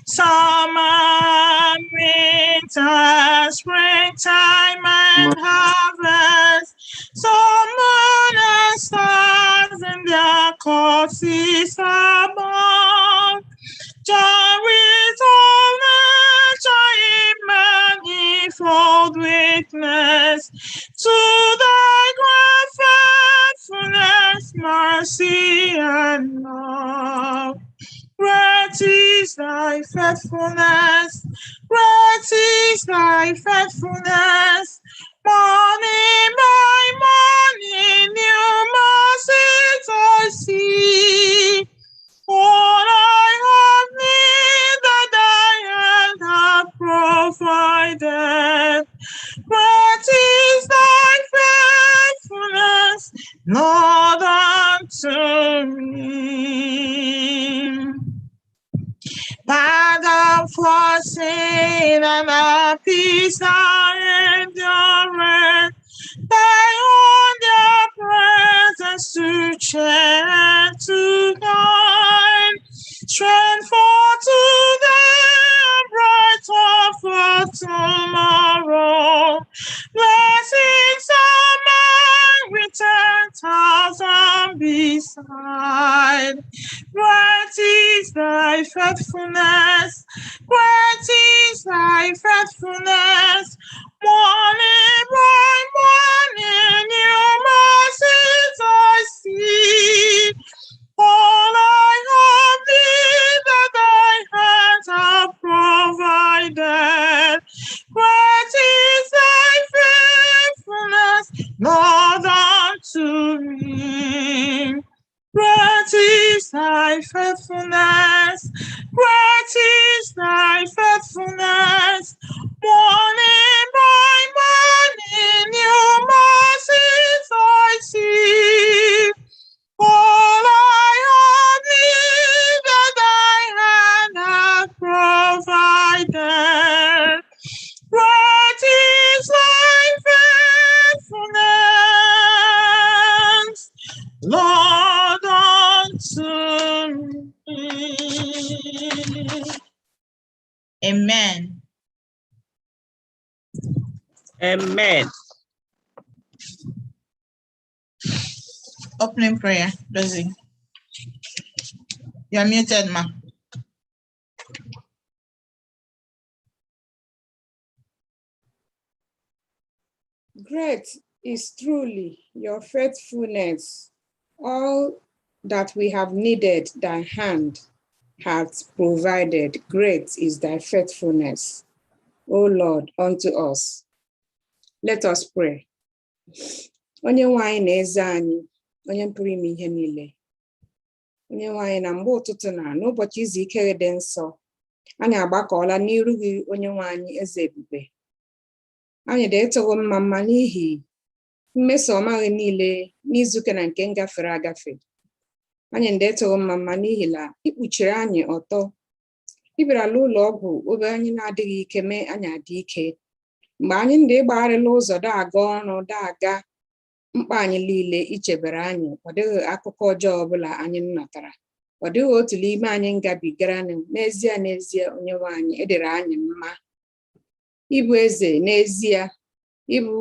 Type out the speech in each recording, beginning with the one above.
Summer, winter, springtime, and harvest. Sun, moon, and stars in their courses above. Joy with all nature in manifold witness to thy great faithfulness, mercy, and love. Great is thy faithfulness, great is thy faithfulness. Morning by morning, new mercies I see. All I have needed, thy hand hath provided. Great is thy faithfulness, Lord, unto me. Father, for sin and a peace thou endurest, thy own their presence to share to thine. Strength for today, bright hope for tomorrow. Blessings among with 10,000 beside. Great is thy faithfulness, great is thy faithfulness. Morning by morning, new mercies I see. All I have needed, thy hands have provided. Great is thy faithfulness, Lord, unto me. Great is thy faithfulness, great is thy faithfulness. Morning by morning, new mercies I see. All I have needed, thy hand hath provided. Great is thy faithfulness, Lord, unto me. Amen. Amen. Opening prayer, Rosie. You are muted, ma. Great is truly your faithfulness. All that we have needed, thy hand hath provided. Great is thy faithfulness, O Lord, unto us. Let us pray. Onye nwe anyị na eze anyị, onye pụrụ ime ihe niile. Onye nwe anyị, na mgbe ụtụtụ na n'ụbọchị izu ike dị nsọ, anyị agbakọọla n'iru gị, onye nwe anyị, eze ebube. Anyị dị ịtụrụ mma n'ihi mmeso ọma gị niile n'izuụka na nke ngafere agafe. Anyị dị ịtụrụ mma n'ihi na ikpuchiri anyị ọtọ. Ịbịarala ụlọ ọgwụ obe anyị na-adịghị ike mee anyị adị ike. Mgbe anyị ndị gbagharịla ụzọ daga ọrụ daga mkpa anyị niile ichebere anyị, ọ dịghị akụkọ ọjọọ ọbụla anyị natara. Ọ dịghị otu n'ime anyị ngabigara n'ezie onye nwe anyị, edere anyị mma. Ịbụ eze n'ezie, ịbụ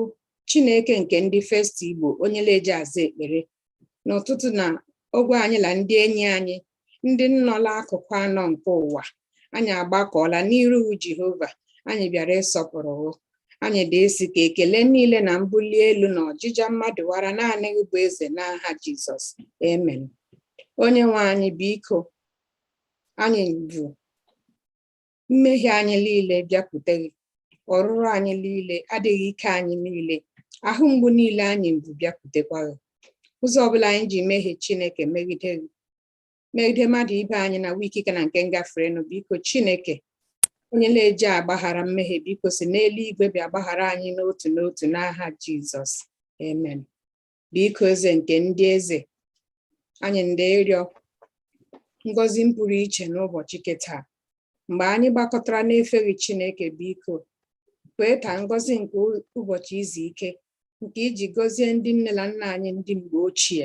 Chineke nke ndị FirstIgbo, onye leje aza ekpere n'ụtụtụ na ogwe anyị na ndị enyi anyị ndị nnọla akụkụ anọ nke ụwa. Anyị agbakọọla n'iru Jehova, anyị bịara ịsọpụrụ. Anyị dị esi ka ekele niile na mbuli elu na ọjịja mmadụ wara naanị gị bụ eze, n'aha Jizọs. Amen. Onye nwe anyị, biko, anyị bụ mmehie anyị niile bịakwute gị. Ọrụrụ anyị niile, adịghị ike anyị niile, ahụ mgbu niile anyị bụ bịakwutekwa gị. Ụzọ ọbụla anyị ji mehie Chineke megide gị, megide mmadụ ibe anyị na wikike na nke ngafere, biko Chineke onye na-eje agbaghara mmehie, biko si n'eluigwe bịa gbaghara anyị n'otu n'otu, n'aha Jizọs. Amen. Biko eze nke ndị eze, anyị ndị ịrịọ ngọzi pụrụ iche n'ụbọchị taa. Mgbe anyị gbakọtara n'efe gị Chineke, biko kwee ka ngọzi nke ụbọchị izu ike nke iji gọzie ndị nne na nna anyị ndị mgbe ochie,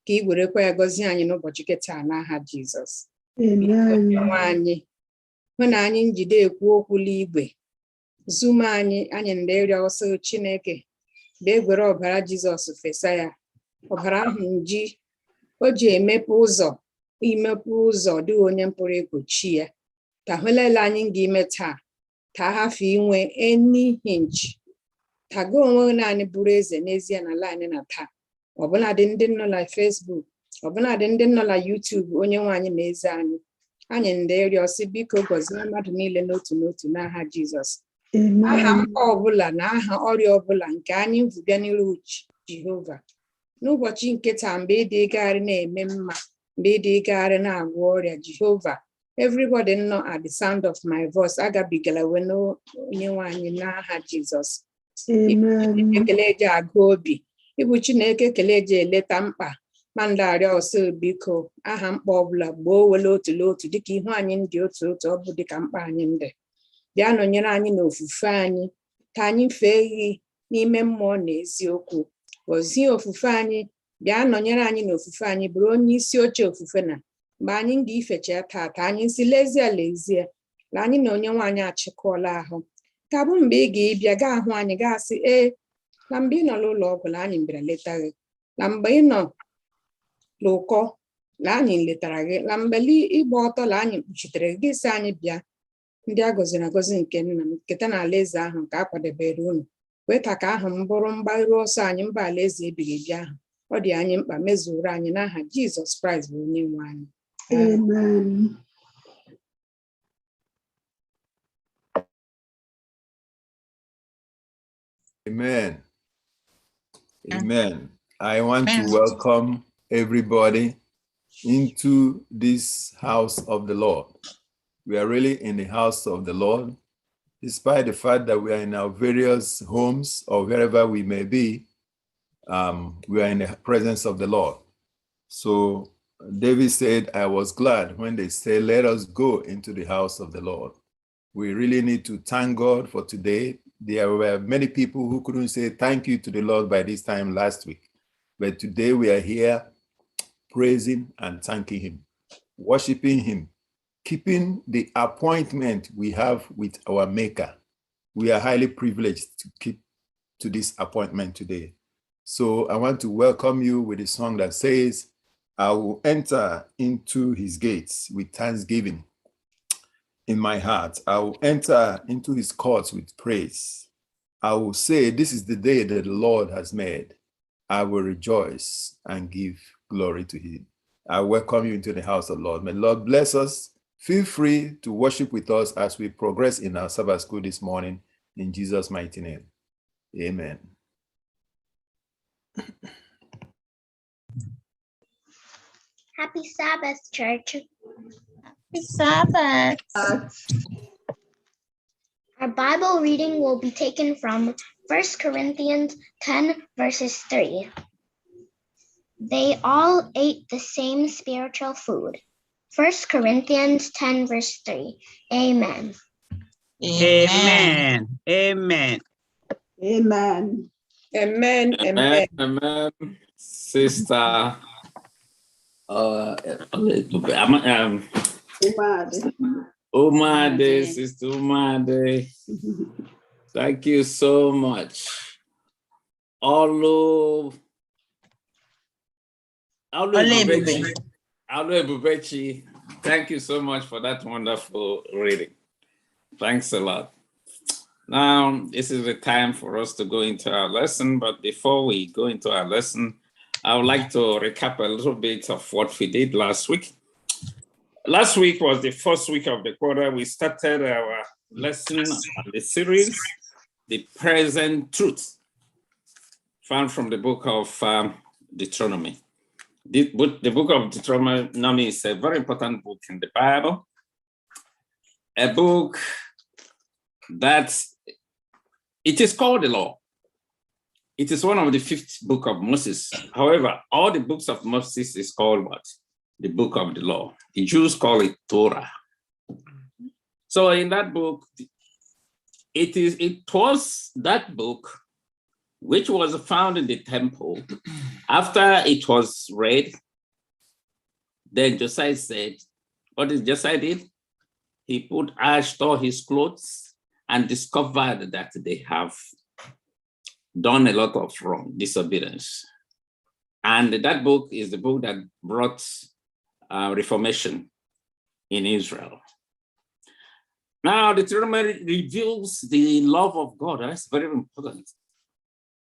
ka ị werekwa ya gọzie anyị n'ụbọchị taa, n'aha Jizọs. Nwa anyị, hụ na anyị njide ekwu okwu n'igwe Zoom anyị nderịọ ọsọ Chineke begwere ọbara Jizọs fesa ya ọbara ahụ nji o ji imepe ụzọ dị onye pụrụ egbochi ya ka hụlele anyị ga-ime taa ta hafụ inwe any hinge tago onwe naanị bụrụ eze n'ezie na line na taa ọbụladị ndị nọ na Facebook ọbụladị ndị nọ na YouTube onye nwaanyị na eze anyị nderịọ sị biko gọzie mmadụ niile n'otu n'otu n'aha Jizọs aha mkpa ọbụla na aha ọrịa ọbụla nke anyị mvụbịa n'iru Jehova n'ụbọchị nke taa mgbe ịdị ịgagharị na-eme mma mgbe ịdị ịgagharị na-agwọ ọrịa Jehova everybody nọ at the sound of my voice agabigala we n'onye nwaanyị n'aha Jizọs ekele eji agụ obi ịbụ Chineke ekele eji eleta mkpa ma ndị arịa ọsọ biko aha mkpa ọbụla gboo wele otu n'otu dịka ihu anyị ndị otu otu ọ bụ dịka mkpa anyị ndị bịa nọnyere anyị n'ofufe anyị ka anyị fee gị n'ime mmụọ na eziokwu gọzie ofufe anyị bịa nọnyere anyị n'ofufe anyị bụrụ onye isi oche ofufe na mgbe anyị ga-ifecha tata anyị si lezie la anyị na onye nwaanyị achịkọọla ahụ ka bụ mgbe ị ga-ịbịa gaa ahụ anyị ga-asị na mgbe ị nọ n'ụlọ ọgwụ la anyị bịara leta gị na mgbe ị nọ n'ụkọ la anyị letara gị na mgbe ịgba ọtọ la anyị kpuchitere gị si anyị bịa ndị a gọziri agọzi nke nna m nketa na alaeze ahụ nke a kwadebere unu weta ka ahụ m bụrụ mgbaru ọsọ anyị mba alaeze ebighị ebi ahụ ọ dị anyị mkpa mezuru anyị n'aha Jizọs Kraịst bụ onye nwe anyị. Amen. Amen. Amen. I want to welcome everybody into this house of the Lord. We are really in the house of the Lord, despite the fact that we are in our various homes or wherever we may be. We are in the presence of the Lord. So David said, I was glad when they said, let us go into the house of the Lord. We really need to thank God for today. There were many people who couldn't say thank you to the Lord by this time last week. But today we are here praising and thanking him, worshiping him, keeping the appointment we have with our Maker. We are highly privileged to keep to this appointment today. So I want to welcome you with a song that says, I will enter into his gates with thanksgiving in my heart. I will enter into his courts with praise. I will say, this is the day that the Lord has made. I will rejoice and give glory to him. I welcome you into the house of the Lord. May the Lord bless us. Feel free to worship with us as we progress in our Sabbath school this morning in Jesus' mighty name. Amen. Happy Sabbath, church. Happy Sabbath. Our Bible reading will be taken from 1 Corinthians 10, verses 3. They all ate the same spiritual food. 1 Corinthians 10, verse 3. Amen. Amen. Amen. Amen. Amen. Amen. Amen. Sister Umade, Sister Umade, thank you so much. Olu Ebubechi, thank you so much for that wonderful reading. Thanks a lot. Now, this is the time for us to go into our lesson, but before we go into our lesson, I would like to recap a little bit of what we did last week. Last week was the first week of the quarter. We started our lesson on the series, The Present Truth, found from the book of Deuteronomy. The book of Deuteronomy is a very important book in the Bible, a book that it is called the law. It is one of the 5th book of Moses. However, all the books of Moses is called what? The book of the law. The Jews call it Torah. So in that book, it was that book which was found in the temple. After it was read, then Josiah said, what did Josiah did? he put ash to his clothes and discovered that they have done a lot of wrong, disobedience. And that book is the book that brought reformation in Israel. Now, Deuteronomy reveals the love of God. That's very important,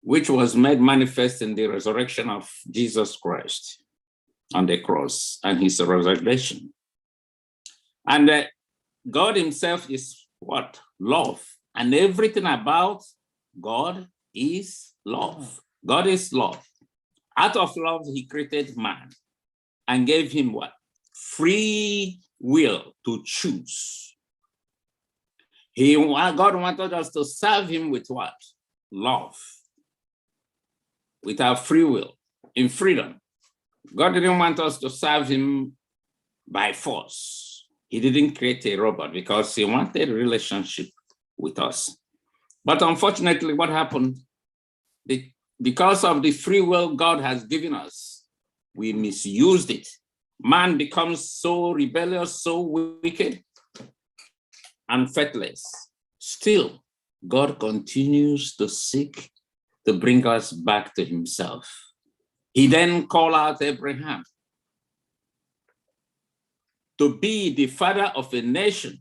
which was made manifest in the resurrection of Jesus Christ on the cross and his resurrection. And God himself is what? Love. And everything about God is love. God is love. Out of love, he created man and gave him what? Free will to choose. God wanted us to serve him with what? Love. With our free will, in freedom. God didn't want us to serve him by force. He didn't create a robot because he wanted a relationship with us. But unfortunately, what happened? Because of the free will God has given us, we misused it. Man becomes so rebellious, so wicked, and faithless. Still, God continues to seek to bring us back to himself. He then called out Abraham to be the father of a nation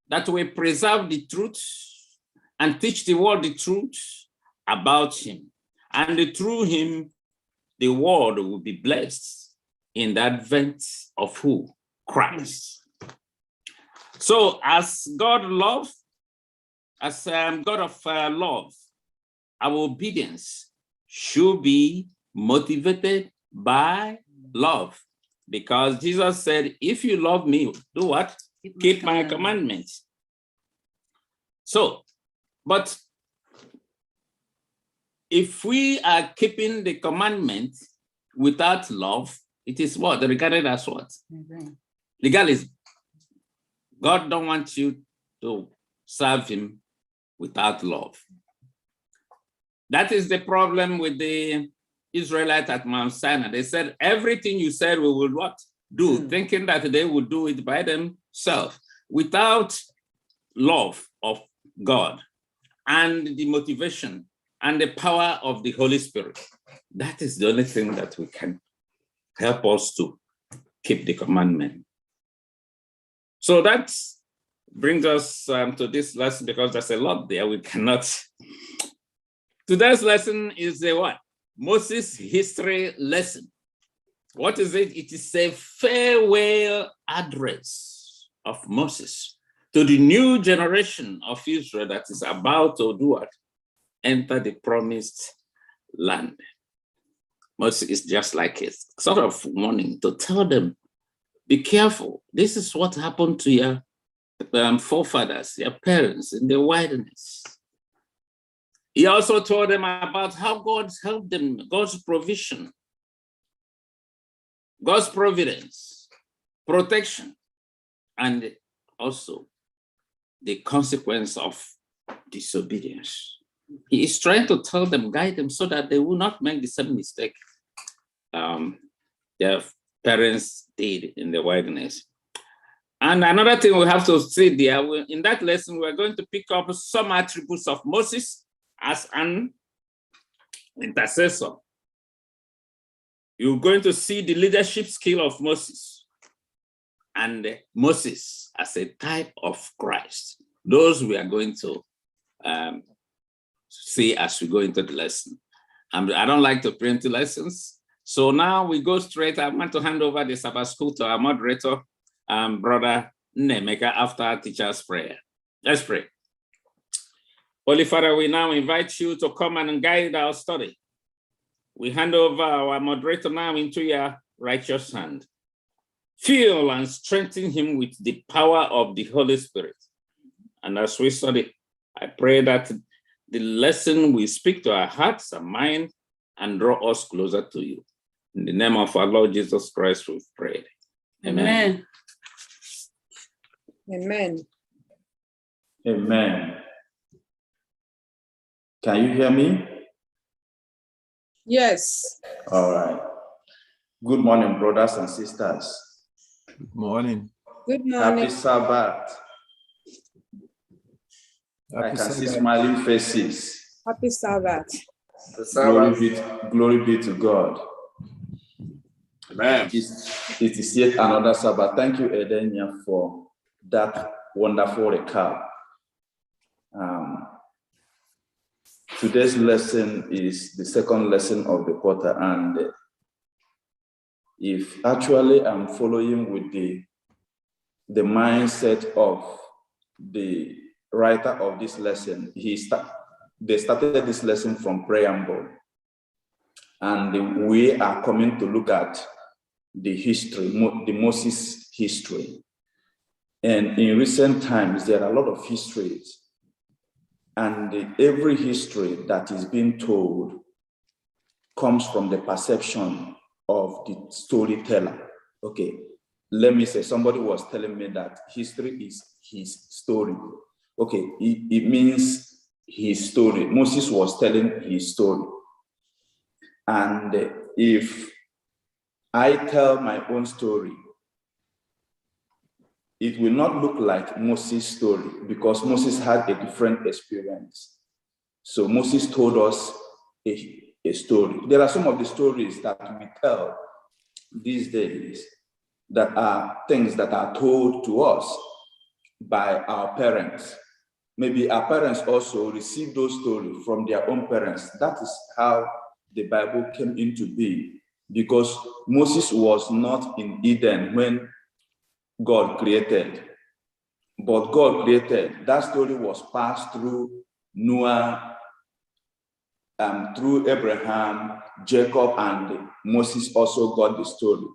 that will preserve the truth and teach the world the truth about him. And through him, the world will be blessed in the advent of who? Christ. So as God love, as God of love, our obedience should be motivated by love. Because Jesus said, if you love me, do what? Keep my commandments. So, but if we are keeping the commandment without love, it is what? Regarded as what? Legalism. God don't want you to serve him without love. That is the problem with the Israelites at Mount Sinai. They said, everything you said we will what? Do, thinking that they would do it by themselves without love of God and the motivation and the power of the Holy Spirit. That is the only thing that we can help us to keep the commandment. So that brings us to this lesson, because there's a lot there we cannot. Today's lesson is a what? Moses history lesson. What is it? It is a farewell address of Moses to the new generation of Israel that is about to do what? Enter the promised land. Moses is just like a sort of warning to tell them, be careful. This is what happened to your forefathers, your parents in the wilderness. He also told them about how God helped them, God's provision, God's providence, protection, and also the consequence of disobedience. He is trying to tell them, guide them so that they will not make the same mistake their parents did in the wilderness. And another thing we have to see there, in that lesson, we're going to pick up some attributes of Moses as an intercessor. You're going to see the leadership skill of Moses and Moses as a type of Christ. Those we are going to see as we go into the lesson. I don't like to print the lessons. So now we go straight. I want to hand over the Sabbath school to our moderator, Brother Nemeka, after our teacher's prayer. Let's pray. Holy Father, we now invite you to come and guide our study. We hand over our moderator now into your righteous hand. Fill and strengthen him with the power of the Holy Spirit. And as we study, I pray that the lesson will speak to our hearts and mind and draw us closer to you. In the name of our Lord Jesus Christ, we've prayed. Amen. Amen. Amen. Can you hear me? Yes. All right. Good morning, brothers and sisters. Good morning. Good morning. Happy Sabbath. I can see smiling faces. Happy Sabbath. Glory be to God. Amen. It is yet another Sabbath. Thank you, Edenia, for that wonderful recap. Today's lesson is the second lesson of the quarter, and if actually I'm following with the mindset of the writer of this lesson, they started this lesson from preamble, and we are coming to look at the history, the Moses history. And in recent times, there are a lot of histories, and every history that is being told comes from the perception of the storyteller. Okay, let me say, somebody was telling me that history is his story. Okay, it means his story. Moses was telling his story. And if I tell my own story, it will not look like Moses' story because Moses had a different experience. So Moses told us a story. There are some of the stories that we tell these days that are things that are told to us by our parents. Maybe our parents also received those stories from their own parents. That is how the Bible came into being, because Moses was not in Eden when God created, but God created. That story was passed through Noah, through Abraham, Jacob, and Moses also got the story,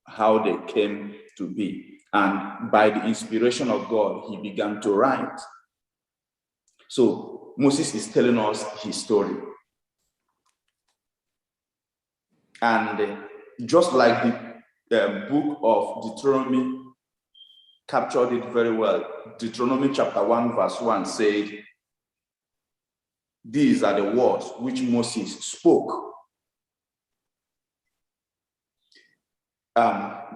how they came to be. And by the inspiration of God, he began to write. So Moses is telling us his story. And just like the book of Deuteronomy captured it very well, Deuteronomy chapter 1 verse 1 said, "These are the words which Moses spoke."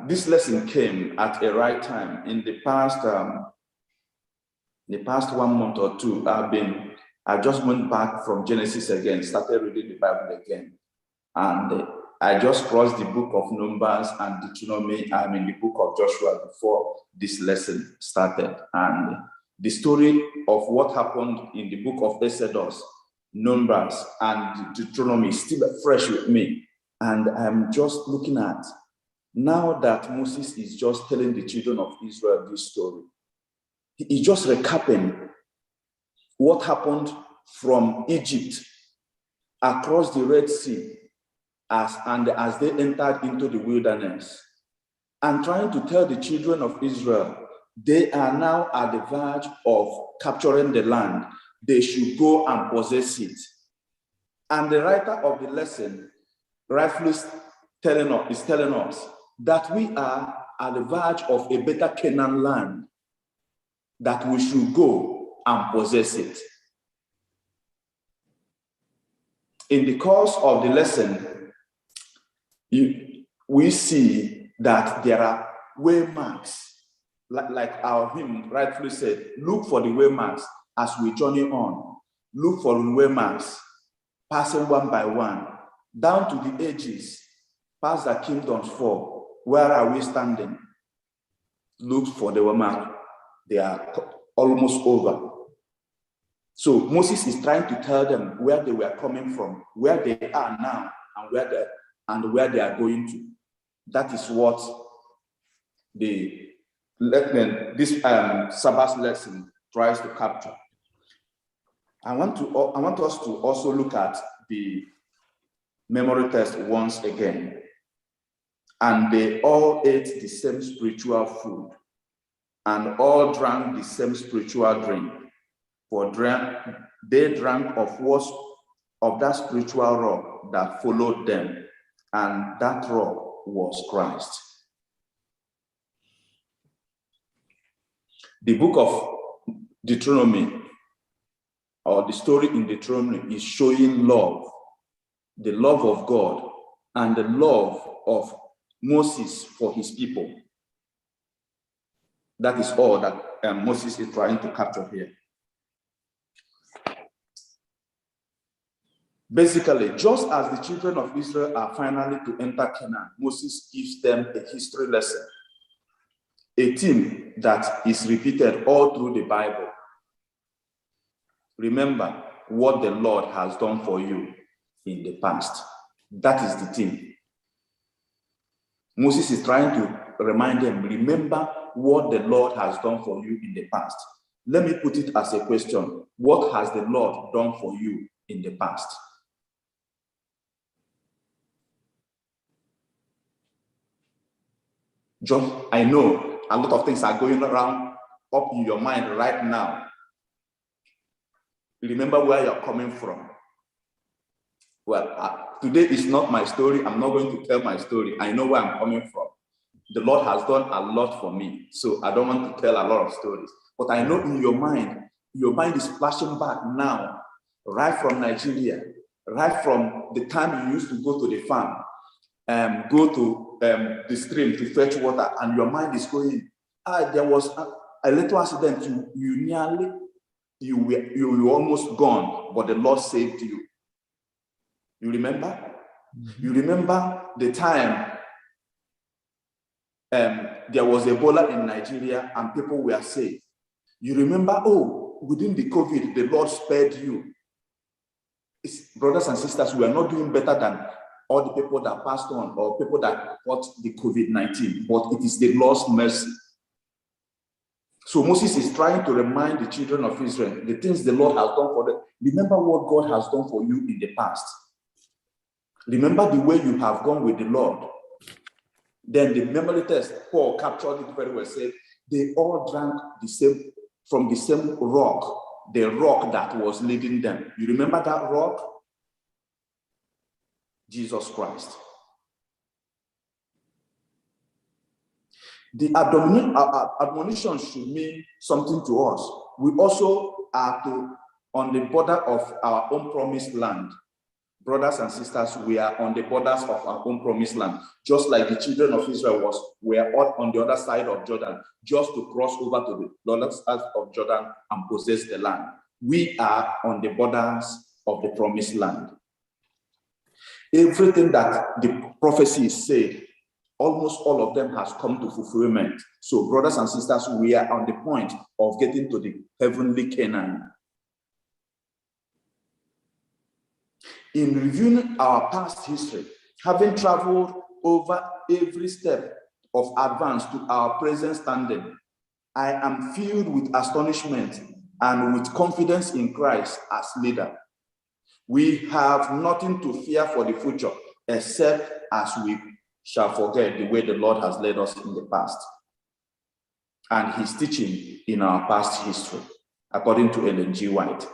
This lesson came at a right time. In the past 1 month or two, I just went back from Genesis again, started reading the Bible again, and I just crossed the book of Numbers and Deuteronomy. I'm in the book of Joshua before this lesson started, and the story of what happened in the book of Exodus, Numbers, and Deuteronomy is still fresh with me, and I'm just looking at now that Moses is just telling the children of Israel this story. He's just recapping what happened from Egypt across the Red Sea as they entered into the wilderness, and trying to tell the children of Israel they are now at the verge of capturing the land. They should go and possess it. And the writer of the lesson rightfully is telling us that we are at the verge of a better Canaan land, that we should go and possess it. In the course of the lesson, we see that there are waymarks, like our hymn rightfully said, look for the waymarks as we journey on. Look for the waymarks, passing one by one, down to the edges, past the kingdoms fall. Where are we standing? Look for the waymark. They are almost over. So Moses is trying to tell them where they were coming from, where they are now, and where they are going to. That is what this Sabbath lesson tries to capture. I want us to also look at the memory test once again. And they all ate the same spiritual food, and all drank the same spiritual drink. For they drank of that spiritual rock that followed them, and that rock was Christ. The book of Deuteronomy, or the story in Deuteronomy, is showing love, the love of God, and the love of Moses for his people. That is all that Moses is trying to capture here. Basically, just as the children of Israel are finally to enter Canaan, Moses gives them a history lesson, a theme that is repeated all through the Bible. Remember what the Lord has done for you in the past. That is the theme. Moses is trying to remind them, remember what the Lord has done for you in the past. Let me put it as a question. What has the Lord done for you in the past? John, I know a lot of things are going around up in your mind right now. Remember where you're coming from. Well, today is not my story. I'm not going to tell my story. I know where I'm coming from. The Lord has done a lot for me, so I don't want to tell a lot of stories. But I know in your mind is flashing back now, right from Nigeria, right from the time you used to go to the farm, go to the stream to fetch water, and your mind is going, there was a little accident, you were almost gone, but the Lord saved you. You remember? Mm-hmm. You remember the time there was Ebola in Nigeria and people were saved. You remember, within the COVID, the Lord spared you. Brothers and sisters, we are not doing better than all the people that passed on or people that got the COVID-19, but it is the Lord's mercy. So Moses is trying to remind the children of Israel the things the Lord has done for them. Remember what God has done for you in the past. Remember the way you have gone with the Lord. Then the memory test, Paul captured it very well, said they all drank from the same rock, the rock that was leading them. You remember that rock? Jesus Christ. The admonition should mean something to us. We also are on the border of our own promised land. Brothers and sisters, we are on the borders of our own promised land, just like the children of Israel were on the other side of Jordan, just to cross over to the other side of Jordan and possess the land. We are on the borders of the promised land. Everything that the prophecy said, almost all of them has come to fulfillment. So, brothers and sisters, we are on the point of getting to the heavenly Canaan. In reviewing our past history, having traveled over every step of advance to our present standing, I am filled with astonishment and with confidence in Christ as leader. We have nothing to fear for the future, except as we shall forget the way the Lord has led us in the past and his teaching in our past history, according to Ellen G. White.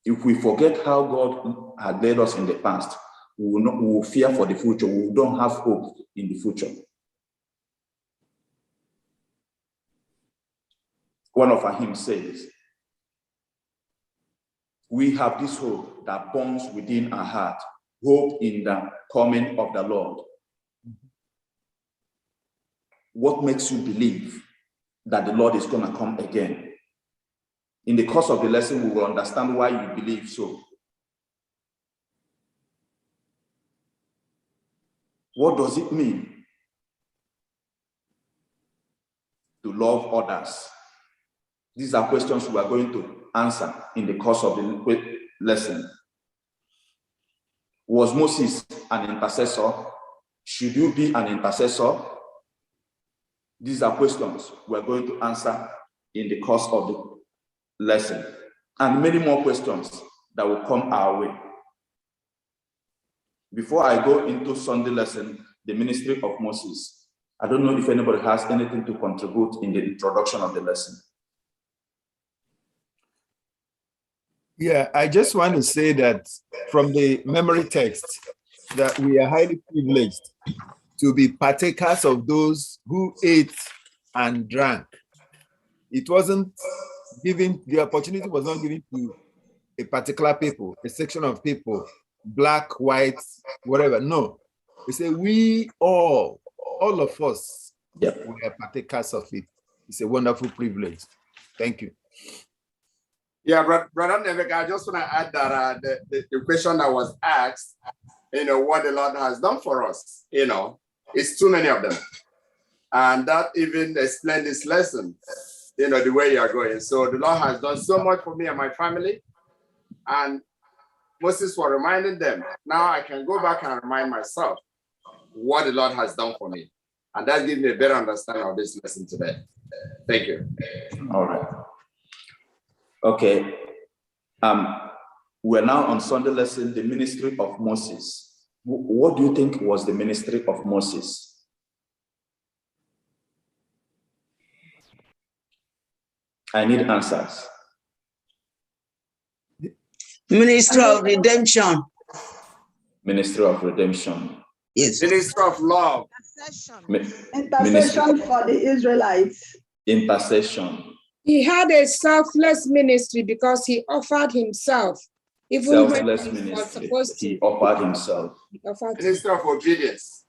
If we forget how God had led us in the past, we will fear for the future. We don't have hope in the future. One of our hymns says, we have this hope that burns within our heart, hope in the coming of the Lord. What makes you believe that the Lord is going to come again? In the course of the lesson, we will understand why you believe so. What does it mean to love others? These are questions we are going to answer in the course of the lesson. Was Moses an intercessor? Should you be an intercessor? These are questions we are going to answer in the course of the lesson, and many more questions that will come our way. Before I go into Sunday lesson, the ministry of Moses, I don't know if anybody has anything to contribute in the introduction of the lesson. Yeah, I just want to say that from the memory text, that we are highly privileged to be partakers of those who ate and drank. It wasn't given, the opportunity was not given to a particular people, a section of people, black, white, whatever. No. They say we all of us Yep. We are partakers of it. It's a wonderful privilege. Thank you. Yeah, Brother Nevek, I just want to add that the question that was asked, what the Lord has done for us, it's too many of them. And that even explained this lesson, the way you are going. So the Lord has done so much for me and my family. And Moses was reminding them, now I can go back and remind myself what the Lord has done for me. And that gives me a better understanding of this lesson today. Thank you. All right. Okay. We're now on Sunday lesson, the ministry of Moses. What do you think was the ministry of Moses? I need answers. Ministry of redemption. Ministry of redemption. Yes. Ministry of love. Intercession for the Israelites. Intercession. He had a selfless ministry because he offered himself. Even Selfless when he was ministry. supposed to. He offered himself. He offered Ministry of obedience.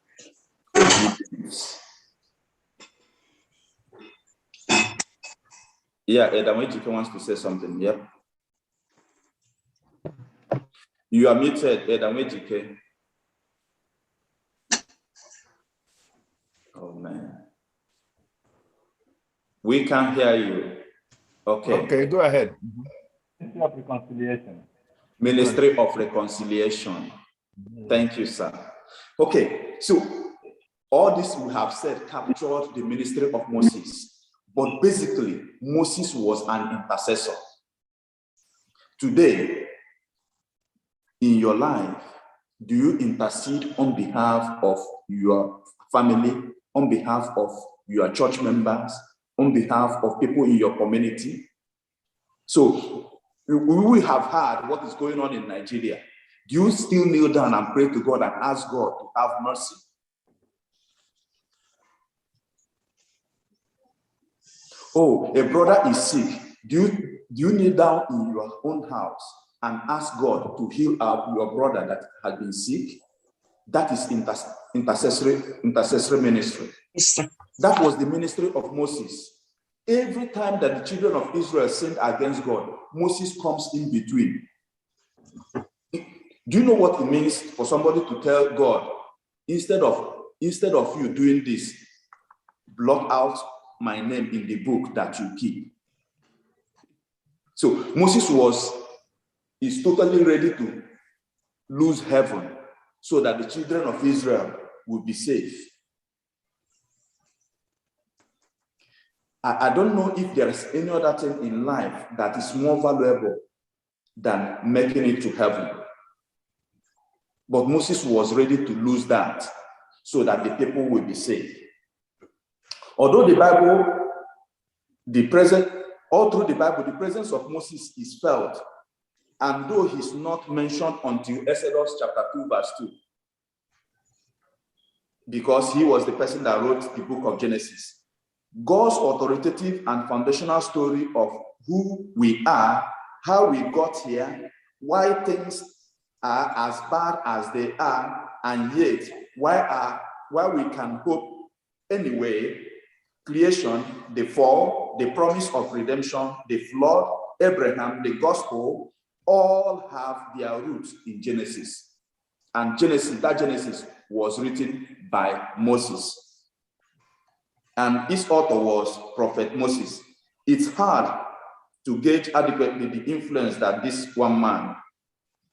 Yeah, Edamejike wants to say something. Yep. You are muted, Edamejike. Oh man. We can't hear you. Okay. Okay, go ahead. Ministry of reconciliation. Ministry of reconciliation. Thank you, sir. Okay, so all this we have said captured the ministry of Moses. But basically, Moses was an intercessor. Today, in your life, do you intercede on behalf of your family, on behalf of your church members, on behalf of people in your community? So, we have heard what is going on in Nigeria. Do you still kneel down and pray to God and ask God to have mercy? Oh, a brother is sick. Do you kneel down in your own house and ask God to heal your brother that has been sick? That is intercessory ministry. That was the ministry of Moses. Every time that the children of Israel sinned against God, Moses comes in between. Do you know what it means for somebody to tell God, instead of you doing this, blot out my name in the book that you keep? So Moses is totally ready to lose heaven so that the children of Israel will be safe. I don't know if there is any other thing in life that is more valuable than making it to heaven. But Moses was ready to lose that so that the people will be saved. Although all through the Bible, the presence of Moses is felt, and though he's not mentioned until Exodus chapter 2, verse 2, because he was the person that wrote the book of Genesis. God's authoritative and foundational story of who we are, how we got here, why things are as bad as they are, and yet why we can hope anyway. Creation, the fall, the promise of redemption, the flood, Abraham, the gospel, all have their roots in Genesis. And that Genesis was written by Moses. And its author was Prophet Moses. It's hard to gauge adequately the influence that this one man,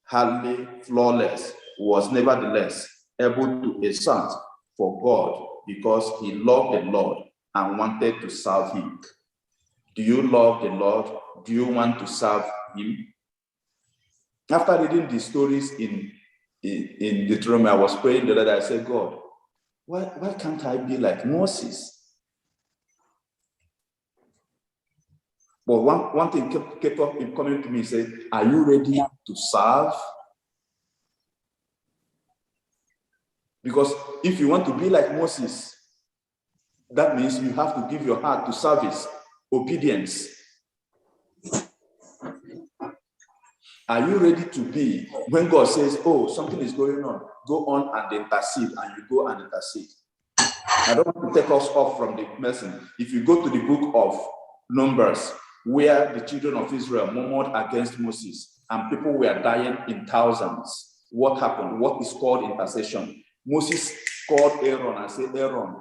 hardly flawless, was nevertheless able to exert for God because he loved the Lord and wanted to serve him. Do you love the Lord? Do you want to serve him? After reading the stories in Deuteronomy, I was praying the other day. I said, God, why can't I be like Moses? But one thing kept up coming to me. He said, are you ready to serve? Because if you want to be like Moses, that means you have to give your heart to service, obedience. Are you ready to be, when God says, oh, something is going on, go on and intercede, and you go and intercede? I don't want to take us off from the lesson. If you go to the book of Numbers, where the children of Israel murmured against Moses and people were dying in thousands, what happened? What is called intercession? Moses called Aaron and said, Aaron,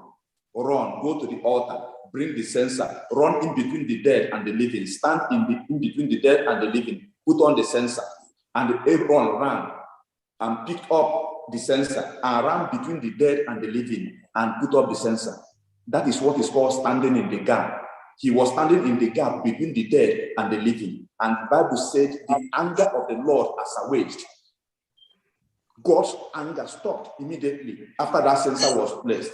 run, go to the altar, bring the censer, run in between the dead and the living, stand in between the dead and the living, put on the censer. And Aaron ran and picked up the censer and ran between the dead and the living and put up the censer. That is what is called standing in the gap. He was standing in the gap between the dead and the living. And the Bible said the anger of the Lord has awaged. God's anger stopped immediately after that censer was placed.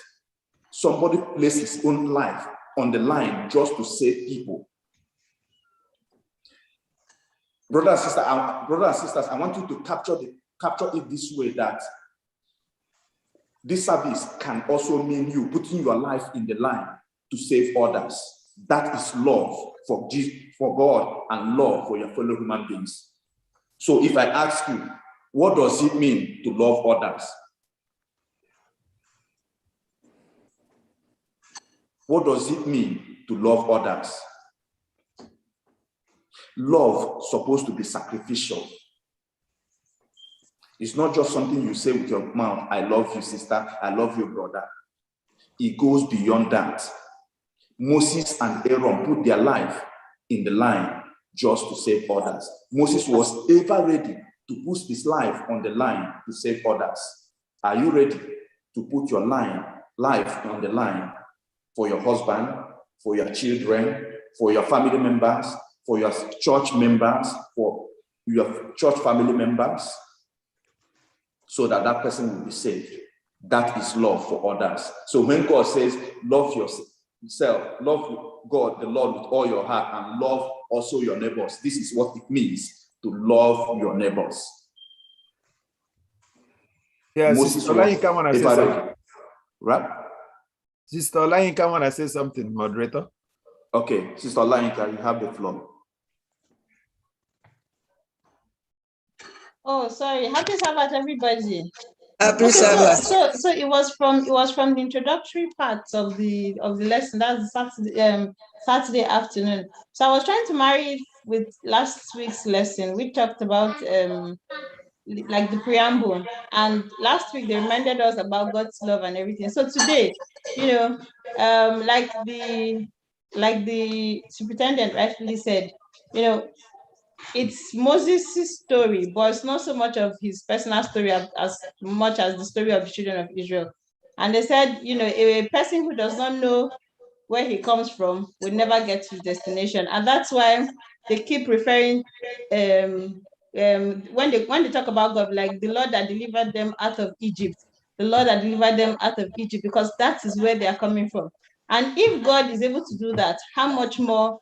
Somebody placed his own life on the line just to save people. Brothers and sisters, I want you to capture it this way, that this service can also mean you putting your life in the line to save others. That is love for God and love for your fellow human beings. So if I ask you, what does it mean to love others? What does it mean to love others? Love is supposed to be sacrificial. It's not just something you say with your mouth, I love you, sister, I love you, brother. It goes beyond that. Moses and Aaron put their life in the line just to save others. Moses was ever ready to put his life on the line to save others. Are you ready to put your life on the line for your husband, for your children, for your family members, for your church members, for your church family members, so that that person will be saved? That is love for others. So when God says, love yourself, love God, the Lord, with all your heart, and love also your neighbors, this is what it means to love your neighbors. Yeah, Moses Sister Olayinka wanna say something. Right? Sister Olayinka wanna say something, moderator. Okay, Sister Olayinka, you have the floor. Oh, sorry. Happy Sabbath, everybody. Happy Sabbath. So it was from the introductory parts of the lesson. That's Saturday afternoon. So I was trying to marry it with last week's lesson. We talked about like the preamble, and last week they reminded us about God's love and everything. So today, like the superintendent rightfully said, it's Moses' story, but it's not so much of his personal story as much as the story of the children of Israel. And they said, a person who does not know where he comes from will never get to his destination. And that's why they keep referring, when they talk about God, like the Lord that delivered them out of Egypt, the Lord that delivered them out of Egypt, because that is where they are coming from. And if God is able to do that, how much more,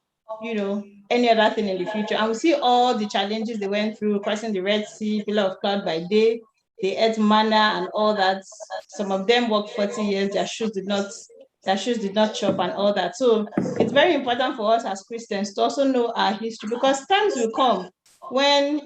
any other thing in the future? And we see all the challenges they went through, crossing the Red Sea, pillar of cloud by day, they ate manna and all that. Some of them worked 40 years, their shoes did not chop and all that. So it's very important for us as Christians to also know our history, because times will come when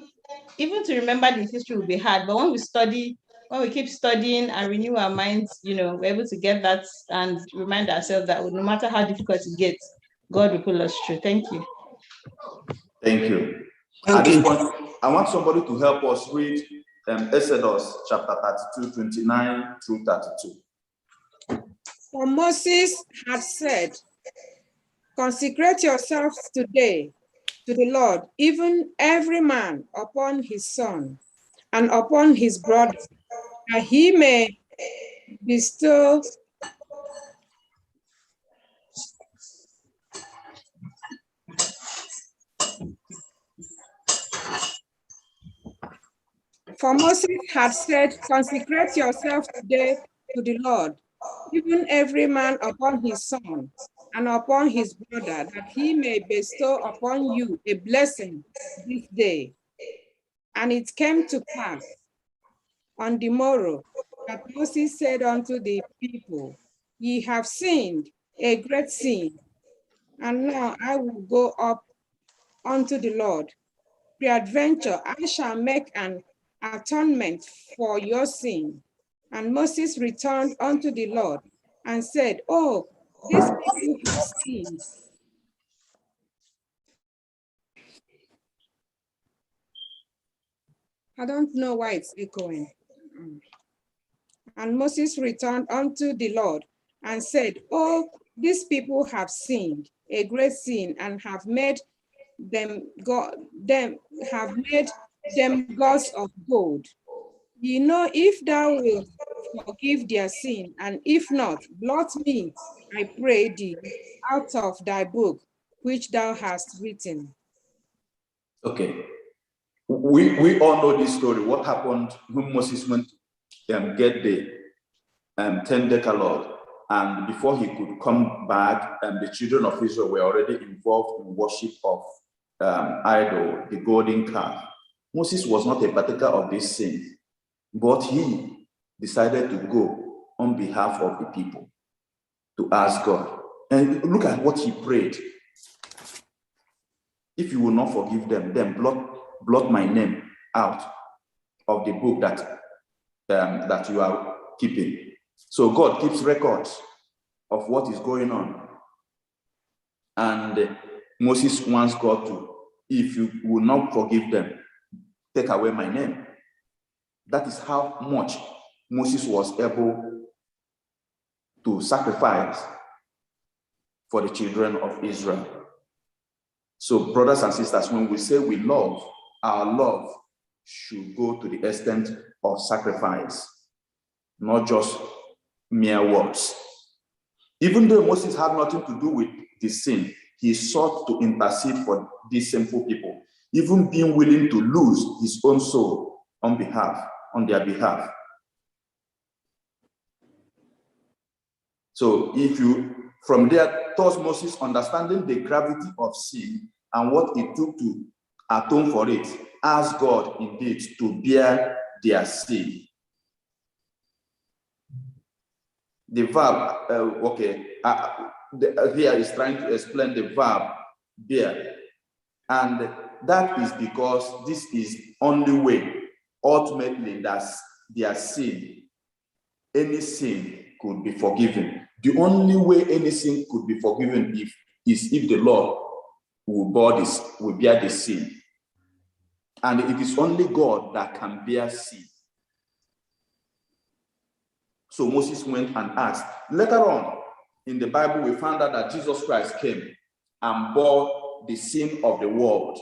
even to remember the history will be hard. But when we keep studying and renew our minds, we're able to get that and remind ourselves that no matter how difficult it gets, God will pull us through. Thank you. Thank you. At this point, I want somebody to help us read Exodus chapter 32, 29 through 32. For Moses had said, consecrate yourselves today to the Lord, even every man upon his son and upon his brother, that he may bestow For Moses had said, consecrate yourself today to the Lord, even every man upon his son and upon his brother, that he may bestow upon you a blessing this day. And it came to pass on the morrow that Moses said unto the people, ye have sinned a great sin, and now I will go up unto the Lord. Peradventure, I shall make an atonement for your sin. And Moses returned unto the Lord and said, oh, these people have sinned. I don't know why it's echoing. And Moses returned unto the Lord and said, oh, these people have sinned, a great sin, and have made them gods of gold. You know, if thou wilt forgive their sin, and if not, blot me, I pray thee, out of thy book, which thou hast written. Okay. We all know this story. What happened when Moses went to get the 10 Decalogue, and before he could come back, the children of Israel were already involved in worship of idol, the golden calf. Moses was not a partaker of this sin, but he decided to go on behalf of the people to ask God. And look at what he prayed. If you will not forgive them, then blot my name out of the book that you are keeping. So God keeps records of what is going on. And Moses wants God to, if you will not forgive them, take away my name. That is how much Moses was able to sacrifice for the children of Israel. So, brothers and sisters, when we say we love, our love should go to the extent of sacrifice, not just mere words. Even though Moses had nothing to do with the sin, he sought to intercede for these sinful people, even being willing to lose his own soul on their behalf. So if you, from there, thus Moses understanding the gravity of sin and what it took to atone for it, asked God indeed to bear their sin. The verb, here is trying to explain the verb bear. And that is because this is only way, ultimately, that their sin, any sin could be forgiven. The only way any sin could be forgiven is if the Lord will bear the sin. And it is only God that can bear sin. So Moses went and asked. Later on in the Bible, we found out that Jesus Christ came and bore the sin of the world.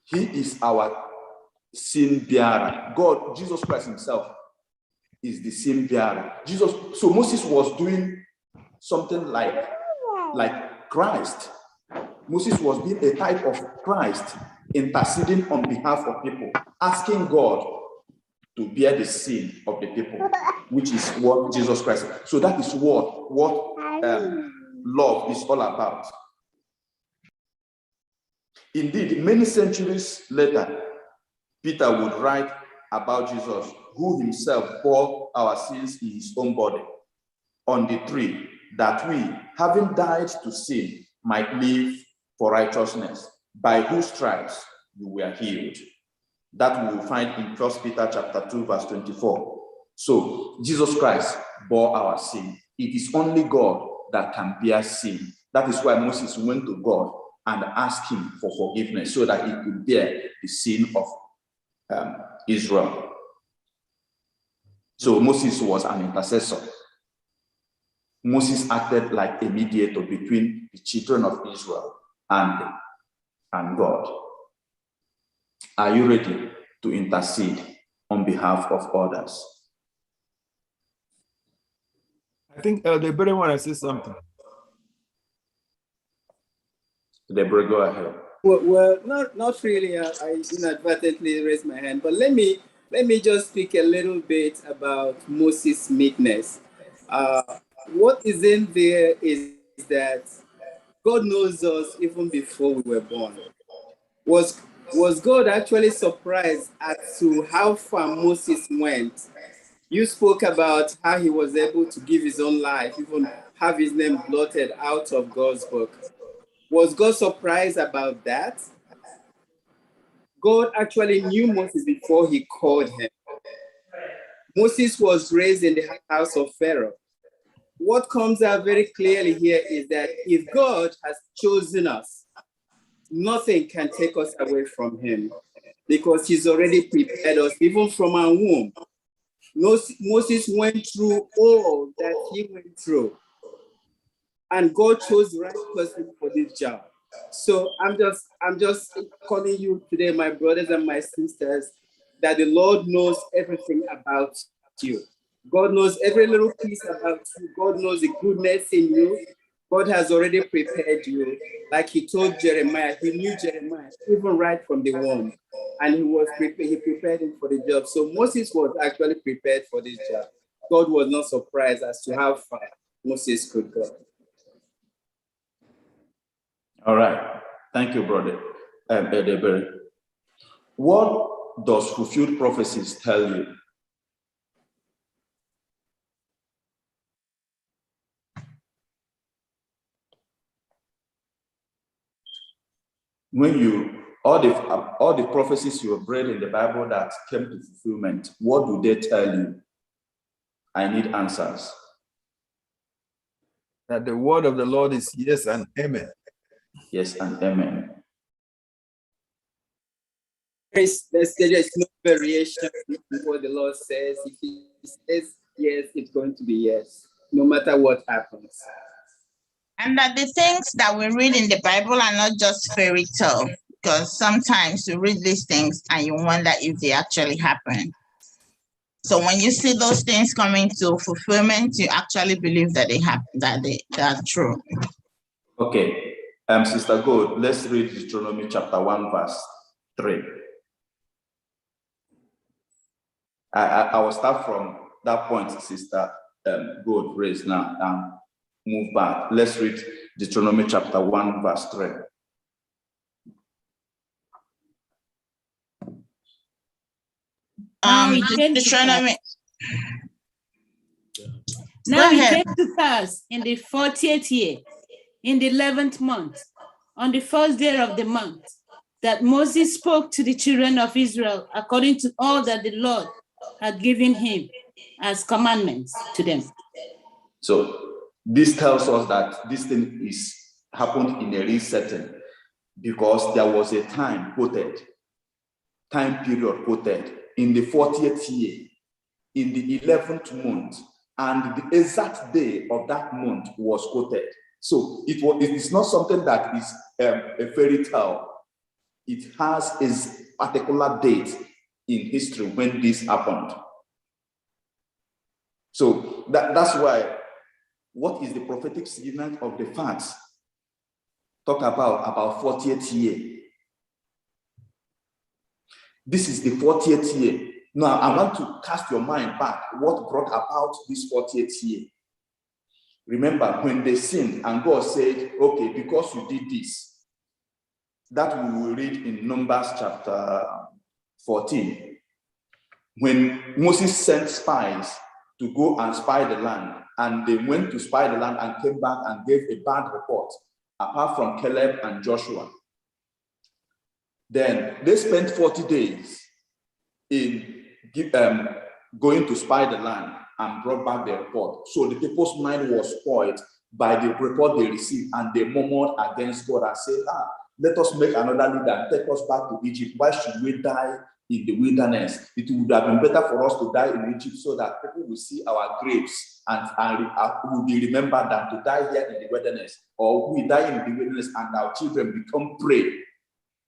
He is our sin bearer. God, Jesus Christ himself, is the sin bearer. So Moses was doing something like Christ. Moses was being a type of Christ, interceding on behalf of people, asking God to bear the sin of the people, which is what Jesus Christ. So that is what love is all about. Indeed, many centuries later, Peter would write about Jesus, who himself bore our sins in his own body on the tree, that we, having died to sin, might live for righteousness, by whose stripes you were healed. That we will find in 1 Peter chapter 2, verse 24. So Jesus Christ bore our sin. It is only God that can bear sin. That is why Moses went to God and asked him for forgiveness so that he could bear the sin of Israel. So Moses was an intercessor. Moses acted like a mediator between the children of Israel and God. Are you ready to intercede on behalf of others? I think Deborah want to say something. Deborah, go ahead. Well, not really. I inadvertently raised my hand, but let me just speak a little bit about Moses' meekness. What is in there is that God knows us even before we were born. Was God actually surprised as to how far Moses went? You spoke about how he was able to give his own life, even have his name blotted out of God's book. Was God surprised about that? God actually knew Moses before he called him. Moses was raised in the house of Pharaoh. what comes out very clearly here is that if God has chosen us, nothing can take us away from him, because he's already prepared us even from our womb. Moses went through all that he went through, and God chose the right person for this job. So I'm just calling you today, my brothers and my sisters, that the Lord knows everything about you. God knows every little piece about you. God knows the goodness in you. God has already prepared you. Like he told Jeremiah, he knew Jeremiah even right from the womb, and he prepared him for the job. So Moses was actually prepared for this job. God was not surprised as to how far Moses could go. All right. Thank you, brother. Edebere. What does fulfilled prophecies tell you? When all the prophecies you have read in the Bible that came to fulfillment, what do they tell you? I need answers. That the word of the Lord is yes and amen. Yes and amen. There is no variation in what the Lord says. If he says yes, it's going to be yes, no matter what happens. And that the things that we read in the Bible are not just fairy tale, because sometimes you read these things and you wonder if they actually happen. So when you see those things coming to fulfillment, you actually believe that they happen, that they are true. Okay, Sister Gold, let's read Deuteronomy chapter 1, verse 3. I will start from that point, Sister Gold raised now, and move back. Let's read Deuteronomy chapter 1, verse 3. Deuteronomy. Now it came to pass in the 40th year, in the 11th month, on the first day of the month, that Moses spoke to the children of Israel according to all that the Lord had given him as commandments to them. So this tells us that this thing happened in a real setting, because there was a time period quoted in the 40th year, in the 11th month, and the exact day of that month was quoted. So it is not something that is a fairy tale. It has a particular date in history when this happened. So that's why, what is the prophetic significance of the facts? Talk about 40th year. This is the 40th year. Now, I want to cast your mind back. What brought about this 40th year? Remember, when they sinned and God said, okay, because you did this, that we will read in Numbers chapter 14. When Moses sent spies to go and spy the land, and they went to spy the land and came back and gave a bad report, apart from Caleb and Joshua. Then they spent 40 days in going to spy the land and brought back the report. So the people's mind was spoiled by the report they received, and they murmured against God and said, let us make another leader and take us back to Egypt. Why should we die in the wilderness? It would have been better for us to die in Egypt so that people will see our graves and will be remembered than to die here in the wilderness. Or we die in the wilderness and our children become prey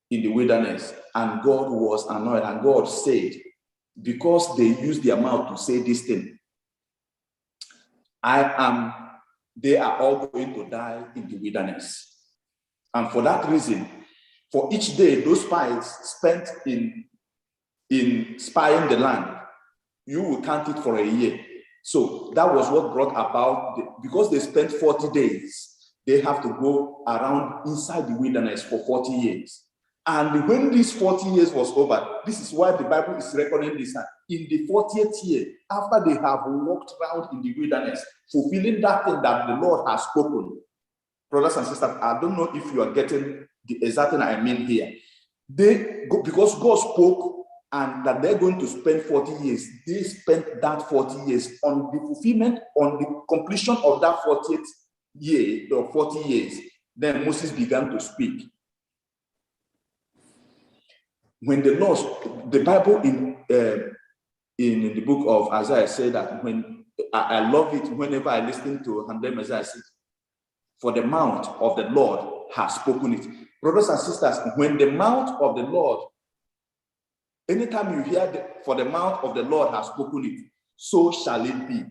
in the wilderness. And God was annoyed, and God said, because they used their mouth to say this thing, they are all going to die in the wilderness. And for that reason, for each day those spies spent in spying the land, you will count it for a year. So that was what brought about, because they spent 40 days, they have to go around inside the wilderness for 40 years. And when this 40 years was over, this is why the Bible is recording this. In the 40th year, after they have walked around in the wilderness, fulfilling that thing that the Lord has spoken. Brothers and sisters, I don't know if you are getting the exact thing I mean here. Because God spoke and that they're going to spend 40 years. They spent that 40 years on the fulfillment, on the completion of that 40th year, or 40 years. Then Moses began to speak. When the Lord, the Bible in the book of Isaiah said that when I love it whenever I listen to Handel Isaiah say, for the mouth of the Lord has spoken it. Brothers and sisters, when the mouth of the Lord, anytime you hear for the mouth of the Lord has spoken it, so shall it be.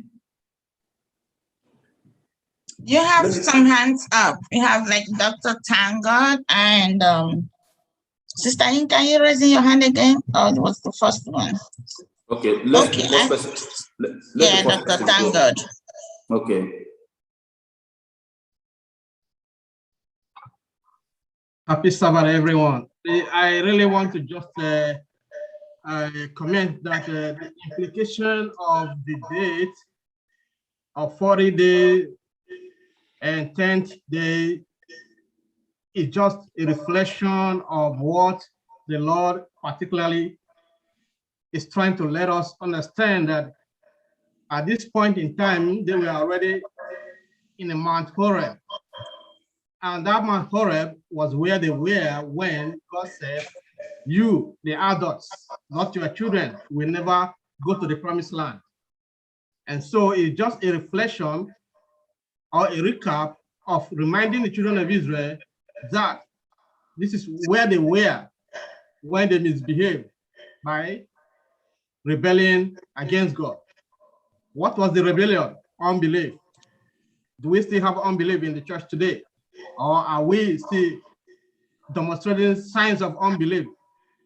You have some hands up. You have like Dr. Tangod and Sister Inka, are you raising your hand again? Oh, it was the first one. Okay, let Okay, the first person. yeah, Dr. Tangod. Okay. Happy Sabbath, everyone. I really want to just comment that the implication of the date of 40 days and 10th day is just a reflection of what the Lord particularly is trying to let us understand, that at this point in time, they were already in the Mount Horeb. And that Mount Horeb was where they were when God said, you, the adults, not your children, will never go to the promised land. And so it's just a reflection or a recap of reminding the children of Israel that this is where they were when they misbehaved by rebelling against God. What was the rebellion? Unbelief. Do we still have unbelief in the church today? Or are we still demonstrating signs of unbelief,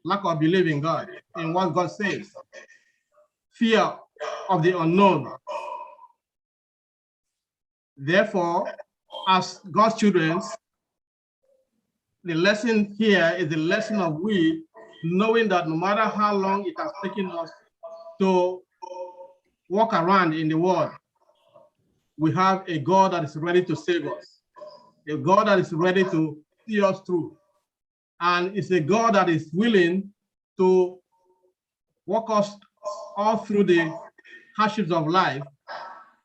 lack of belief in God, in what God says? Fear of the unknown. Therefore, as God's children, the lesson here is the lesson of we knowing that no matter how long it has taken us to walk around in the world, we have a God that is ready to save us, a God that is ready to see us through. And it's a God that is willing to walk us all through the hardships of life.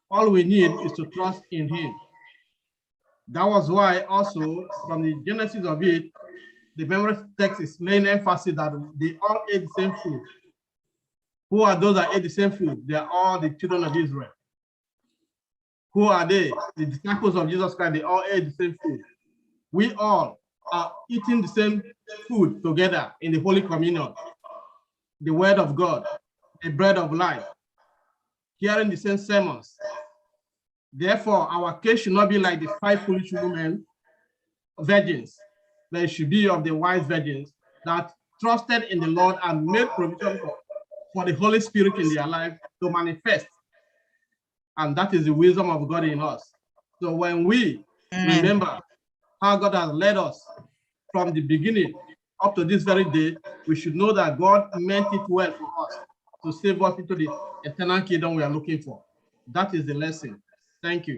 All we need is to trust in him. That was why also from the genesis of it, the memory text is laying emphasis that they all ate the same food. Who are those that ate the same food? They are all the children of Israel. Who are they? The disciples of Jesus Christ. They all ate the same food. We all are eating the same food together in the Holy Communion, the Word of God, the bread of life, hearing the same sermons. Therefore, our case should not be like the 5 foolish women, virgins. They should be of the wise virgins that trusted in the Lord and made provision for the Holy Spirit in their life to manifest. And that is the wisdom of God in us. So when we remember how God has led us from the beginning up to this very day, we should know that God meant it well for us to save us into the eternal kingdom we are looking for. That is the lesson. Thank you.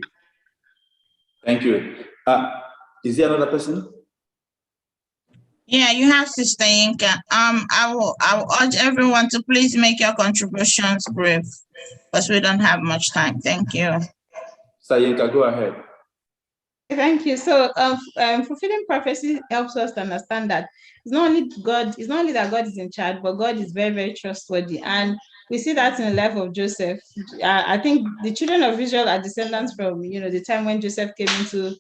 Thank you. Is there another person? Yeah, you have Sister Inka. I will urge everyone to please make your contributions brief because we don't have much time. Thank you. Sister Inka, go ahead. Thank you. So fulfilling prophecy helps us to understand that it's not only that God is in charge, but God is very, very trustworthy. And we see that in the life of Joseph. I think the children of Israel are descendants from, the time when Joseph came into,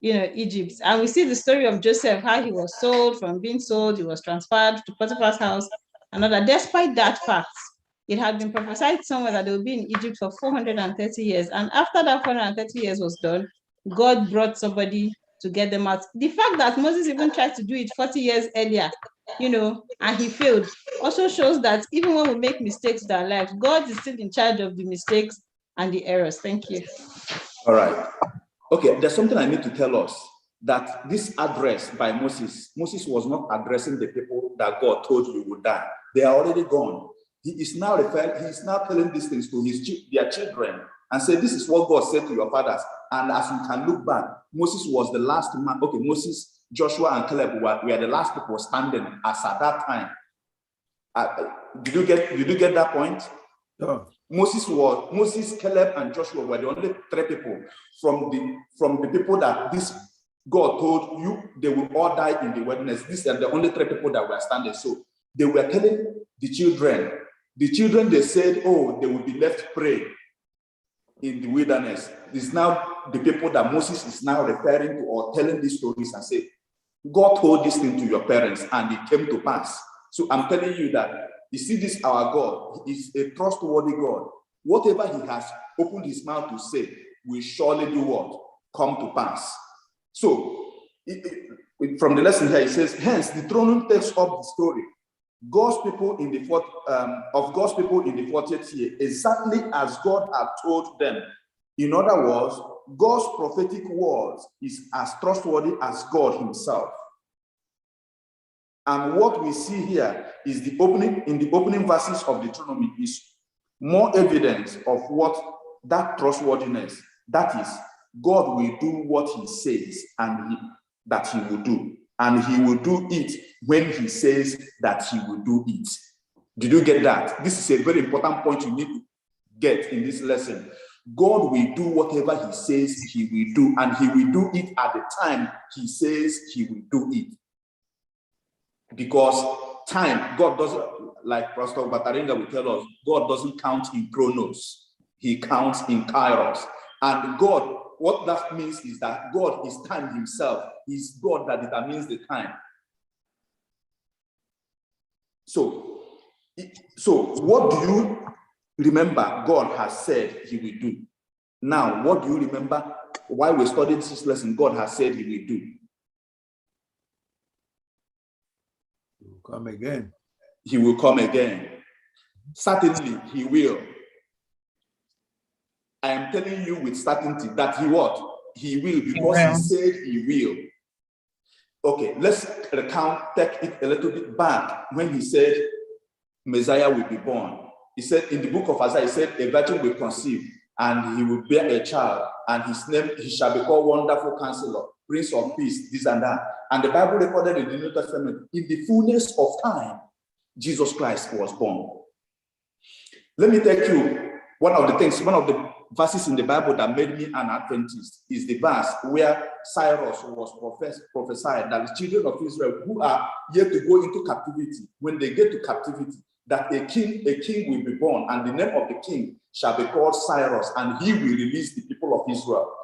Egypt. And we see the story of Joseph, how he was sold. From being sold, he was transferred to Potiphar's house. And that despite that fact, it had been prophesied somewhere that they would be in Egypt for 430 years. And after that 430 years was done, God brought somebody to get them out. The fact that Moses even tried to do it 40 years earlier, and he failed, also shows that even when we make mistakes with our lives, God is still in charge of the mistakes and the errors. Thank you. All right. Okay, there's something I need to tell us, that this address by Moses was not addressing the people that God told you would die. They are already gone. He is now telling these things to their children and say, this is what God said to your fathers. And as you can look back, Moses was the last man. Okay, Moses, Joshua, and Caleb were the last people standing as at that time. Did you get that point? Oh. Moses, Caleb, and Joshua were the only 3 people from the people that this God told you they will all die in the wilderness. These are the only 3 people that were standing. So they were telling the children. The children, they said, oh, they will be left prey in the wilderness. It's now the people that Moses is now referring to or telling these stories and say, God told this thing to your parents and it came to pass. So I'm telling you that, you see, this our God is a trustworthy God. Whatever he has opened his mouth to say will surely do what? Come to pass. So from the lesson here, it says, hence the Deuteronomy takes up the story. God's people in the 40th year, exactly as God had told them. In other words, God's prophetic words is as trustworthy as God himself. And what we see here is in the opening verses of Deuteronomy is more evidence of what that trustworthiness, that is, God will do what he says and that he will do. And he will do it when he says that he will do it. Did you get that? This is a very important point you need to get in this lesson. God will do whatever he says he will do, and he will do it at the time he says he will do it. Because time, God doesn't, like Pastor Bataringa will tell us, God doesn't count in chronos. He counts in kairos. And God, what that means is that God is time himself. He's God that determines the time. So what do you remember God has said he will do? Now, what do you remember while we studied this lesson God has said he will do? He will come again. He will come again. Certainly, he will. I am telling you with certainty that he what? He will, because he said he will. Okay, let's take it a little bit back when he said Messiah will be born. He said in the book of Isaiah, he said a virgin will conceive and he will bear a child, and his name, he shall be called Wonderful Counselor, Prince of Peace, this and that. And the Bible recorded in the New Testament, in the fullness of time, Jesus Christ was born. Let me tell you one of the verses in the Bible that made me an Adventist is the verse where Cyrus was prophesied that the children of Israel who are yet to go into captivity, when they get to captivity, that a king will be born, and the name of the king shall be called Cyrus, and he will release the people of Israel.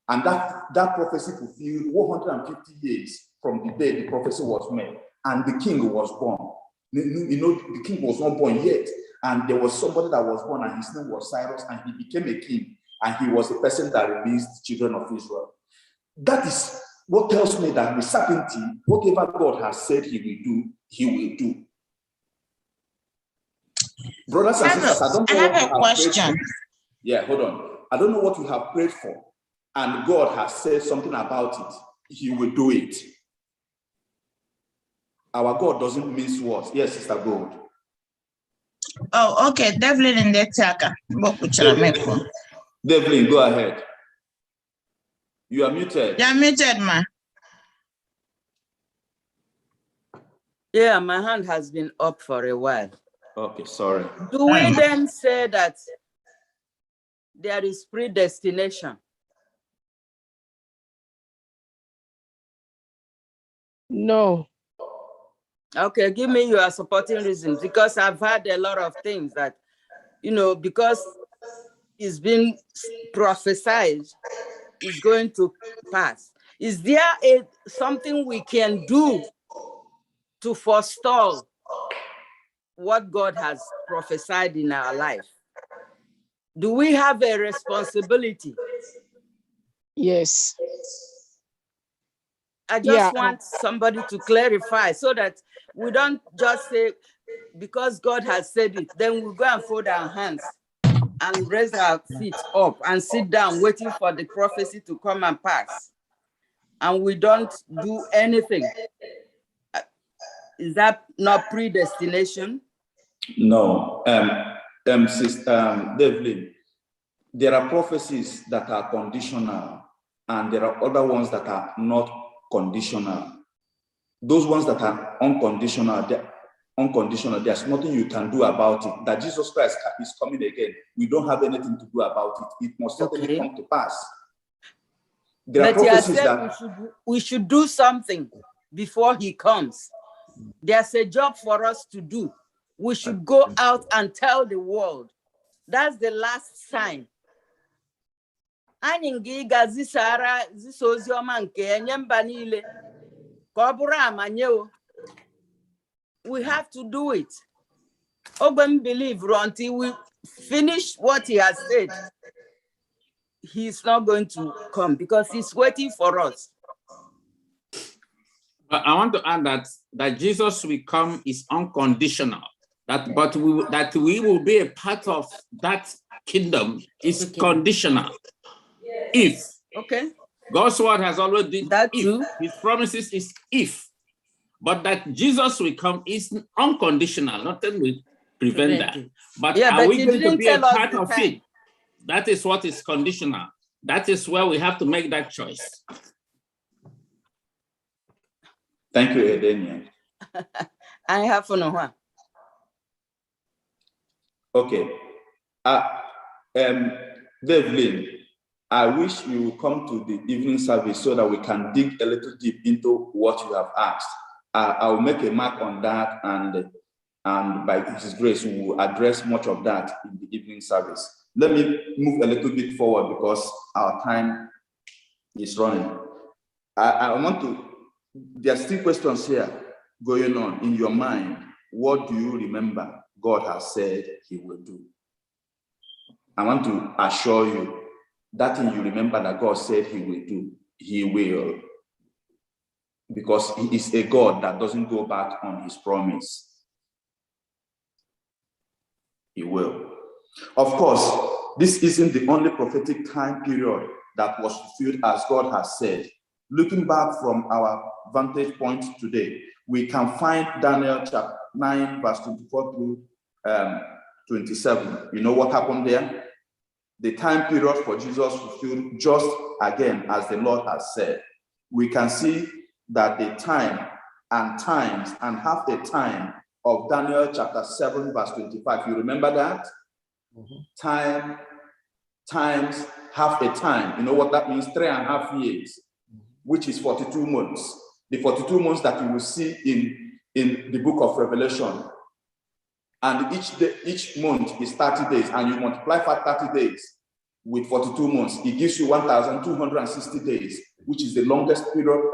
And that prophecy fulfilled 150 years from the day the prophecy was made, and the king was born. You know, the king was not born yet, and there was somebody that was born, and his name was Cyrus, and he became a king, and he was the person that released the children of Israel. That is what tells me that with certainty, whatever God has said he will do, he will do. Brothers and sisters, I don't know what you have prayed for. Yeah, hold on. I don't know what you have prayed for, and God has said something about it. He will do it. Our God doesn't mince words. Yes, Sister Gold. Oh, okay. Devlin in the Taka. Devlin, go ahead. You are muted. You're muted, ma. Yeah, my hand has been up for a while. Okay, sorry. Do we then say that there is predestination? No. Okay, give me your supporting reasons, because I've heard a lot of things that, you know, because it's been prophesied, is going to pass. Is there something we can do to forestall what God has prophesied in our life? Do we have a responsibility? Yes. I just want somebody to clarify so that we don't just say, because God has said it, then we go and fold our hands and raise our feet up and sit down waiting for the prophecy to come and pass. And we don't do anything. Is that not predestination? No. Devlin, there are prophecies that are conditional, and there are other ones that are not conditional. Those ones that are unconditional, unconditional. There's nothing you can do about it. That Jesus Christ is coming again, we don't have anything to do about it. It must certainly come to pass. There are prophecies that we should do something before he comes. There's a job for us to do. We should go out and tell the world. That's the last sign. We have to do it. Open believe until we finish what he has said. He's not going to come because he's waiting for us. But I want to add that Jesus will come is unconditional. But we will be a part of that kingdom is conditional. If God's word has always been that if. His promises is if. But that Jesus will come is unconditional. Nothing will prevent that. But are we going to be a part of it? That is what is conditional. That is where we have to make that choice. Thank you, Edenia. I have no one. Okay. Devlin, I wish you would come to the evening service so that we can dig a little deep into what you have asked. I will make a mark on that, and by His grace, we will address much of that in the evening service. Let me move a little bit forward because our time is running. I want to, there are still questions here going on in your mind. What do you remember God has said He will do? I want to assure you that thing you remember that God said He will do, He will. Because He is a God that doesn't go back on His promise. He will. Of course, this isn't the only prophetic time period that was fulfilled as God has said. Looking back from our vantage point today, we can find Daniel chapter 9, verse 24 through 27. You know what happened there? The time period for Jesus fulfilled just again as the Lord has said. We can see that the time and times and half the time of Daniel chapter 7, verse 25. You remember that? Time, times, half a time. You know what that means? 3.5 years, which is 42 months. The 42 months that you will see in the book of Revelation. And each month is 30 days, and you multiply 30 days with 42 months. It gives you 1,260 days, which is the longest period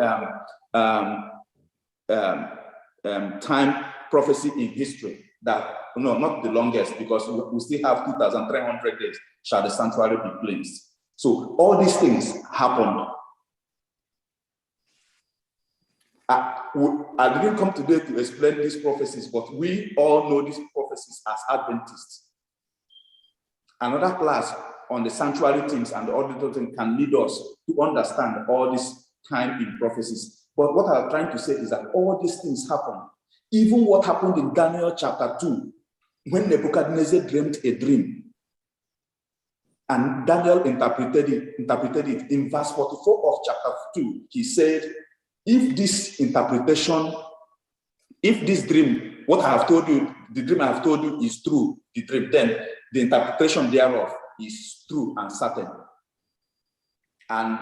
time prophecy in history. That, no, not the longest, because we still have 2,300 days shall the sanctuary be cleansed. So all these things happened. I didn't come today to explain these prophecies, but we all know these prophecies as Adventists. Another class on the sanctuary things and the other things can lead us to understand all this time in prophecies. But what I'm trying to say is that all these things happen. Even what happened in Daniel chapter 2, when Nebuchadnezzar dreamed a dream, and Daniel interpreted it in verse 44 of chapter 2. He said, if this interpretation, if this dream, what I have told you, the dream I have told you is true, the dream, then the interpretation thereof is true and certain. And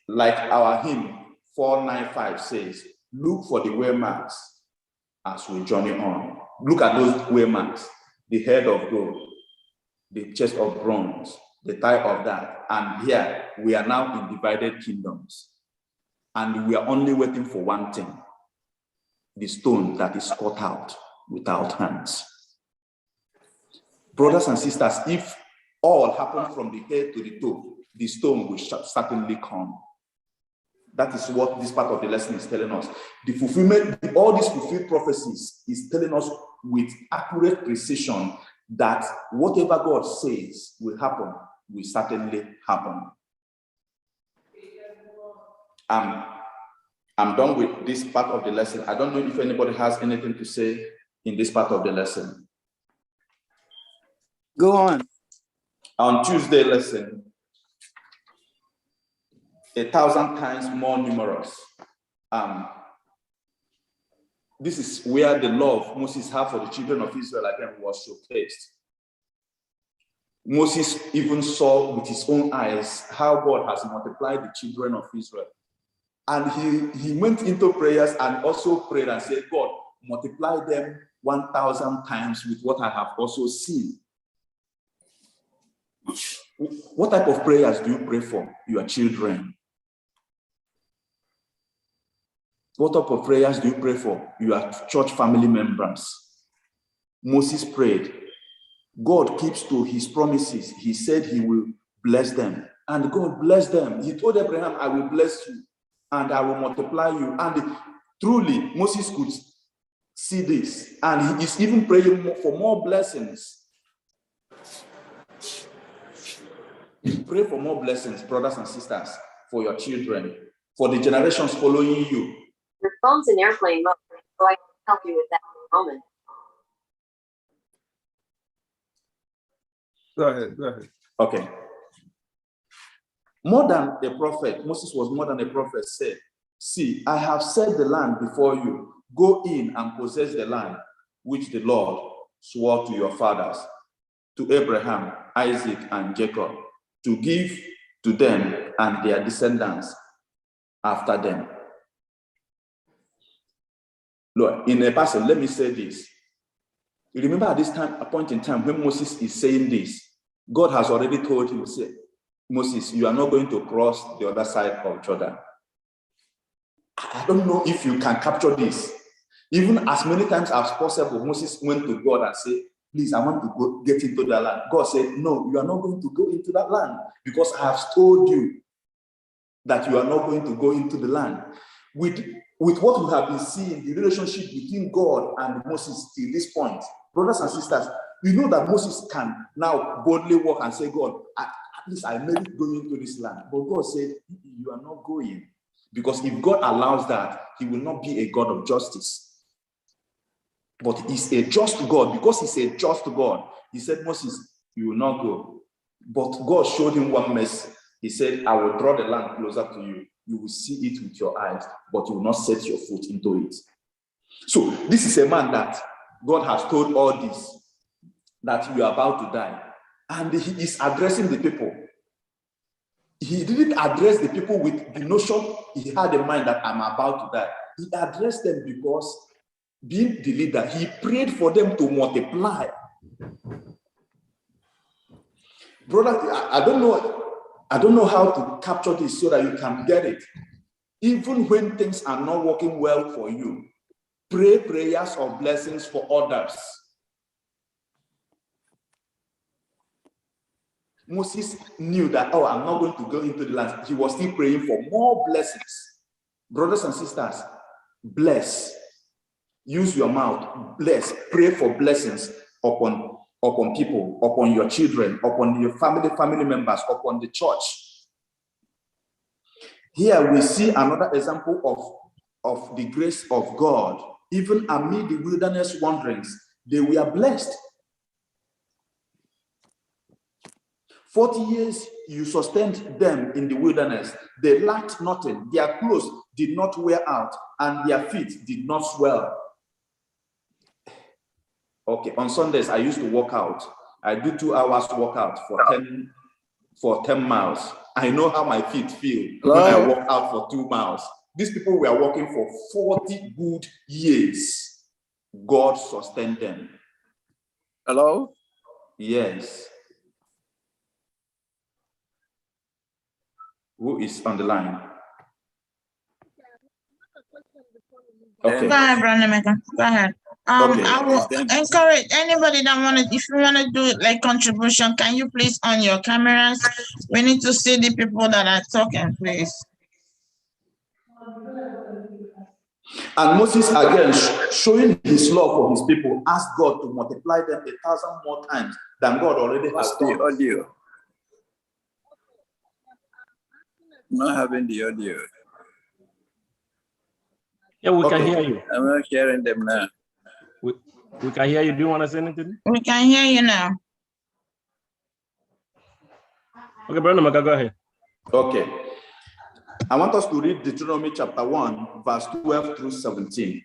like our hymn 495 says, look for the waymarks as we journey on. Look at those waymarks, the head of gold, the chest of bronze, the tie of that. And here we are now in divided kingdoms. And we are only waiting for one thing, the stone that is cut out without hands. Brothers and sisters, if all happen from the head to the toe, the stone will certainly come. That is what this part of the lesson is telling us. The fulfillment, all these fulfilled prophecies is telling us with accurate precision that whatever God says will happen, will certainly happen. I'm done with this part of the lesson. I don't know if anybody has anything to say in this part of the lesson. Go on. On Tuesday lesson, 1,000 times more numerous. this is where the love Moses had for the children of Israel again was showcased. Moses even saw with his own eyes how God has multiplied the children of Israel. And he went into prayers and also prayed and said, God, multiply them 1,000 times with what I have also seen. What type of prayers do you pray for your children? What type of prayers do you pray for your church family members? Moses prayed. God keeps to his promises. He said he will bless them. And God blessed them. He told Abraham, I will bless you and I will multiply you. And truly, Moses could see this. And he is even praying for more blessings. Pray for more blessings, brothers and sisters, for your children, for the generations following you. Your phone's in airplane mode, so I can help you with that in a moment. Go ahead. Okay. More than a prophet, Moses was more than a prophet, said, see, I have set the land before you. Go in and possess the land which the Lord swore to your fathers, to Abraham, Isaac, and Jacob, to give to them and their descendants after them. Lord, in a passage, let me say this. You remember at this time, a point in time when Moses is saying this, God has already told him, say, Moses, you are not going to cross the other side of Jordan. I don't know if you can capture this. Even as many times as possible, Moses went to God and said, please, I want to go get into that land. God said, no, you are not going to go into that land because I have told you that you are not going to go into the land. With what we have been seeing, the relationship between God and Moses till this point, brothers and sisters, we know that Moses can now boldly walk and say, God, at least I made it going into this land. But God said, you are not going. Because if God allows that, he will not be a God of justice. But he's a just God. Because he's a just God, he said, Moses, you will not go. But God showed him one mercy. He said, I will draw the land closer to you. You will see it with your eyes, but you will not set your foot into it. So this is a man that God has told all this, that you are about to die. And he is addressing the people. He didn't address the people with the notion he had in mind that I'm about to die. He addressed them because, being the leader, he prayed for them to multiply. Brother, I don't know how to capture this so that you can get it. Even when things are not working well for you, pray prayers of blessings for others. Moses knew that, oh, I'm not going to go into the land. He was still praying for more blessings. Brothers and sisters, bless. Use your mouth. Bless. Pray for blessings upon people, upon your children, upon your family members, upon the church. Here we see another example of the grace of God. Even amid the wilderness wanderings, they were blessed. 40 years you sustained them in the wilderness. They lacked nothing. Their clothes did not wear out, and their feet did not swell. Okay, on Sundays, I used to walk out. I do 2 hours workout for 10 miles. I know how my feet feel when I walk out for 2 miles. These people were walking for 40 good years. God sustained them. Hello? Yes. Who is on the line? Okay. Go ahead, Brother Mecca. Go ahead. Okay. I will encourage anybody that if you want to do it like contribution, can you please on your cameras? We need to see the people that are talking, please. And Moses again, showing his love for his people, asked God to multiply them 1,000 more times than God already has done. The audio. Not having the audio. Yeah, we can hear you. I'm not hearing them now. We can hear you. Do you want to say anything? We can hear you now. Okay, Brother Maka, go ahead. Okay. I want us to read Deuteronomy chapter 1, verse 12 through 17.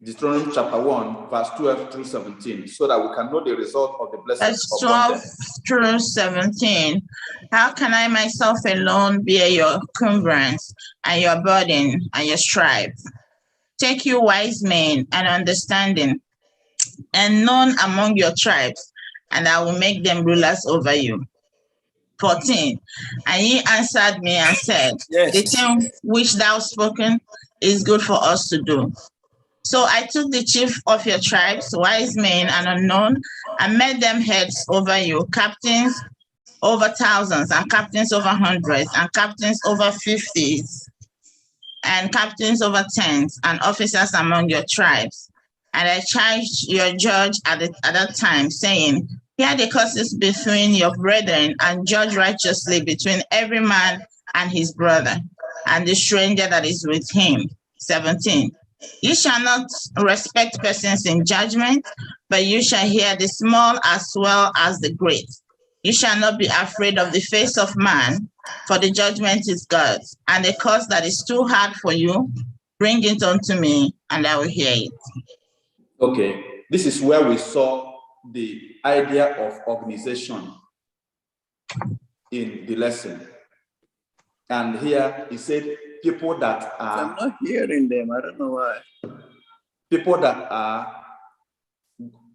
Deuteronomy chapter 1, verse 12 through 17, so that we can know the result of the blessings Verse upon 12 them. through 17. How can I myself alone bear your cumbrance and your burden and your strife? Take you wise men and understanding, and none among your tribes, and I will make them rulers over you. 14. And ye answered me and said, Yes. the thing which thou spoken is good for us to do. So I took the chief of your tribes, wise men and unknown, and made them heads over you, captains over thousands, and captains over hundreds, and captains over 50s, and captains over tens, and officers among your tribes. And I charged your judge at that time, saying, hear the causes between your brethren, and judge righteously between every man and his brother, and the stranger that is with him. 17. You shall not respect persons in judgment, but you shall hear the small as well as the great. You shall not be afraid of the face of man, for the judgment is God's. And the cause that is too hard for you, bring it unto me, and I will hear it. Okay, this is where we saw the idea of organization in the lesson. And here he said, people that are... I'm not hearing them. I don't know why. People that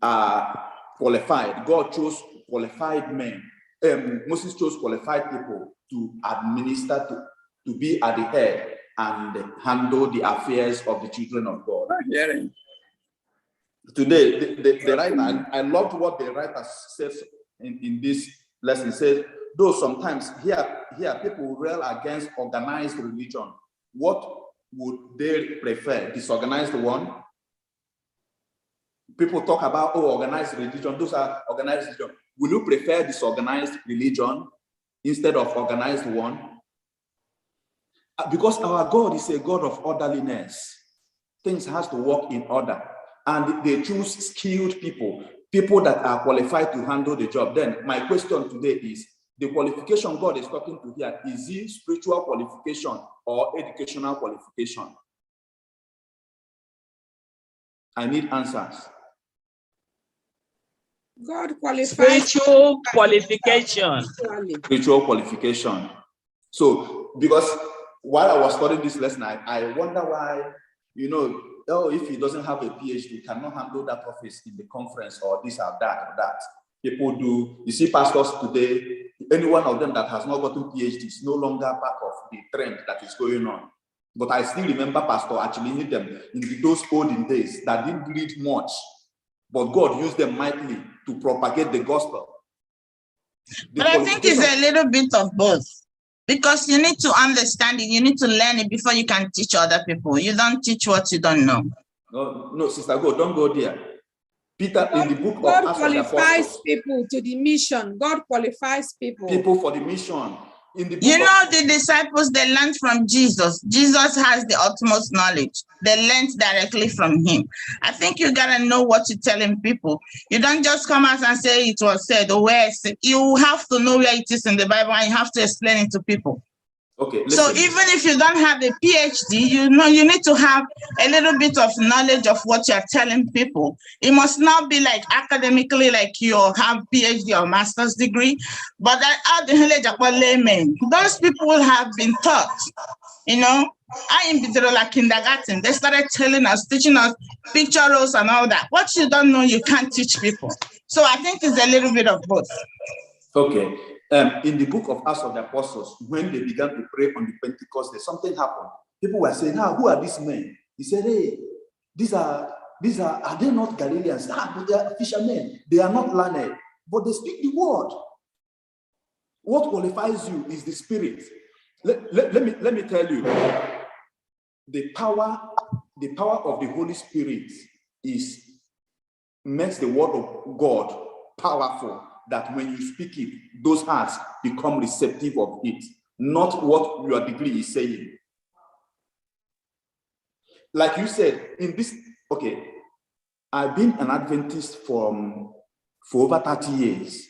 are qualified. God chose qualified men. Moses chose qualified people to administer, to be at the head and handle the affairs of the children of God. I'm not hearing. Today, the writer, I loved what the writer says in this lesson. Says, though sometimes here people rail against organized religion, what would they prefer? Disorganized one? People talk about, oh, organized religion, those are organized religion. Will you prefer disorganized religion instead of organized one? Because our God is a God of orderliness. Things has to work in order. And they choose skilled people, people that are qualified to handle the job. Then my question today is, the qualification God is talking to here, is it spiritual qualification or educational qualification? I need answers. God qualifies. Spiritual qualification. Spiritual qualification. So, because while I was studying this lesson, I wonder why, if he doesn't have a PhD, he cannot handle that office in the conference or this or that. People do. You see pastors today, any one of them that has not gotten PhD is no longer part of the trend that is going on. But I still remember Pastor actually need them in those olden days that didn't read much, but God used them mightily to propagate the gospel. But I think it's a little bit of both, because you need to understand it, you need to learn it before you can teach other people. You don't teach what you don't know. No, Sister, don't go there. Peter, in the book God of Acts of the qualifies Apostles, people to the mission. God qualifies people. People for the mission. In the book the disciples, they learned from Jesus. Jesus has the utmost knowledge. They learned directly from him. I think you gotta know what you're telling people. You don't just come out and say it was said or where it's said. You have to know where it is in the Bible, and you have to explain it to people. Okay. So even if you don't have a PhD, you need to have a little bit of knowledge of what you're telling people. It must not be like academically, like you have PhD or master's degree, but that are the laymen. Those people have been taught, I in like kindergarten, they started telling us, teaching us picture roles and all that. What you don't know, you can't teach people. So I think it's a little bit of both. Okay. In the book of Acts of the Apostles, when they began to pray on the Pentecost, something happened. People were saying, who are these men? He said, hey, these are they not Galileans? They are fishermen. They are not learned, but they speak the word. What qualifies you is the Spirit. Let me tell you, the power of the Holy Spirit makes the word of God powerful, that when you speak it, those hearts become receptive of it, not what your degree is saying. Like you said, I've been an Adventist for over 30 years.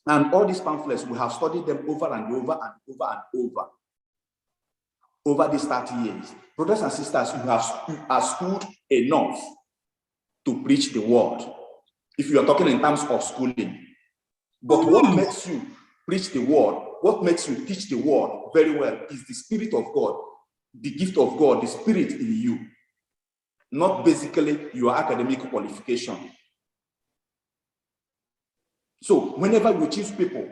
And all these pamphlets, we have studied them over and over and over and over. over these 30 years. Brothers and sisters, you are schooled enough to preach the word, if you are talking in terms of schooling. But what makes you preach the word, what makes you teach the word very well is the Spirit of God, the gift of God, the Spirit in you, not basically your academic qualification. So whenever you choose people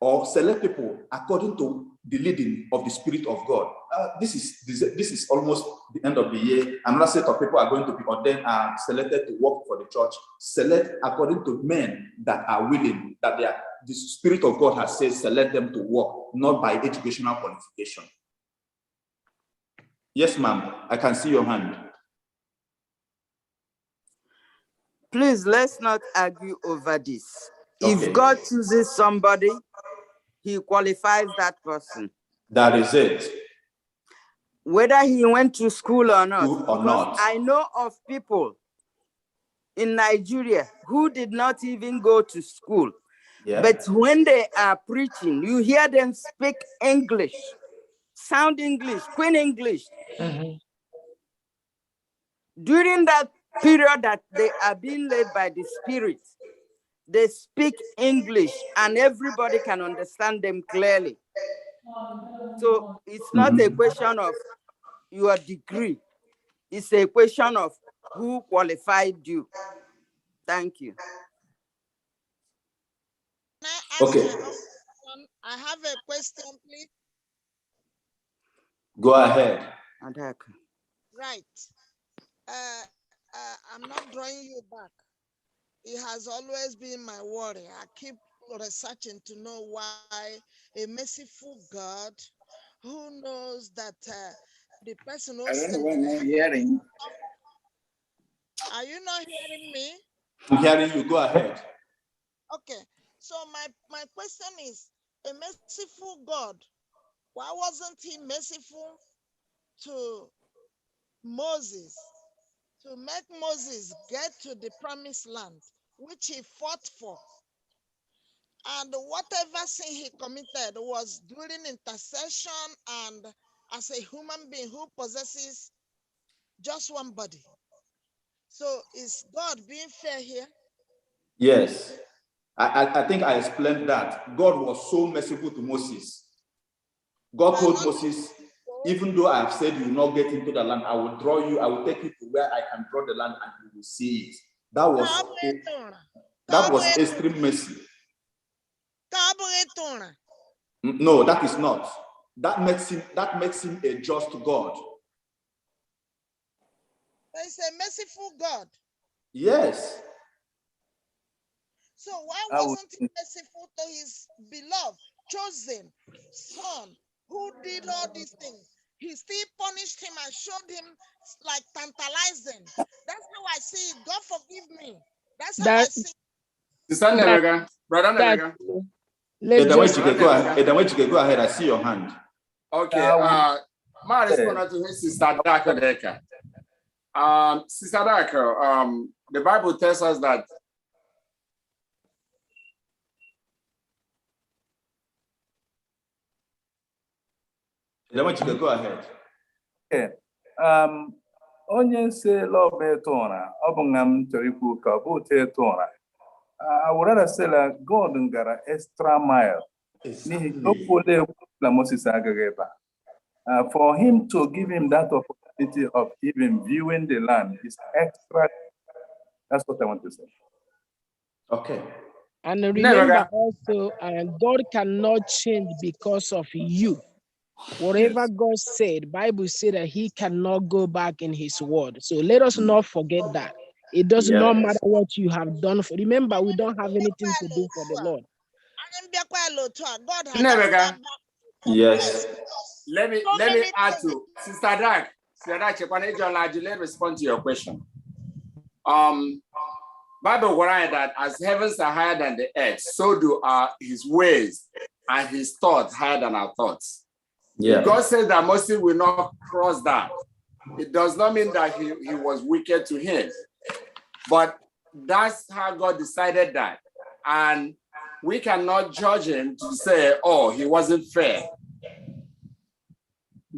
or select people according to the leading of the Spirit of God. This is almost the end of the year. Another set of people are going to be ordained and selected to work for the church. Select according to men that are willing, that the Spirit of God has said, select them to work, not by educational qualification. Yes, ma'am. I can see your hand. Please, let's not argue over this. Okay. If God chooses somebody, he qualifies that person. That is it. Whether he went to school or not. Or not. I know of people in Nigeria who did not even go to school. Yeah. But when they are preaching, you hear them speak English, sound English, Queen English. During that period that they are being led by the Spirit, they speak English and everybody can understand them clearly. So it's not a question of your degree. It's a question of who qualified you. Thank you. Okay. I have a question, please. Go ahead. Right. I'm not drawing you back. It has always been my worry. I keep researching to know why a merciful God who knows that the person who I don't know sinned. why I'm not hearing. Are you not hearing me? I'm hearing you. Go ahead. Okay. So my question is, a merciful God, why wasn't he merciful to Moses, to make Moses get to the promised land, which he fought for? And whatever sin he committed was during intercession and as a human being who possesses just one body. So is God being fair here? Yes. I think I explained that. God was so merciful to Moses. God told Moses, even though I have said you will not get into the land, I will draw you, I will take you to where I can draw the land and you will see it. That was extreme mercy. No, that is not. That makes him a just God. It's a merciful God. Yes. So why wasn't he merciful to his beloved, chosen son who did all these things? He still punished him and showed him, like, tantalizing. That's how I see it. God forgive me. That's how I see it. Brother Nevega. Go ahead. I see your hand. Okay. My response to Sister Daka. Sister Daka, the Bible tells us that go ahead. Okay. Onye say love betona, obungam choriku ka bote tona. I would rather say that God ngara extra mile. For him to give him that opportunity of even viewing the land is extra. That's what I want to say. Okay. And remember also, God cannot change because of you. Whatever God said, Bible said that he cannot go back in his word. So let us not forget that. It does not matter what you have done. Remember, we don't have anything to do for the Lord. Yes. Let me add to Sister Dag. Let me respond to your question. Bible warns that as heavens are higher than the earth, so do his ways and his thoughts higher than our thoughts. Yeah. If God says that Moses will not cross that, it does not mean that he was wicked to him. But that's how God decided that. And we cannot judge him to say, oh, he wasn't fair.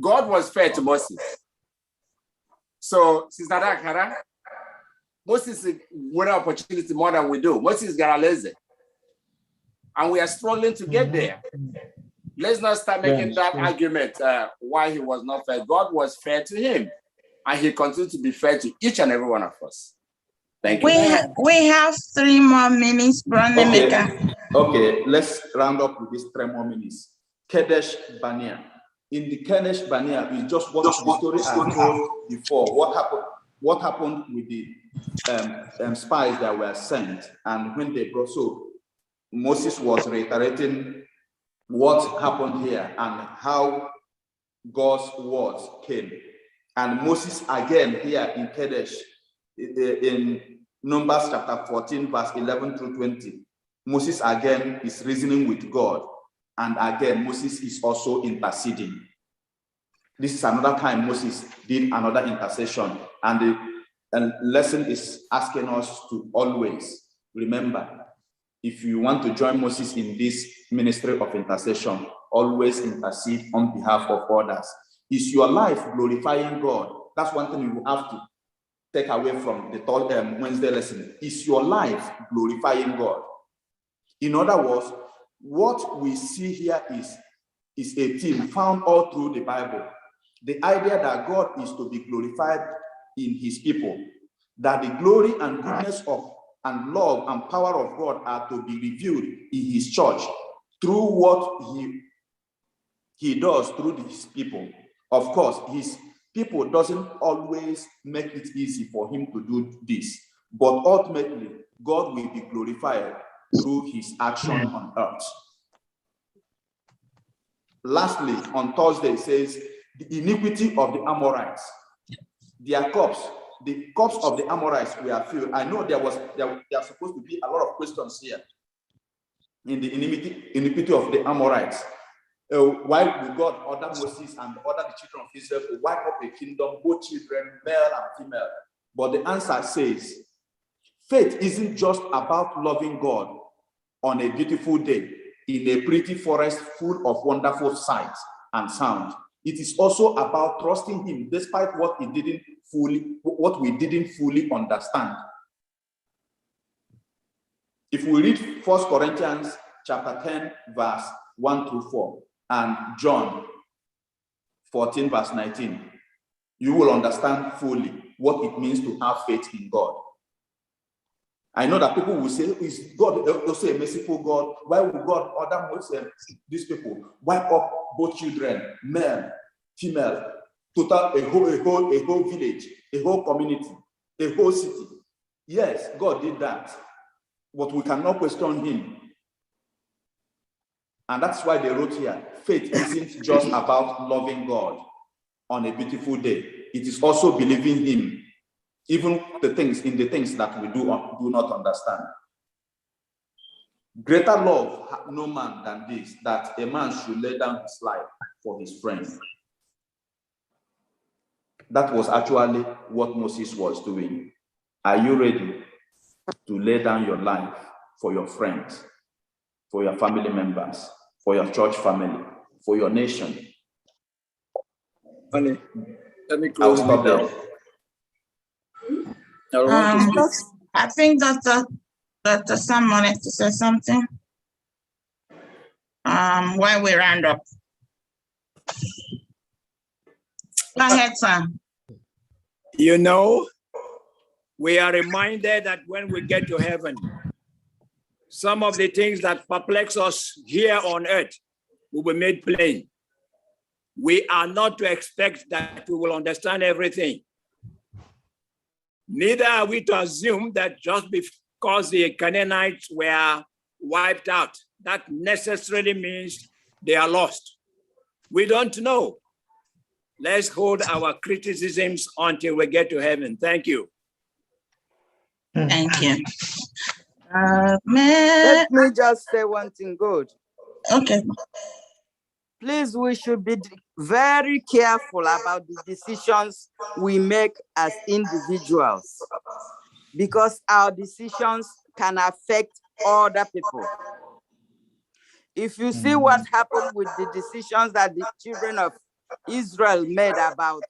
God was fair to Moses. So, Sister Dakara, Moses won an opportunity more than we do. Moses got lazy. And we are struggling to get there. Let's not start making that argument why he was not fair. God was fair to him. And he continued to be fair to each and every one of us. Thank you. We have 3 more minutes, Brother Maker. Okay, let's round up with these 3 more minutes. Kadesh Barnea. In the Kadesh Barnea is just what the story I told before. What happened with the spies that were sent, and when they brought, so Moses was reiterating what happened here and how God's words came. And Moses again here in Kadesh, in Numbers chapter 14, verse 11 through 20, Moses again is reasoning with God. And again, Moses is also interceding. This is another time Moses did another intercession. And the lesson is asking us to always remember, if you want to join Moses in this ministry of intercession, always intercede on behalf of others. Is your life glorifying God? That's one thing you have to take away from the Wednesday lesson. Is your life glorifying God? In other words, what we see here is a theme found all through the Bible. The idea that God is to be glorified in his people, that the glory and goodness of and love and power of God are to be revealed in his church through what he does through his people. Of course, his people doesn't always make it easy for him to do this, but ultimately, God will be glorified through his action on earth. Lastly, on Thursday, it says, the iniquity of the Amorites, their corpse, the corpse of the Amorites were filled. I know there are supposed to be a lot of questions here in the iniquity of the Amorites. Why would God order Moses and order the children of Israel to wipe up a kingdom, both children, male and female? But the answer says, faith isn't just about loving God on a beautiful day in a pretty forest full of wonderful sights and sound. It is also about trusting him despite what we didn't fully understand. If we read 1 Corinthians chapter 10, verse 1 through 4, and John 14, verse 19, you will understand fully what it means to have faith in God. I know that people will say, is God also a merciful God? Why would God order these people wipe up both children, male, female, total, a whole village, a whole community, a whole city? Yes, God did that, but we cannot question him. And that's why they wrote here, faith isn't just about loving God on a beautiful day. It is also believing him, even in the things that we do not understand. Greater love no man than this, that a man should lay down his life for his friend. That was actually what Moses was doing. Are you ready to lay down your life for your friends, for your family members, for your church family, for your nation? Let me close. I'll stop there. I think Dr. Sam wanted to say something. While we round up. Go ahead, Sam. You know, we are reminded that when we get to heaven, some of the things that perplex us here on earth will be made plain. We are not to expect that we will understand everything. Neither are we to assume that just because the Canaanites were wiped out, that necessarily means they are lost. We don't know. Let's hold our criticisms until we get to heaven. Thank you. Thank you. Let me just say one thing good. Okay. Please, we should be very careful about the decisions we make as individuals, because our decisions can affect other people. If you see what happened with the decisions that the children of Israel made about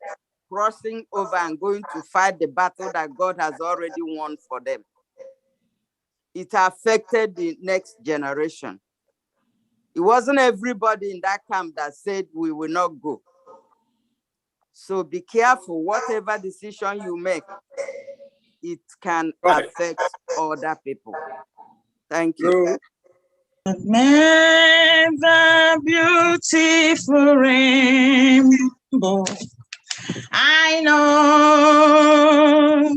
crossing over and going to fight the battle that God has already won for them. It affected the next generation. It wasn't everybody in that camp that said we will not go. So be careful, whatever decision you make, it can affect other people. Thank you. May the beautiful rainbow, I know,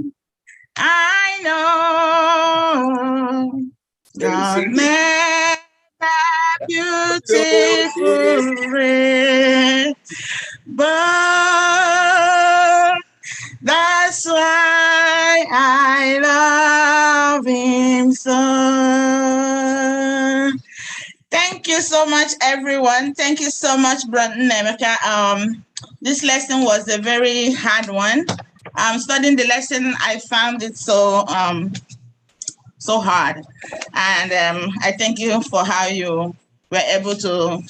God made the beautiful rainbow. That's why I love him so. Thank you so much, everyone. Thank you so much, Brother Nemeka. This lesson was a very hard one. Studying the lesson, I found it so hard. And I thank you for how you were able to,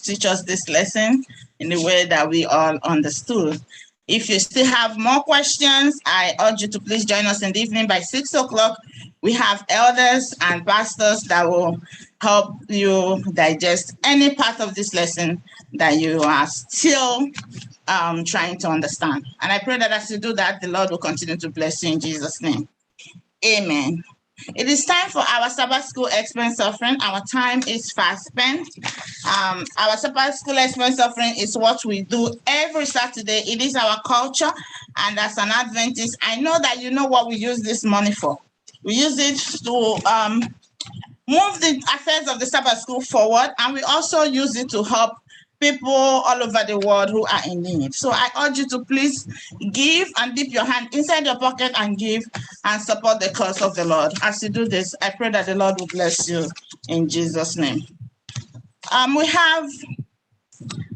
teach us this lesson in the way that we all understood. If you still have more questions, I urge you to please join us in the evening by 6 o'clock. We have elders and pastors that will help you digest any part of this lesson that you are still trying to understand. And I pray that as you do that, the Lord will continue to bless you in Jesus' name. Amen. It is time for our Sabbath School expense offering. Our time is fast spent. Our Sabbath School expense offering is what we do every Saturday. It is our culture, and as an Adventist, I know that you know what we use this money for. We use it to move the affairs of the Sabbath School forward, and we also use it to help people all over the world who are in need. So I urge you to please give and dip your hand inside your pocket and give and support the cause of the Lord. As you do this, I pray that the Lord will bless you in Jesus' name. We have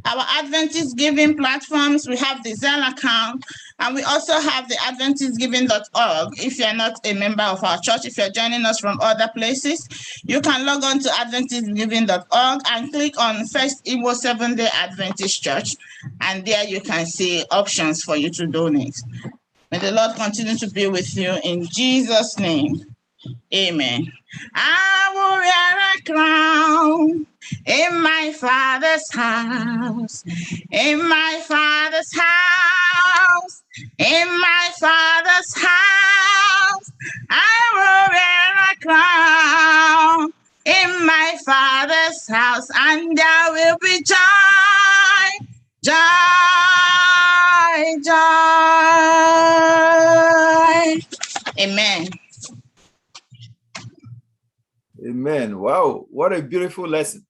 our Adventist giving platforms. We have the Zelle account, and we also have the AdventistGiving.org. If you're not a member of our church, if you're joining us from other places, you can log on to AdventistGiving.org and click on FirstIgbo 7-Day Adventist Church, and there you can see options for you to donate. May the Lord continue to be with you in Jesus' name. Amen. I will wear a crown in my Father's house, in my Father's house, in my Father's house. I will wear a crown in my Father's house, and there will be joy, joy, joy. Amen. Amen. Wow, what a beautiful lesson.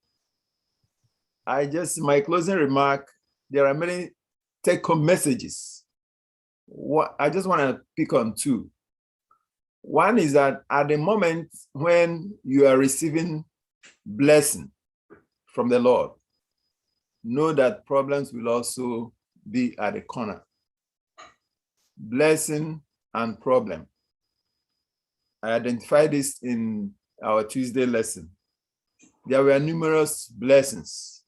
My closing remark, there are many take-home messages. I just want to pick on two. One is that at the moment when you are receiving blessing from the Lord, know that problems will also be at the corner. Blessing and problem. I identified this in our Tuesday lesson. There were numerous blessings,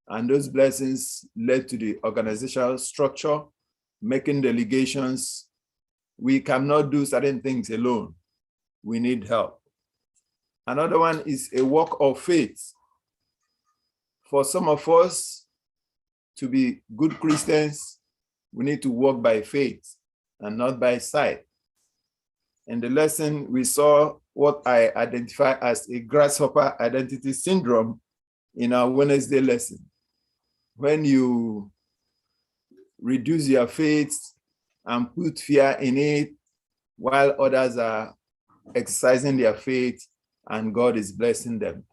and those blessings led to the organizational structure, making delegations. We cannot do certain things alone. We need help. Another one is a walk of faith. For some of us to be good Christians, we need to walk by faith and not by sight. In the lesson, we saw what I identify as a grasshopper identity syndrome in our Wednesday lesson. When you reduce your faith and put fear in it, while others are exercising their faith and God is blessing them.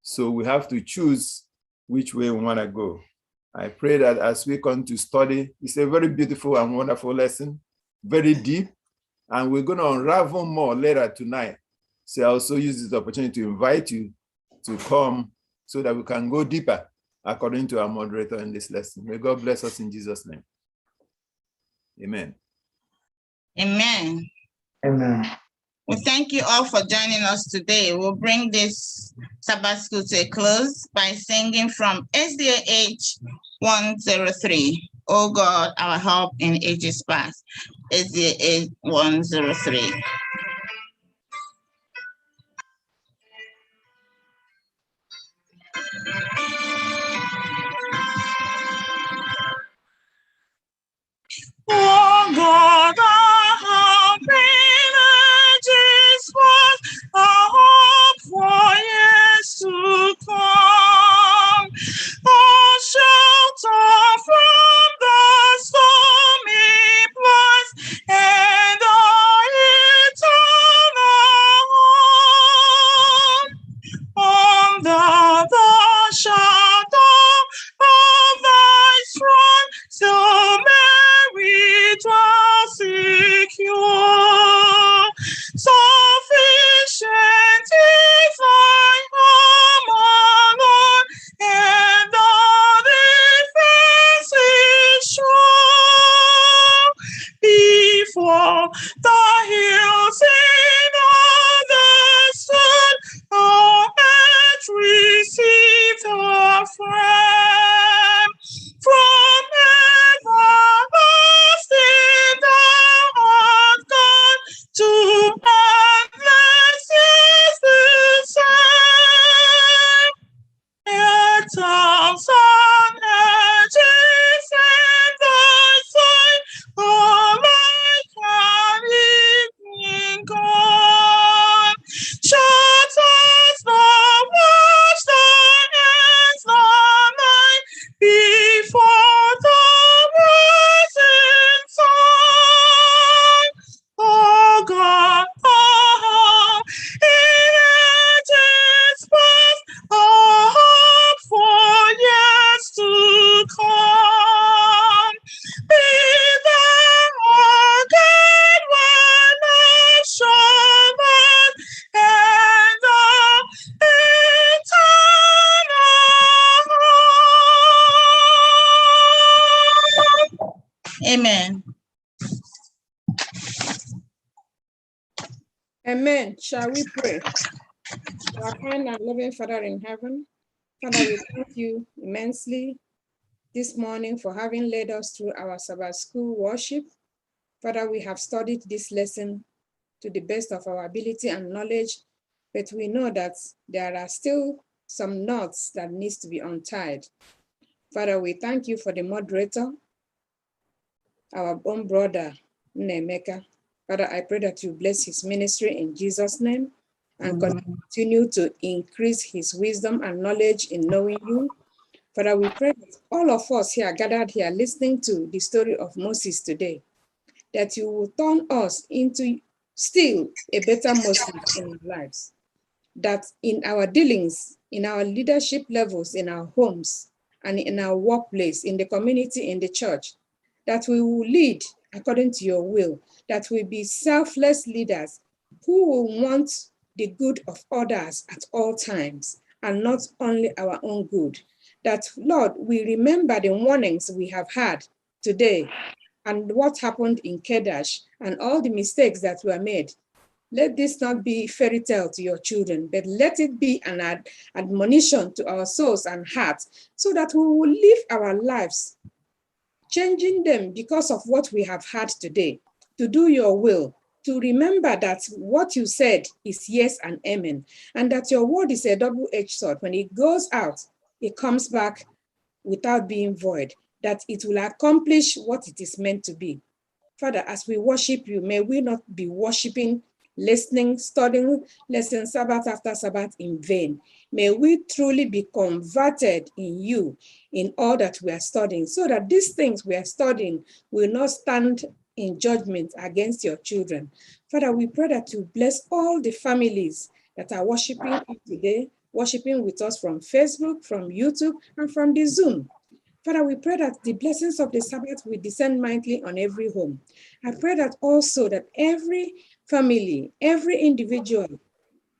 So we have to choose which way we want to go. I pray that as we come to study, it's a very beautiful and wonderful lesson, very deep, and we're going to unravel more later tonight. So I also use this opportunity to invite you to come so that we can go deeper according to our moderator in this lesson. May God bless us in Jesus' name. Amen. Amen. Amen. We thank you all for joining us today. We'll bring this Sabbath School to a close by singing from SDA 103. Oh God, our help in ages past. SDA 103. Oh God, our help in ages past, our hope for years to come. Our shelter from the stormy blast and our eternal home. Under the shadow of thy throne, so we dwell secure. Sufficient is thy arm alone, and all defense is sure. Before the hills in all the sun, our earth receives a friend. From everlasting thou art gone, to endless is the same. Eternal sun edges and thy sign, alike an evening gone. Shutters the watch, the ends the night, before the rising sun. Oh God, oh, in ages past, oh, hope for years to come. Be thou our God, one nation, and the eternal. Amen. Amen. Shall we pray? Our kind and loving Father in heaven, Father, we thank you immensely this morning for having led us through our Sabbath school worship. Father, we have studied this lesson to the best of our ability and knowledge, but we know that there are still some knots that needs to be untied. Father, we thank you for the moderator, our own brother, Nemeka. Father, I pray that you bless his ministry in Jesus' name and continue to increase his wisdom and knowledge in knowing you. Father, we pray that all of us here gathered here listening to the story of Moses today, that you will turn us into still a better Moses in our lives, that in our dealings, in our leadership levels, in our homes, and in our workplace, in the community, in the church, that we will lead according to your will, that we be selfless leaders who will want the good of others at all times and not only our own good. That, Lord, we remember the warnings we have had today and what happened in Kedash and all the mistakes that were made. Let this not be fairy tale to your children, but let it be an admonition to our souls and hearts so that we will live our lives, changing them because of what we have had today, to do your will, to remember that what you said is yes and amen, and that your word is a double-edged sword. When it goes out, it comes back without being void, that it will accomplish what it is meant to be. Father, as we worship you, may we not be worshiping, listening, studying lessons Sabbath after Sabbath in vain. May we truly be converted in you in all that we are studying, so that these things we are studying will not stand in judgment against your children. Father, we pray that you bless all the families that are worshiping today, worshiping with us from Facebook, from YouTube, and from the Zoom. Father, we pray that the blessings of the Sabbath will descend mightily on every home. I pray that also that every family, every individual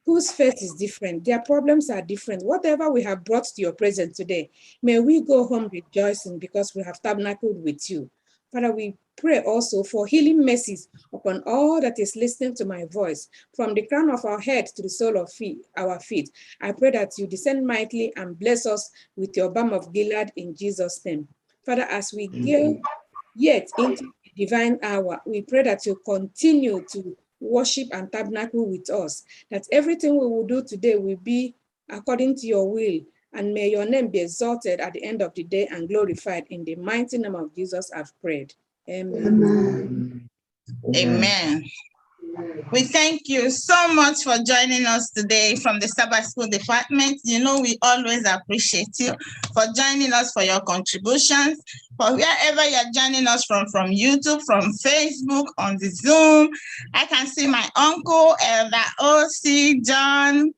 whose faith is different, their problems are different, whatever we have brought to your presence today, may we go home rejoicing because we have tabernacled with you. Father, we pray also for healing mercies upon all that is listening to my voice, from the crown of our head to the sole of our feet. I pray that you descend mightily and bless us with your balm of Gilead in Jesus' name. Father, as we go yet into the divine hour, we pray that you continue to worship and tabernacle with us, that everything we will do today will be according to your will, and may your name be exalted at the end of the day and glorified. In the mighty name of Jesus, I've prayed. Amen. Amen. We thank you so much for joining us today from the Sabbath School Department. You know, we always appreciate you for joining us, for your contributions, for wherever you're joining us from YouTube, from Facebook, on the Zoom. I can see my uncle, Elder O.C. John.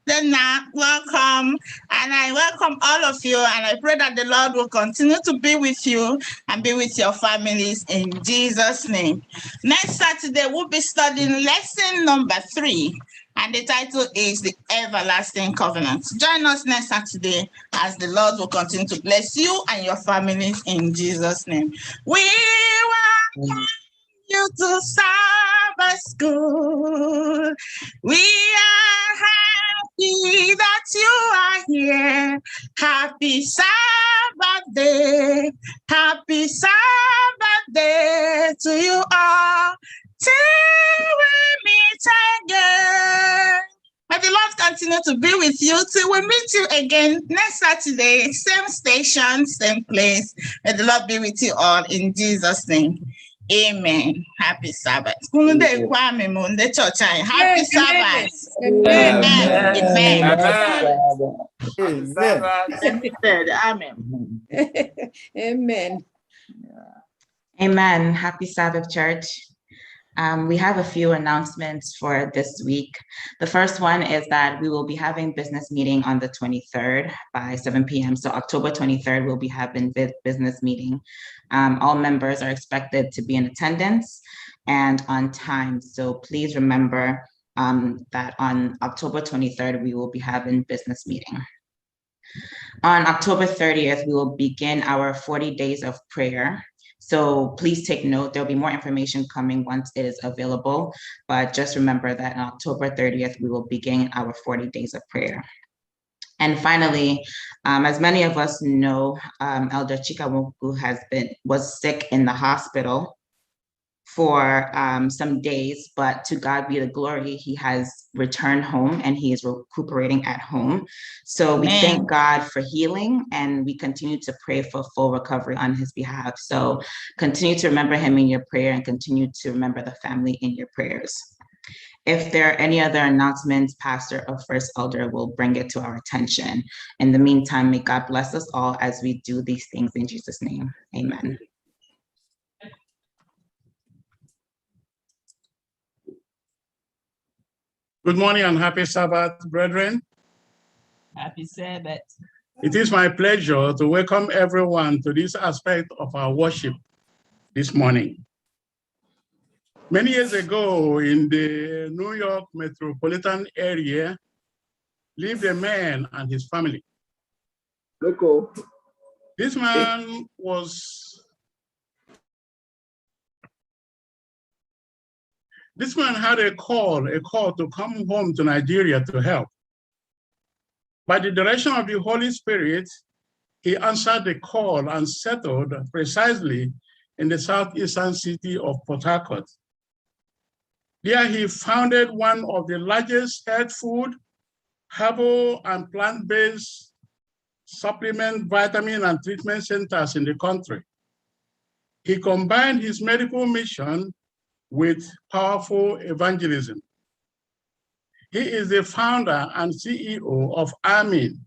Welcome, and I welcome all of you, and I pray that the Lord will continue to be with you and be with your families in Jesus' name. Next Saturday, we'll be studying lesson number 3, and the title is The Everlasting Covenant. Join us next Saturday as the Lord will continue to bless you and your families in Jesus' name. We welcome you to Sabbath School. We are happy that you are here. Happy Sabbath day. Happy Sabbath day to you all. Till we meet again. May the Lord continue to be with you till we meet you again next Saturday. Same station, same place. May the Lord be with you all in Jesus' name. Amen. Happy Sabbath. Happy Sabbath. Amen. Amen. Amen. Amen. Happy Sabbath, church. We have a few announcements for this week. The first one is that we will be having business meeting on the 23rd by 7 p.m. So October 23rd, we'll be having business meeting. All members are expected to be in attendance and on time. So please remember that on October 23rd, we will be having business meeting. On October 30th, we will begin our 40 days of prayer. So please take note, there'll be more information coming once it is available, but just remember that on October 30th, we will begin our 40 days of prayer. And finally, as many of us know, Elder Chikawoku was sick in the hospital for some days, but to God be the glory, he has returned home and he is recuperating at home. So we thank God for healing, and we continue to pray for full recovery on his behalf. So continue to remember him in your prayer and continue to remember the family in your prayers. If there are any other announcements, Pastor or First Elder will bring it to our attention. In the meantime, may God bless us all as we do these things in Jesus' name. Amen. Good morning and happy Sabbath, brethren. Happy Sabbath. It is my pleasure to welcome everyone to this aspect of our worship this morning. Many years ago in the New York metropolitan area lived a man and his family. Loco. This man had a call to come home to Nigeria to help. By the direction of the Holy Spirit, he answered the call and settled precisely in the southeastern city of Port Harcourt. There he founded one of the largest health food, herbal, and plant-based supplement, vitamin, and treatment centers in the country. He combined his medical mission with powerful evangelism. He is the founder and CEO of AMIN,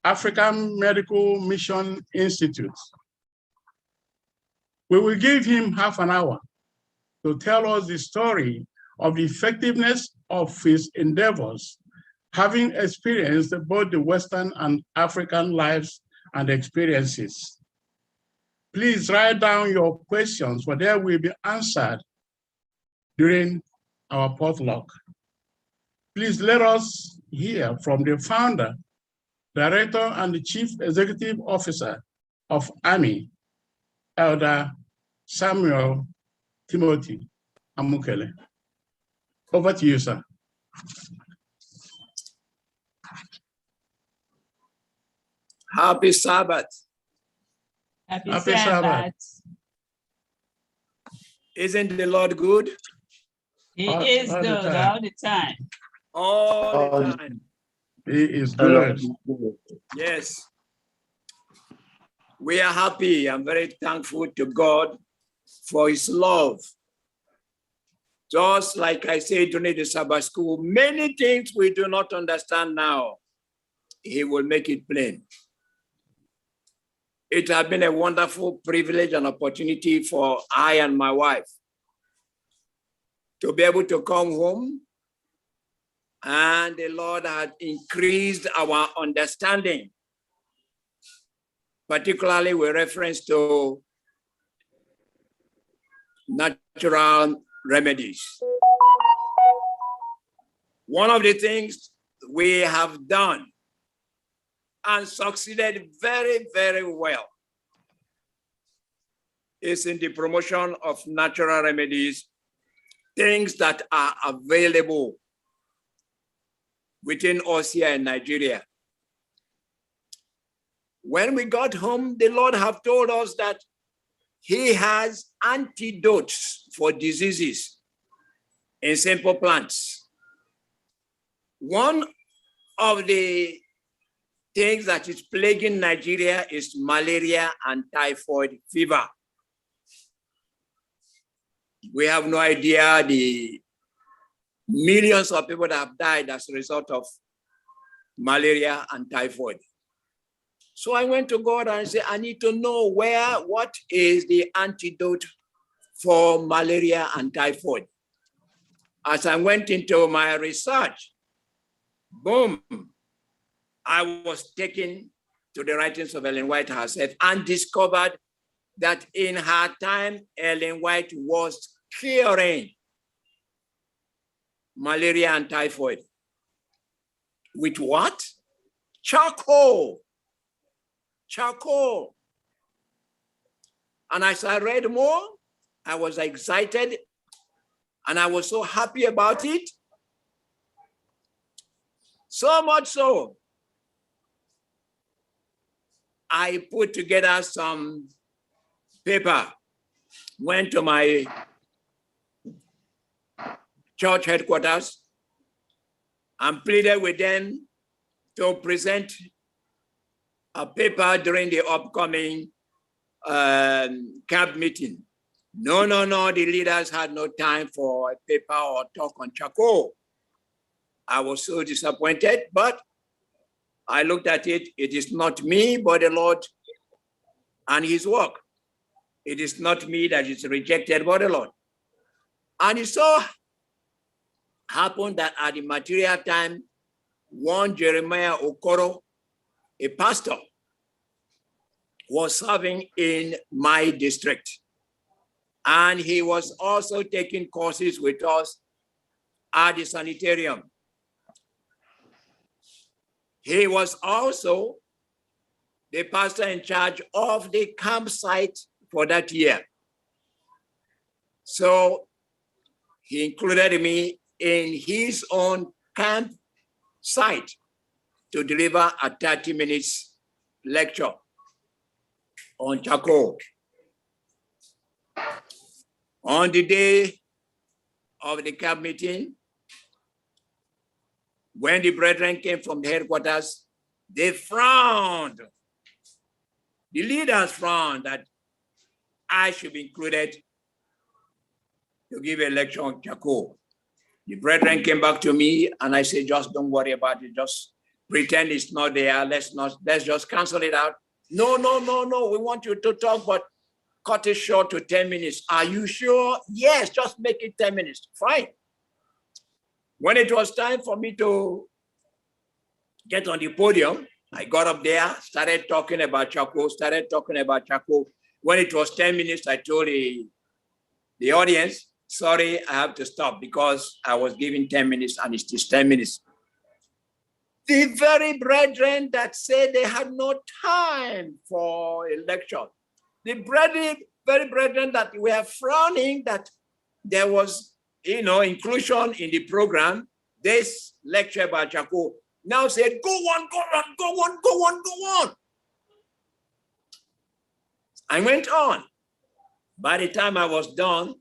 African Medical Mission Institute. We will give him half an hour to tell us the story of the effectiveness of his endeavors, having experienced both the Western and African lives and experiences. Please write down your questions, for they will be answered during our potluck. Please let us hear from the founder, director, and the chief executive officer of AMI, Elder Samuel Timothy Amukele. Over to you, sir. Happy Sabbath. Happy Happy Sabbath. Isn't the Lord good? He is all the good time. all the time. All the time. He is good. Yes. We are happy. I'm very thankful to God for his love. Just like I said during the Sabbath school, many things we do not understand now, he will make it plain. It has been a wonderful privilege and opportunity for I and my wife to be able to come home, and the Lord had increased our understanding, particularly with reference to natural remedies. One of the things we have done and succeeded very, very well is in the promotion of natural remedies, things that are available within us here in Nigeria. When we got home, the Lord have told us that he has antidotes for diseases in simple plants. One of the things that is plaguing Nigeria is malaria and typhoid fever. We have no idea the millions of people that have died as a result of malaria and typhoid. So I went to God and said, I need to know what is the antidote for malaria and typhoid. As I went into my research, boom, I was taken to the writings of Ellen White herself and discovered that in her time, Ellen White was curing malaria and typhoid. With what? Charcoal. Charcoal. And as I read more, I was excited and I was so happy about it. So much so, I put together some paper, went to my church headquarters and pleaded with them to present a paper during the upcoming camp meeting. No, the leaders had no time for a paper or talk on charcoal. I was so disappointed, but I looked at it. It is not me, but the Lord and his work. It is not me that is rejected by the Lord. And it so happened that at the material time, one Jeremiah Okoro, a pastor, was serving in my district. And he was also taking courses with us at the sanitarium. He was also the pastor in charge of the campsite for that year. So he included me in his own campsite to deliver a 30 minutes lecture on charcoal. On the day of the camp meeting, when the brethren came from the headquarters, they frowned. The leaders frowned that I should be included to give a lecture on charcoal. The brethren came back to me and I said, just don't worry about it. Just pretend it's not there. Let's just cancel it out. No. We want you to talk, but cut it short to 10 minutes. Are you sure? Yes, just make it 10 minutes. Fine. When it was time for me to get on the podium, I got up there, started talking about charcoal. When it was 10 minutes, I told the audience, sorry, I have to stop because I was given 10 minutes and it's just 10 minutes. The very brethren that said they had no time for a lecture The very brethren that were frowning that there was, inclusion in the program, this lecture by charcoal now said, go on, go on, go on, go on, go on. I went on. By the time I was done,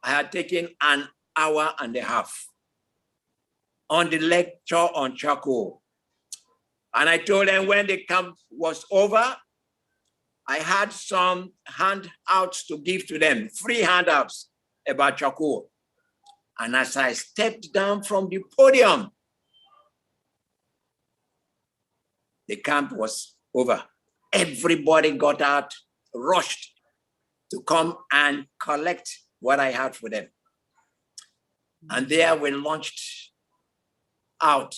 I had taken an hour and a half on the lecture on charcoal. And I told them when the camp was over, I had some handouts to give to them, free handouts about charcoal. And as I stepped down from the podium, the camp was over. Everybody got out, rushed to come and collect what I had for them. And there we launched out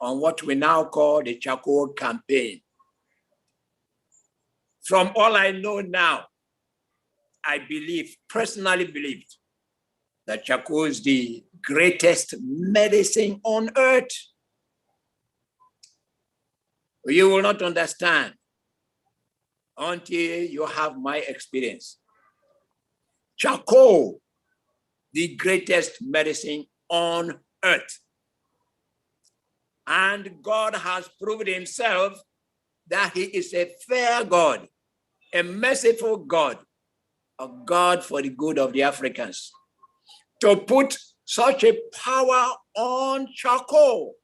on what we now call the charcoal campaign. From all I know now, I personally believed that charcoal is the greatest medicine on earth. You will not understand until you have my experience. Charcoal, the greatest medicine on earth. And God has proved himself that he is a fair God, a merciful God, a God for the good of the Africans. To put such a power on charcoal,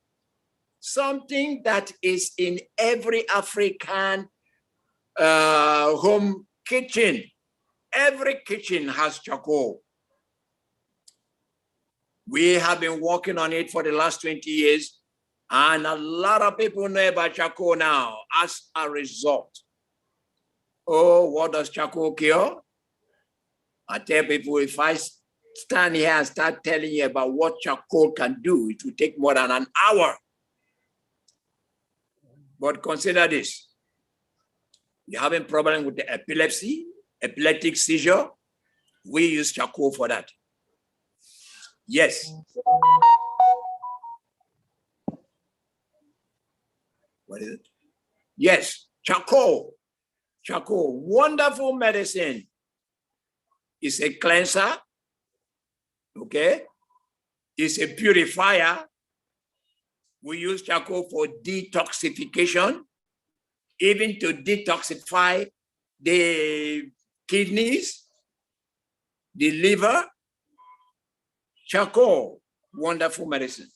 something that is in every African home kitchen. Every kitchen has charcoal. We have been working on it for the last 20 years, and a lot of people know about charcoal now as a result. Oh, what does charcoal cure? I tell people, if I stand here and start telling you about what charcoal can do, it will take more than an hour. But consider this. You're having problem with the epilepsy, epileptic seizure, we use charcoal for that. Yes. What is it? Yes, charcoal. Charcoal, wonderful medicine. It's a cleanser, okay? It's a purifier. We use charcoal for detoxification, even to detoxify the kidneys, the liver. Charcoal, wonderful medicine.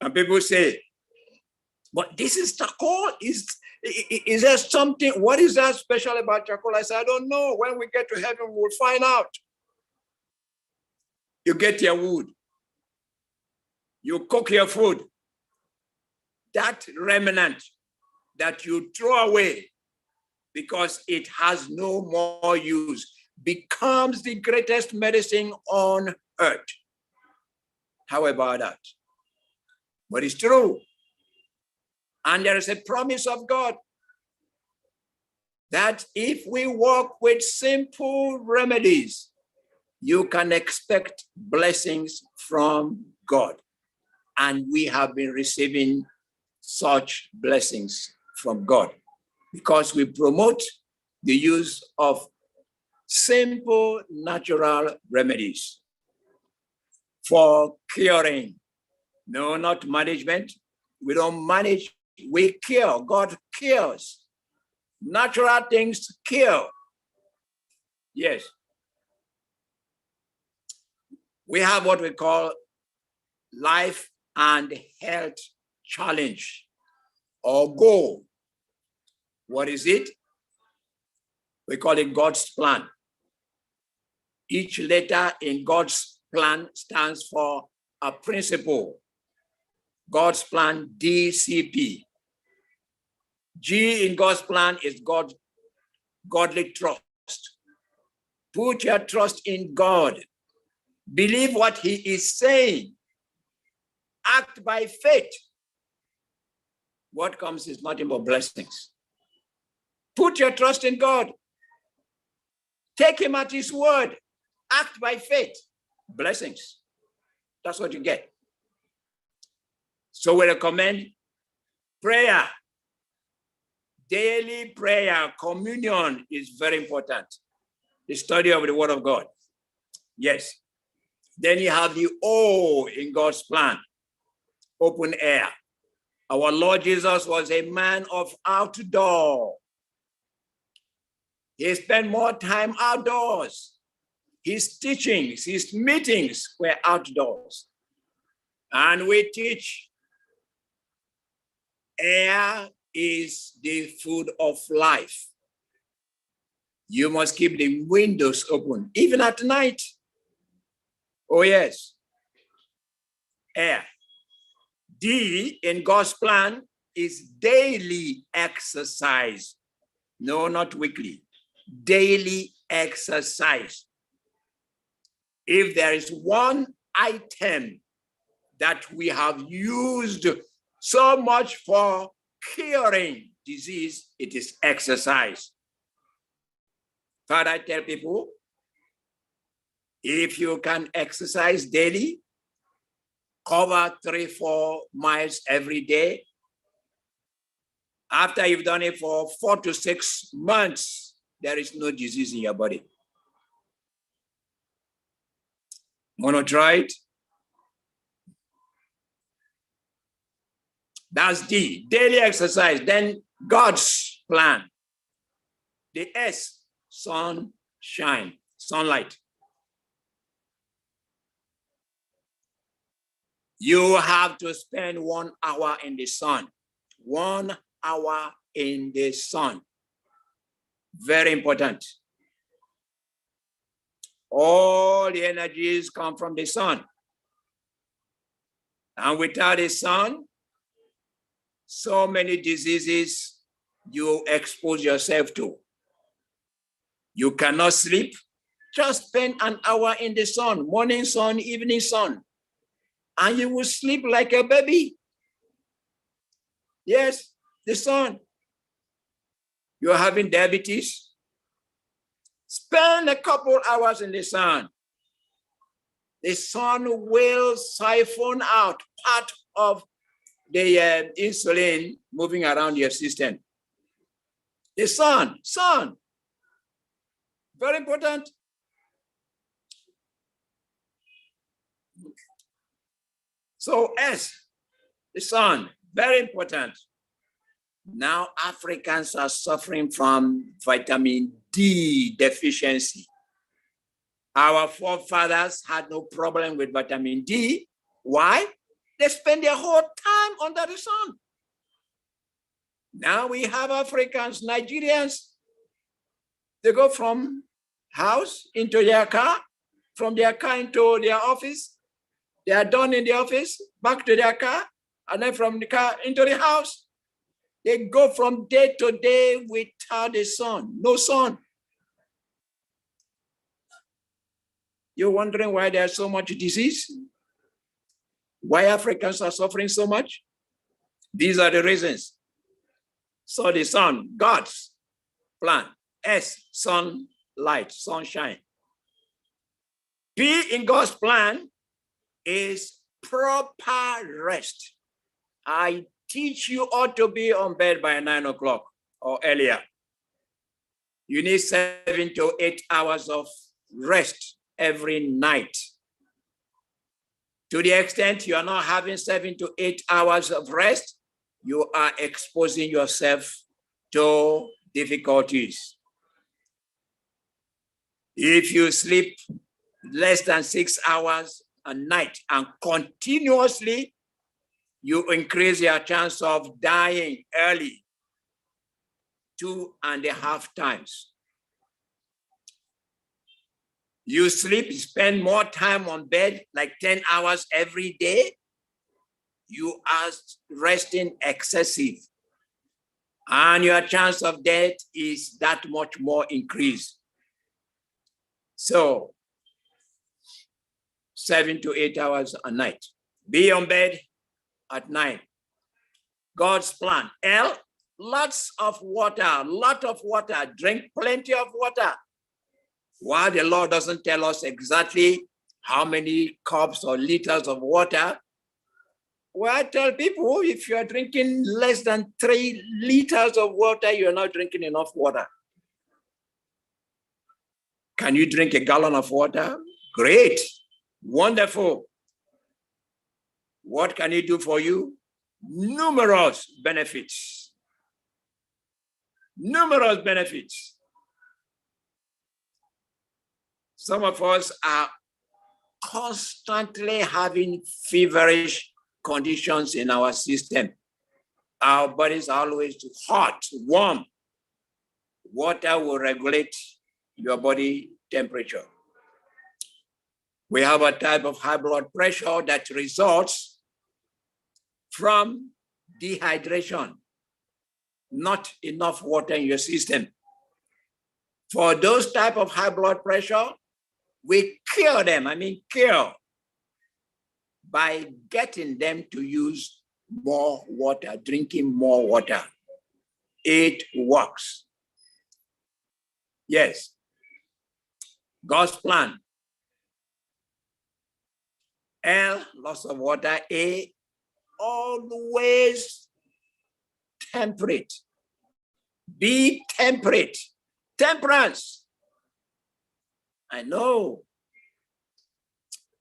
And people say, but this is charcoal? Is there something, what is that special about charcoal? I said, I don't know. When we get to heaven, we'll find out. You get your wood. You cook your food. That remnant that you throw away because it has no more use becomes the greatest medicine on earth. How about that? But it's true. And there is a promise of God that if we work with simple remedies, you can expect blessings from God. And we have been receiving such blessings from God because we promote the use of simple natural remedies for curing. No, not management. We don't manage, we cure. God cures. Natural things cure. Yes. We have what we call life and health challenge or goal. What is it? We call it God's plan. Each letter in God's plan stands for a principle. God's plan, DCP. G in God's plan is godly trust. Put your trust in God. Believe what he is saying. Act by faith. What comes is nothing but blessings. Put your trust in God. Take him at his word. Act by faith. Blessings. That's what you get. So we recommend prayer, Daily prayer, communion is very important. The study of the Word of God. Yes. Then you have the O in God's plan, open air. Our Lord Jesus was a man of outdoor. He spent more time outdoors. His teachings, his meetings were outdoors. And we teach air is the food of life. You must keep the windows open, even at night. Oh, yes. Air. D in God's plan is daily exercise. No, not weekly. Daily exercise. If there is one item that we have used so much for curing disease, it is exercise. Father, I tell people, if you can exercise daily, cover 3-4 miles every day, after you've done it for 4 to 6 months, there is no disease in your body. Want to try it? That's D, daily exercise. Then God's plan. The S, sunshine, sunlight. You have to spend 1 hour in the sun. 1 hour in the sun. Very important. All the energies come from the sun. And without the sun, so many diseases you expose yourself to. You cannot sleep. Just spend an hour in the sun, morning sun, evening sun, and you will sleep like a baby. Yes, the sun. You're having diabetes. Spend a couple hours in the sun. The sun will siphon out part of the insulin moving around your system. The sun. Very important. So S, the sun, very important. Now Africans are suffering from vitamin D deficiency. Our forefathers had no problem with vitamin D. Why? They spend their whole time under the sun. Now we have Africans, Nigerians, they go from house into their car, from their car into their office. They are done in the office, back to their car, and then from the car into the house. They go from day to day without the sun, no sun. You're wondering why there's so much disease? Why Africans are suffering so much? These are the reasons. So the sun, God's plan. S, sunlight, sunshine. P in God's plan is proper rest. I teach you ought to be on bed by 9 o'clock or earlier. You need 7 to 8 hours of rest every night. To the extent you are not having 7 to 8 hours of rest, you are exposing yourself to difficulties. If you sleep less than 6 hours a night and continuously, you increase your chance of dying early 2.5 times. You sleep, spend more time on bed, like 10 hours every day, you are resting excessive. And your chance of death is that much more increased. So 7 to 8 hours a night. Be on bed at 9. God's plan. L, lots of water, drink plenty of water. While the Lord doesn't tell us exactly how many cups or liters of water, Well, I tell people, if you are drinking less than 3 liters of water, you're not drinking enough water. Can you drink a gallon of water? Great, wonderful. What can it do for you? Numerous benefits. Numerous benefits. Some of us are constantly having feverish conditions in our system. Our bodies are always hot, warm. Water will regulate your body temperature. We have a type of high blood pressure that results from dehydration, not enough water in your system. For those type of high blood pressure, we cure them, cure, by getting them to use more water, drinking more water. It works. Yes. God's plan. L, loss of water. A, always temperate. Be temperate. Temperance. I know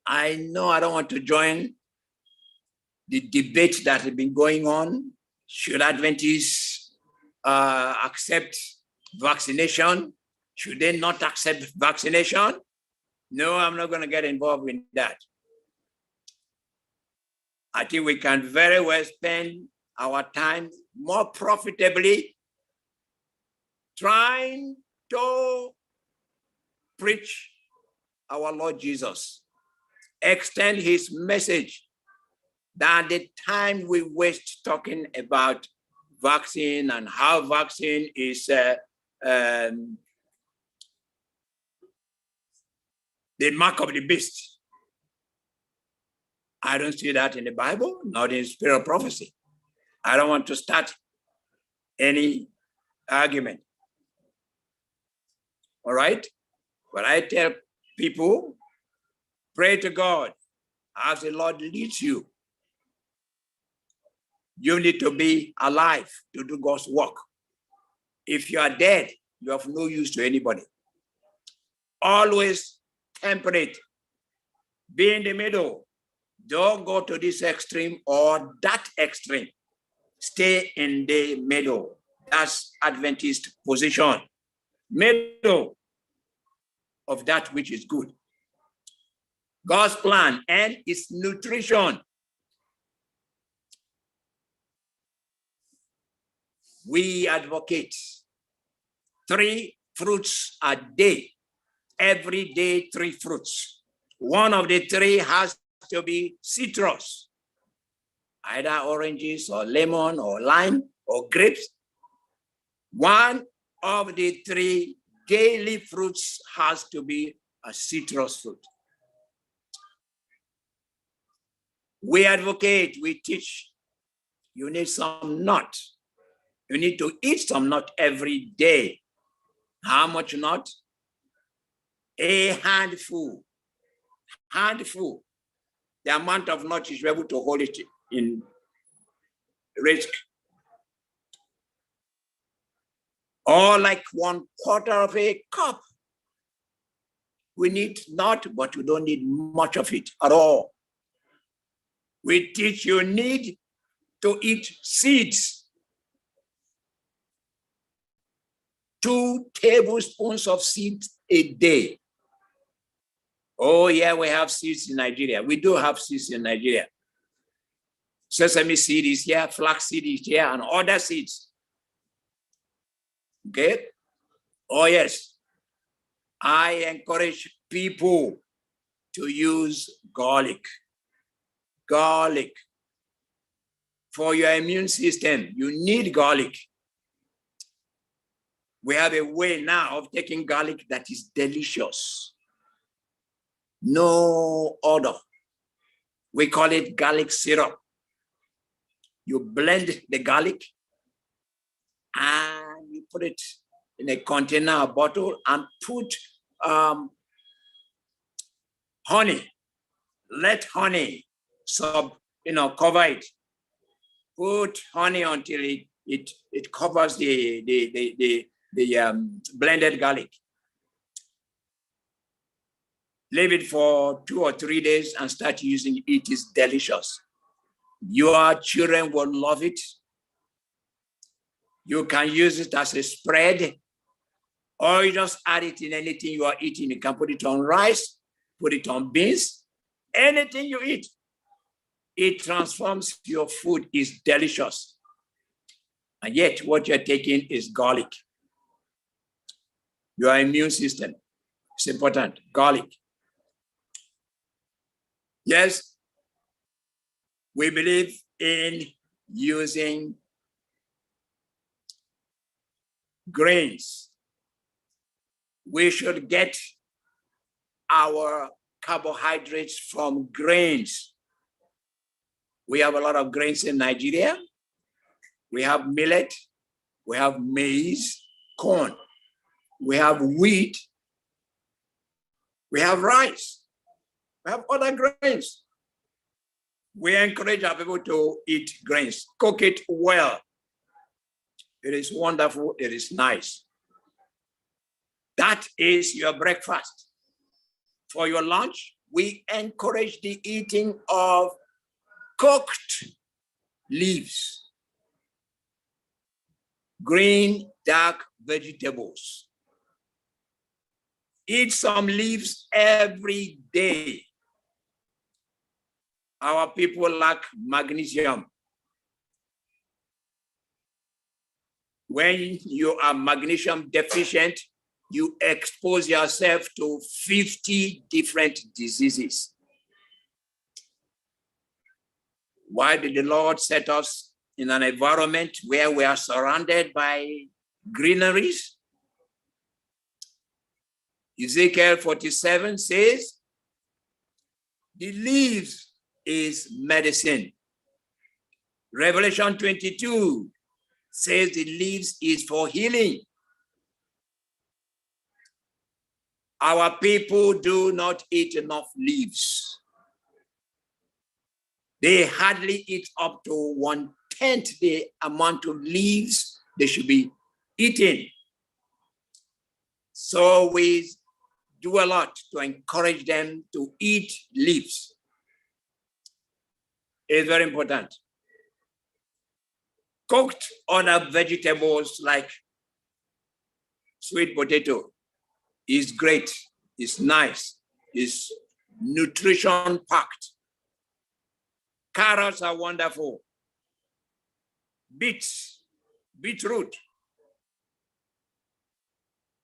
I don't want to join the debate that has been going on. Should Adventists accept vaccination? Should they not accept vaccination? No, I'm not going to get involved in that. I think we can very well spend our time more profitably trying to preach our Lord Jesus, extend his message, than the time we waste talking about vaccine and how vaccine is the mark of the beast. I don't see that in the Bible, not in spirit of prophecy. I don't want to start any argument. All right? But I tell people, pray to God as the Lord leads you. You need to be alive to do God's work. If you are dead, you have no use to anybody. Always temperate. Be in the middle. Don't go to this extreme or that extreme. Stay in the middle. That's Adventist position. Middle of that which is good. God's plan and its nutrition. We advocate 3 fruits a day. Every day, 3 fruits. One of the 3 has to be citrus, either oranges or lemon or lime or grapes. One of the 3 daily fruits has to be a citrus fruit. We advocate, we teach, you need some nut. You need to eat some nut every day. How much nut? A handful. Handful. The amount of nut is able to hold it in risk. Or like 1/4 of a cup. We need nut, but we don't need much of it at all. We teach you need to eat seeds. 2 tablespoons of seeds a day. Oh yeah, we have seeds in Nigeria. We do have seeds in Nigeria. Sesame seed is here, flax seed is here, and other seeds. Okay? Oh yes. I encourage people to use garlic. Garlic. For your immune system, you need garlic. We have a way now of taking garlic that is delicious. No odor. We call it garlic syrup. You blend the garlic and you put it in a container, a bottle, and put honey. Let honey cover it. Put honey until it covers the blended garlic. Leave it for 2 or 3 days and start using it. It is delicious. Your children will love it. You can use it as a spread, or you just add it in anything you are eating. You can put it on rice, put it on beans, anything you eat. It transforms your food. Is delicious. And yet what you're taking is garlic. Your immune system. It's important. Garlic. Yes, we believe in using grains. We should get our carbohydrates from grains. We have a lot of grains in Nigeria. We have millet, we have maize, corn, we have wheat, we have rice, we have other grains. We encourage our people to eat grains, cook it well. It is wonderful, it is nice. That is your breakfast. For your lunch, we encourage the eating of cooked leaves, green, dark vegetables. Eat some leaves every day. Our people lack magnesium. When you are magnesium deficient, you expose yourself to 50 different diseases. Why did the Lord set us in an environment where we are surrounded by greeneries? Ezekiel 47 says, the leaves is medicine. Revelation 22 says the leaves is for healing. Our people do not eat enough leaves. They hardly eat up to 1/10 the amount of leaves they should be eating. So we do a lot to encourage them to eat leaves. It's very important. Cooked other vegetables like sweet potato is great, it's nice, it's nutrition packed. Carrots are wonderful. Beets, beetroot.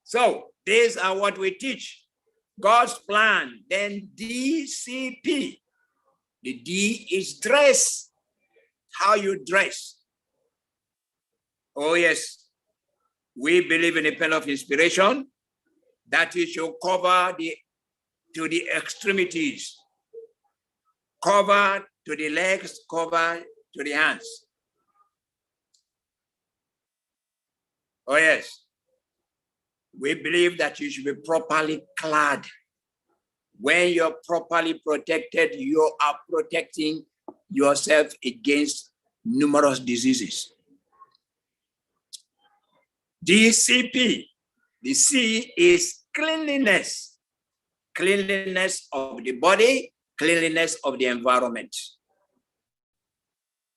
So these are what we teach. God's plan, then DCP. The D is dress, how you dress. Oh yes, we believe in a pen of inspiration that it should cover to the extremities, cover to the legs, cover to the hands. Oh yes, we believe that you should be properly clad. When you're properly protected, you are protecting yourself against numerous diseases. DCP, the C is cleanliness. Cleanliness of the body, cleanliness of the environment.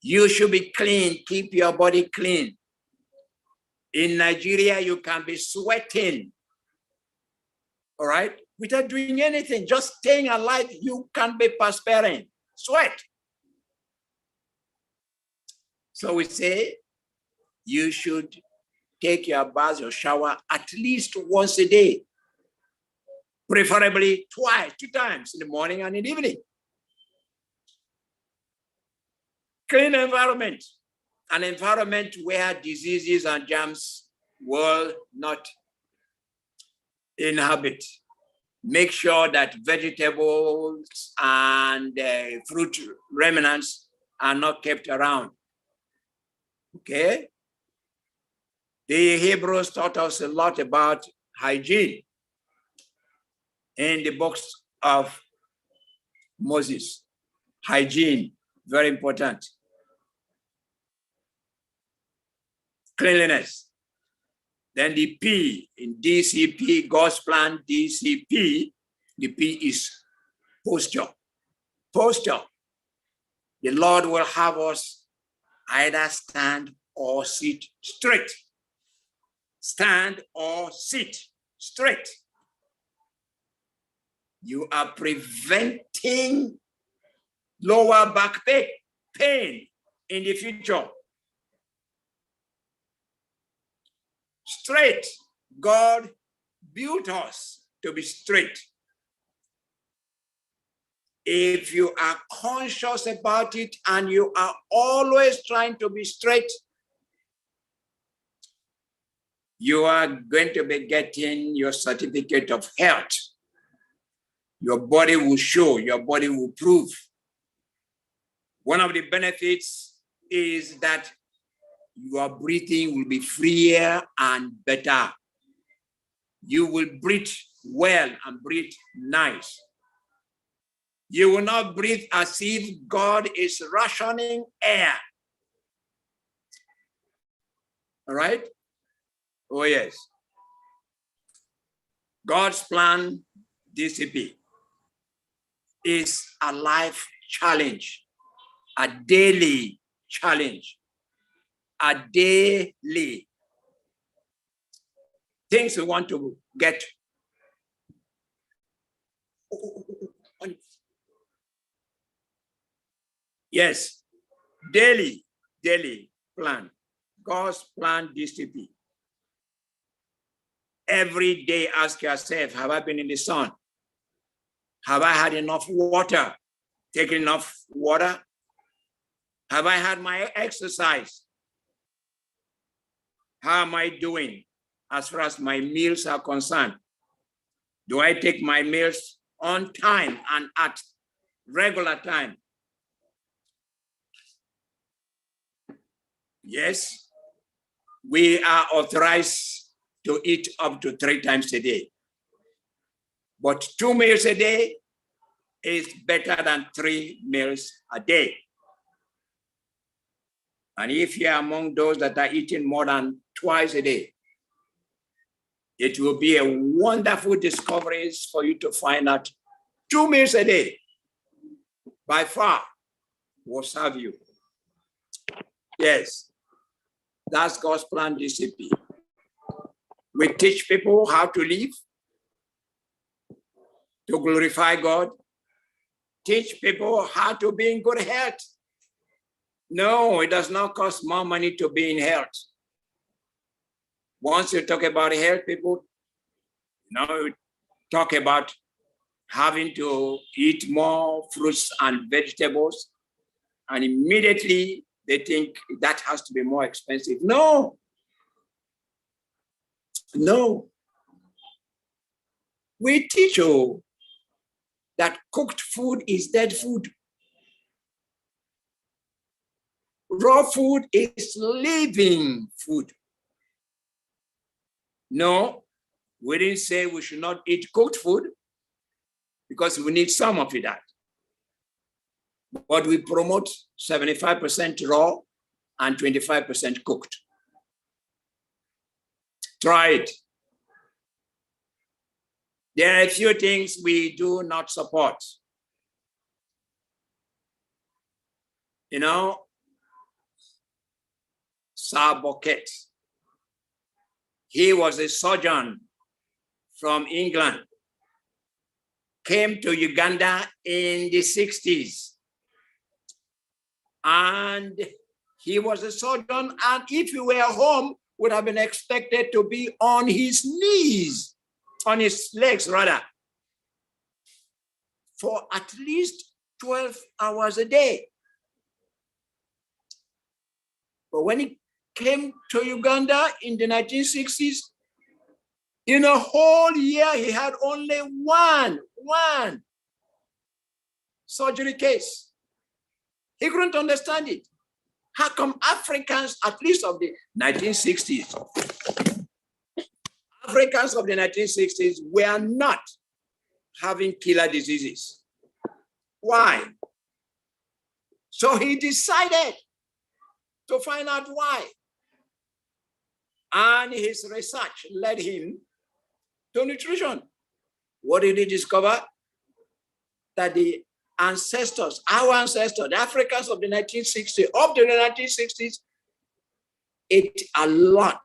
You should be clean, keep your body clean. In Nigeria, you can be sweating, all right? Without doing anything, just staying alive, you can be perspiring, sweat. So we say you should take your bath, your shower at least once a day, preferably twice, 2 times in the morning and in the evening. Clean environment, an environment where diseases and germs will not inhabit. Make sure that vegetables and fruit remnants are not kept around. Okay? The Hebrews taught us a lot about hygiene in the books of Moses. Hygiene, Very important. Cleanliness. Then the P in DCP, God's plan, DCP, the P is posture. Posture. The Lord will have us either stand or sit straight. Stand or sit straight. You are preventing lower back pain in the future. Straight. God built us to be straight. If you are conscious about it and you are always trying to be straight, you are going to be getting your certificate of health. Your body will show, your body will prove. One of the benefits is that your breathing will be freer and better. You will breathe well and breathe nice. You will not breathe as if God is rationing air. All right? Oh, yes. God's plan, DCP, is a life challenge, a daily challenge, a daily things we want to get. Yes, daily plan. God's plan, DCP. Every day ask yourself, have I been in the sun? Have I had enough water? Taken enough water? Have I had my exercise? How am I doing as far as my meals are concerned? Do I take my meals on time and at regular time? Yes, we are authorized to eat up to 3 times a day. But 2 meals a day is better than 3 meals a day. And if you are among those that are eating more than twice a day, it will be a wonderful discovery for you to find out 2 meals a day by far will serve you. Yes, that's God's plan, DCP. We teach people how to live, to glorify God. Teach people how to be in good health. No, it does not cost more money to be in health. Once you talk about health, people talk about having to eat more fruits and vegetables, and immediately they think that has to be more expensive. No. We teach you that cooked food is dead food. Raw food is living food. No, we didn't say we should not eat cooked food because we need some of that. But we promote 75% raw and 25% cooked. Try it. There are a few things we do not support. Sir Bucket. He was a surgeon from England, came to Uganda in the 60s. And he was a surgeon, and if he were home, would have been expected to be on his knees, on his legs rather, for at least 12 hours a day. But when he came to Uganda in the 1960s, in a whole year, he had only one surgery case. He couldn't understand it. How come Africans, at least of the 1960s, Africans of the 1960s were not having killer diseases? Why? So he decided to find out why. And his research led him to nutrition. What did he discover? That the ancestors, our ancestors, the Africans of the 1960s, up to the 1960s, ate a lot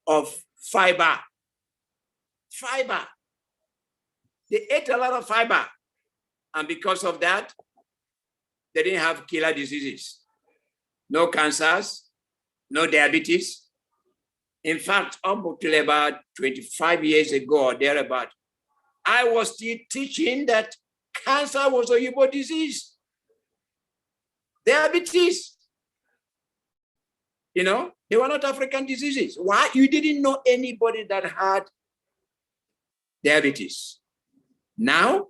of fiber. Fiber. They ate a lot of fiber. And because of that, they didn't have killer diseases. No cancers, no diabetes. In fact, up until about 25 years ago or thereabout, I was still teaching that cancer was a Igbo disease. Diabetes, you know, they were not African diseases. Why? You didn't know anybody that had diabetes. Now,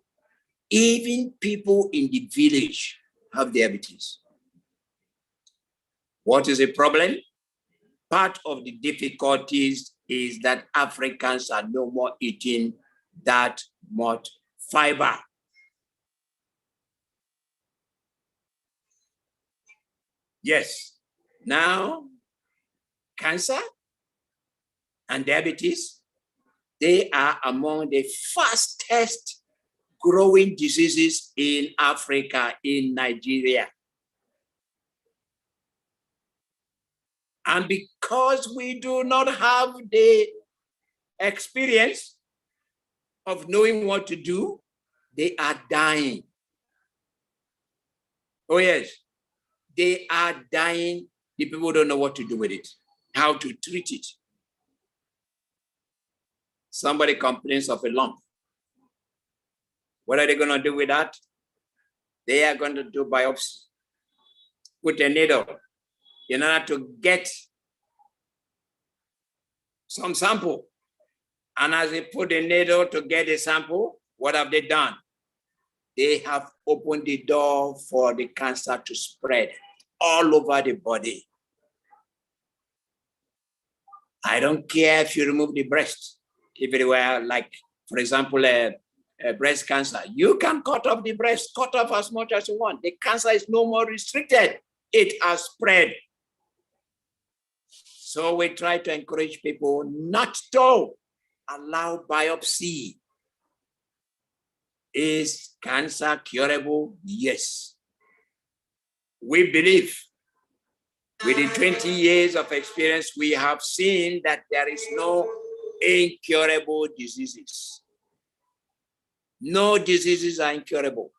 even people in the village have diabetes. What is the problem? Part of the difficulties is that Africans are no more eating that much fiber. Yes, now cancer and diabetes, they are among the fastest growing diseases in Africa, in Nigeria. And because we do not have the experience of knowing what to do, they are dying. Oh yes, they are dying. The people don't know what to do with it, how to treat it. Somebody complains of a lump. What are they going to do with that? They are going to do biopsy, put a needle in order to get some sample. And as they put the needle to get a sample, what have they done? They have opened the door for the cancer to spread all over the body. I don't care if you remove the breast. If it were like, for example, a breast cancer, you can cut off the breast, cut off as much as you want. The cancer is no more restricted. It has spread. So we try to encourage people not to allow biopsy. Is cancer curable? Yes. We believe within 20 years of experience, we have seen that there is no incurable diseases. No diseases are incurable.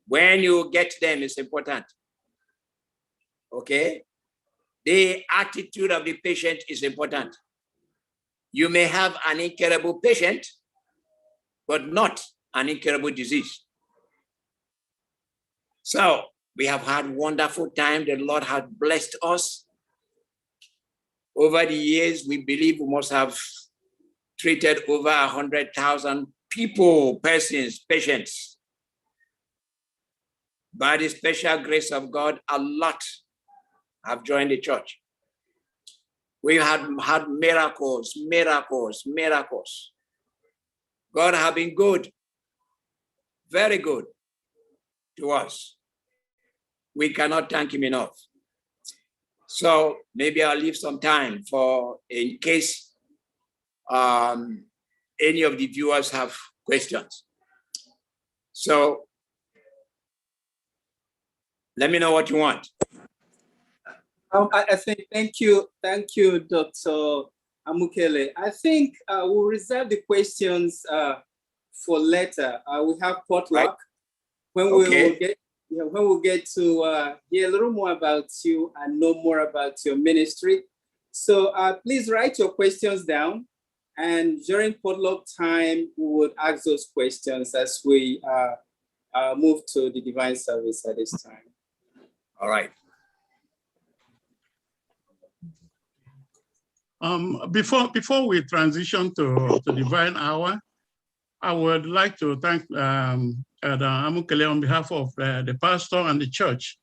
When you get them, it's important. Okay? The attitude of the patient is important. You may have an incurable patient, but not an incurable disease. So we have had wonderful time. The Lord has blessed us. Over the years, we believe we must have treated over 100,000 people, persons, patients. By the special grace of God, a lot have joined the church. We have had miracles, miracles, miracles. God has been good, very good to us. We cannot thank him enough. So maybe I'll leave some time for, in case any of the viewers have questions. So let me know what you want. I think, thank you, Dr. Amukele. I think we'll reserve the questions for later. We have potluck, right, when we'll get to hear a little more about you and know more about your ministry. So please write your questions down, and during potluck time, we would ask those questions as we move to the divine service at this time. All right. Before we transition to divine hour, I would like to thank Amukele on behalf of the pastor and the church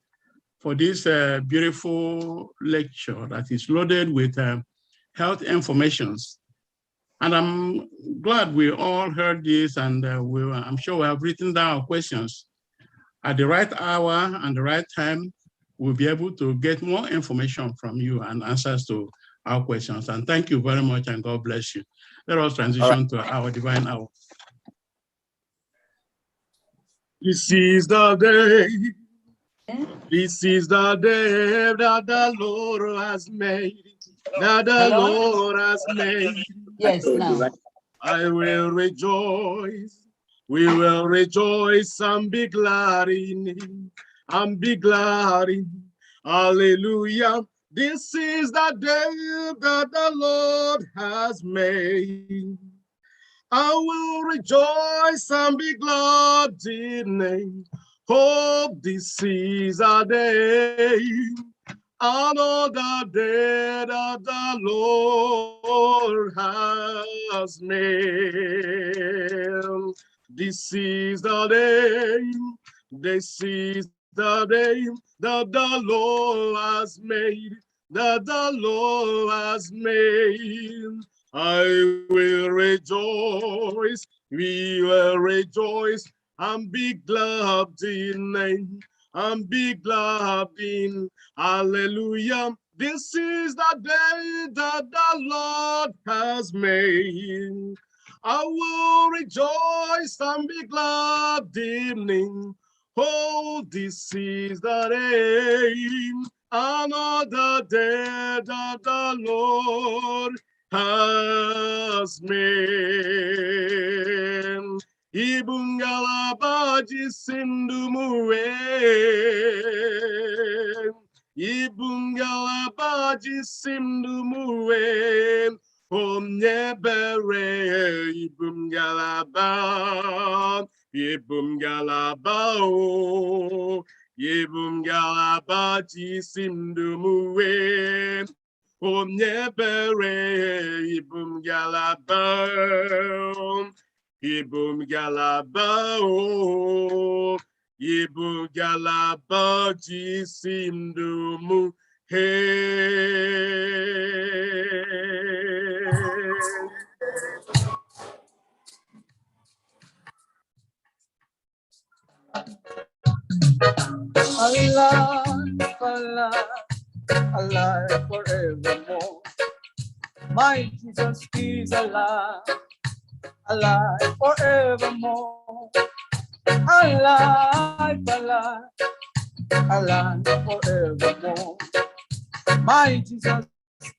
for this beautiful lecture that is loaded with health informations. And I'm glad we all heard this, and I'm sure we have written down our questions. At the right hour and the right time, we'll be able to get more information from you and answers to our questions. And thank you very much, and God bless you. Let us transition to our divine hour. This is the day. This is the day that the Lord has made. That the Lord has made. Yes, now. I will rejoice. We will rejoice and be glad in him. And be glad in him. Hallelujah. This is the day that the Lord has made. I will rejoice and be glad in him. Oh, this is a day, another day that the Lord has made. This is the day, this is the day that the Lord has made, that the Lord has made. I will rejoice, we will rejoice, and be glad in him, and be glad in. Hallelujah. This is the day that the Lord has made. I will rejoice and be glad in him. Oh, this is the day, another day that the Lord has made. Ibungalabaji sindumuwe. Ibungalabaji sindumuwe. Omnyebere ibungalaba. Ibungalaba o. Ibungalabaji sindumuwe. Omnyebere ibungalaba. Ibum galaba o, ibum galaba jisimdumu he. Allah, Allah, Allah forevermore. My Jesus is alive. Alive forevermore, alive, alive, alive forevermore. My Jesus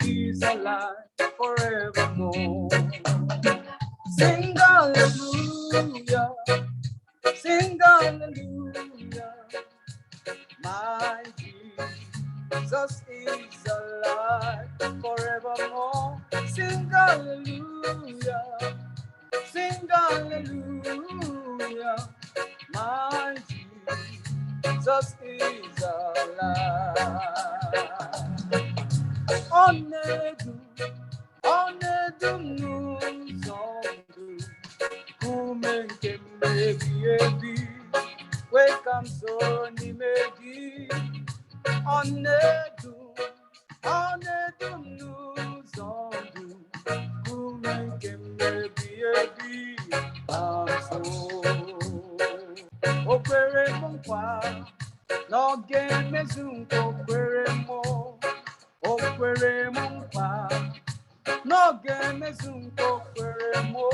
is alive forevermore. Sing hallelujah, sing hallelujah. My Jesus is alive forevermore. Sing hallelujah. Sing hallelujah, my Jesus is alive. Onedu, onedu nuzondu, kumenke mebi, welcome so ni mebi. Onedu, onedu nuzondu, kumenke mebi. Okwere mkwa, n'oge mezunko kwere mo. Okwere mkwa, n'oge mezunko kwere mo.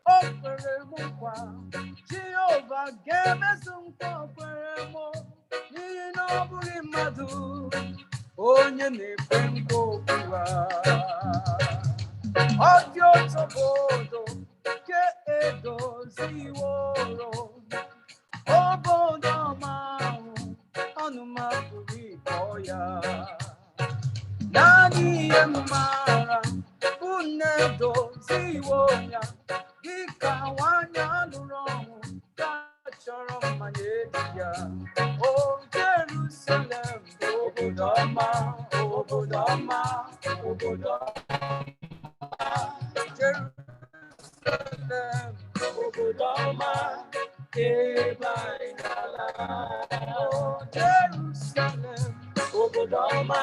Okwere mkwa, Jehovah ge mezunko kwere mo. N'ihi na ọ bụghị mmadụ, onye na-ekwe nkwa okwu ọ dị otu obodo ke edoziworo obodo ọma ahụ ọnụma pụrụ ịkpọ ya. Naanị ihe m maara bụ na edoziwo ya dịka nwanyị alụrụ ọhụrụ ka chọrọ mmanya eji ya. O Jerusalem, obodo ọma, obodo ọma, obodo ọma. Jerusalem, obodo ọma, ebe anyị na-ala. Oh, Jerusalem, obodo ọma,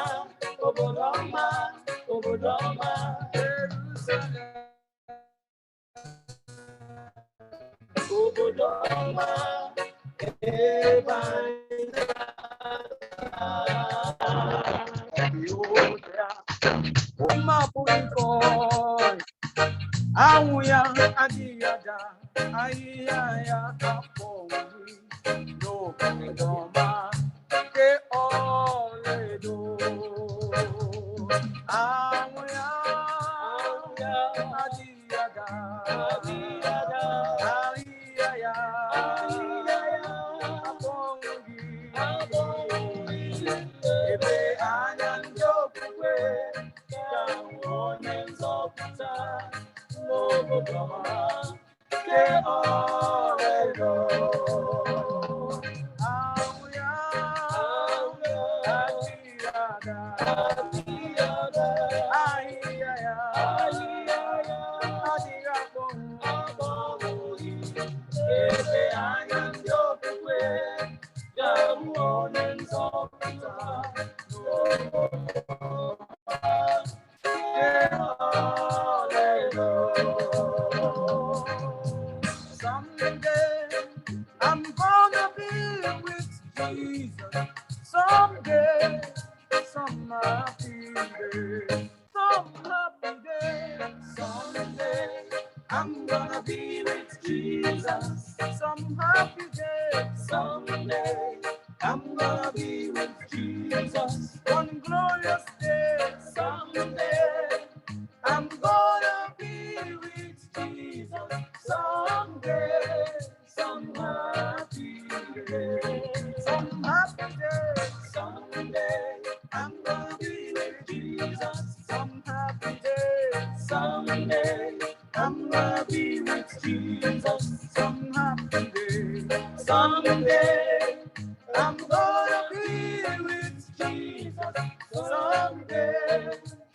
obodo ọma, obodo ọma, Jerusalem. Awuya adiyada ayaya aponi no kidoma ke oledo awuya adiyada ayaya aponi ebe anyanjo kwe ka onye nzọpụta Someday I'm gonna be with Jesus. Someday, some happy day, some happy day. Someday I'm gonna be with Jesus. Some happy day. Someday I'm gonna be with Jesus. One glorious day. Someday I'm gonna be with Jesus. Someday, some happy day, some happy day. Someday I'm gonna be with Jesus. Some happy day. Someday I'm gonna be with Jesus. Some happy day. Someday I'm gonna be with Jesus. Someday,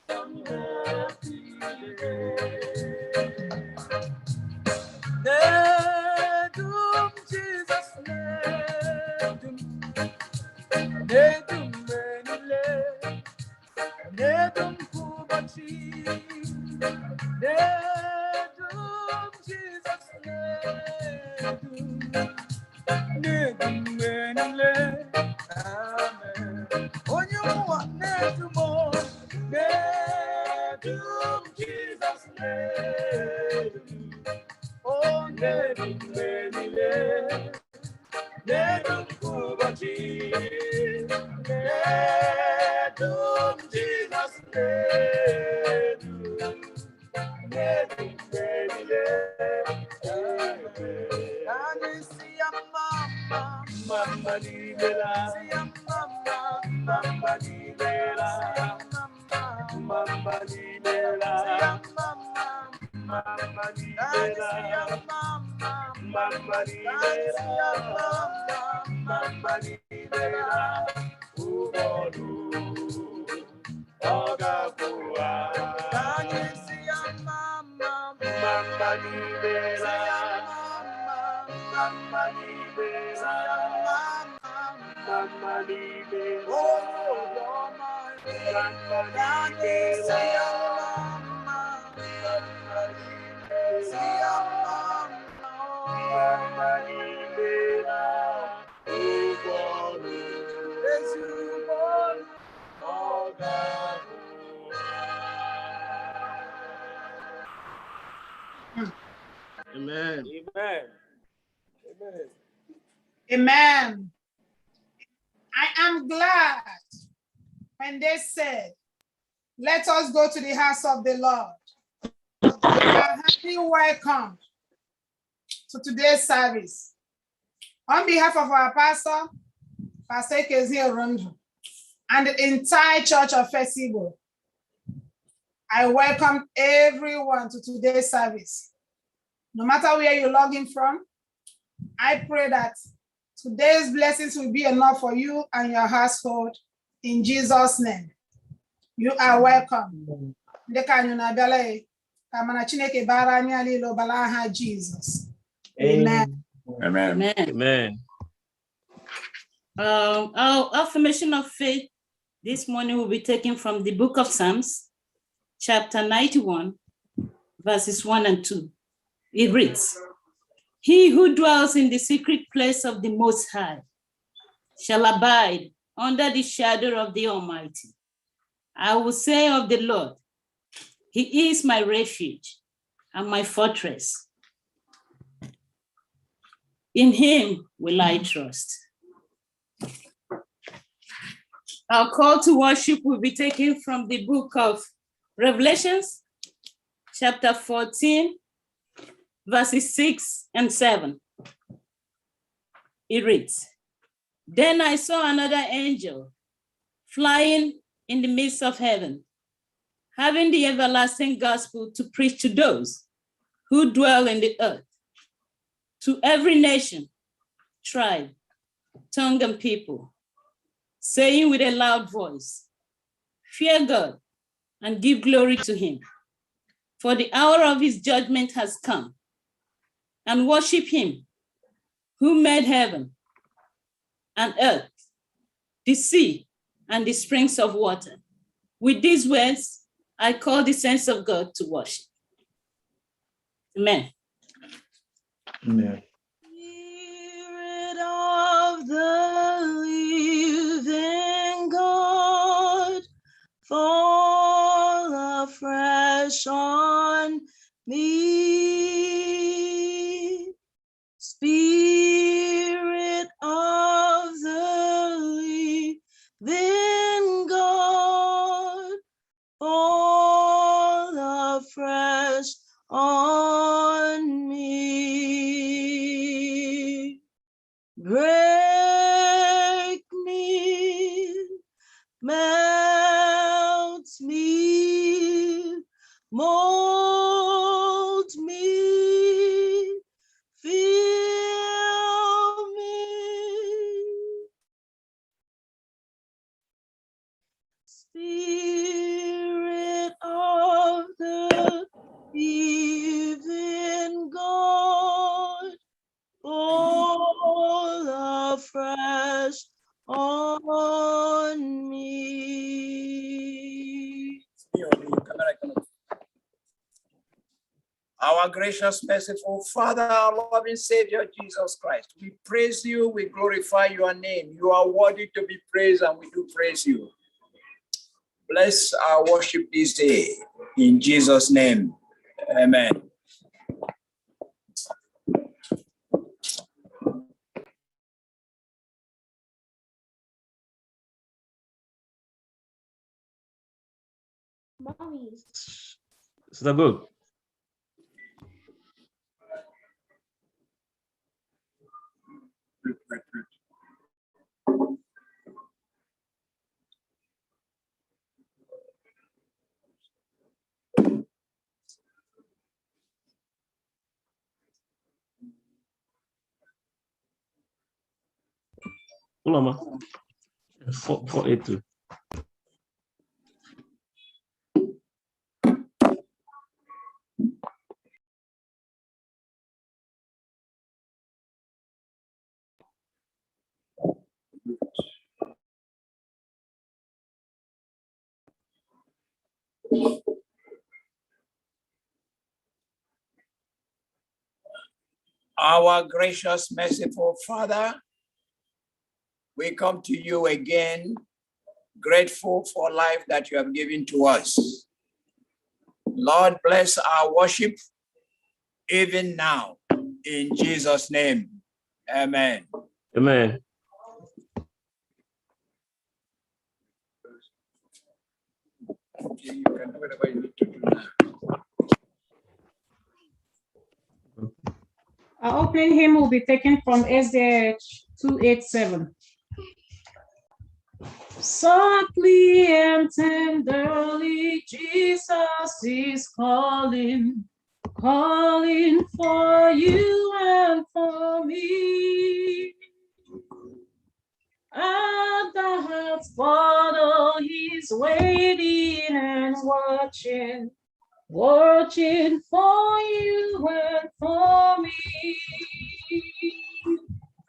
some happy day. Nedum Jesus, nedum, nedum menile, nedum kubachi, nedum Jesus, nedum menile, amen. Onyuwa nedumo, nedum Jesus, nedum. Oh, nedum menile, nedum kubachi, nedum Jesus, nedum menile. Kani siya mama, mama libera, siya mama, mama libera, siya mama, mama libera, siya mama. Mama libera, mama libera, mama libera, ubodu, ogabua. Kanisia mama, mama libera, mama libera, mama libera, oh, mama libera. Amen. Amen. Amen. Amen. I am glad when they said, let us go to the house of the Lord. You are happily welcome to today's service. On behalf of our pastor, Pastor Kezia Rundu, and the entire church of FirstIgbo, I welcome everyone to today's service. No matter where you're logging from, I pray that today's blessings will be enough for you and your household in Jesus' name. You are welcome. Jesus. Amen. Amen. Amen. Our affirmation of faith this morning will be taken from the book of Psalms, chapter 91, verses 1 and 2. It reads, He who dwells in the secret place of the Most High shall abide under the shadow of the Almighty. I will say of the Lord, He is my refuge and my fortress. In Him will I trust. Our call to worship will be taken from the book of Revelations, chapter 14, verses 6 and 7. It reads, "Then I saw another angel flying in the midst of heaven, having the everlasting gospel to preach to those who dwell in the earth, to every nation, tribe, tongue, and people, saying with a loud voice, fear God and give glory to Him, for the hour of His judgment has come, and worship Him who made heaven and earth, the sea, and the springs of water." With these words, I call the saints of God to worship. Amen. Amen. Spirit of the living God, fall afresh on me. Spirit of the living God, fall afresh on me. Break me, melt me, mold me, fill me. Spirit of the living God, fall afresh on me. Our gracious, merciful Father, our loving Savior, Jesus Christ, we praise you, we glorify your name. You are worthy to be praised, and we do praise you. Bless our worship this day. In Jesus' name, amen. Is that good? Hold on, ma. 482. Our gracious, merciful Father, we come to you again, grateful for life that you have given to us. Lord, bless our worship even now, in Jesus' name, amen. Amen. You can do whatever you need to do now. Our opening hymn will be taken from SDA 287. Softly and tenderly, Jesus is calling, calling for you and for me. At the heart's bottle, he's waiting and watching, watching for you and for me.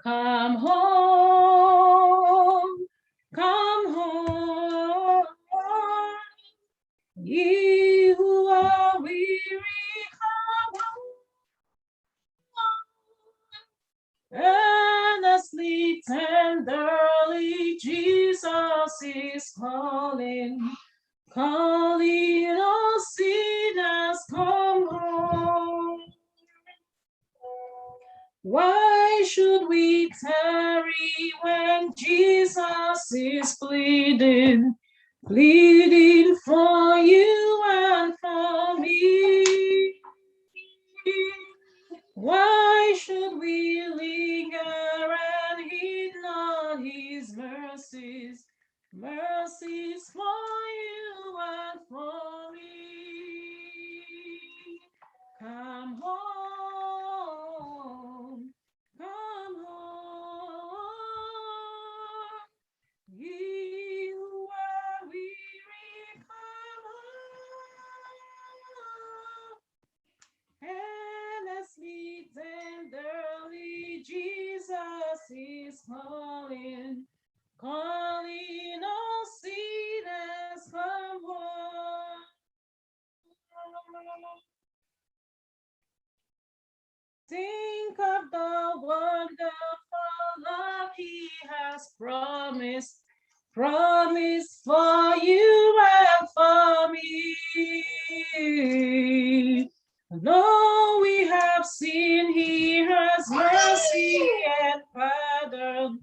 Come home, come home, ye who are weary, come home. is calling, calling all sinners, come home. Why should we tarry when Jesus is pleading, pleading for you and for me? Why should we linger and heed not his mercies, mercies for you and for me? Come home, come home, ye who are weary, come home. Endlessly, tenderly, Jesus is calling, calling all sinners, come home. Think of the wonderful love he has promised, promised for you and for me. Though we have sinned, he has mercy and pardon,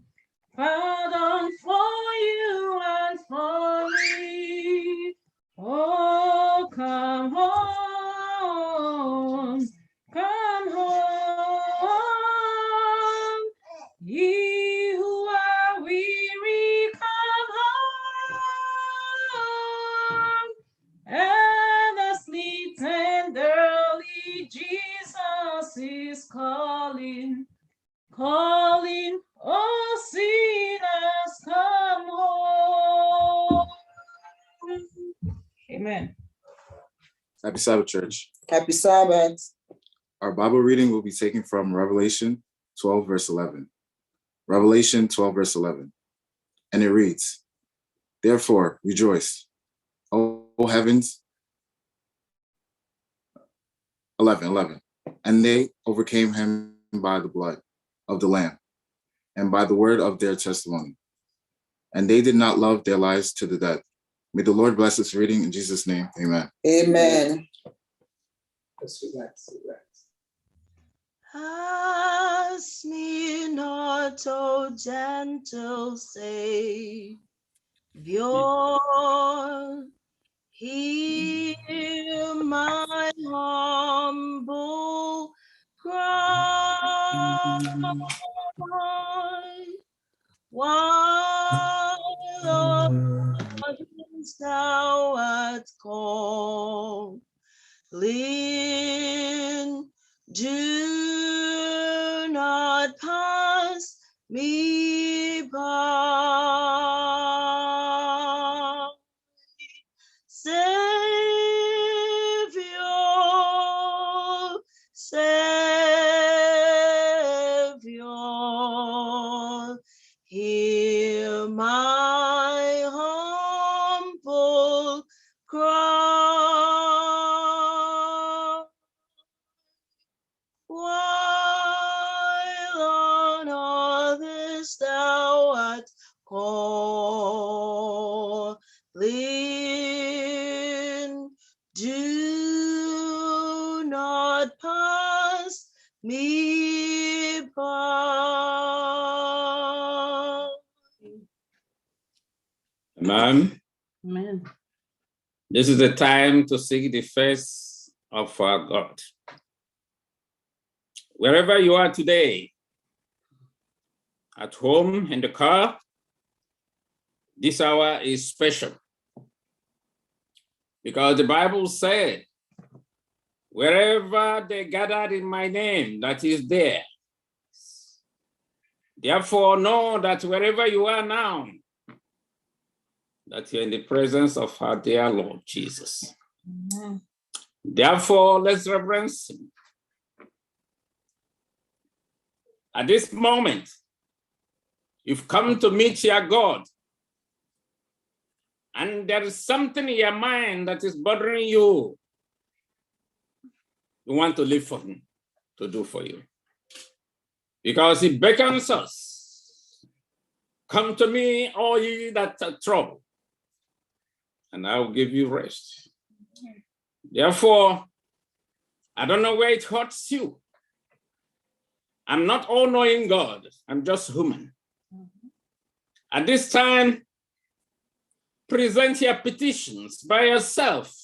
pardon for you and for me. Oh, come home, come home, ye who are weary, come home. Earnestly, tenderly, Jesus is calling, calling all sinners, come home. Amen. Happy Sabbath, church. Happy Sabbath. Our Bible reading will be taken from Revelation 12, verse 11. Revelation 12, verse 11. And it reads, therefore, rejoice, O heavens. 11. And they overcame him by the blood of the Lamb and by the word of their testimony. And they did not love their lives to the death. May the Lord bless this reading in Jesus' name. Amen. Amen. Let's relax. Ask me not, O gentle Savior, hear my humble cry, while thou art calling, do not pass me by. Savior, Savior, hear my humble cry, while on others thou art calling, do not pass me by. Amen. Amen. This is the time to seek the face of our God. Wherever you are today, at home, in the car, this hour is special. Because the Bible said, wherever they gathered in my name, that is there. Therefore, know that wherever you are now, that you're in the presence of our dear Lord Jesus. Amen. Therefore, let's reverence him. At this moment, you've come to meet your God, and there is something in your mind that is bothering you. You want to live for him to do for you. Because he beckons us Come to me, all ye that are troubled, and I will give you rest. Therefore, I don't know where it hurts you. I'm not all-knowing God. I'm just human. At this time, present your petitions by yourself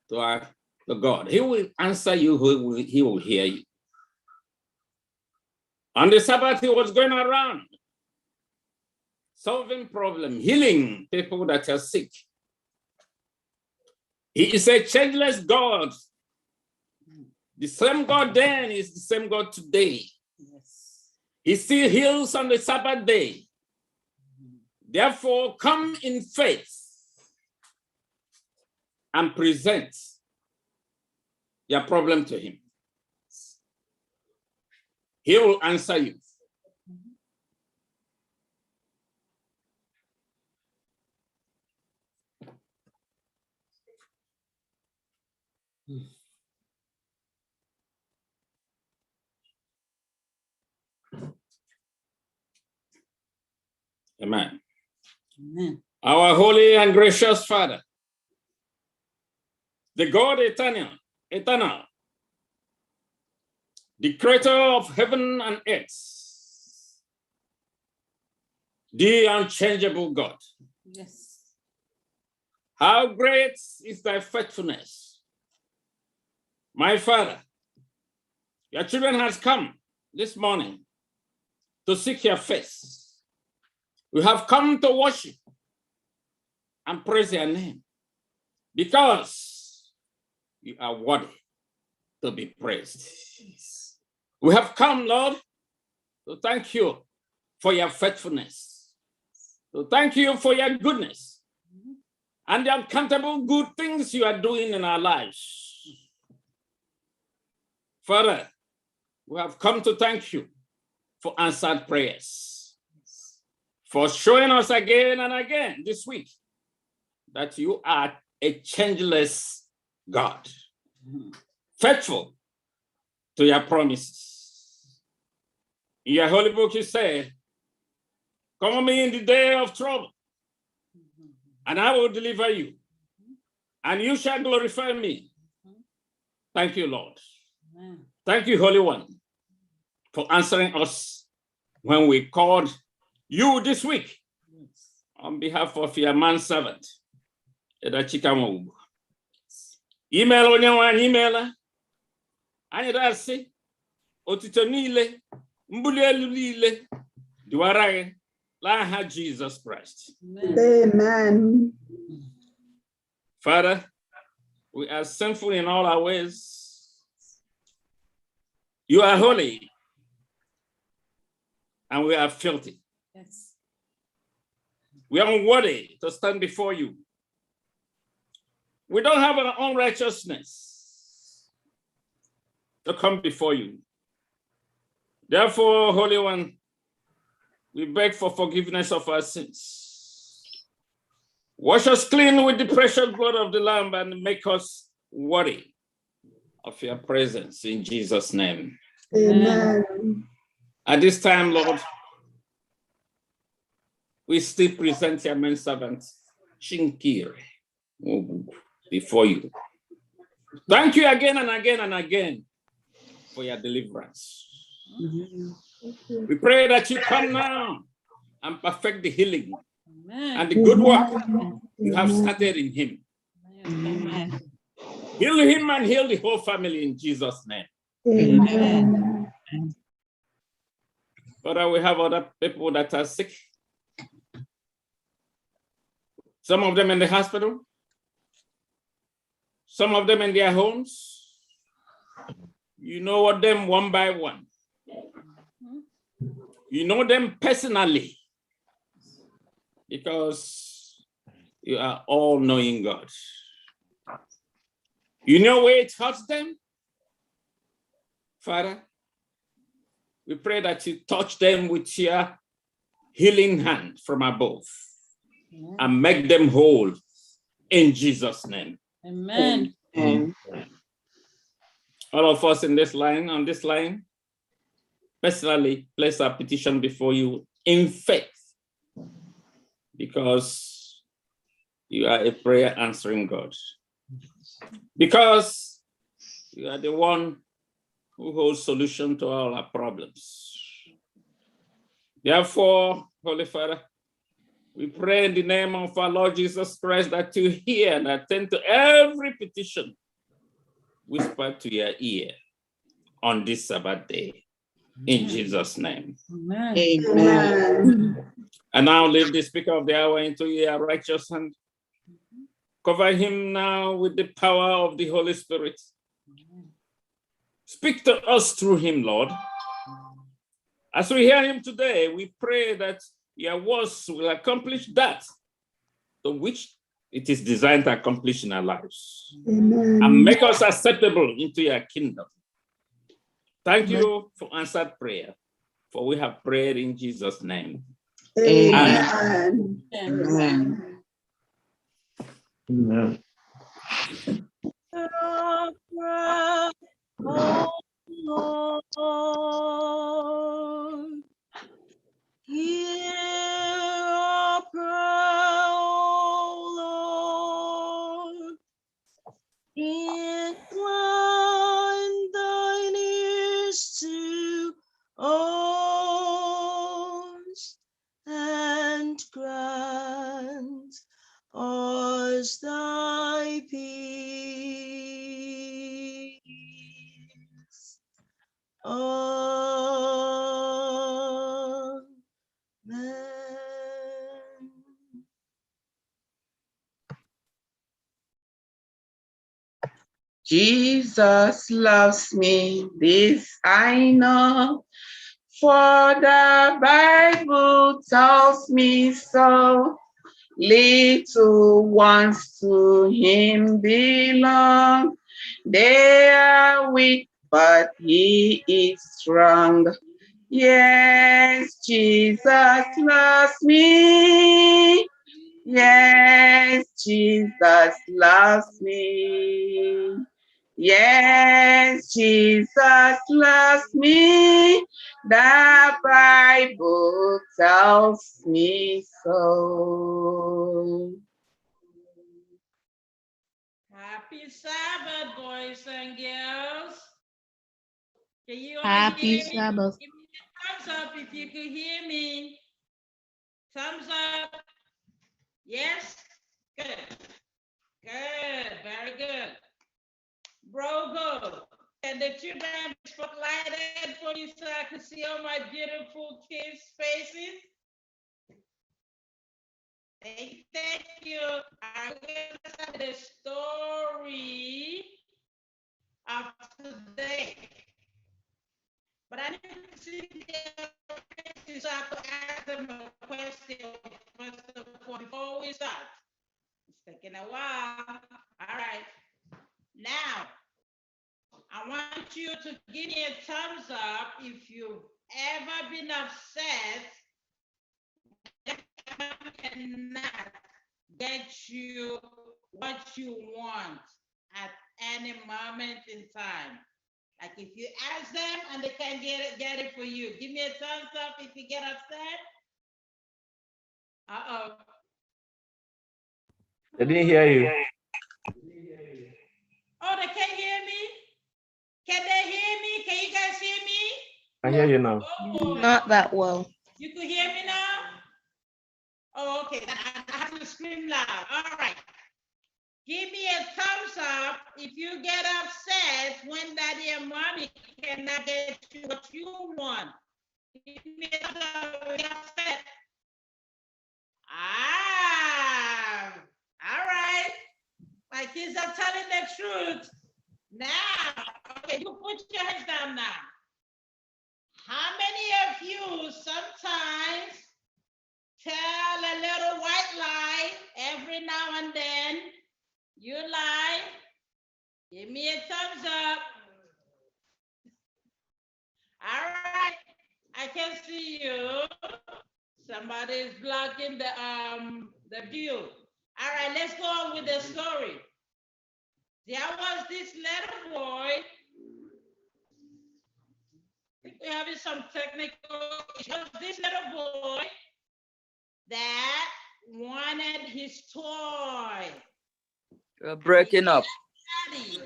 to God. He will answer you. He will hear you. On the Sabbath, he was going around solving problems, healing people that are sick. He is a changeless God. The same God then is the same God today. Yes. He still heals on the Sabbath day. Therefore, come in faith and present your problem to him. He will answer you. Amen. Amen. Our holy and gracious Father, the God eternal, the creator of heaven and earth, the unchangeable God. Yes. How great is thy faithfulness. My Father, your children has come this morning to seek your face. We have come to worship and praise your name because you are worthy to be praised. We have come, Lord, to thank you for your faithfulness, to thank you for your goodness and the uncountable good things you are doing in our lives. Father, we have come to thank you for answered prayers, for showing us again and again this week that you are a changeless God, faithful to your promises. In your holy book, you say, come to me in the day of trouble, and I will deliver you, and you shall glorify me. Thank you, Lord. Thank you, Holy One, for answering us when we called you this week on behalf of your manservant, Eda Chikamu. Email onye email anyị dasị otito niile mbuli elu niile diwara gị n'aha Jesus Christ. Amen. Father, we are sinful in all our ways. You are holy, and we are filthy. Yes. We are unworthy to stand before you. We don't have our own righteousness to come before you. Therefore, Holy One, we beg for forgiveness of our sins. Wash us clean with the precious blood of the Lamb and make us worthy of your presence in Jesus' name. Amen. At this time, Lord, we still present your manservant, Shinkiri, before you. Thank you again and again and again for your deliverance. We pray that you come now and perfect the healing and the good work you have started in him. Amen. Heal him and heal the whole family in Jesus' name. Amen. But we have other people that are sick. Some of them in the hospital. Some of them in their homes. You know what them one by one. You know them personally because you are all-knowing God. You know where it hurts them? Father, we pray that you touch them with your healing hand from above and make them whole in Jesus' name. Amen. All of us in this line, on this line, personally place our petition before you in faith, because you are a prayer answering God. Because you are the one who holds solution to all our problems. Therefore, Holy Father, we pray in the name of our Lord Jesus Christ that you hear and attend to every petition whispered to your ear on this Sabbath day. In Jesus' name. Amen. Amen. And now leave the speaker of the hour into your righteous hand. Cover him now with the power of the Holy Spirit. Speak to us through him, Lord. As we hear him today, we pray that your words will accomplish that to which it is designed to accomplish in our lives. Amen. And make us acceptable into your kingdom. Thank you for answered prayer, for we have prayed in Jesus' name. Amen. Amen. Amen. Oh Lord, hear our prayer, O Lord. Incline thine ears to us and grant us thy peace. Amen. Jesus loves me, this I know, for the Bible tells me so. Little ones to him belong. They are weak, but he is strong. Yes, Jesus loves me. Yes, Jesus loves me. Yes, Jesus loves me. The Bible tells me so. Happy Sabbath, boys and girls. Can you all Happy hear me? Sabbath. Give me a thumbs up if you could hear me. Thumbs up. Yes? Good. Good. Very good. Brogo. And the children spotlighted for you so I can see all my beautiful kids' faces. Thank you. I'm going to start the story of today. But I need to see their faces so I can ask them a question first of all before we start. It's taking a while. All right. Now, I want you to give me a thumbs up if you've ever been upset that cannot get you what you want at any moment in time. Like if you ask them and they can't get it for you. Give me a thumbs up if you get upset. Uh-oh. I didn't hear you. Oh, they can't hear me? Can they hear me? Can you guys hear me? I hear you now. Oh, Not that well. you can hear me now? Oh, okay. I have to scream loud. All right. Give me a thumbs up if you get upset when daddy and mommy cannot get you what you want. Give me a thumbs up if you're upset. Ah, all right. My kids are telling the truth. Now, okay, you put your hands down now. How many of you sometimes tell a little white lie every now and then? You lie. Give me a thumbs up. All right. I can see you. Somebody is blocking the view. All right, let's go on with the story. There was this little boy. We're having some technical issues. This little boy that wanted his toy. You're breaking up. Daddy,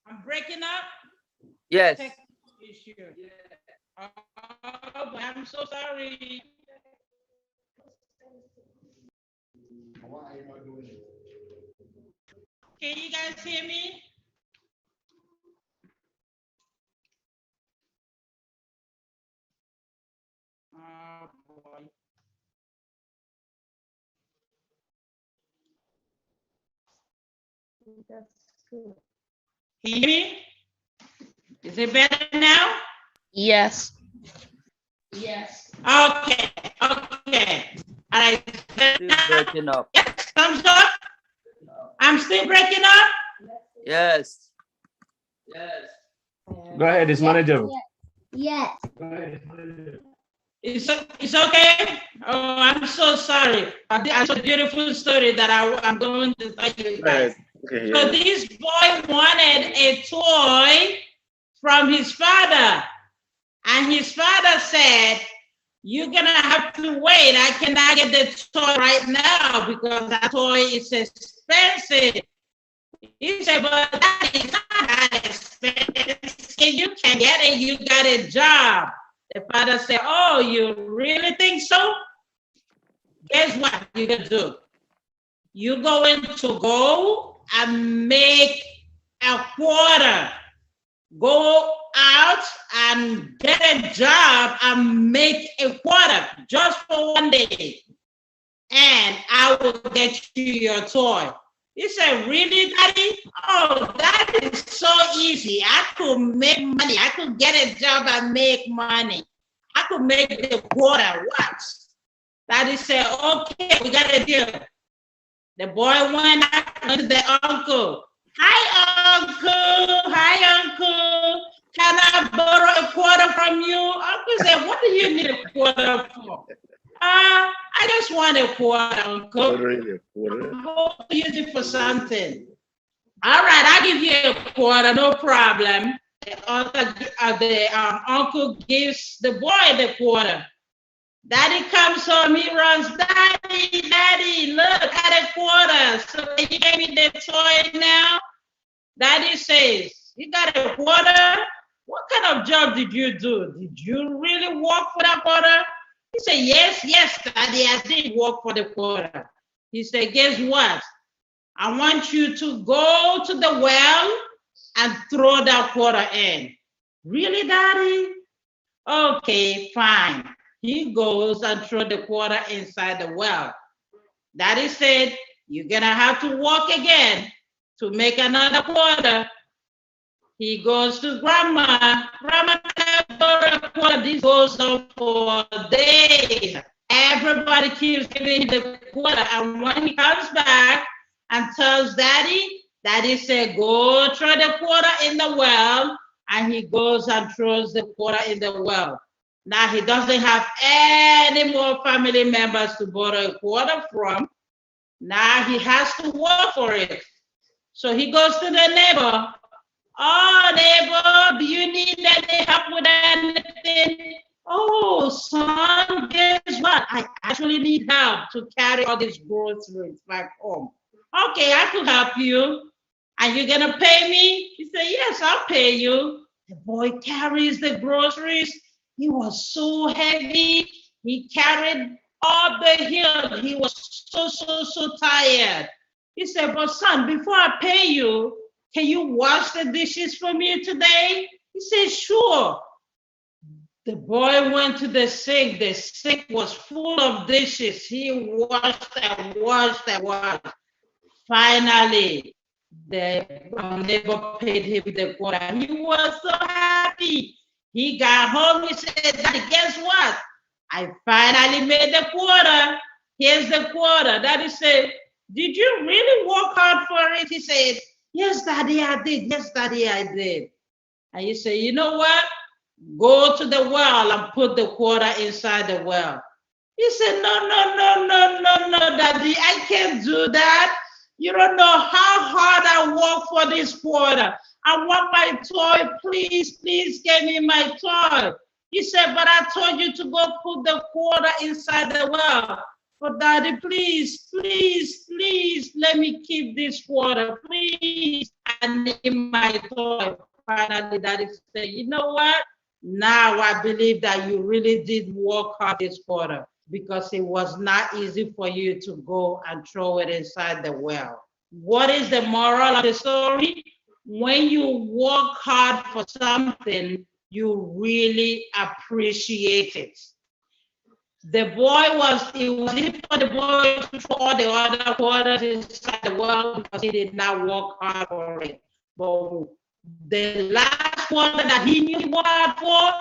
I'm breaking up. Yes. Technical issue. Oh, but I'm so sorry. Can you guys hear me? Oh boy. That's good. Can you hear me? Is it better now? Yes. Yes. Okay. Okay. All right. Still breaking up. Yes. Thumbs up. I'm still breaking up. Yes. Yes. Go ahead, it's manageable. Yes. It's okay. Oh, I'm so sorry. I saw a beautiful story that I'm going to tell you guys. Okay, So yeah. this boy wanted a toy from his father, and his father said, "You're gonna have to wait. I cannot get the toy right now because that toy is expensive." He said, "But that is not that expensive. You can get it. You got a job." The father said, "Oh, you really think so? Guess what you're gonna do? You're going to go and make a quarter. Go out and get a job and make a quarter just for one day. And I will get you your toy." He said, "Really, Daddy? Oh, that is so easy. I could make money. I could get a job and make money. I could make the quarter. What?" Daddy said, "Okay, we got a deal." The boy went out to the uncle. "Hi, uncle. Hi, uncle. Can I borrow a quarter from you?" Uncle said, "What do you need a quarter for?" "I just want a quarter, uncle. I'm going to use it for something." "All right, I'll give you a quarter, no problem." The uncle gives the boy the quarter. Daddy comes home, he runs, "Daddy, Daddy, look at a quarter. So you gave me the toy now?" Daddy says, "You got a quarter? What kind of job did you do? Did you really work for that quarter?" He said, yes, Daddy, I did work for the quarter." He said, "Guess what? I want you to go to the well and throw that quarter in." "Really, Daddy?" "Okay, fine." He goes and throws the quarter inside the well. Daddy said, "You're gonna have to walk again to make another quarter." He goes to Grandma. "Grandma, can I borrow a quarter?" This goes on for days. Everybody keeps giving him the quarter. And when he comes back and tells Daddy, Daddy said, "Go throw the quarter in the well." And he goes and throws the quarter in the well. Now he doesn't have any more family members to borrow a quarter from. Now he has to work for it. So he goes to the neighbor. "Oh, neighbor, do you need any help with anything?" "Oh, son, guess what? I actually need help to carry all these groceries back home." "Okay, I could help you. And you're gonna pay me?" He said, "Yes, I'll pay you." The boy carries the groceries. He was so heavy. He carried up the hill. He was so tired. He said, "But son, before I pay you, can you wash the dishes for me today?" He said, "Sure." The boy went to the sink. The sink was full of dishes. He washed and washed and washed. Finally, the neighbor paid him the quarter. He was so happy. He got home. He said, "Daddy, guess what? I finally made the quarter. Here's the quarter." Daddy said, "Did you really work hard for it?" He said, "Yes, Daddy, I did. Yes, Daddy, I did." And you say, "You know what? Go to the well and put the quarter inside the well." He said, No, Daddy, I can't do that. You don't know how hard I work for this quarter. I want my toy. Please, please give me my toy. He said, but I told you to go put the quarter inside the well. But Daddy, please, please, please, let me keep this quarter. Please, I need my toy. Finally, Daddy said, you know what? Now I believe that you really did work hard this quarter, because it was not easy for you to go and throw it inside the well. What is the moral of the story? When you work hard for something, you really appreciate it. The boy it was easy for the boy to throw all the other quarters inside the well because he did not work hard for it. But the last quarter that he knew he worked hard for,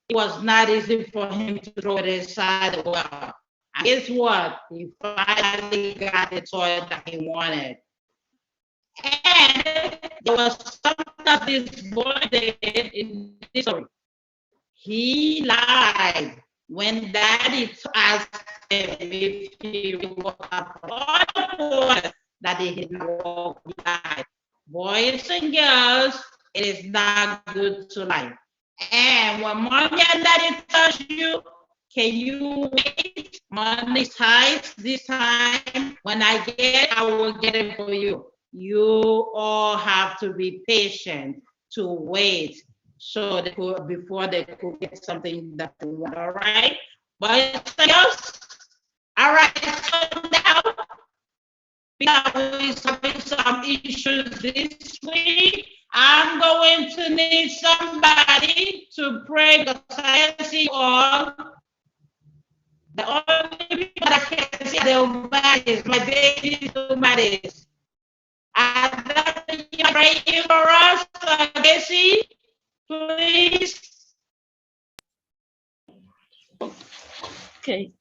it was not easy for him to throw it inside the well. And guess what? He finally got the toy that he wanted. And there was something that this boy did in this story. He lied when Daddy asked him if he worked for all the quarters that he did not work. He lied. Boys and girls, it is not good to lie. And when Mommy and Daddy tells you, can you wait? Money tight this time. When I get it, I will get it for you. You all have to be patient to wait so they could, before they could get something that they want. All right, boys and girls. All right, so now we're having some issues this week. I'm going to need somebody to pray because I see all. The only people that can see the Humanities, my baby Humanities. You praying for us, Casey, please. Okay.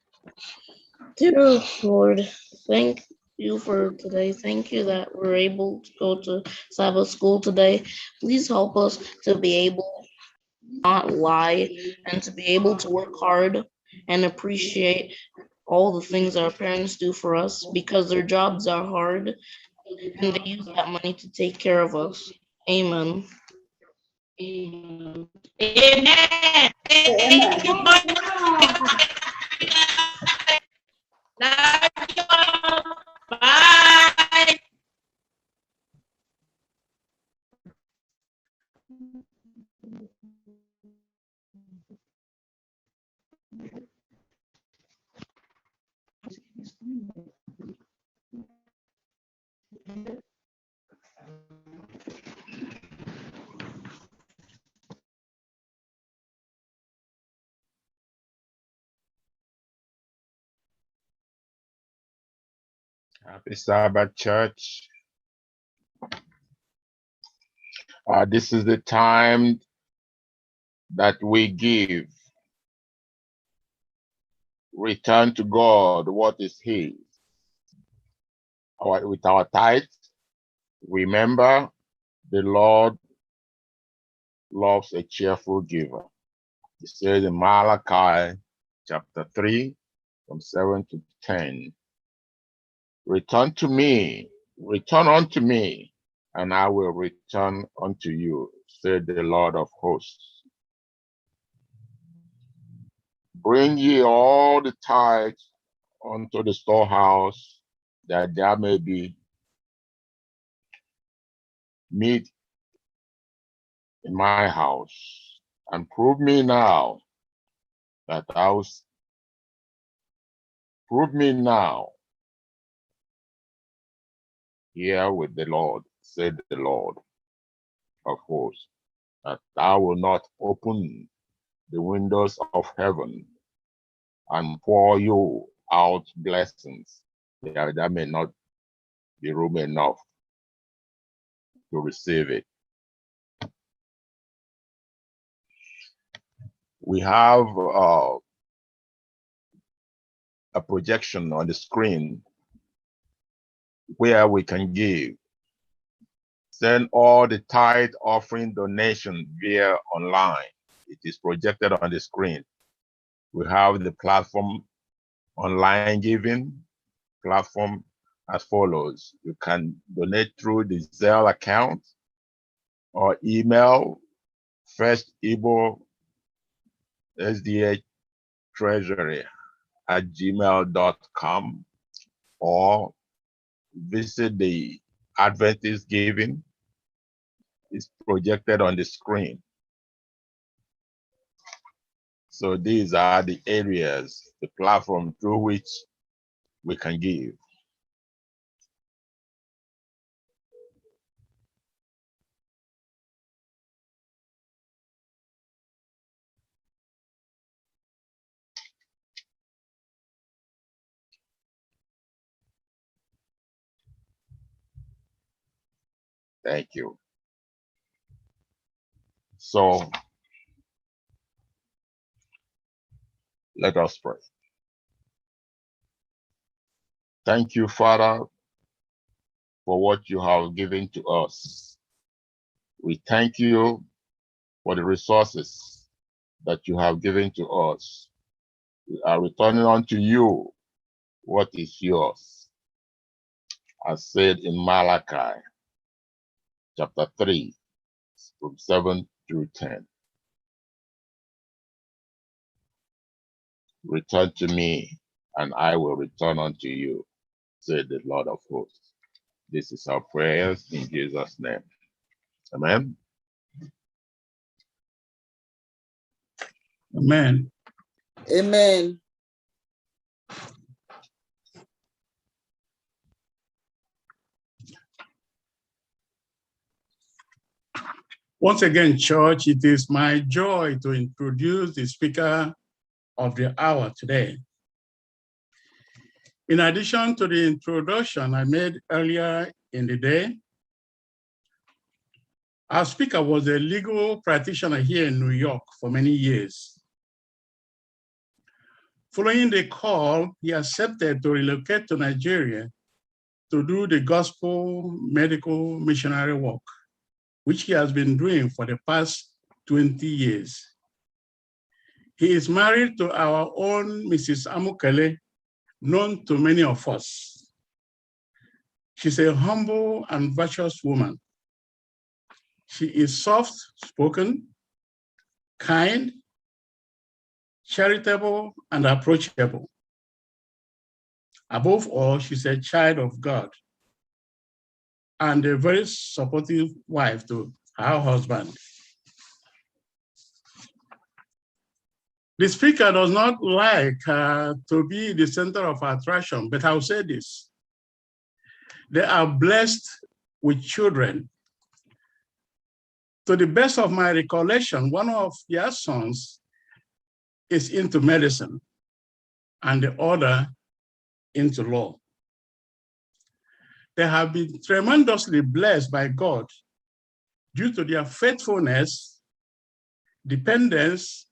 Dear Lord, thank you for today. Thank you that we're able to go to Sabbath school today. Please help us to be able to not lie and to be able to work hard and appreciate all the things our parents do for us because their jobs are hard and they use that money to take care of us. Amen. Amen. Amen. Thank you. Love you all. Bye. Happy Sabbath, church. This is the time that we give. Return to God what is His. With our tithes, remember the Lord loves a cheerful giver. It says in Malachi chapter 3, from 7 to 10. Return unto me, and I will return unto you, said the Lord of hosts. Bring ye all the tithes unto the storehouse, that there may be meat in my house, and prove me now here with the Lord, said the Lord of hosts, that thou will not open the windows of heaven and pour you out blessings, that there may not be room enough to receive it. We have a projection on the screen where we can give. Send all the tithe offering donation via online. It is projected on the screen. We have the platform online giving platform as follows. You can donate through the Zelle account, or email FirstIgbo SDA Treasury @gmail.com, or visit the Adventist giving. It's projected on the screen. So these are the areas, the platform through which we can give. Thank you. So let us pray. Thank you, Father, for what you have given to us. We thank you for the resources that you have given to us. We are returning unto you what is yours, as said in Malachi chapter 3, from 7 through 10. Return to me, and I will return unto you, said the Lord of hosts. This is our prayers in Jesus' name. Amen. Amen. Amen. Once again, church, it is my joy to introduce the speaker of the hour today. In addition to the introduction I made earlier in the day, our speaker was a legal practitioner here in New York for many years. Following the call, he accepted to relocate to Nigeria to do the gospel medical missionary work, which he has been doing for the past 20 years. He is married to our own Mrs. Amukele, known to many of us. She's a humble and virtuous woman. She is soft-spoken, kind, charitable, and approachable. Above all, she's a child of God and a very supportive wife to her husband. The speaker does not like to be the center of attraction, but I'll say this. They are blessed with children. To the best of my recollection, one of their sons is into medicine and the other into law. They have been tremendously blessed by God due to their faithfulness, dependence,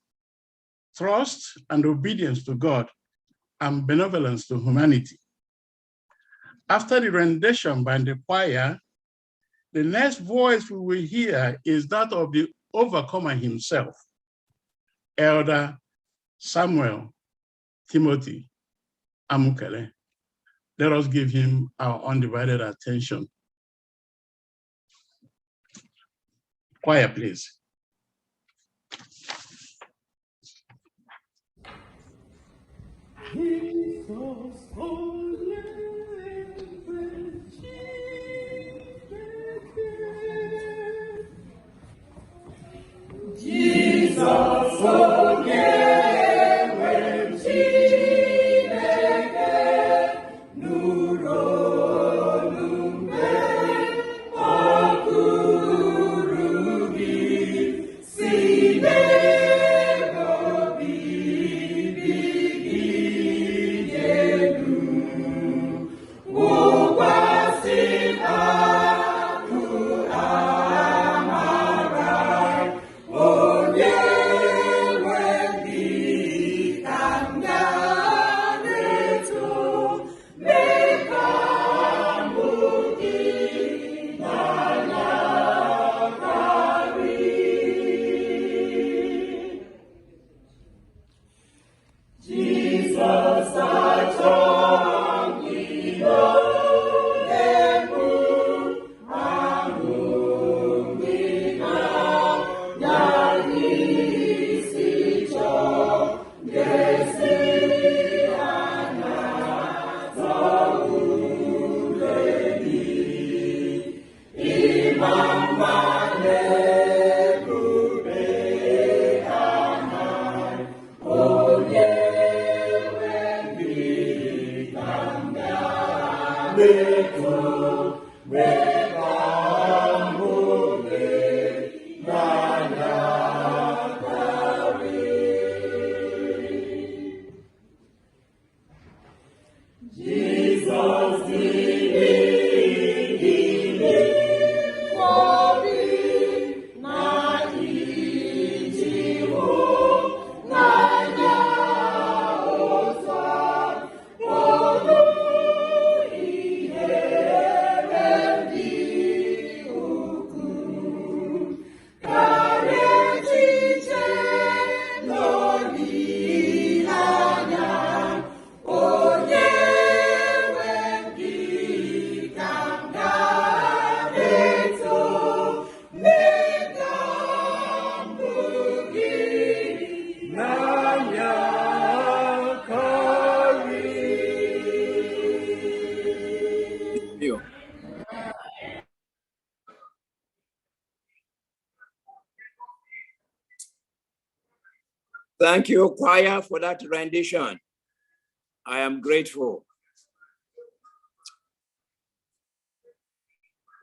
trust, and obedience to God, and benevolence to humanity. After the rendition by the choir, the next voice we will hear is that of the overcomer himself, Elder Samuel Timothy Amukele. Let us give him our undivided attention. Choir, please. Jesus forgive Thank you, choir, for that rendition. I am grateful.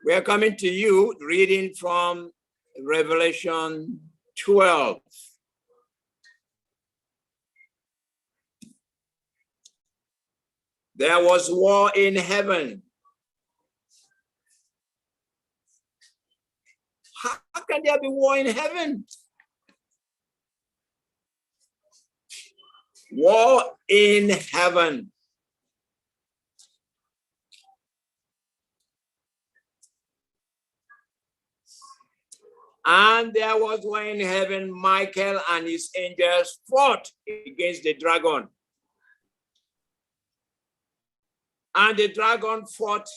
We are coming to you reading from Revelation 12. There was war in heaven. How can there be war in heaven? War in heaven. And there was war in heaven. Michael and his angels fought against the dragon. And the dragon fought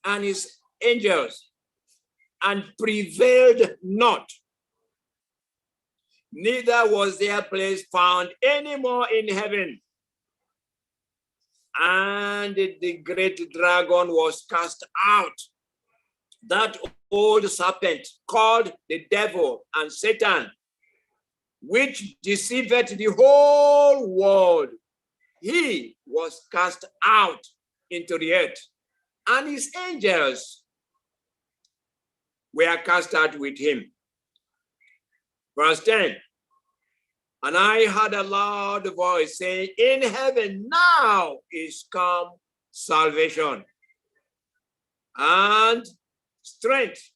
and his angels and prevailed not. Neither was their place found any more in heaven. And the great dragon was cast out, that old serpent called the devil and Satan, which deceiveth the whole world. He was cast out into the earth, and his angels were cast out with him. Verse 10, and I heard a loud voice saying, in heaven now is come salvation and strength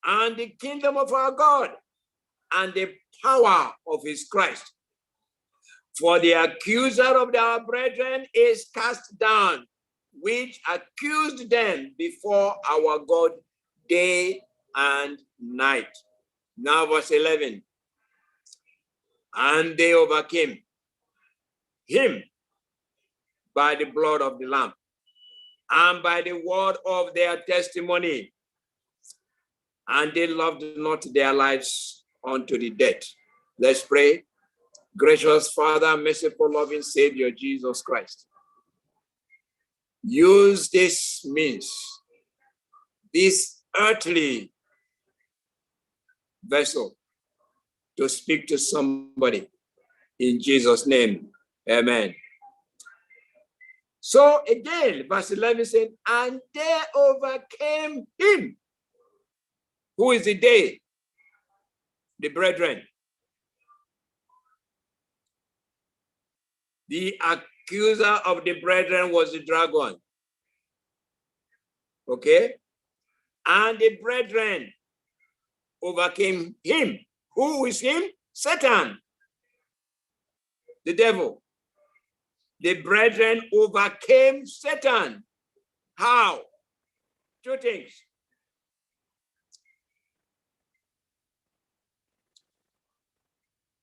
and the kingdom of our God and the power of his Christ. For the accuser of our brethren is cast down, which accused them before our God day and night. Now verse 11. And they overcame him by the blood of the Lamb and by the word of their testimony. And they loved not their lives unto the death. Let's pray. Gracious Father, merciful, loving Savior, Jesus Christ. Use this means, this earthly vessel, to speak to somebody. In Jesus' name, amen. So again, verse 11 said, and they overcame him. Who is the they? The brethren. The accuser of the brethren was the dragon. Okay? And the brethren overcame him. Who is him? Satan, the devil. The brethren overcame Satan. How? Two things.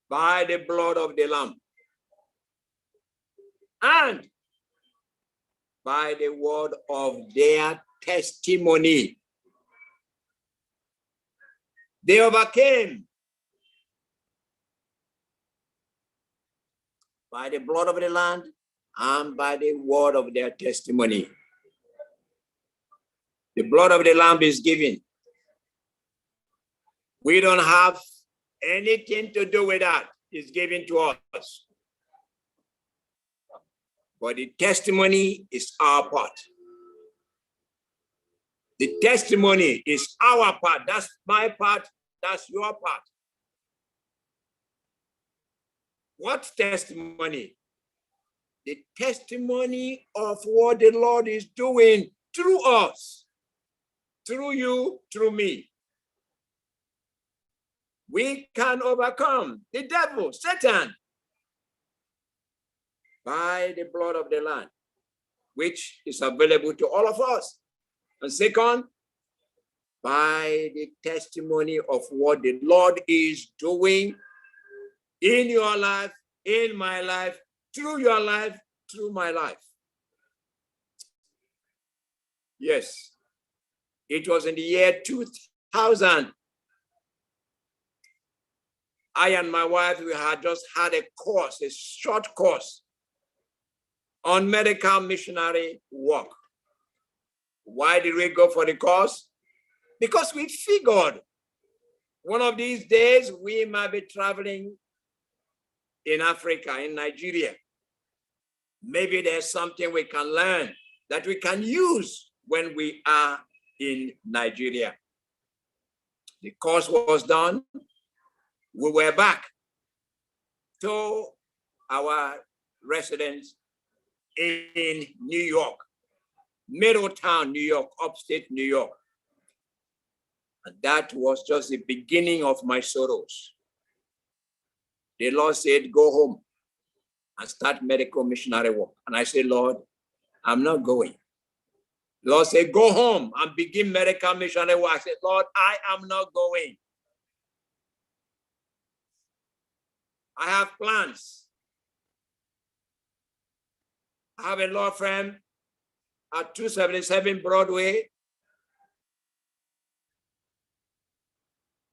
By the blood of the Lamb and by the word of their testimony. They overcame by the blood of the Lamb and by the word of their testimony. The blood of the Lamb is given We don't have anything to do with that. It's given to us. But the testimony is our part. The testimony is our part. That's my part. That's your part. What testimony? The testimony of what the Lord is doing through us, through you, through me. We can overcome the devil, Satan, by the blood of the Lamb, which is available to all of us. And second, by the testimony of what the Lord is doing in your life, in my life, through your life, through my life. Yes, it was in the year 2000. I and my wife, we had just had a course, a short course on medical missionary work. Why did we go for the course? Because we figured one of these days we might be traveling in Africa, in Nigeria. Maybe there's something we can learn that we can use when we are in Nigeria. The course was done. We were back to our residence in New York, Middletown, New York, upstate New York. And that was just the beginning of my sorrows. The Lord said, go home and start medical missionary work. And I said, Lord, I'm not going. The Lord said, go home and begin medical missionary work. I said, Lord, I am not going. I have plans. I have a law firm at 277 Broadway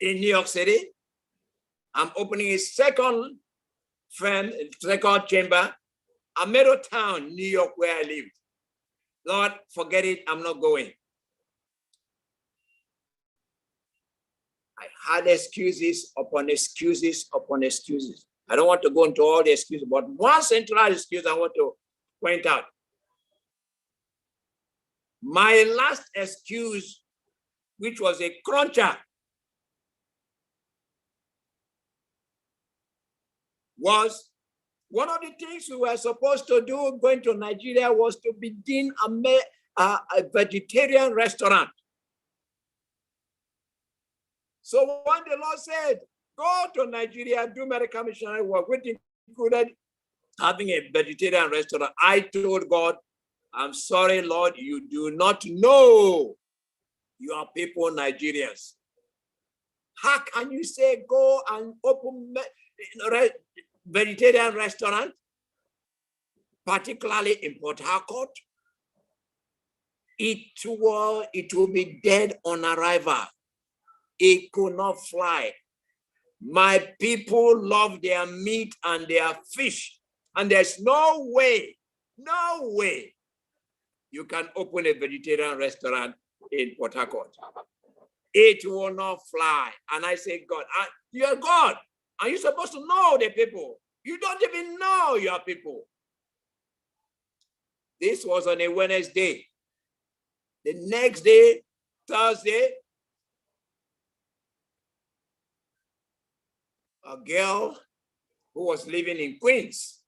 in New York City. I'm opening a second firm, second chamber at Middletown, New York, where I lived. Lord, forget it, I'm not going. I had excuses upon excuses upon excuses. I don't want to go into all the excuses, but one central excuse I want to point out. My last excuse, which was a cruncher, was one of the things we were supposed to do going to Nigeria was to begin a vegetarian restaurant. So when the Lord said, go to Nigeria, do medical missionary work, which included having a vegetarian restaurant, I told God, I'm sorry, Lord, you do not know your people, Nigerians. How can you say go and open vegetarian restaurant, particularly in Port Harcourt? It will be dead on arrival. It could not fly. My people love their meat and their fish, and there's no way you can open a vegetarian restaurant in Port Harcourt. It will not fly. And I say, God, you're God. Are you supposed to know the people? You don't even know your people. This was on a Wednesday. The next day, Thursday, a girl who was living in Queens,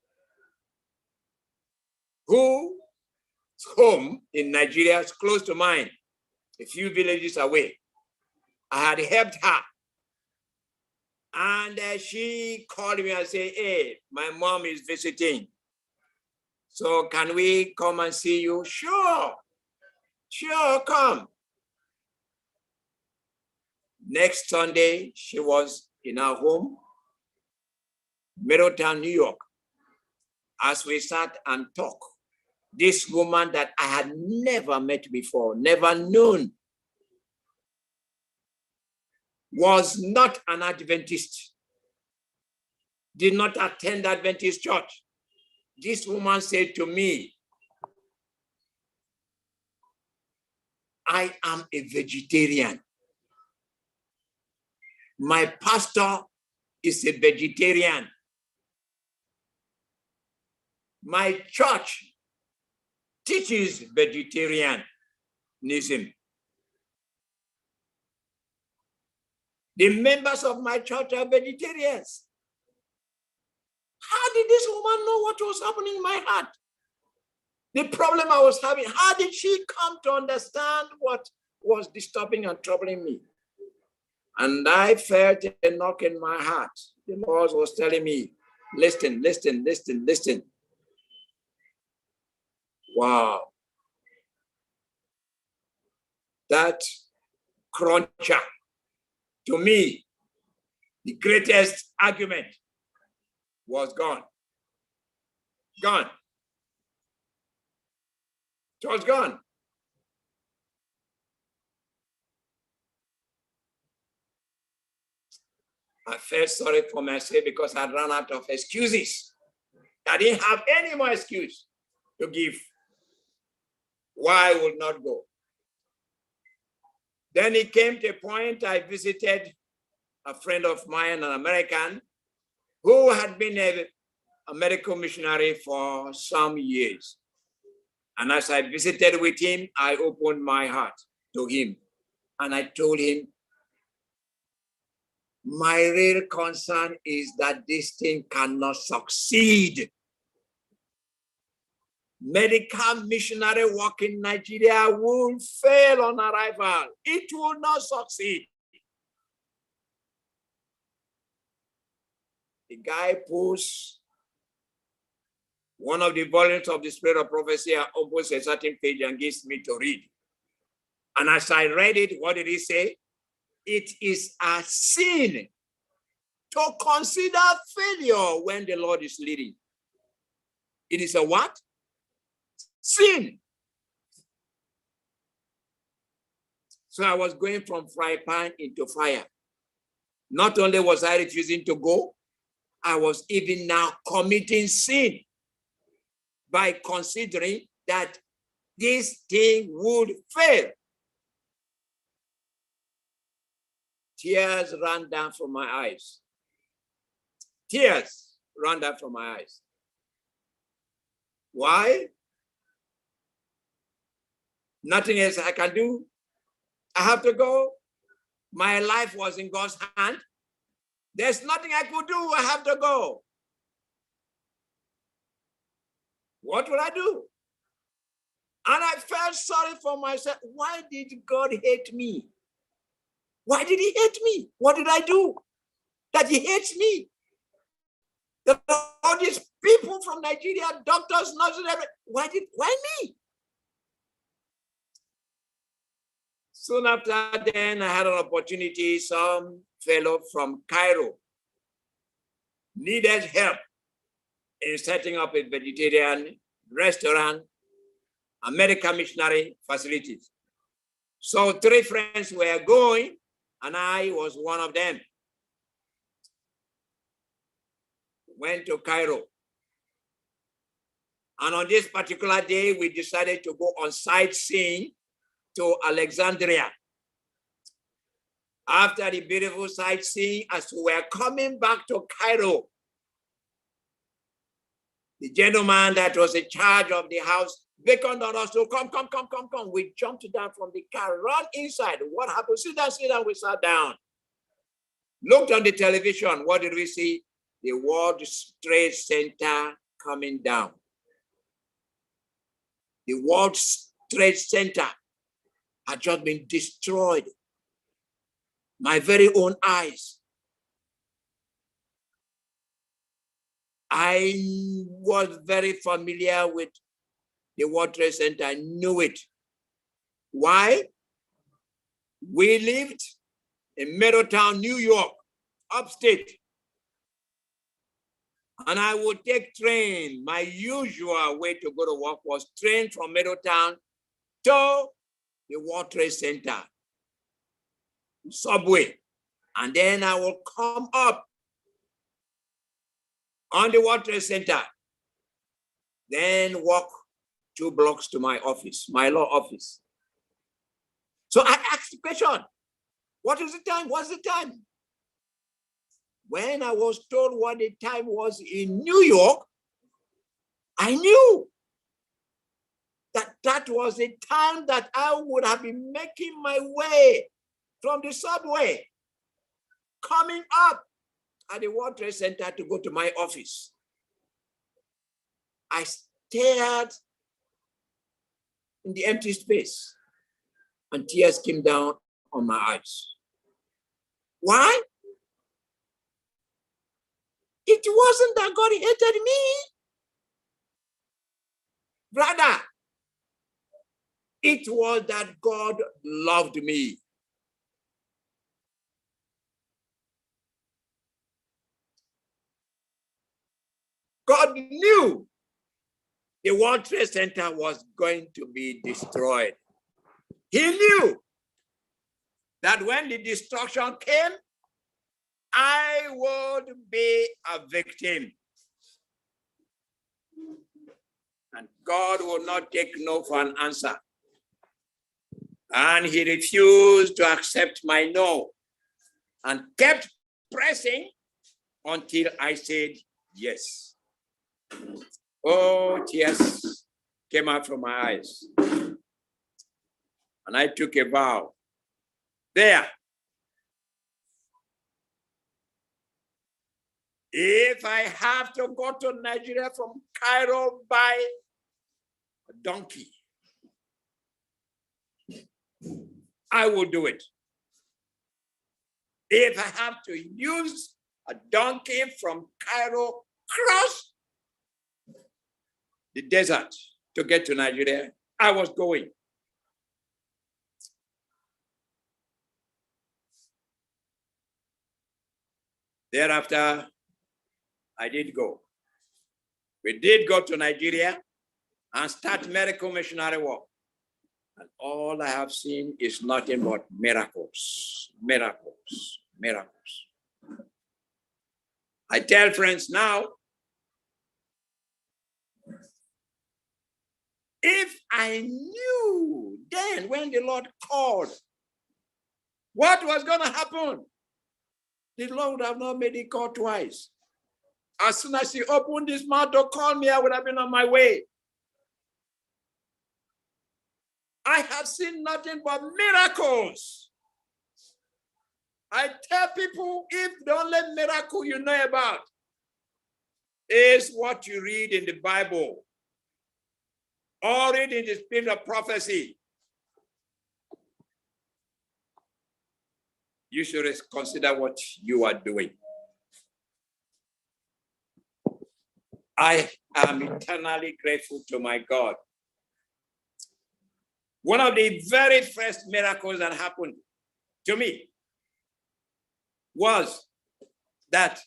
whose home in Nigeria is close to mine, a few villages away. I had helped her. And she called me and said, hey, my mom is visiting. So can we come and see you? Sure, come. Next Sunday, she was in our home, Middletown, New York. As we sat and talked, this woman that I had never met before, never known, was not an Adventist, did not attend Adventist church. This woman said to me, I am a vegetarian. My pastor is a vegetarian. My church teaches vegetarianism. The members of my church are vegetarians. How did this woman know what was happening in my heart? The problem I was having, how did she come to understand what was disturbing and troubling me? And I felt a knock in my heart. The Lord was telling me, listen, listen, listen, listen. Wow. That cruncher, to me, the greatest argument was gone. Gone. It was gone. I felt sorry for myself because I ran out of excuses. I didn't have any more excuse to give why I would not go. Then it came to a point I visited a friend of mine, an American, who had been a medical missionary for some years. And as I visited with him, I opened my heart to him. And I told him, my real concern is that this thing cannot succeed. Medical missionary work in Nigeria will fail on arrival. It will not succeed. The guy pulls one of the volumes of the Spirit of Prophecy, opens a certain page and gives me to read. And as I read it, what did he say? It is a sin to consider failure when the Lord is leading. It is a what? Sin. So I was going from fry pan into fire. Not only was I refusing to go, I was even now committing sin by considering that this thing would fail. Tears ran down from my eyes. Tears ran down from my eyes. Why? Nothing else I can do. I have to go. My life was in God's hand. There's nothing I could do. I have to go. What would I do? And I felt sorry for myself. Why did God hate me? Why did he hate me? What did I do that he hates me? All these people from Nigeria, doctors, nurses, why me? Soon after then, I had an opportunity. Some fellow from Cairo needed help in setting up a vegetarian restaurant, American missionary facilities. So 3 friends were going, and I was one of them. Went to Cairo. And on this particular day, we decided to go on sightseeing to Alexandria. After the beautiful sightseeing, as we were coming back to Cairo, the gentleman that was in charge of the house beckoned on us to come. We jumped down from the car, ran inside. What happened? Sit down. We sat down. Looked on the television. What did we see? The World Trade Center coming down. The World Trade Center had just been destroyed. My very own eyes. I was very familiar with the World Trade Center. I knew it. Why? We lived in Middletown, New York, upstate. And I would take train. My usual way to go to work was train from Middletown to the World Trade Center, subway. And then I will come up on the World Trade Center, then walk 2 blocks to my office, my law office. So I asked the question, what is the time? What's the time? when I was told what the time was in New York, I knew that that was the time that I would have been making my way from the subway, coming up at the World Trade Center to go to my office. I stared in the empty space and tears came down on my eyes. Why? It wasn't that God hated me. Brother, it was that God loved me. God knew the World Trade Center was going to be destroyed. He knew that when the destruction came, I would be a victim. And God would not take no for an answer. And he refused to accept my no and kept pressing until I said yes. Oh, tears came out from my eyes. And I took a vow. There. If I have to go to Nigeria from Cairo by a donkey, I will do it. If I have to use a donkey from Cairo, cross the desert to get to Nigeria, I was going. Thereafter, I did go. We did go to Nigeria and start miracle missionary work. And all I have seen is nothing but miracles, miracles, miracles. I tell friends now, if I knew then when the Lord called what was going to happen, the Lord would have not made it call twice. As soon as he opened his mouth to call me, I would have been on my way. I have seen nothing but miracles. I tell people, if the only miracle you know about is what you read in the Bible or read in the spirit of prophecy, you should consider what you are doing. I am eternally grateful to my God. One of the very first miracles that happened to me was that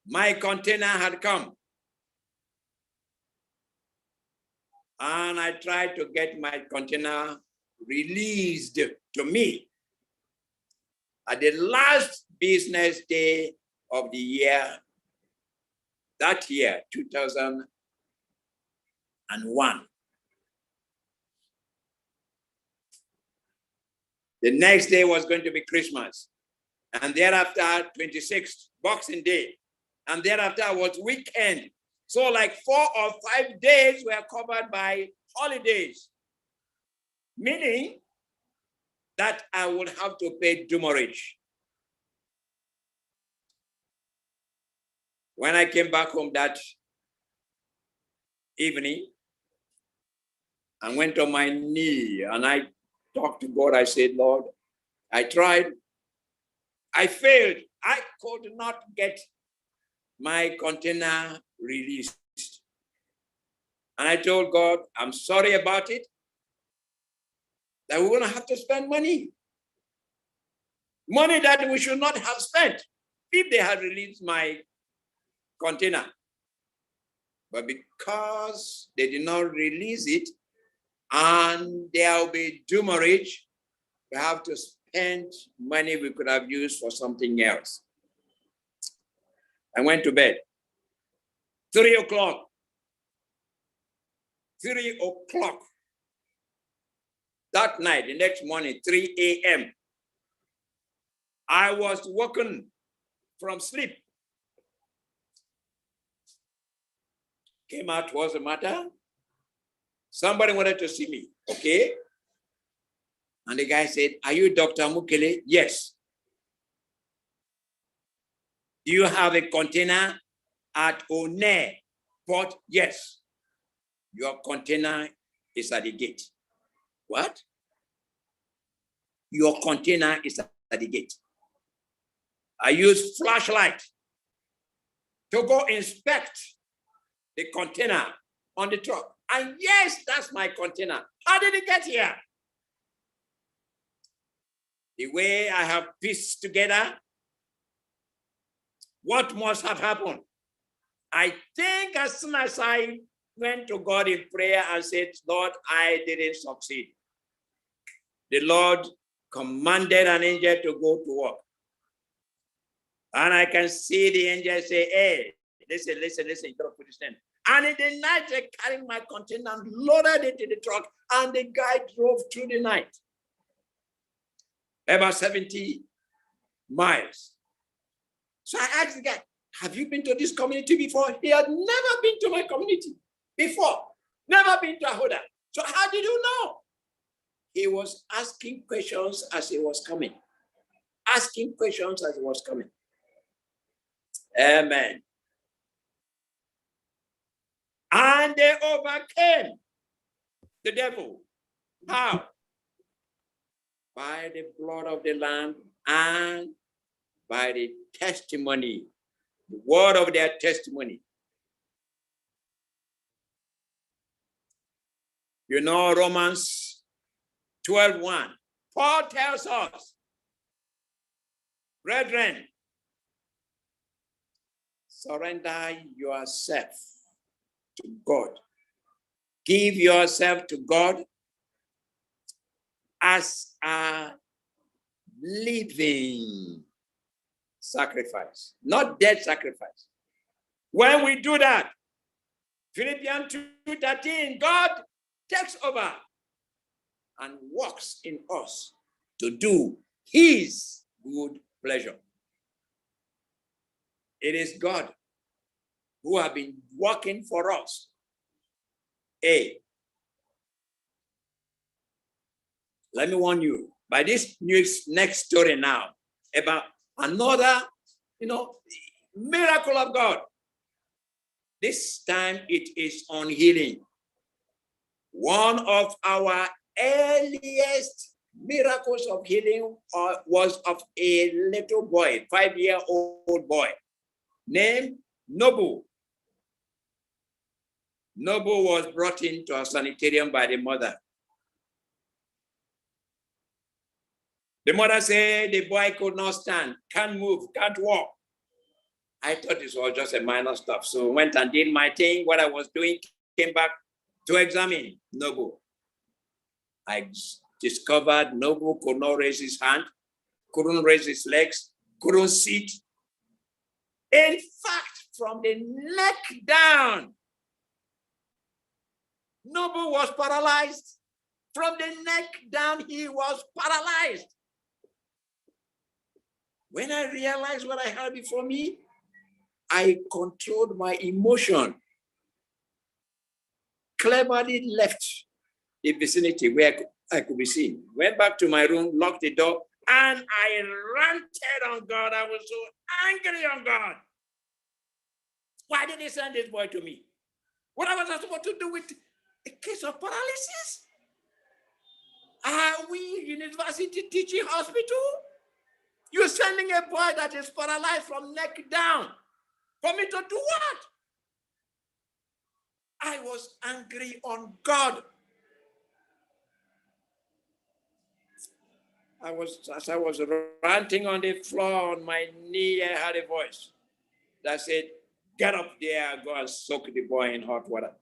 my container had come and I tried to get my container released to me at the last business day of the year, that year, 2001. The next day was going to be Christmas. And thereafter, 26th, Boxing Day. And thereafter was weekend. So like 4 or 5 days were covered by holidays. Meaning that I would have to pay demurrage. When I came back home that evening, I went on my knee and I talked to God. I said, Lord, I tried. I failed. I could not get my container released. And I told God, I'm sorry about it, that we're going to have to spend money. Money that we should not have spent if they had released my container. But because they did not release it, and there will be demurrage, we have to spend money we could have used for something else. I went to bed. 3 o'clock. 3 o'clock. That night, the next morning, 3 a.m., I was woken from sleep. Came out, what's the matter? Somebody wanted to see me. Okay. And the guy said, are you Dr. Mukele? Yes. Do you have a container at One Port? Yes. Your container is at the gate. What? Your container is at the gate. I use flashlight to go inspect the container on the truck. And yes, that's my container. How did it get here? The way I have pieced together, what must have happened? I think as soon as I went to God in prayer and said, Lord, I didn't succeed, the Lord commanded an angel to go to work. And I can see the angel say, hey, listen, you gotta put this in. And in the night, they carried my container and loaded it in the truck, and the guy drove through the night. About 70 miles. So I asked the guy, have you been to this community before? He had never been to my community before, never been to Ahoda. So how did you know? He was asking questions as he was coming. Asking questions as he was coming. Amen. And they overcame the devil. How? By the blood of the Lamb and by the testimony, the word of their testimony. You know, Romans 12:1. Paul tells us, brethren, surrender yourself to God. Give yourself to God as a living sacrifice, not dead sacrifice. When we do that, Philippians 2:13, God takes over and works in us to do his good pleasure. It is God who have been working for us. Let me warn you by this next story now about another, miracle of God. This time it is on healing. One of our earliest miracles of healing was of a little boy, 5-year-old boy, named Nobu. Nobu was brought into a sanitarium by the mother. The mother said the boy could not stand, can't move, can't walk. I thought this was just a minor stuff. So I went and did my thing. What I was doing, came back to examine Nobu. I discovered Nobu could not raise his hand, couldn't raise his legs, couldn't sit. In fact, from the neck down, Nobu was paralyzed. From the neck down, he was paralyzed. When I realized what I had before me, I controlled my emotion, cleverly left the vicinity where I could be seen, went back to my room, locked the door, and I ranted on God. I was so angry on God. Why did he send this boy to me? What was I supposed to do with a case of paralysis? Are we university teaching hospital? You're sending a boy that is paralyzed from neck down for me to do what? I was angry on God. As I was ranting on the floor on my knee, I heard a voice that said, get up there, go and soak the boy in hot water.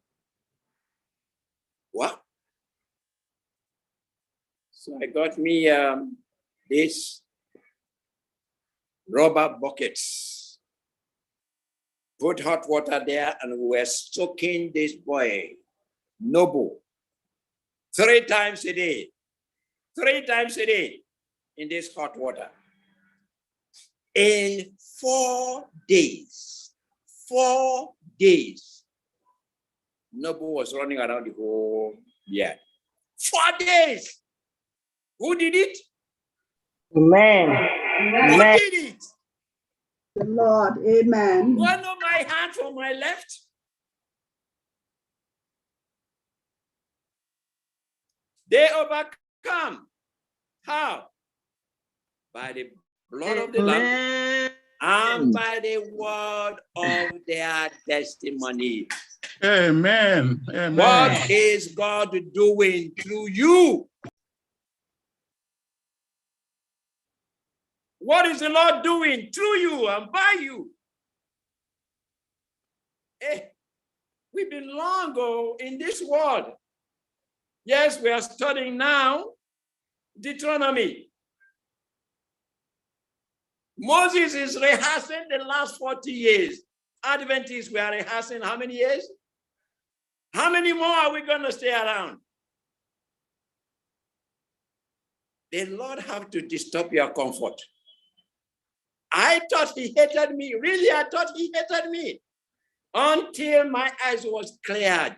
What? So I got me this rubber buckets, put hot water there, and we were soaking this boy, Nobu, 3 times a day. 3 times a day in this hot water. In 4 days, 4 days, nobody was running around the whole yard. 4 days. Who did it? Amen. Who did it? The Lord. Amen. One of my hand from my left. They overcome. How? By the blood of the Lamb and by the word of their testimony. Amen. Amen. What is God doing through you? What is the Lord doing through you and by you? We belong in this world. Yes, we are studying now Deuteronomy. Moses is rehearsing the last 40 years. Adventists, we are rehearsing how many years? How many more are we going to stay around? The Lord have to disturb your comfort. I thought he hated me. Really, I thought he hated me. Until my eyes was cleared.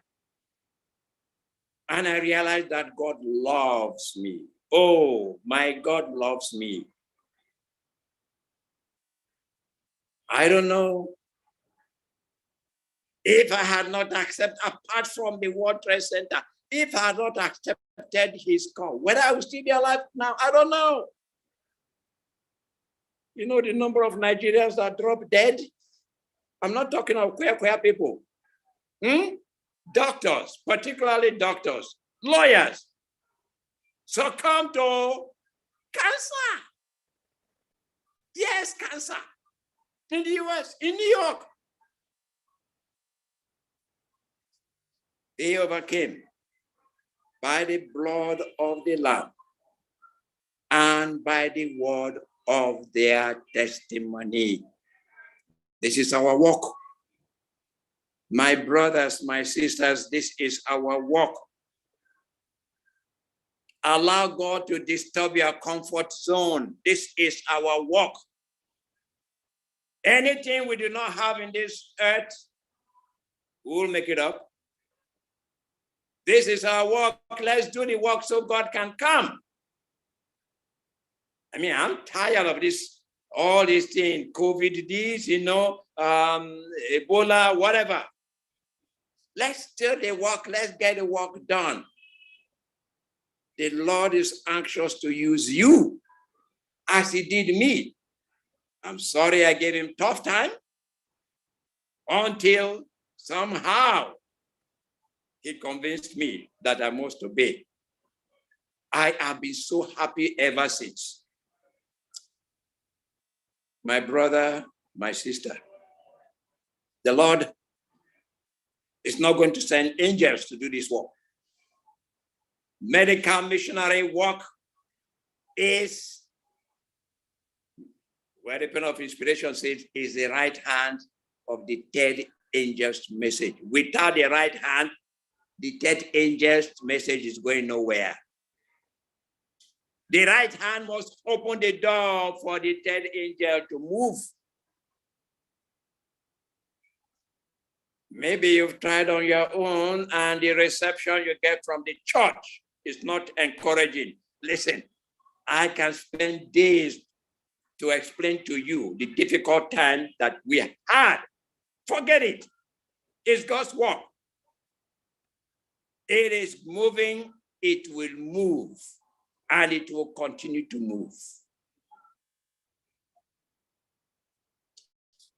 And I realized that God loves me. Oh, my God loves me. I don't know if I had not accepted, apart from the World Trade Center, if I had not accepted his call, whether I would still be alive now, I don't know. You know the number of Nigerians that drop dead? I'm not talking of queer people. Doctors, particularly doctors, lawyers, succumb to cancer. Yes, cancer. In the US, in New York. They overcame by the blood of the Lamb and by the word of their testimony. This is our walk. My brothers, my sisters, this is our walk. Allow God to disturb your comfort zone. This is our walk. Anything we do not have in this earth, we will make it up. This is our work. Let's do the work so God can come. I mean, I'm tired of this, all these things, COVID, this, Ebola, whatever. Let's do the work. Let's get the work done. The Lord is anxious to use you as he did me. I'm sorry I gave him tough time until somehow he convinced me that I must obey. I have been so happy ever since. My brother, my sister, the Lord is not going to send angels to do this work. Medical missionary work is, where the pen of inspiration says, is the right hand of the third angel's message. Without the right hand, the third angel's message is going nowhere. The right hand must open the door for the third angel to move. Maybe you've tried on your own and the reception you get from the church is not encouraging. Listen, I can spend days to explain to you the difficult time that we had. Forget it. It's God's work. It is moving, it will move, and it will continue to move.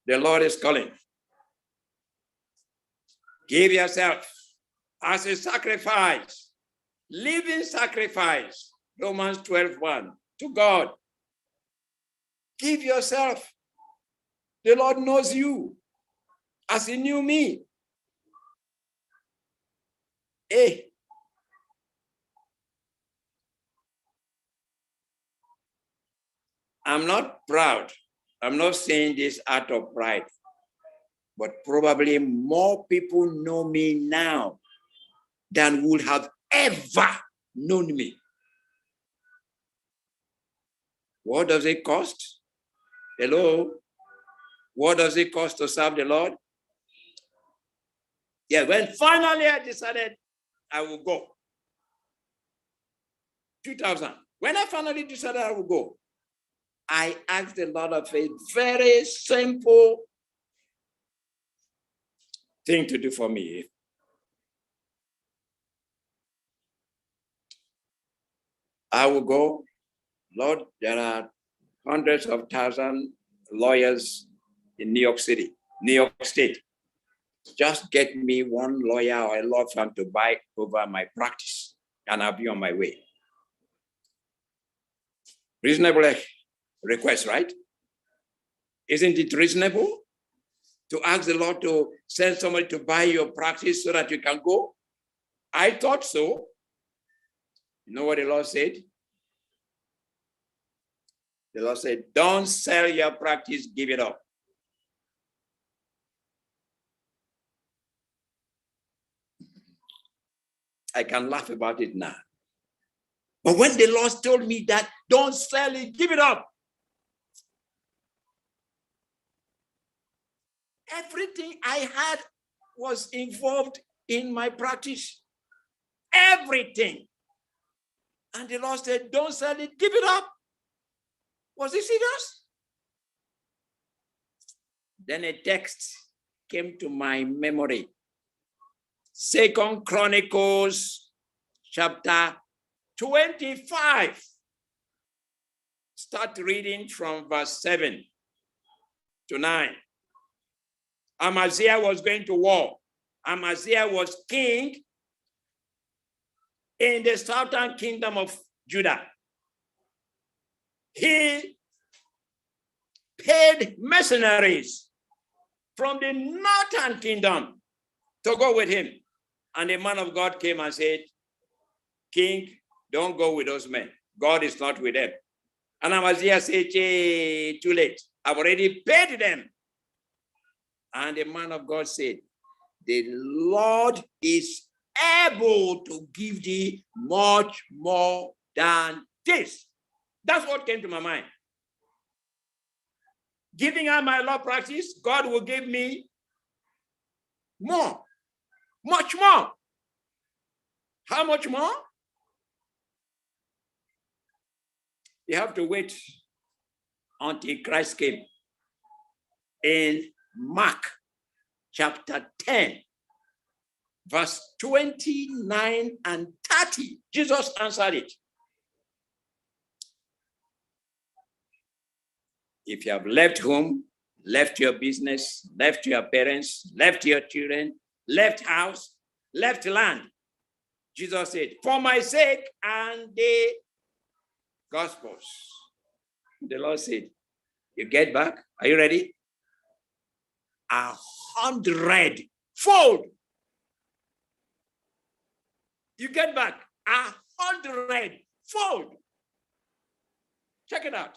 The Lord is calling. Give yourself as a sacrifice, living sacrifice, Romans 12:1, to God. Give yourself. The Lord knows you as he knew me. Hey. I'm not proud. I'm not saying this out of pride, but probably more people know me now than would have ever known me. What does it cost? Hello? What does it cost to serve the Lord? Yeah, when finally I decided I will go. 2000. When I finally decided I will go, I asked the Lord of a very simple thing to do for me. I will go. Lord, there are hundreds of thousands lawyers in New York City, New York State. Just get me one lawyer or a law firm to buy over my practice, and I'll be on my way. Reasonable request, right? Isn't it reasonable to ask the Lord to send somebody to buy your practice so that you can go? I thought so. You know what the Lord said? The Lord said, don't sell your practice, give it up. I can laugh about it now. But when the Lord told me that, don't sell it, give it up. Everything I had was involved in my practice. Everything. And the Lord said, don't sell it, give it up. Was he serious? Then a text came to my memory. 2 Chronicles chapter 25. Start reading from verse 7 to 9. Amaziah was going to war. Amaziah was king in the southern kingdom of Judah. He paid mercenaries from the northern kingdom to go with him. And the man of God came and said, King, don't go with those men. God is not with them. And Amaziah said, too late. I've already paid them. And the man of God said, the Lord is able to give thee much more than this. That's what came to my mind. Giving up my law practice, God will give me more, much more. How much more? You have to wait until Christ came. In Mark chapter 10, verse 29 and 30, Jesus answered it. If you have left home, left your business, left your parents, left your children, left house, left land, Jesus said, for my sake and the Gospels. The Lord said, you get back? Are you ready? 100-fold. You get back 100-fold. Check it out.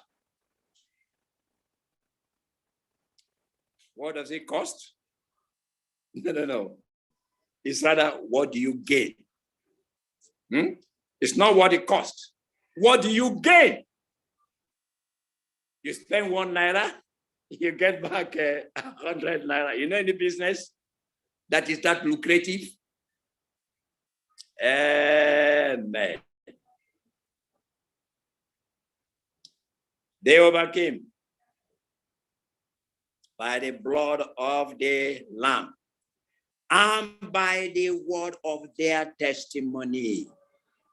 What does it cost? No. It's rather, what do you gain? It's not what it costs. What do you gain? You spend 1 naira, you get back 100 naira. You know any business that is that lucrative? Amen. They overcame by the blood of the Lamb and by the word of their testimony.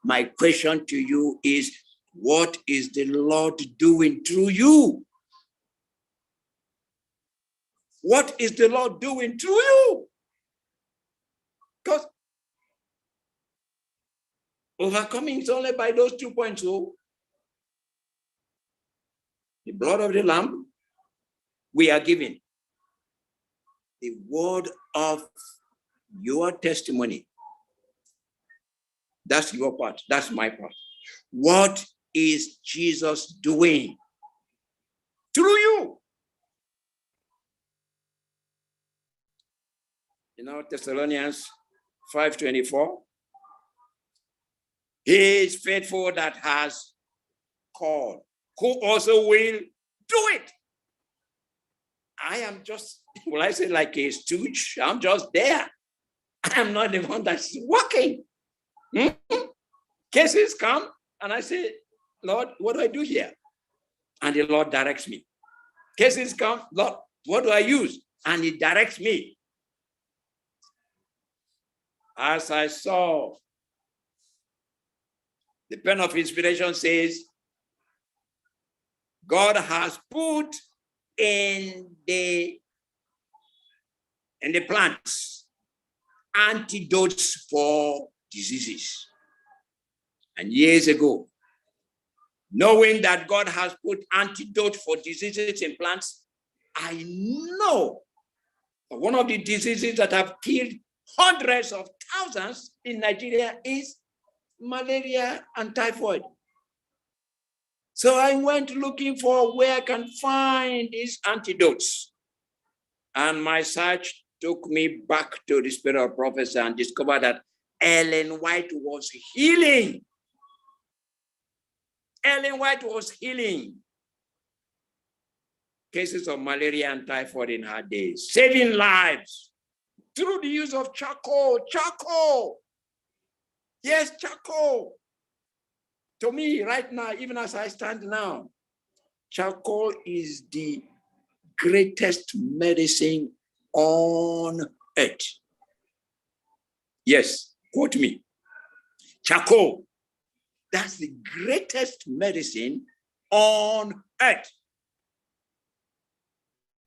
My question to you is, what is the Lord doing through you? What is the Lord doing through you? Because overcoming is only by those 2 points. So the blood of the Lamb, we are given. The word of your testimony. That's your part. That's my part. What is Jesus doing through you? You know, Thessalonians 5:24. He is faithful that has called, who also will do it. I am just, will I say like a stooge? I'm just there. I'm not the one that's working. Cases come, and I say, Lord, what do I do here? And the Lord directs me. Cases come, Lord, what do I use? And He directs me. As I saw, the pen of inspiration says, God has put in the plants antidotes for diseases. And years ago, knowing that God has put antidote for diseases in plants, I know that one of the diseases that have killed hundreds of thousands in Nigeria is malaria and typhoid. So I went looking for where I can find these antidotes. And my search took me back to the spirit of prophecy and discovered that Ellen White was healing. Ellen White was healing cases of malaria and typhoid in her days, saving lives through the use of charcoal. Charcoal. Yes, charcoal. To me, right now, even as I stand now, charcoal is the greatest medicine on earth. Yes, quote me. Charcoal. That's the greatest medicine on earth.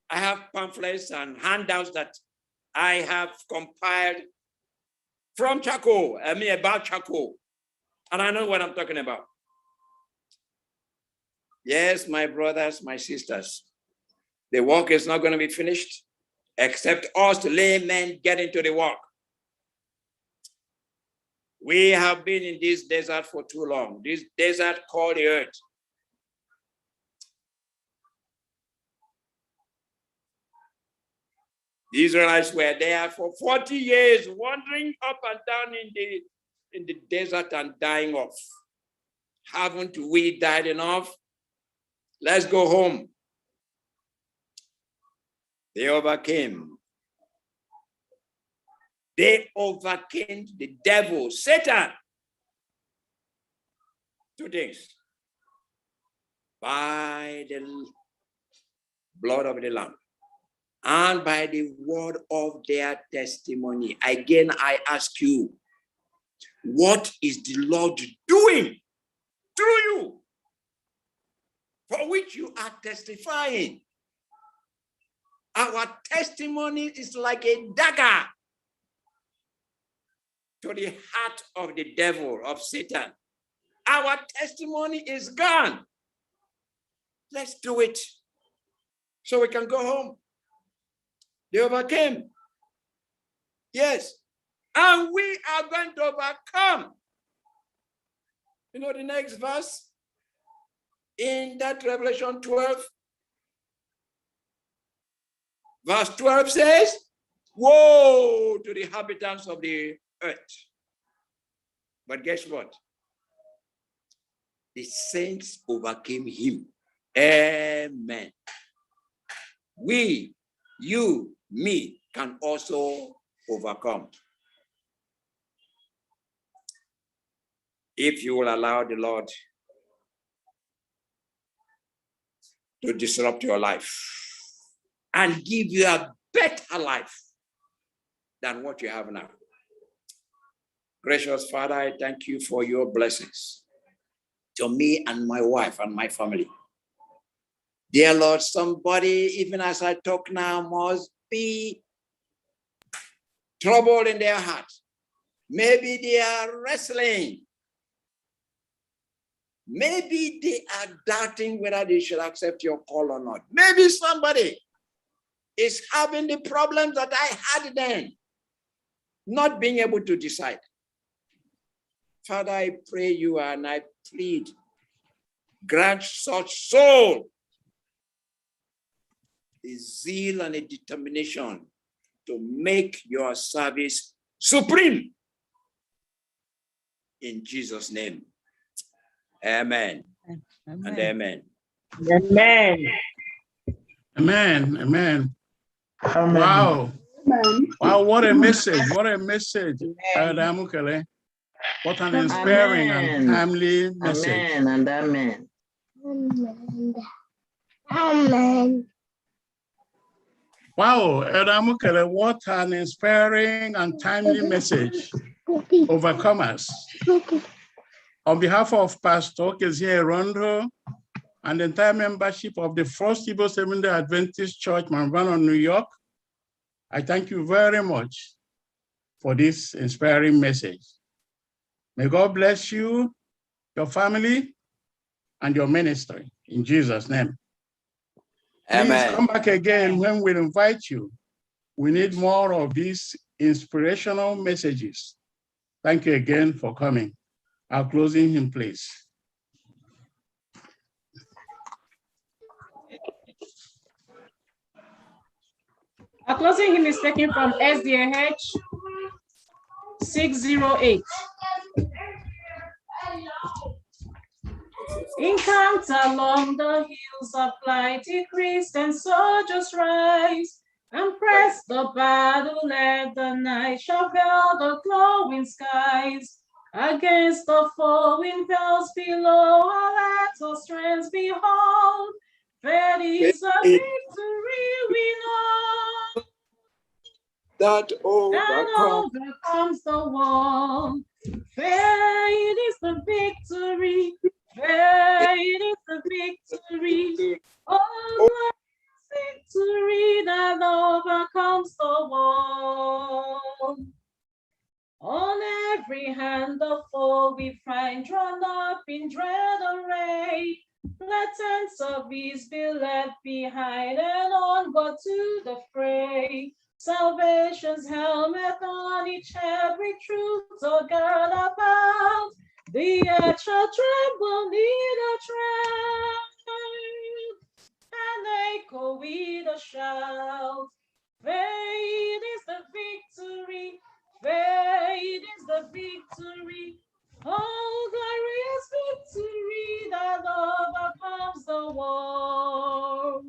I have pamphlets and handouts that I have compiled from charcoal, about charcoal. And I know what I'm talking about. Yes, my brothers, my sisters, the work is not going to be finished except us laymen get into the work. We have been in this desert for too long. This desert called the earth. The Israelites were there for 40 years, wandering up and down in the desert and dying off. Haven't we died enough? Let's go home. They overcame. They overcame the devil, Satan. Two things. By the blood of the Lamb and by the word of their testimony. Again, I ask you, what is the Lord doing through you for which you are testifying? Our testimony is like a dagger to the heart of the devil, of Satan. Our testimony is gone. Let's do it so we can go home. They overcame. Yes. And we are going to overcome. You know the next verse in that Revelation 12, verse 12 says, woe to the inhabitants of the earth. But guess what? The saints overcame him. Amen. We, you, me, can also overcome. If you will allow the Lord to disrupt your life and give you a better life than what you have now. Gracious Father, I thank you for your blessings to me and my wife and my family. Dear Lord, somebody, even as I talk now, must be troubled in their heart. Maybe they are wrestling. Maybe they are doubting whether they should accept your call or not. Maybe somebody is having the problems that I had then, not being able to decide. Father, I pray you and I plead, grant such soul a zeal and a determination to make your service supreme. In Jesus' name. Amen. Amen. And amen. Amen. Amen. Amen. Amen. Wow. Amen. Wow, what a message. What a message. Adamukele. What an inspiring and timely message. Amen and amen. Amen. Amen. Wow, Adamukele, what an inspiring and timely message. Overcomers. On behalf of Pastor Keziah Rondo and the entire membership of the FirstIgbo Seventh-day Adventist Church, Mount Vernon, New York, I thank you very much for this inspiring message. May God bless you, your family, and your ministry in Jesus' name. Please come back again when we invite you. We need more of these inspirational messages. Thank you again for coming. Our closing hymn, please. Our closing hymn is taken from SDA 608. Encamped along the hills of mighty Christian soldiers rise, and press the battle let the night shall veil the glowing skies. Against the foe bells below, our latter strength behold. Fair is the victory we know, that overcomes the world. Fair is the victory, fair is the victory. Oh, victory that overcomes the world. On every hand the foe we find drawn up in dread array. Let tents of ease be left behind and onward to the fray. Salvation's helmet on each head with truth to gird about. The earth shall tremble need a tread, and echo with a shout. Faith is the victory, faith is the victory. Oh, glorious victory that overcomes the world.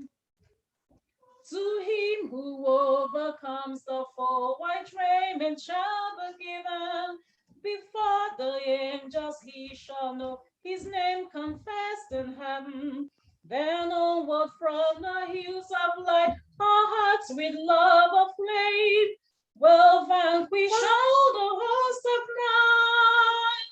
To him who overcomes the foe, white raiment shall be given. Before the angels he shall know his name confessed in heaven. Then onward from the hills of light, our hearts with love aflame will vanquish all the host of night.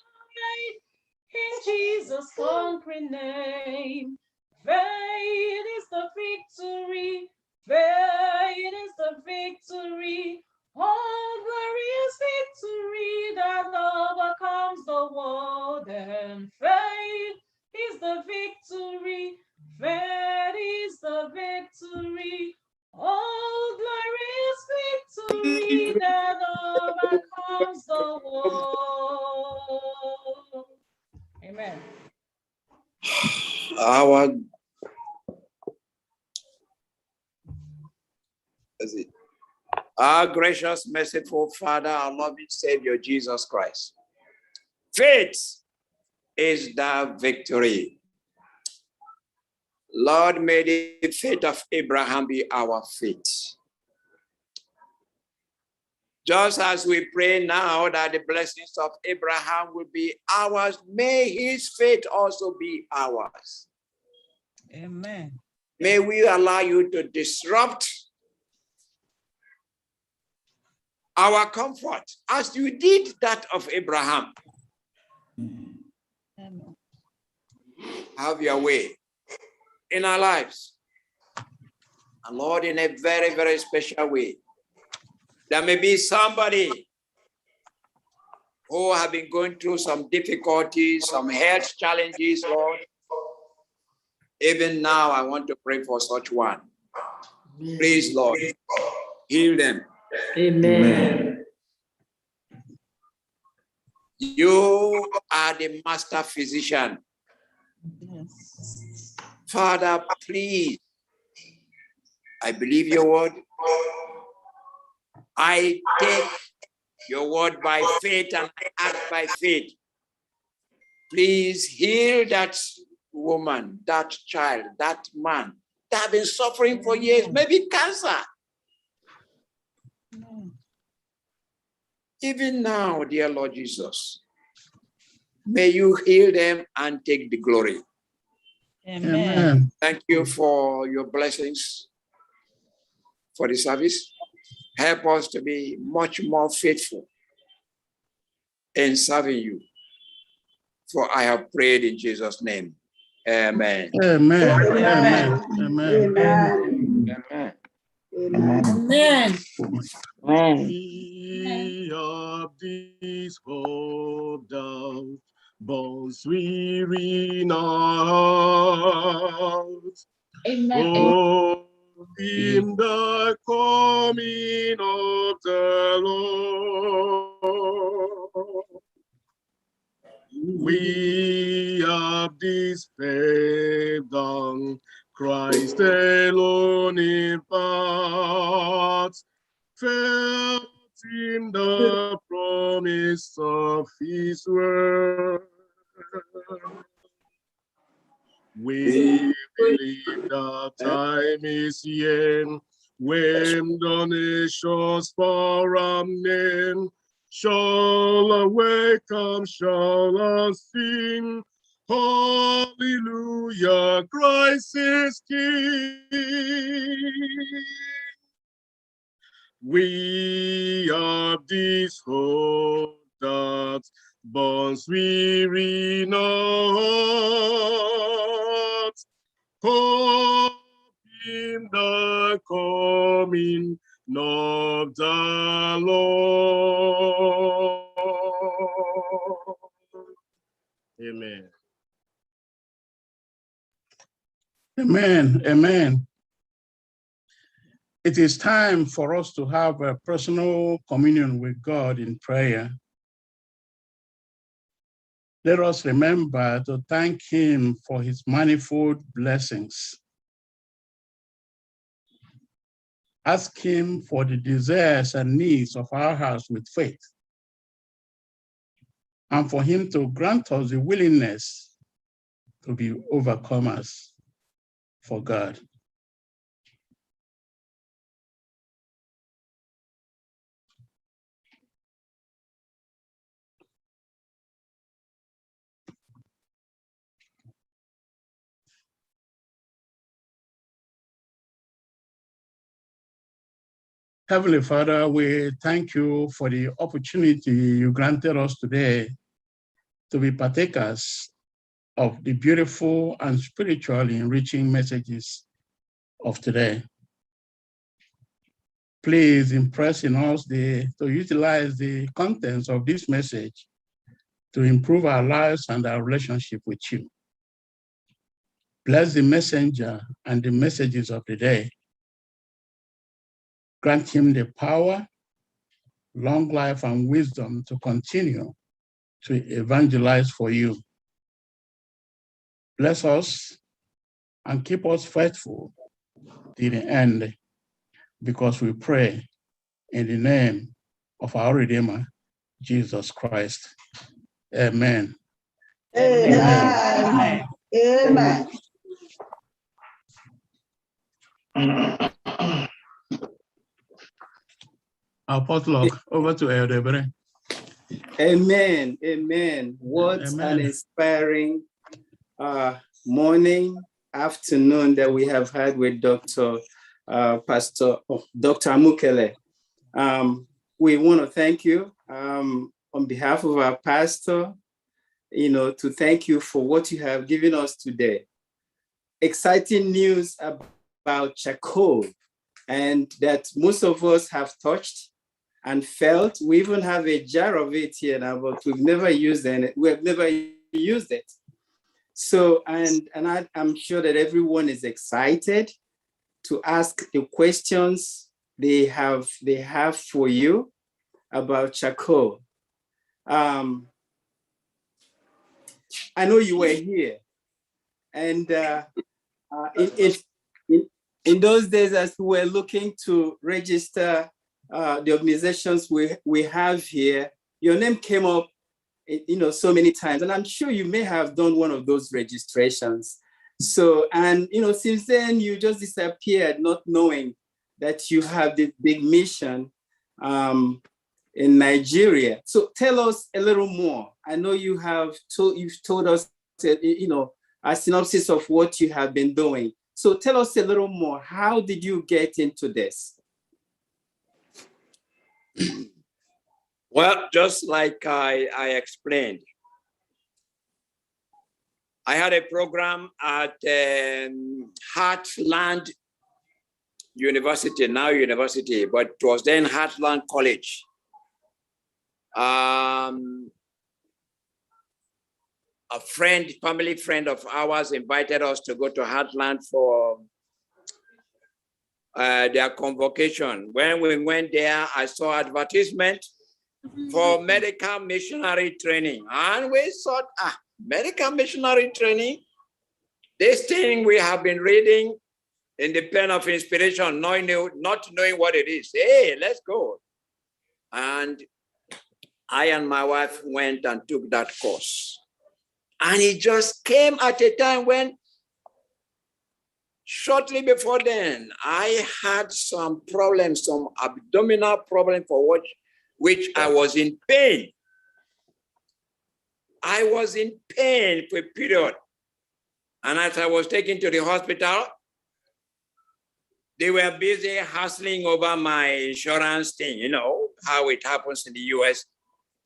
In Jesus' conquering name, faith is the victory, faith is the victory. Oh, glorious victory that overcomes the world, and faith is the victory, faith is the victory. Oh, glorious victory that overcomes the world. Amen. Our gracious, merciful Father, our loving Savior, Jesus Christ. Faith is the victory. Lord, may the faith of Abraham be our faith. Just as we pray now that the blessings of Abraham will be ours, may his faith also be ours. Amen. May we allow you to disrupt our comfort as you did that of Abraham. Amen. Have your way in our lives. And Lord, in a very, very special way, there may be somebody who have been going through some difficulties, some health challenges, Lord. Even now, I want to pray for such one. Please, Lord, heal them. Amen. You are the master physician. Yes. Father, please, I believe your word. I take your word by faith and I act by faith. Please heal that woman, that child, that man that have been suffering for years, maybe cancer. Even now, dear Lord Jesus, may you heal them and take the glory. Amen. Thank you for your blessings for the service. Help us to be much more faithful in serving you. For I have prayed in Jesus' name. Amen. Amen. Amen. Amen. Amen. Amen. Amen. We of this hope down, bones weary not. Oh, in the coming of the Lord, we have this faith down, Christ alone in part, felt in the promise of his word. We believe that time is here when the nations for amen shall awake, shall sing. Hallelujah, Christ is King. We have this hope that bonds weary not, hope in the coming of the Lord. Amen. Amen. Amen. It is time for us to have a personal communion with God in prayer. Let us remember to thank him for his manifold blessings. Ask him for the desires and needs of our hearts with faith, and for him to grant us the willingness to be overcomers for God. Heavenly Father, we thank you for the opportunity you granted us today to be partakers of the beautiful and spiritually enriching messages of today. Please impress in us to utilize the contents of this message to improve our lives and our relationship with you. Bless the messenger and the messages of the day. Grant him the power, long life, and wisdom to continue to evangelize for you. Bless us and keep us faithful to the end, because we pray in the name of our Redeemer, Jesus Christ. Amen. Amen. Amen. Apostle, over to Elder. Amen. Amen. What an inspiring morning, afternoon that we have had with Dr. Amukele. We want to thank you on behalf of our pastor, to thank you for what you have given us today. Exciting news about charcoal, and that most of us have touched and felt. We even have a jar of it here now, but we've never used it. We have never used it. So, I'm sure that everyone is excited to ask the questions they have for you about charcoal. I know you were here, and in those days, as we were looking to register the organizations we have here, your name came up, so many times, and I'm sure you may have done one of those registrations. So, and since then you just disappeared, not knowing that you have this big mission in Nigeria. So tell us a little more. I know you've told us, a synopsis of what you have been doing. So tell us a little more. How did you get into this? Well, just like I explained, I had a program at Heartland University, now university, but it was then Heartland College. A family friend of ours invited us to go to Heartland for their convocation. When we went there, I saw advertisement for medical missionary training. And we thought, medical missionary training? This thing we have been reading in the pen of inspiration, not knowing what it is. Hey, let's go. And I and my wife went and took that course. And it just came at a time when, shortly before then, I had some problems, some abdominal problem for which I was in pain. I was in pain for a period. And as I was taken to the hospital, they were busy hustling over my insurance thing, how it happens in the US.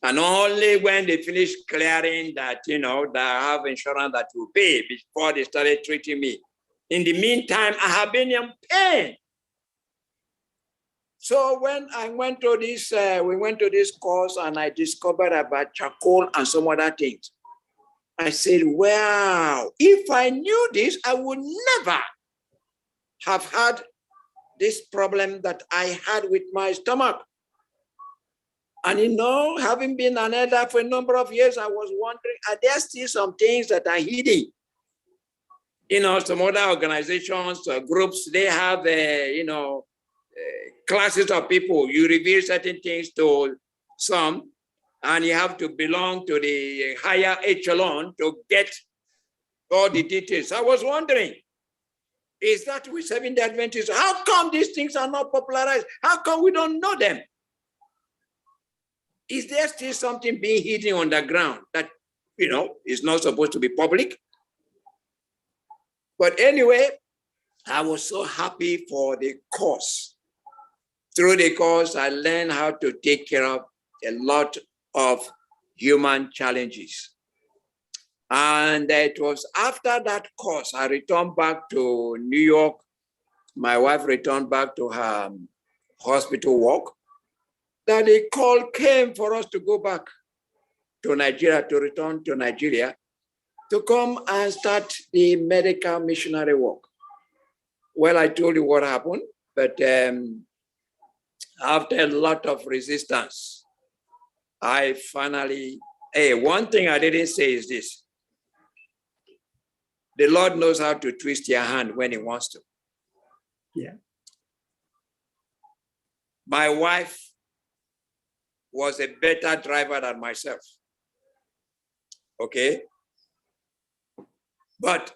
And only when they finished clearing that, that I have insurance that will pay before they started treating me. In the meantime, I have been in pain. So when I went to this, we went to this course and I discovered about charcoal and some other things. I said, wow, if I knew this, I would never have had this problem that I had with my stomach. And having been an elder for a number of years, I was wondering, are there still some things that are hidden? Some other organizations or groups, they have, classes of people. You reveal certain things to some, and you have to belong to the higher echelon to get all the details. I was wondering, is that with Seventh Day Adventists? How come these things are not popularized? How come we don't know them? Is there still something being hidden on the ground that, is not supposed to be public? But anyway, I was so happy for the course. Through the course, I learned how to take care of a lot of human challenges. And it was after that course, I returned back to New York. My wife returned back to her hospital work. That a call came for us to go back to Nigeria, to return to Nigeria, to come and start the medical missionary work. Well, I told you what happened, but after a lot of resistance, I finally, one thing I didn't say is this. The Lord knows how to twist your hand when he wants to. Yeah. My wife was a better driver than myself. Okay? But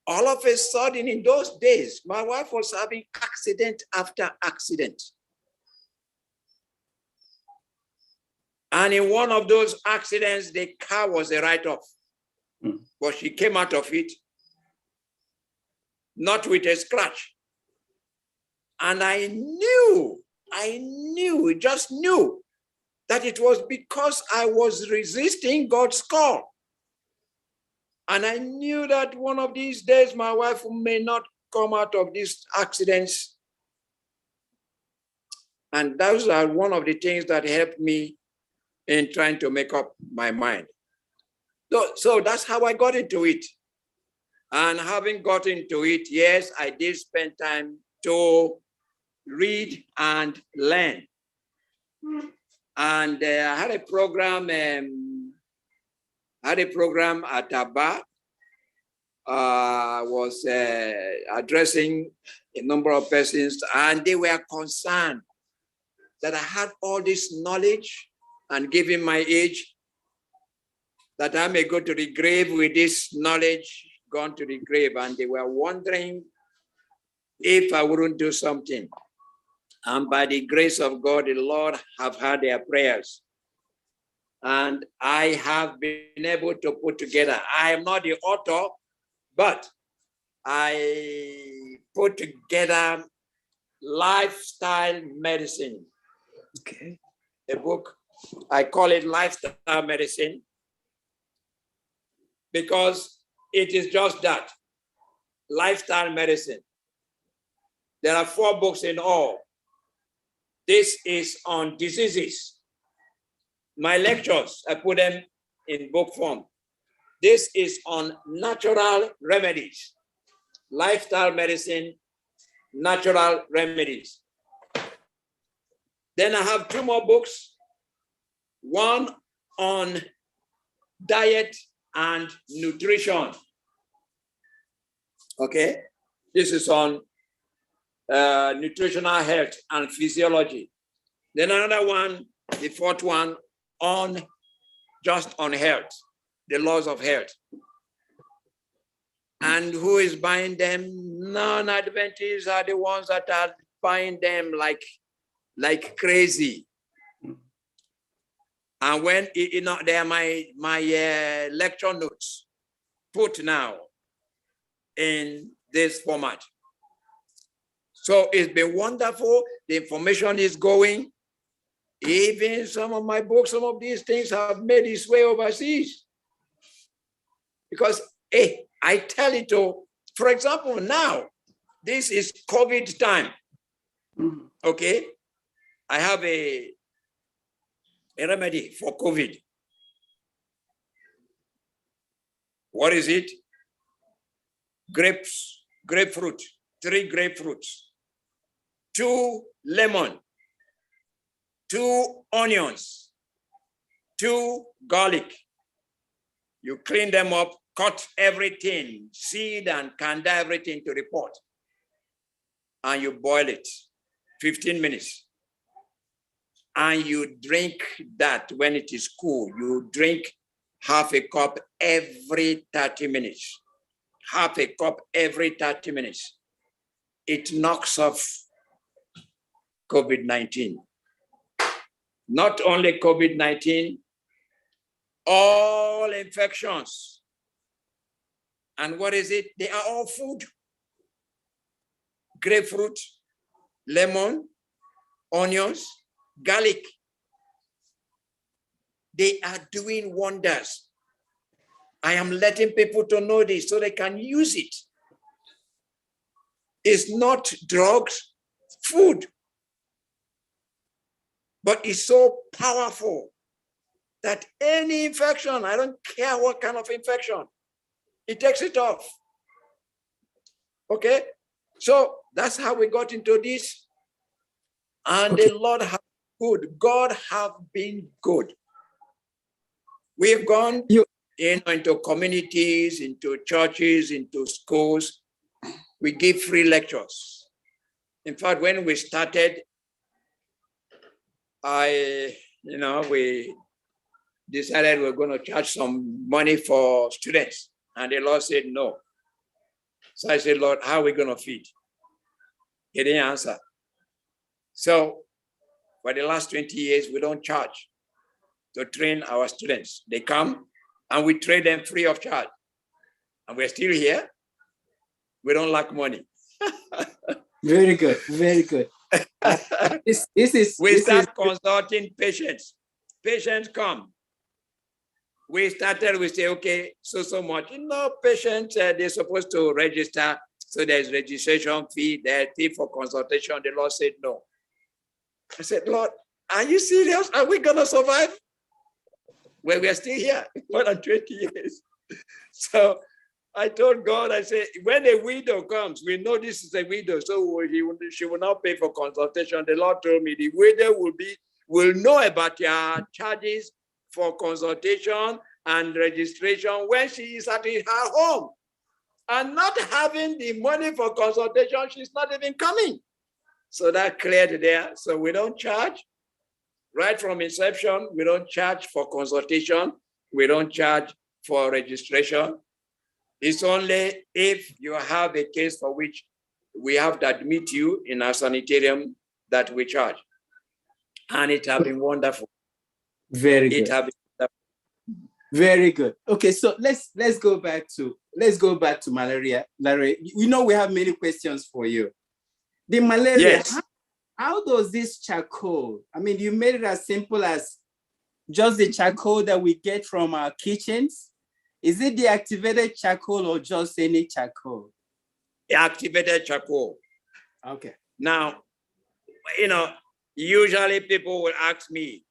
all of a sudden in those days, my wife was having accident after accident. And in one of those accidents, the car was a write-off. But she came out of it, not with a scratch. And I just knew that it was because I was resisting God's call. And I knew that one of these days, my wife may not come out of these accidents. And those are one of the things that helped me in trying to make up my mind. So that's how I got into it. And having got into it, yes, I did spend time to read and learn. And I had a program at Aba. Was addressing a number of persons, and they were concerned that I had all this knowledge, and given my age, that I may go to the grave with this knowledge gone to the grave and they were wondering if I wouldn't do something. And by the grace of God, the Lord have heard their prayers. And I have been able to put together, I am not the author, but I put together Lifestyle Medicine. Okay. A book, I call it Lifestyle Medicine because it is just that, lifestyle medicine. There are 4 books in all. This is on diseases. My lectures, I put them in book form. This is on natural remedies. Lifestyle medicine, natural remedies. Then I have 2 more books. One on diet and nutrition. Okay, this is on nutritional health and physiology. Then another one, the 4th one, on just on health, the laws of health. And who is buying them? Non-Adventists are the ones that are buying them like crazy. And when they are my lecture notes put now in this format. So it's been wonderful. The information is going. Even some of my books, some of these things have made its way overseas. Because I tell it to, for example, now, this is COVID time. Okay? I have a remedy for COVID. What is it? Grapefruit, 3 grapefruits, 2 lemon, 2 onions, 2 garlic. You clean them up, cut everything, seed and canda everything to the pot, and you boil it 15 minutes. And you drink that when it is cool. You drink half a cup every 30 minutes. Half a cup every 30 minutes. It knocks off COVID-19. Not only COVID-19, all infections. And what is it? They are all food. Grapefruit, lemon, onions, garlic. They are doing wonders. I am letting people to know this so they can use it. It's not drugs, food. But it's so powerful that any infection, I don't care what kind of infection, it takes it off. Okay? So that's how we got into this. And the Lord has been good. God have been good. We've gone into communities, into churches, into schools. We give free lectures. In fact, when we started, we decided we're going to charge some money for students. And the Lord said no. So I said, Lord, how are we going to feed? He didn't answer. So for the last 20 years, we don't charge to train our students. They come and we train them free of charge. And we're still here. We don't lack money. Very good, very good. We start consulting patients. Patients come. We started, we say, okay, so much. Patients, they're supposed to register. So there's registration fee, there's fee for consultation. The Lord said no. I said, Lord, are you serious? Are we going to survive? Well, we're still here, more than 20 years. So I told God, I said, when a widow comes, we know this is a widow, so she will not pay for consultation. The Lord told me the widow will know about your charges for consultation and registration when she is at her home. And not having the money for consultation, she's not even coming. So that cleared there. So we don't charge. Right from inception, we don't charge for consultation. We don't charge for registration. It's only if you have a case for which we have to admit you in our sanitarium that we charge. And it has been wonderful. Very good. It has been wonderful. Very good. Okay, so let's go back to malaria. Larry, we know we have many questions for you. The malaria, yes. How does this charcoal? I mean, you made it as simple as just the charcoal that we get from our kitchens. Is it the activated charcoal or just any charcoal? Activated charcoal. Okay. Now, usually people will ask me,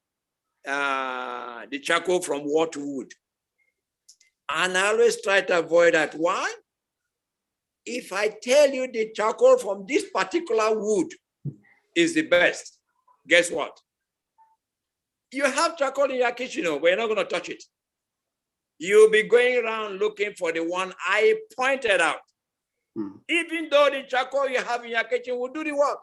the charcoal from what wood? And I always try to avoid that. Why? If I tell you the charcoal from this particular wood is the best, guess what? You have charcoal in your kitchen, but you're not going to touch it. You'll be going around looking for the one I pointed out. Even though the charcoal you have in your kitchen will do the work.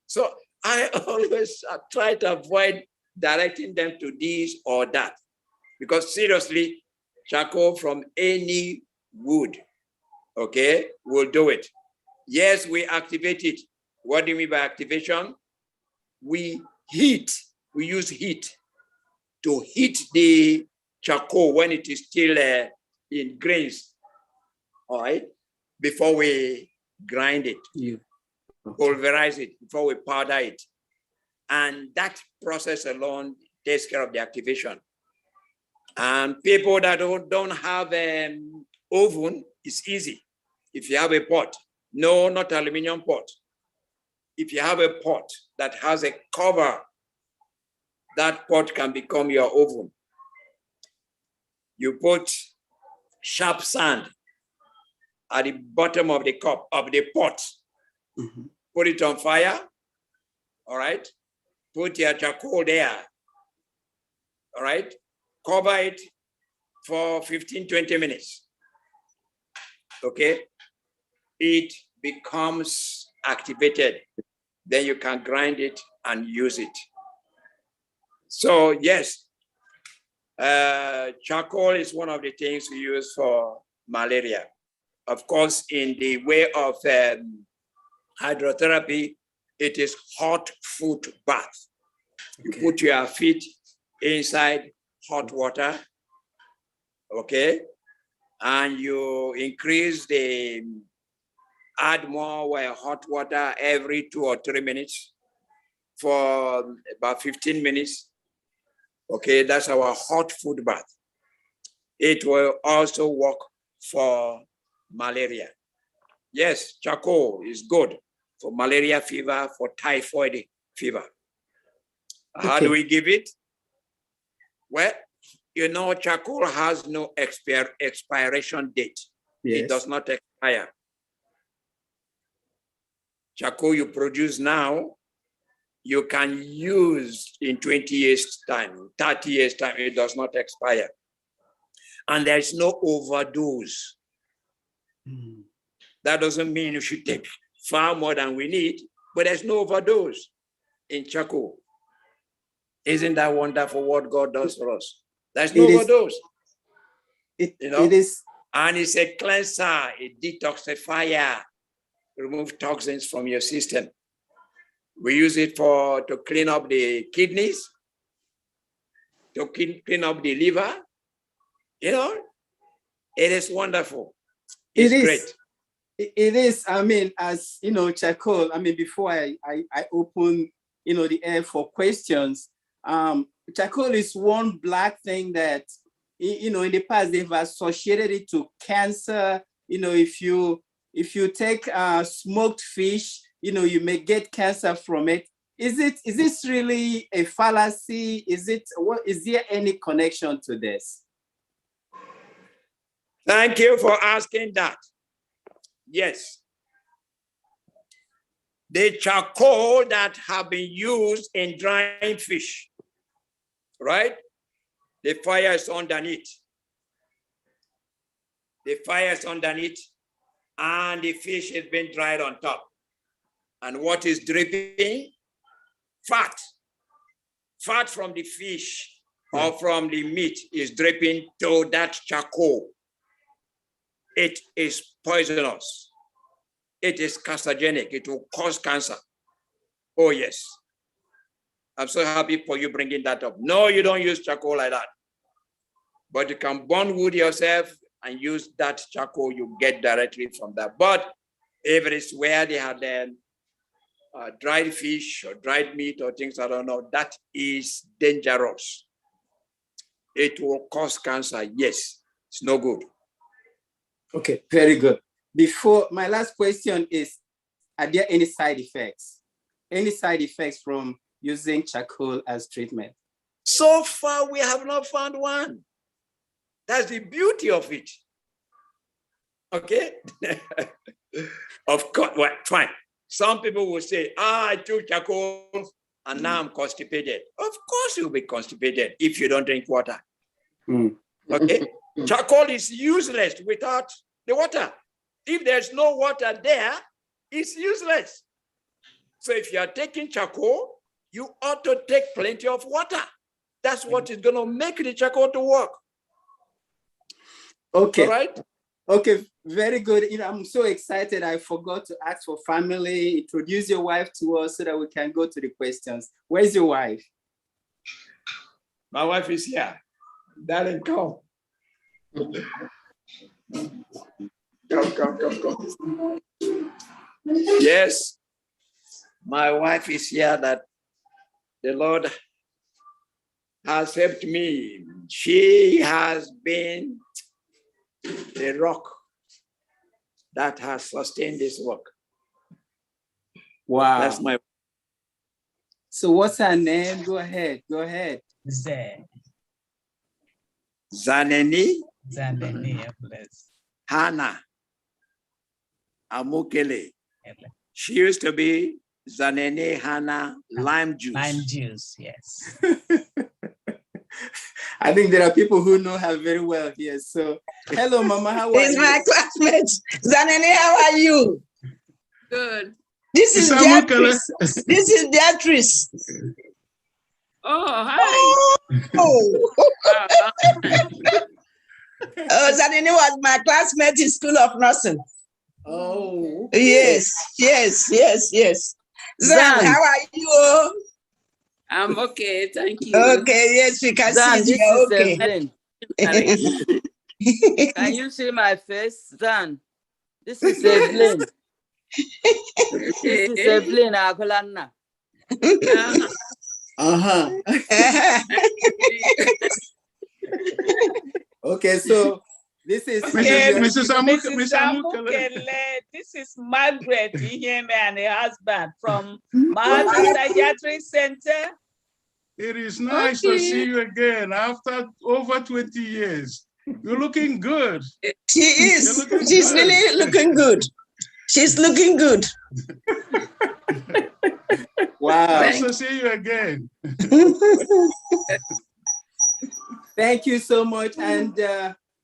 So I always try to avoid directing them to this or that. Because seriously, charcoal from any wood, okay, will do it. Yes, we activate it. What do you mean by activation? We use heat to heat the charcoal when it is still in grains, all right, before we grind it, pulverize it, before we powder it. And that process alone takes care of the activation. And people that don't have an oven, it's easy. If you have a pot, no, not aluminum pot. If you have a pot that has a cover, that pot can become your oven. You put sharp sand at the bottom of the cup, of the pot. Put it on fire, all right? Put your charcoal there, all right? Cover it for 15, 20 minutes, okay? It becomes activated. Then you can grind it and use it. So yes, charcoal is one of the things we use for malaria. Of course, in the way of hydrotherapy, it is hot foot bath. You put your feet inside hot water, okay? And you add more hot water every 2 or 3 minutes for about 15 minutes. Okay, that's our hot foot bath. It will also work for malaria. Yes, charcoal is good for malaria fever, for typhoid fever. How do we give it? Well, charcoal has no expiration date. Yes. It does not expire. Charcoal you produce now, you can use in 20 years' time, 30 years' time, it does not expire. And there's no overdose. That doesn't mean you should take far more than we need, but there's no overdose in charcoal. Isn't that wonderful what God does for us? There's no overdose. It is. And it's a cleanser, a detoxifier, remove toxins from your system. We use it to clean up the kidneys, to clean up the liver. It is wonderful. It's great. It is. I mean, as charcoal. I mean, before I open, the air for questions. Charcoal is one black thing that, in the past they've associated it to cancer. If you take smoked fish, you may get cancer from it. Is this really a fallacy? Is there any connection to this? Thank you for asking that. Yes. The charcoal that have been used in drying fish, right? The fire is underneath. The fire is underneath, and the fish has been dried on top. And what is dripping? Fat. Fat from the fish or from the meat is dripping to that charcoal. it is poisonous. It is carcinogenic. It will cause cancer. Oh, yes. I'm so happy for you bringing that up. No, you don't use charcoal like that. But you can burn wood yourself and use that charcoal you get directly from that. But if it is where they have dried fish or dried meat or things, I don't know, that is dangerous. It will cause cancer. Yes, it's no good. Okay, very good. Before, my last question is, are there any side effects? Any side effects from using charcoal as treatment? So far, we have not found one. That's the beauty of it. Okay? Of course, well, fine. Some people will say, I took charcoal and now I'm constipated. Of course you'll be constipated if you don't drink water. Okay? Charcoal is useless without the water. If there's no water there, it's useless. So if you are taking charcoal, you ought to take plenty of water. That's what is going to make the charcoal to work. Okay. All right? Okay, very good. You know, I'm so excited. I forgot to ask for family. Introduce your wife to us so that we can go to the questions. Where's your wife? My wife is here. Darling, come. Come. Yes, my wife is here that the Lord has helped me. She has been the rock that has sustained this work. Wow. That's my. So what's her name? Go ahead. Go ahead. Zaneni. Zaneni, bless. Hannah Amukele. She used to be Zanene Hannah Lime Juice. Lime Juice, yes. I think there are people who know her very well here. So, hello, Mama. How are you? It's my classmate. Zanene, how are you? Good. This is Beatrice. This is Beatrice. Oh, hi. Oh. Zanene was my classmate in School of Nursing. Oh. Okay. Yes. Zan, how are you? I'm okay, thank you. Okay, yes, we can Zan, see this you. is Okay. Evelyn. Can you see my face, Zan? This is Evelyn. This is Evelyn Akolana. Okay, so this is Mrs. Amukele. This is Margaret Iheme and her husband from Mahadum Psychiatric Center. It is nice to see you again after over 20 years. You're looking good. She is. She's really looking good. She's looking good. Wow. Nice to see you again. Thank you so much. And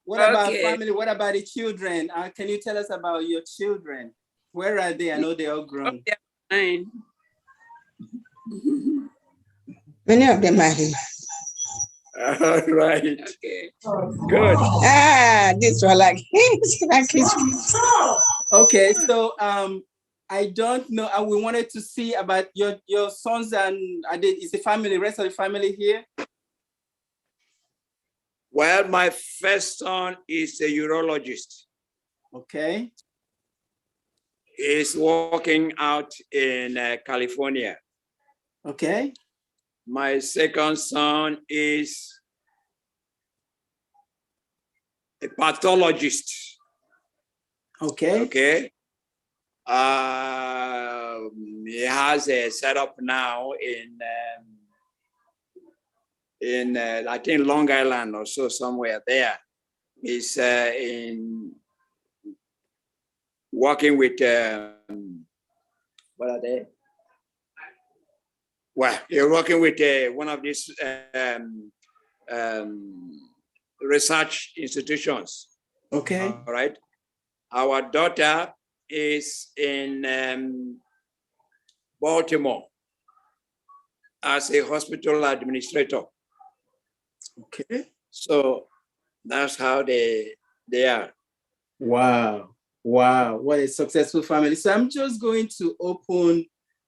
what about family? What about the children? Can you tell us about your children? Where are they? I know they're all grown. Oh, fine. Many of them are here. All right. Okay. Good. This one like Okay, so I don't know. We wanted to see about your sons and is the family, rest of the family here? Well, my first son is a urologist. Okay. He's working out in California. Okay. My second son is a pathologist. Okay. Okay. He has a setup now in I think Long Island or so, somewhere there. He's working with what are they? Well, you're working with one of these research institutions. Okay. All right. Our daughter is in Baltimore as a hospital administrator. Okay. So that's how they are. Wow. Wow. What a successful family. So I'm just going to open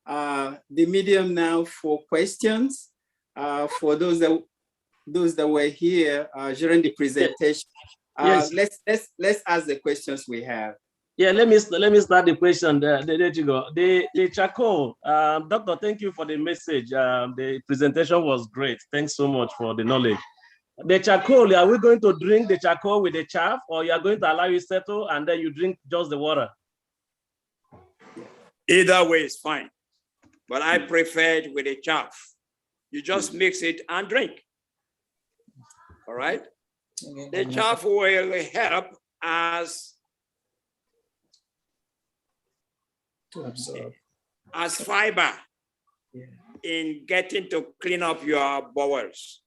the medium now for questions for those that were here during the presentation. Yes. Let's ask the questions we have. Yeah, let me start the question. There you go. The charcoal, Doctor, thank you for the message. The presentation was great. Thanks so much for the knowledge. The charcoal, are we going to drink the charcoal with the chaff, or you are going to allow it settle and then you drink just the water? Either way is fine, but I prefer it with the chaff. You just mix it and drink. All right. The chaff will help as fiber in getting to clean up your bowels.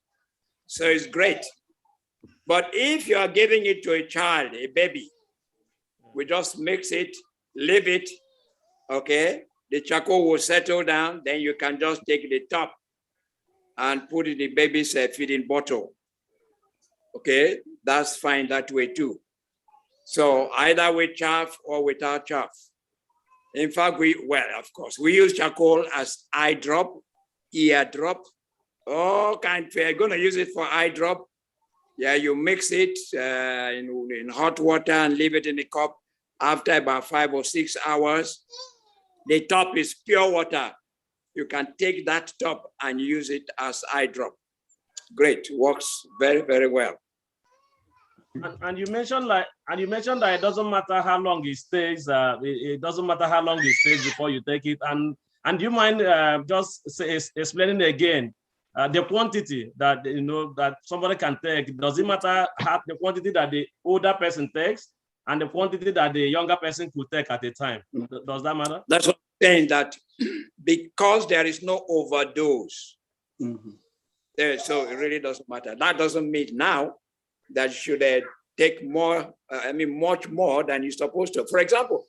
So it's great. But if you are giving it to a child, a baby, we just mix it, leave it, okay? The charcoal will settle down, then you can just take the top and put it in the baby's feeding bottle. Okay, that's fine that way too. So either with chaff or without chaff. In fact, we use charcoal as eye drop, ear drop, all kinds. We're going to use it for eye drop. Yeah, you mix it in hot water and leave it in the cup. After about 5 or 6 hours, the top is pure water. You can take that top and use it as eye drop. Great, works very, very well. And you mentioned that it doesn't matter how long it stays. It doesn't matter how long it stays before you take it. And do you mind explaining again the quantity that that somebody can take? Does it matter the quantity that the older person takes and the quantity that the younger person could take at a time? Does that matter? That's what I'm saying, that because there is no overdose, so it really doesn't matter. That doesn't mean now that you should take more, much more than you're supposed to. For example,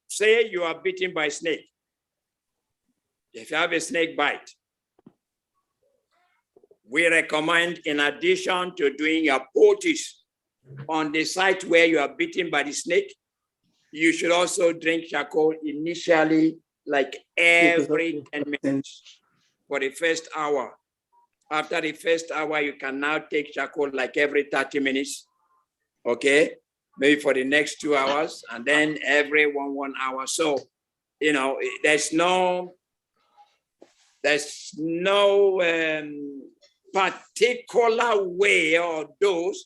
say you are bitten by a snake. If you have a snake bite, we recommend, in addition to doing your poultice on the site where you are bitten by the snake, you should also drink charcoal initially, like every 10 minutes for the first hour. After the first hour, you can now take charcoal like every 30 minutes, okay? Maybe for the next 2 hours, and then every one hour. So, there's no particular way or dose,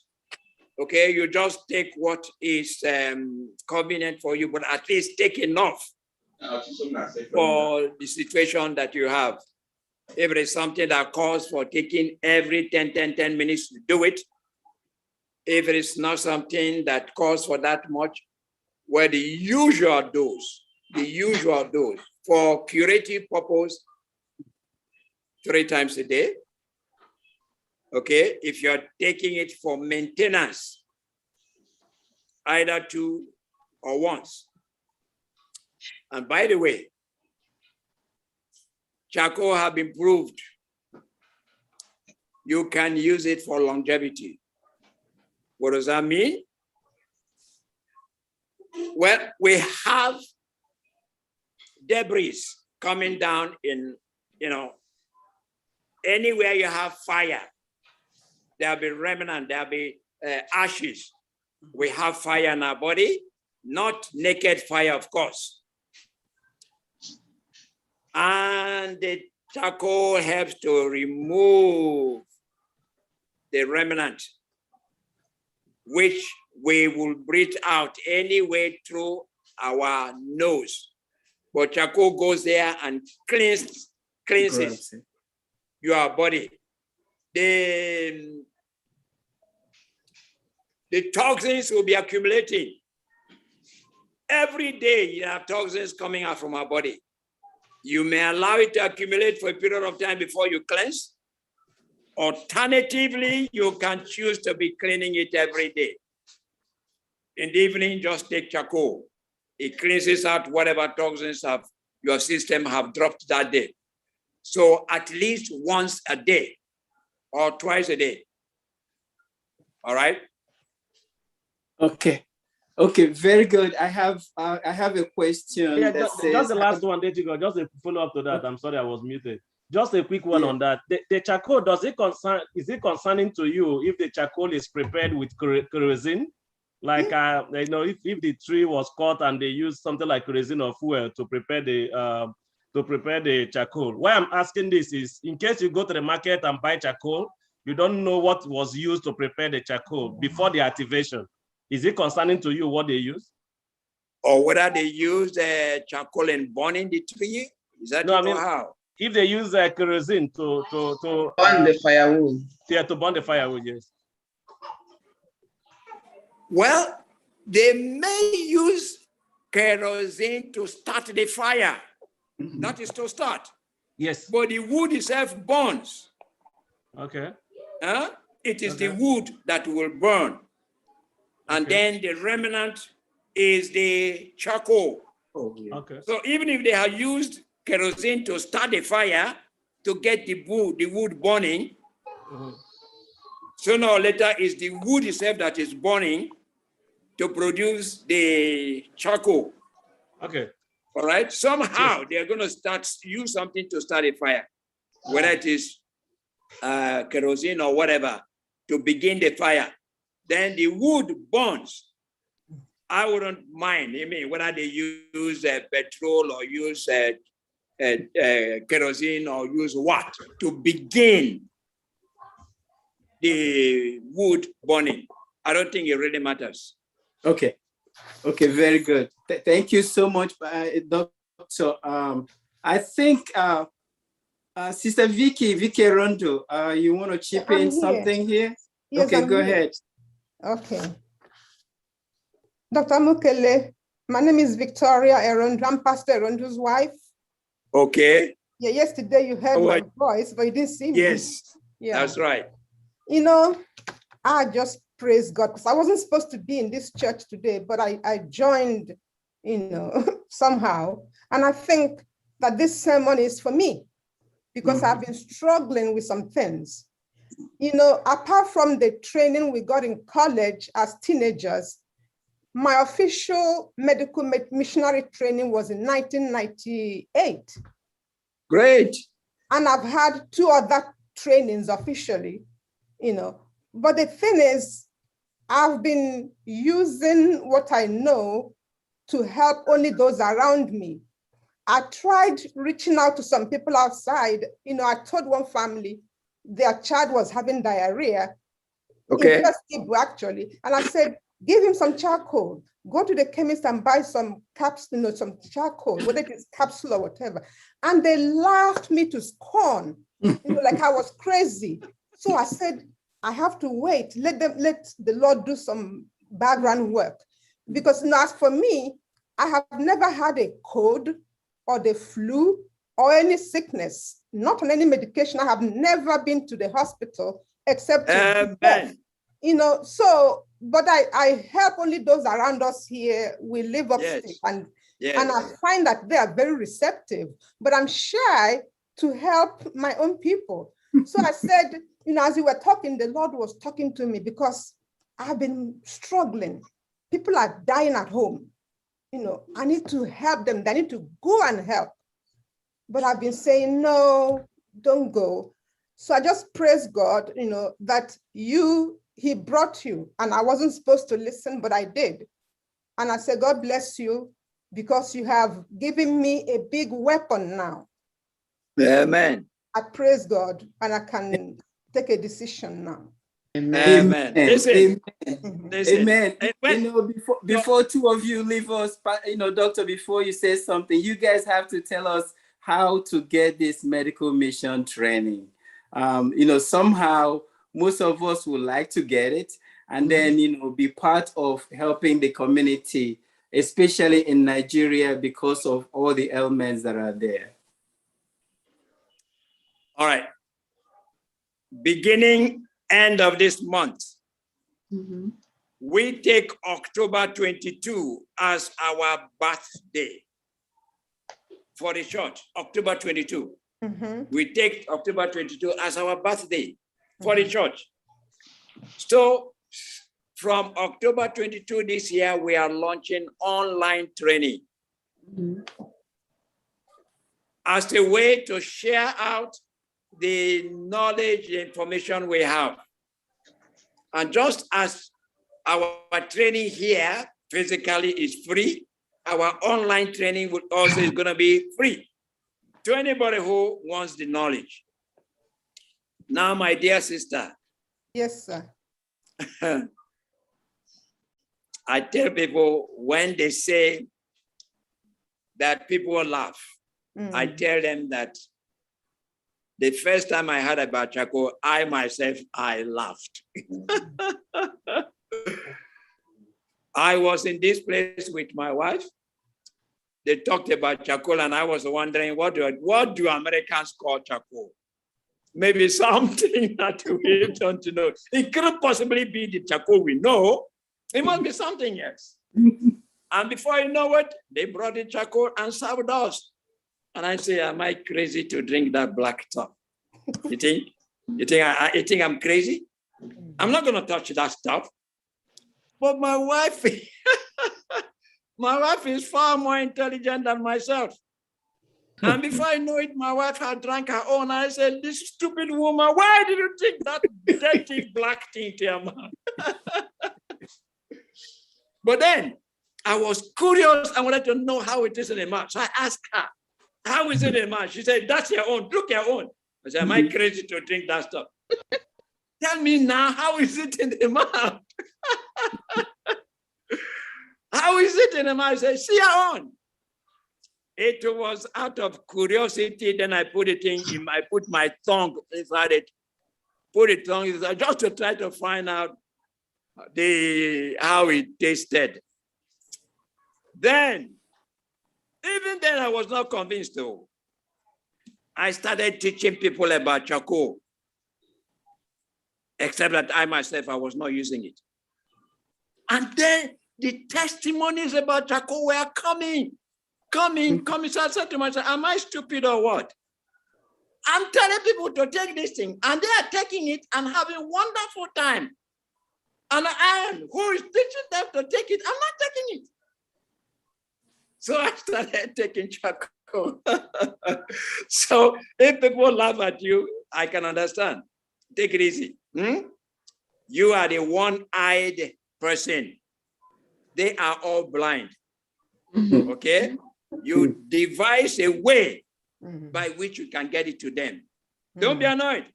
okay? You just take what is convenient for you, but at least take enough for the situation that you have. If it is something that calls for taking every 10 minutes, do it. If it is not something that calls for that much, where the usual dose for curative purpose, 3 times a day. Okay, if you're taking it for maintenance, either 2 or once. And by the way, charcoal have been proved. You can use it for longevity. What does that mean? Well, we have debris coming down in, anywhere you have fire, there'll be remnant, there'll be ashes. We have fire in our body, not naked fire, of course. And the charcoal helps to remove the remnant, which we will breathe out anyway through our nose. But charcoal goes there and cleanses your body. The toxins will be accumulating. Every day you have toxins coming out from our body. You may allow it to accumulate for a period of time before you cleanse. Alternatively, you can choose to be cleaning it every day. In the evening, just take charcoal. It cleanses out whatever toxins your system have dropped that day. So at least once a day or twice a day. All right? Okay. Okay, very good. I have a question. Yeah, that just says, the last one, there you go. Just a follow up to that. I'm sorry I was muted. Just a quick one Yeah. on that. The charcoal, is it concerning to you if the charcoal is prepared with kerosene? Like you know, if the tree was cut and they use something like kerosene or fuel to prepare the charcoal. Why I'm asking this is in case you go to the market and buy charcoal, you don't know what was used to prepare the charcoal before the activation. Is it concerning to you what they use? Or whether they use charcoal in burning the tree? Is that No, I it, mean, or how? if they use kerosene to burn the firewood. Yeah, to burn the firewood, yes. Well, they may use kerosene to start the fire. That is to start. Yes. But the wood itself burns. Okay. It is the wood that will burn. And then the remnant is the charcoal. Okay. So even if they have used kerosene to start the fire, to get the wood burning, sooner or later is the wood itself that is burning to produce the charcoal. Okay. All right. Somehow they're going to use something to start a fire, whether it is kerosene or whatever, to begin the fire. Then the wood burns. I wouldn't mind, I mean, whether they use petrol or use kerosene or use what to begin the wood burning. I don't think it really matters. Okay. Okay, very good. Thank you so much, Doctor. I think Sister Vicky Rondo, you want to chip in something here? Yes, okay, go ahead. Okay. Dr. Mukele, my name is Victoria Erondo. I'm Pastor Erondo's wife. Okay. Yeah, yesterday you heard my voice, but you didn't see me. Yes, that's right. You know, I just praise God because I wasn't supposed to be in this church today, but I joined, you know, somehow. And I think that this sermon is for me because I've been struggling with some things. You know, apart from the training we got in college as teenagers, my official medical missionary training was in 1998. Great. And I've had 2 other trainings officially, you know. But the thing is, I've been using what I know to help only those around me. I tried reaching out to some people outside. You know, I told one family their child was having diarrhea. Okay. In FirstIgbo, actually. And I said, give him some charcoal. Go to the chemist and buy some capsule, you know, some charcoal, whether it is capsule or whatever. And they laughed me to scorn, you know, like I was crazy. So I said, I have to wait. Let the Lord do some background work. Because now, as for me, I have never had a cold or the flu or any sickness, not on any medication. I have never been to the hospital except to death. You know, so, but I help only those around us here. We live upstate, and I find that they are very receptive, but I'm shy to help my own people. So I said, you know, as you were talking, the Lord was talking to me because I've been struggling. People are dying at home. You know, I need to help them. They need to go and help. But I've been saying, no, don't go. So I just praise God, you know, that He brought you, and I wasn't supposed to listen, but I did. And I said, God bless you, because you have given me a big weapon now. Amen. I praise God, and I can take a decision now. Amen. Listen. Listen. You know, before 2 of you leave us, you know, Doctor, before you say something, you guys have to tell us how to get this medical mission training. You know, somehow most of us would like to get it and then, you know, be part of helping the community, especially in Nigeria, because of all the elements that are there. All right. Beginning end of this month, we take October 22 as our birthday for the church. October 22. We take October 22 as our birthday for the church. So from October 22 this year, we are launching online training as a way to share out the knowledge, the information we have. And just as our training here physically is free, our online training would also is going to be free to anybody who wants the knowledge. Now, my dear sister. Yes, sir. I tell people when they say that people will laugh, I tell them that the first time I heard about charcoal, I myself, I laughed. I was in this place with my wife. They talked about charcoal and I was wondering, what do Americans call charcoal? Maybe something that we don't know. It couldn't possibly be the charcoal we know. It must be something else. And before you know it, they brought the charcoal and served us. And I say, am I crazy to drink that black stuff? You think I'm crazy? I'm not going to touch that stuff. But my wife, my wife is far more intelligent than myself. And before I know it, my wife had drank her own. I said, this stupid woman, why did you take that dirty black thing to your mouth? But then I was curious. I wanted to know how it is in the mouth. So I asked her, how is it in the mouth? She said, that's your own. Look your own. I said, am I crazy to drink that stuff? Tell me now, how is it in the mouth? How is it in the mouth? I said, see your own. It was out of curiosity. Then I put it in, I put my tongue inside it, put it tongue inside, just to try to find out how it tasted. Then, even then I was not convinced though. I started teaching people about charcoal, except that I myself, I was not using it. And then the testimonies about charcoal were coming. So I said to myself, am I stupid or what? I'm telling people to take this thing, and they are taking it and having a wonderful time. And I am, who is teaching them to take it? I'm not taking it. So I started taking charcoal. So if people laugh at you, I can understand. Take it easy. You are the one-eyed person. They are all blind. Okay? You devise a way by which you can get it to them. Don't be annoyed.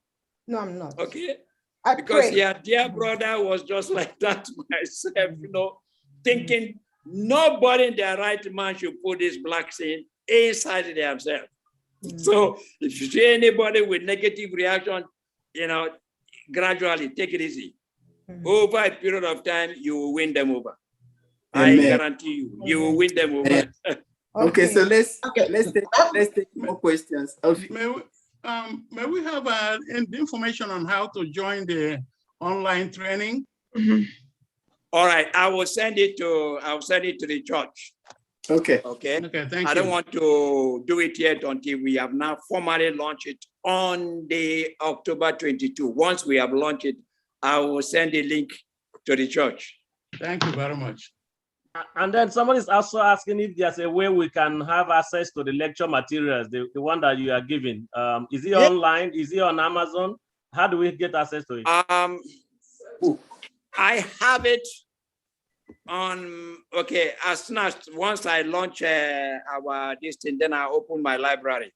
No, I'm not. Okay? I Because pray. your dear brother was just like that myself, thinking nobody in their right mind should put this black thing inside themselves. So if you see anybody with negative reaction, gradually take it easy. Over a period of time, you will win them over. Amen. I guarantee you, you will win them over. Okay, so let's take more questions. May we have information on how to join the online training? All right, I will send it to the church. Okay. Okay. Okay, thank you. I don't want to do it yet until we have now formally launched it on the October 22. Once we have launched it, I will send a link to the church. Thank you very much. And then somebody is also asking if there's a way we can have access to the lecture materials, the one that you are giving. Is it online? Is it on Amazon? How do we get access to it? I have it on, as soon as once I launch our this thing, then I open my library,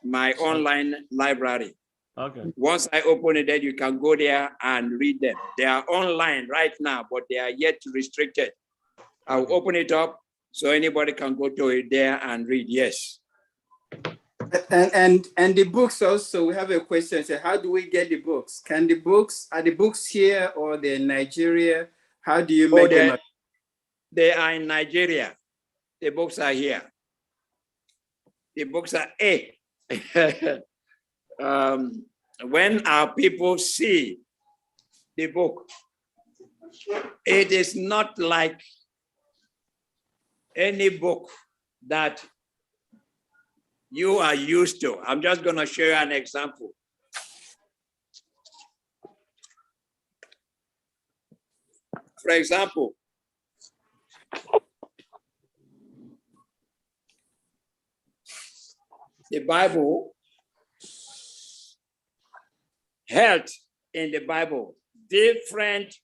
my online library. Okay. Once I open it, then you can go there and read them. They are online right now, but they are yet restricted. I'll open it up so anybody can go to it there and read. Yes. And the books also, we have a question. So how do we get the books? Are the books here or they're in Nigeria? How do you make them? They are in Nigeria. The books are here. The books are when our people see the book, it is not like any book that you are used to. I'm just going to show you an example. For example, the Bible, health in the Bible, different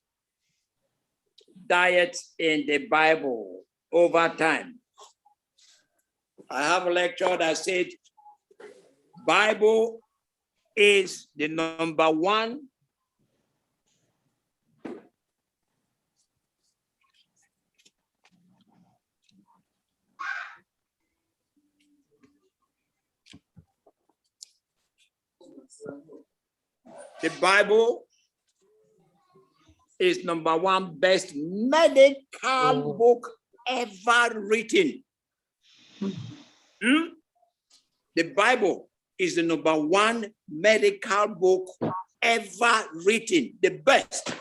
diets in the Bible over time. I have a lecture that said Bible is the number one the Bible is number one best medical book ever written. The Bible is the number one medical book ever written, the best.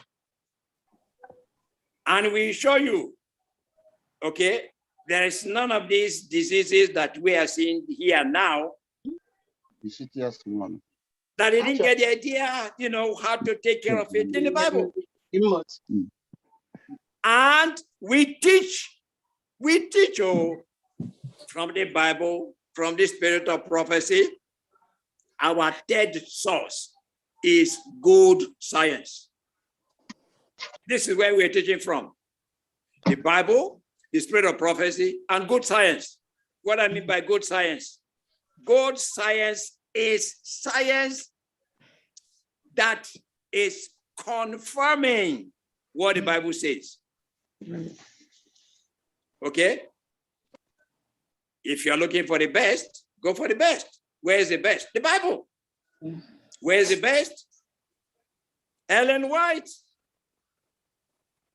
And we show you, okay, there is none of these diseases that we are seeing here now that they didn't get the idea, you know, how to take care of it in the Bible. And we teach from the Bible, from the spirit of prophecy. Our third source is good science. This is where we're teaching from. The Bible, the spirit of prophecy, and good science. What I mean by good science? Good science is science that is confirming what the Bible says. Okay? If you're looking for the best, go for the best. Where's the best? The Bible. Where's the best? Ellen White.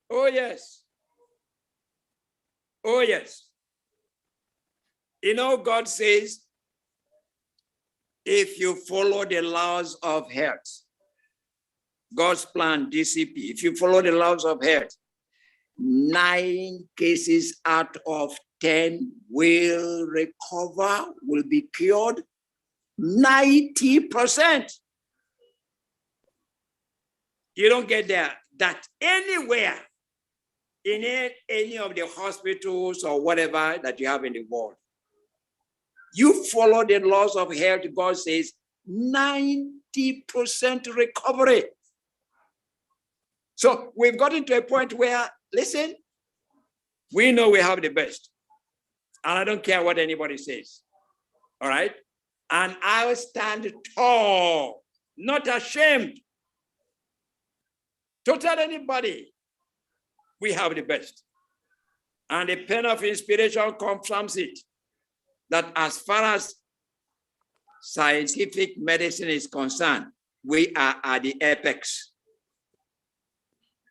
Oh, yes. Oh, yes. You know, God says, if you follow the laws of health, God's plan, DCP, if you follow the laws of health, 9 cases out of 10 will recover, will be cured. 90%. You don't get that anywhere in any of the hospitals or whatever that you have in the world. You follow the laws of health, God says 90% recovery. So we've gotten to a point where, listen, we know we have the best. And I don't care what anybody says. All right? And I will stand tall, not ashamed to tell anybody we have the best. And the pen of inspiration confirms it, that as far as scientific medicine is concerned, we are at the apex.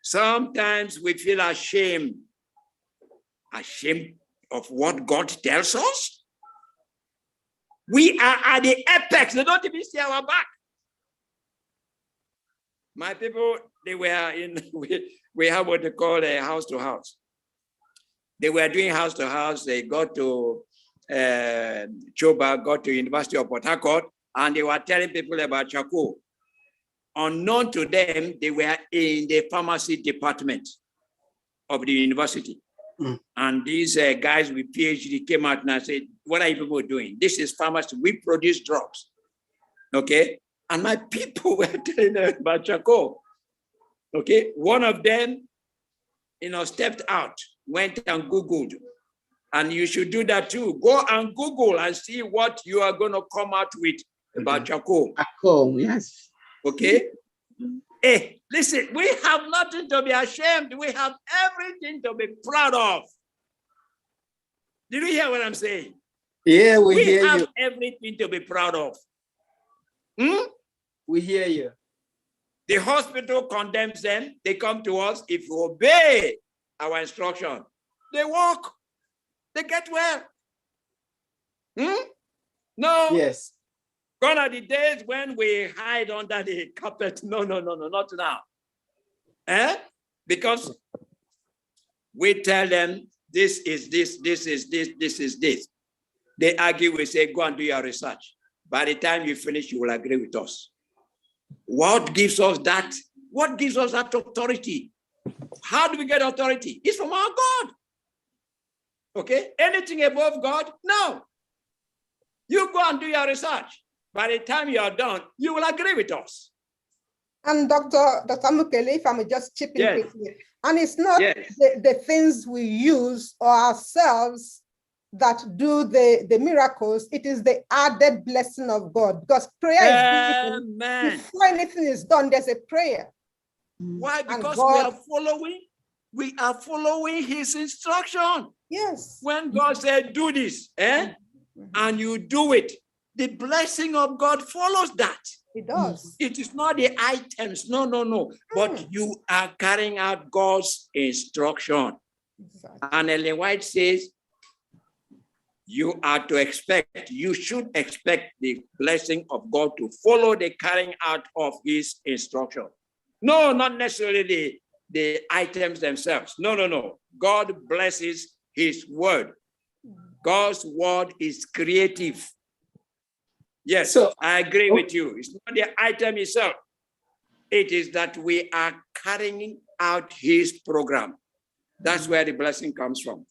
Sometimes we feel ashamed of what God tells us. We are at the apex. They don't even see our back. My people, they were in, we have what they call a house to house. They were doing house to house. They got to Choba, got to University of Port Harcourt, and they were telling people about charcoal. Unknown to them, they were in the pharmacy department of the university. And these guys with PhD came out and said, what are you people doing? This is pharmacy. We produce drugs. Okay? And my people were telling them about charcoal. Okay? One of them, stepped out, went and Googled. And you should do that too. Go and Google and see what you are going to come out with about charcoal. Charcoal, yes. Okay? Hey, listen, we have nothing to be ashamed. We have everything to be proud of. Did you hear what I'm saying? Yeah, we hear you. We have everything to be proud of. We hear you. The hospital condemns them. They come to us. If you obey our instruction, they walk. They get well. No. Yes. Gone are the days when we hide under the carpet. No, not now. Because we tell them this is this, this is this, this is this. They argue, we say, go and do your research. By the time you finish, you will agree with us. What gives us that? What gives us that authority? How do we get authority? It's from our God. Okay? Anything above God? No. You go and do your research. By the time you are done, you will agree with us. And Dr. Mukele, if I may just chip in Yes. quickly, and it's not Yes. the things we use or ourselves that do the miracles, it is the added blessing of God, because prayer is given before anything is done. There's a prayer. Why? Because God, we are following his instruction. Yes. When God said, do this, and you do it, the blessing of God follows that. It does. It is not the items, no. But you are carrying out God's instruction. Exactly. And Ellen White says, you are to expect, you should expect the blessing of God to follow the carrying out of his instruction. No, not necessarily the items themselves. No. God blesses his word. God's word is creative. Yes, so I agree with you. It's not the item itself. It is that we are carrying out his program. That's where the blessing comes from.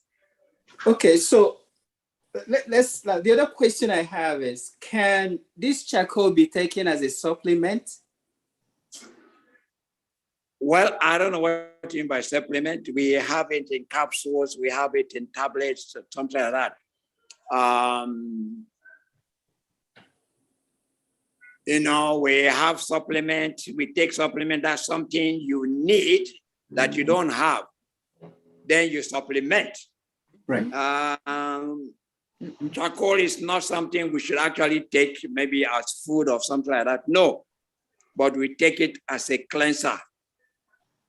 Okay, so let's the other question I have is, can this charcoal be taken as a supplement? Well, I don't know what you mean by supplement. We have it in capsules, we have it in tablets, something like that. We have supplement, we take supplement, that's something you need that you don't have. Then you supplement. Right. Charcoal is not something we should actually take maybe as food or something like that. No, but we take it as a cleanser.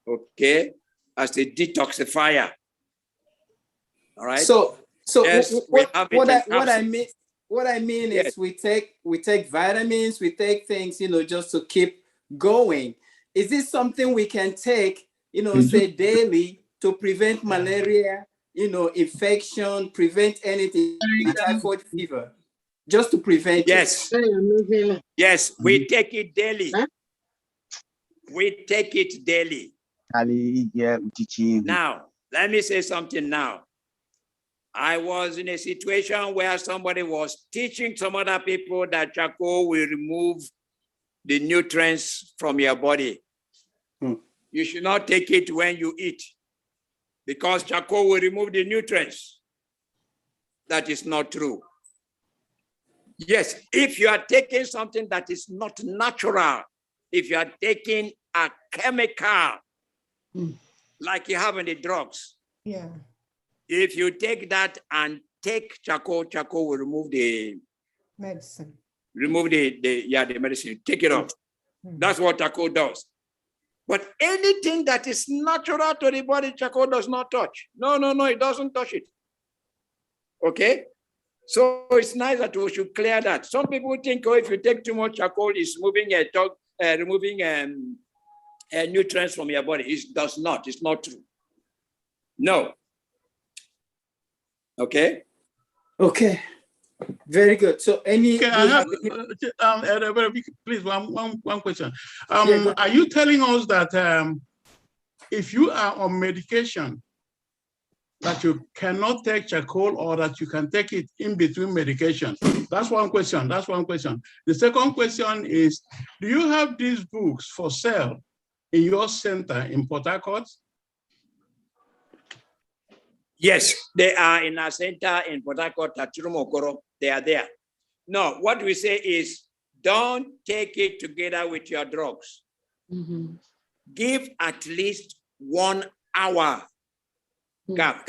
Okay, as a detoxifier. All right. So yes, what I mean yes. is we take vitamins, we take things, just to keep going. Is this something we can take, say daily to prevent malaria, infection, prevent anything, typhoid fever, just to prevent it? Yes, we take it daily. Huh? We take it daily. Now, let me say something now. I was in a situation where somebody was teaching some other people that charcoal will remove the nutrients from your body. You should not take it when you eat, because charcoal will remove the nutrients. That is not true. Yes, if you are taking something that is not natural, if you are taking a chemical, like you have in the drugs. Yeah. If you take that and take charcoal, charcoal will remove the medicine. Remove the medicine. Take it off. That's what charcoal does. But anything that is natural to the body, charcoal does not touch. No, it doesn't touch it. Okay? So it's nice that we should clear that. Some people think, if you take too much charcoal, it's removing nutrients from your body. It does not. It's not true. No. Okay. Okay. Very good. So I have, please, one question. Are you telling us that if you are on medication, that you cannot take charcoal, or that you can take it in between medication? That's one question. The second question is, do you have these books for sale in your center in Port Harcourt? Yes, they are in our center in Port Harcourt at Chirumokoro. They are there. No, what we say is, don't take it together with your drugs. Give at least 1 hour gap.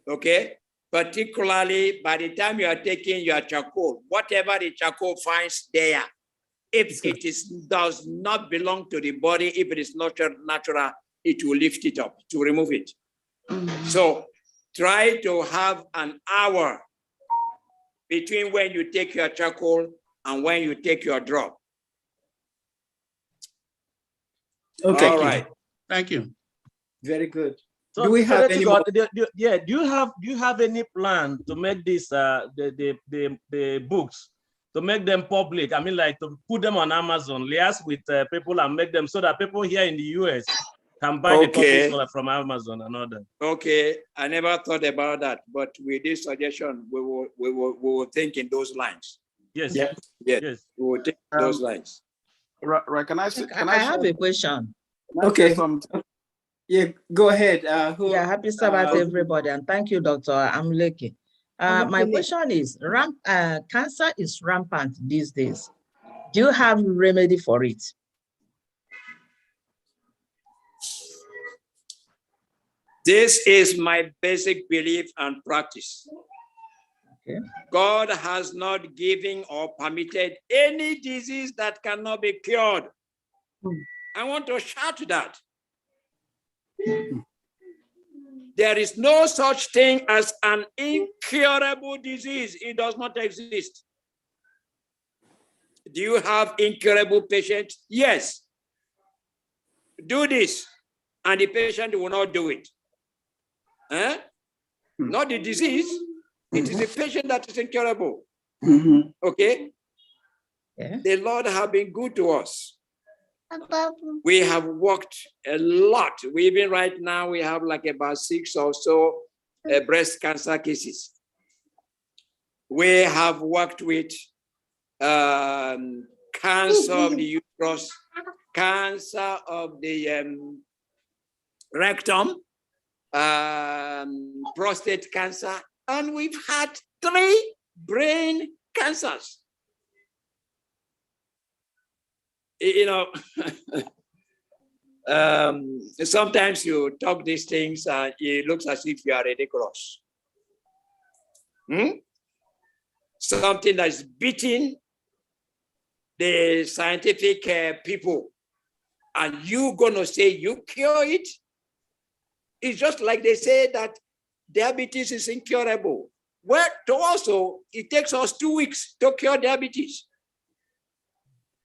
Okay? Particularly by the time you are taking your charcoal, whatever the charcoal finds there, if it does not belong to the body, if it is not natural, it will lift it up to remove it. So try to have an hour between when you take your charcoal and when you take your drug. Okay. All right. Thank you. Very good. So, do we have any more? Do you have any plan to make this the books, to make them public? I mean, like to put them on Amazon, liaise with people and make them so that people here in the US Can buy the copies from Amazon and all that. Okay, I never thought about that, but with this suggestion, we will think in those lines. Yes. Yes. We will think in those lines. Right, can I have a question. Okay. Yeah, go ahead. Yeah, happy Sabbath, everybody, and thank you, Dr. Amuleke. My question is, cancer is rampant these days. Do you have a remedy for it? This is my basic belief and practice. Okay. God has not given or permitted any disease that cannot be cured. I want to shout that. There is no such thing as an incurable disease. It does not exist. Do you have incurable patients? Yes. Do this, and the patient will not do it. Not the disease. It is the patient that is incurable. Okay? Yeah. The Lord has been good to us. We have worked a lot. Even right now, we have like about 6 or so breast cancer cases. We have worked with cancer of the uterus, cancer of the rectum, prostate cancer, and we've had 3 brain cancers. You know, sometimes you talk these things and it looks as if you are ridiculous. Something that's beating the scientific people, and you gonna say you cure it? It's just like they say that diabetes is incurable. Well, also, it takes us 2 weeks to cure diabetes.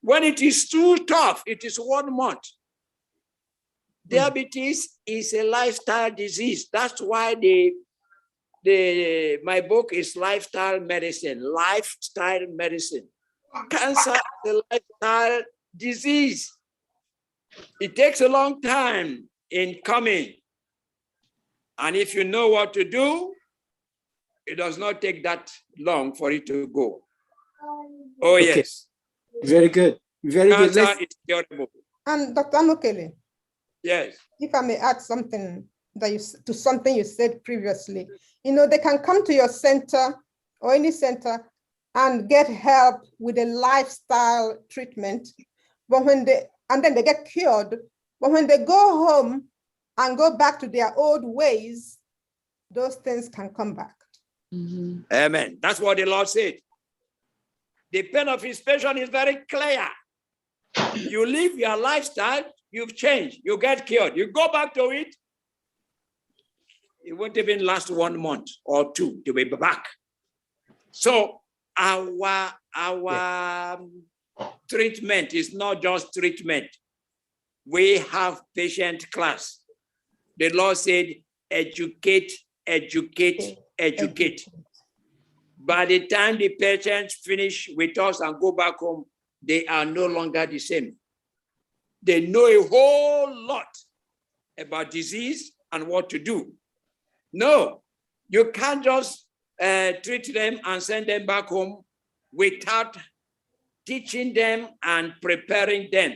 When it is too tough, it is 1 month. Diabetes is a lifestyle disease. That's why my book is lifestyle medicine. Lifestyle medicine. Cancer is a lifestyle disease. It takes a long time in coming. And if you know what to do, it does not take that long for it to go. Oh, okay. Yes. Very good. Very good. Cancer is curable. And Dr. Amukele. Yes. If I may add something to something you said previously, you know, they can come to your center or any center and get help with a lifestyle treatment, but then they get cured. But when they go home and go back to their old ways, those things can come back. Amen. That's what the Lord said. The pain of his passion is very clear. You live your lifestyle, you've changed, you get cured, you go back to it, it won't even last 1 month or 2 to be back. So our treatment is not just treatment. We have patient class. The Lord said, educate, educate, educate. By the time the patients finish with us and go back home, they are no longer the same. They know a whole lot about disease and what to do. No, you can't just treat them and send them back home without teaching them and preparing them.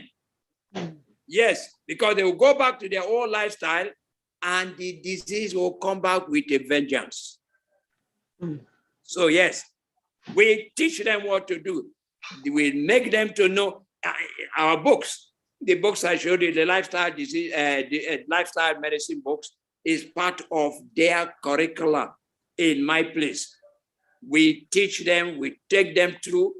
Yes, because they will go back to their old lifestyle and the disease will come back with a vengeance. So yes, we teach them what to do. We make them to know our books. The books I showed you, the lifestyle disease, lifestyle medicine books, is part of their curriculum in my place. We teach them, we take them through.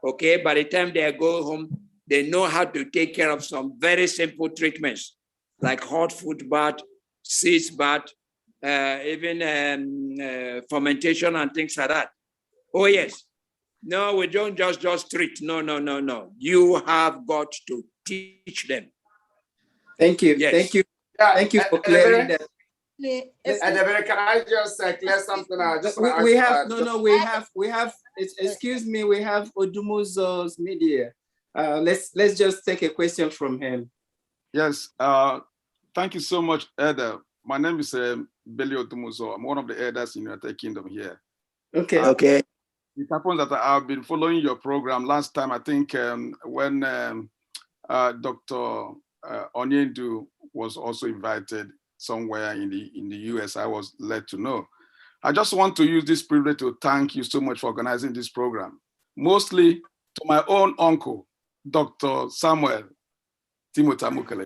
Okay, by the time they go home, they know how to take care of some very simple treatments, like hot food bath, seeds bath, even fermentation and things like that. Oh yes. No, we don't just treat. No. You have got to teach them. Thank you. Yes. Thank you. Yeah, Thank you for clearing that. And can I just clear something out? We have, excuse me, we have Odumuzo's media. Let's just take a question from him. Yes. Thank you so much, Elder. My name is Beli Otumuzo. I'm one of the elders in United Kingdom here. Okay. Okay. It happens that I've been following your program. Last time, I think when Dr. Onyendu was also invited somewhere in the US, I was led to know. I just want to use this privilege to thank you so much for organizing this program, mostly to my own uncle, Dr. Samuel Timothy Amukele.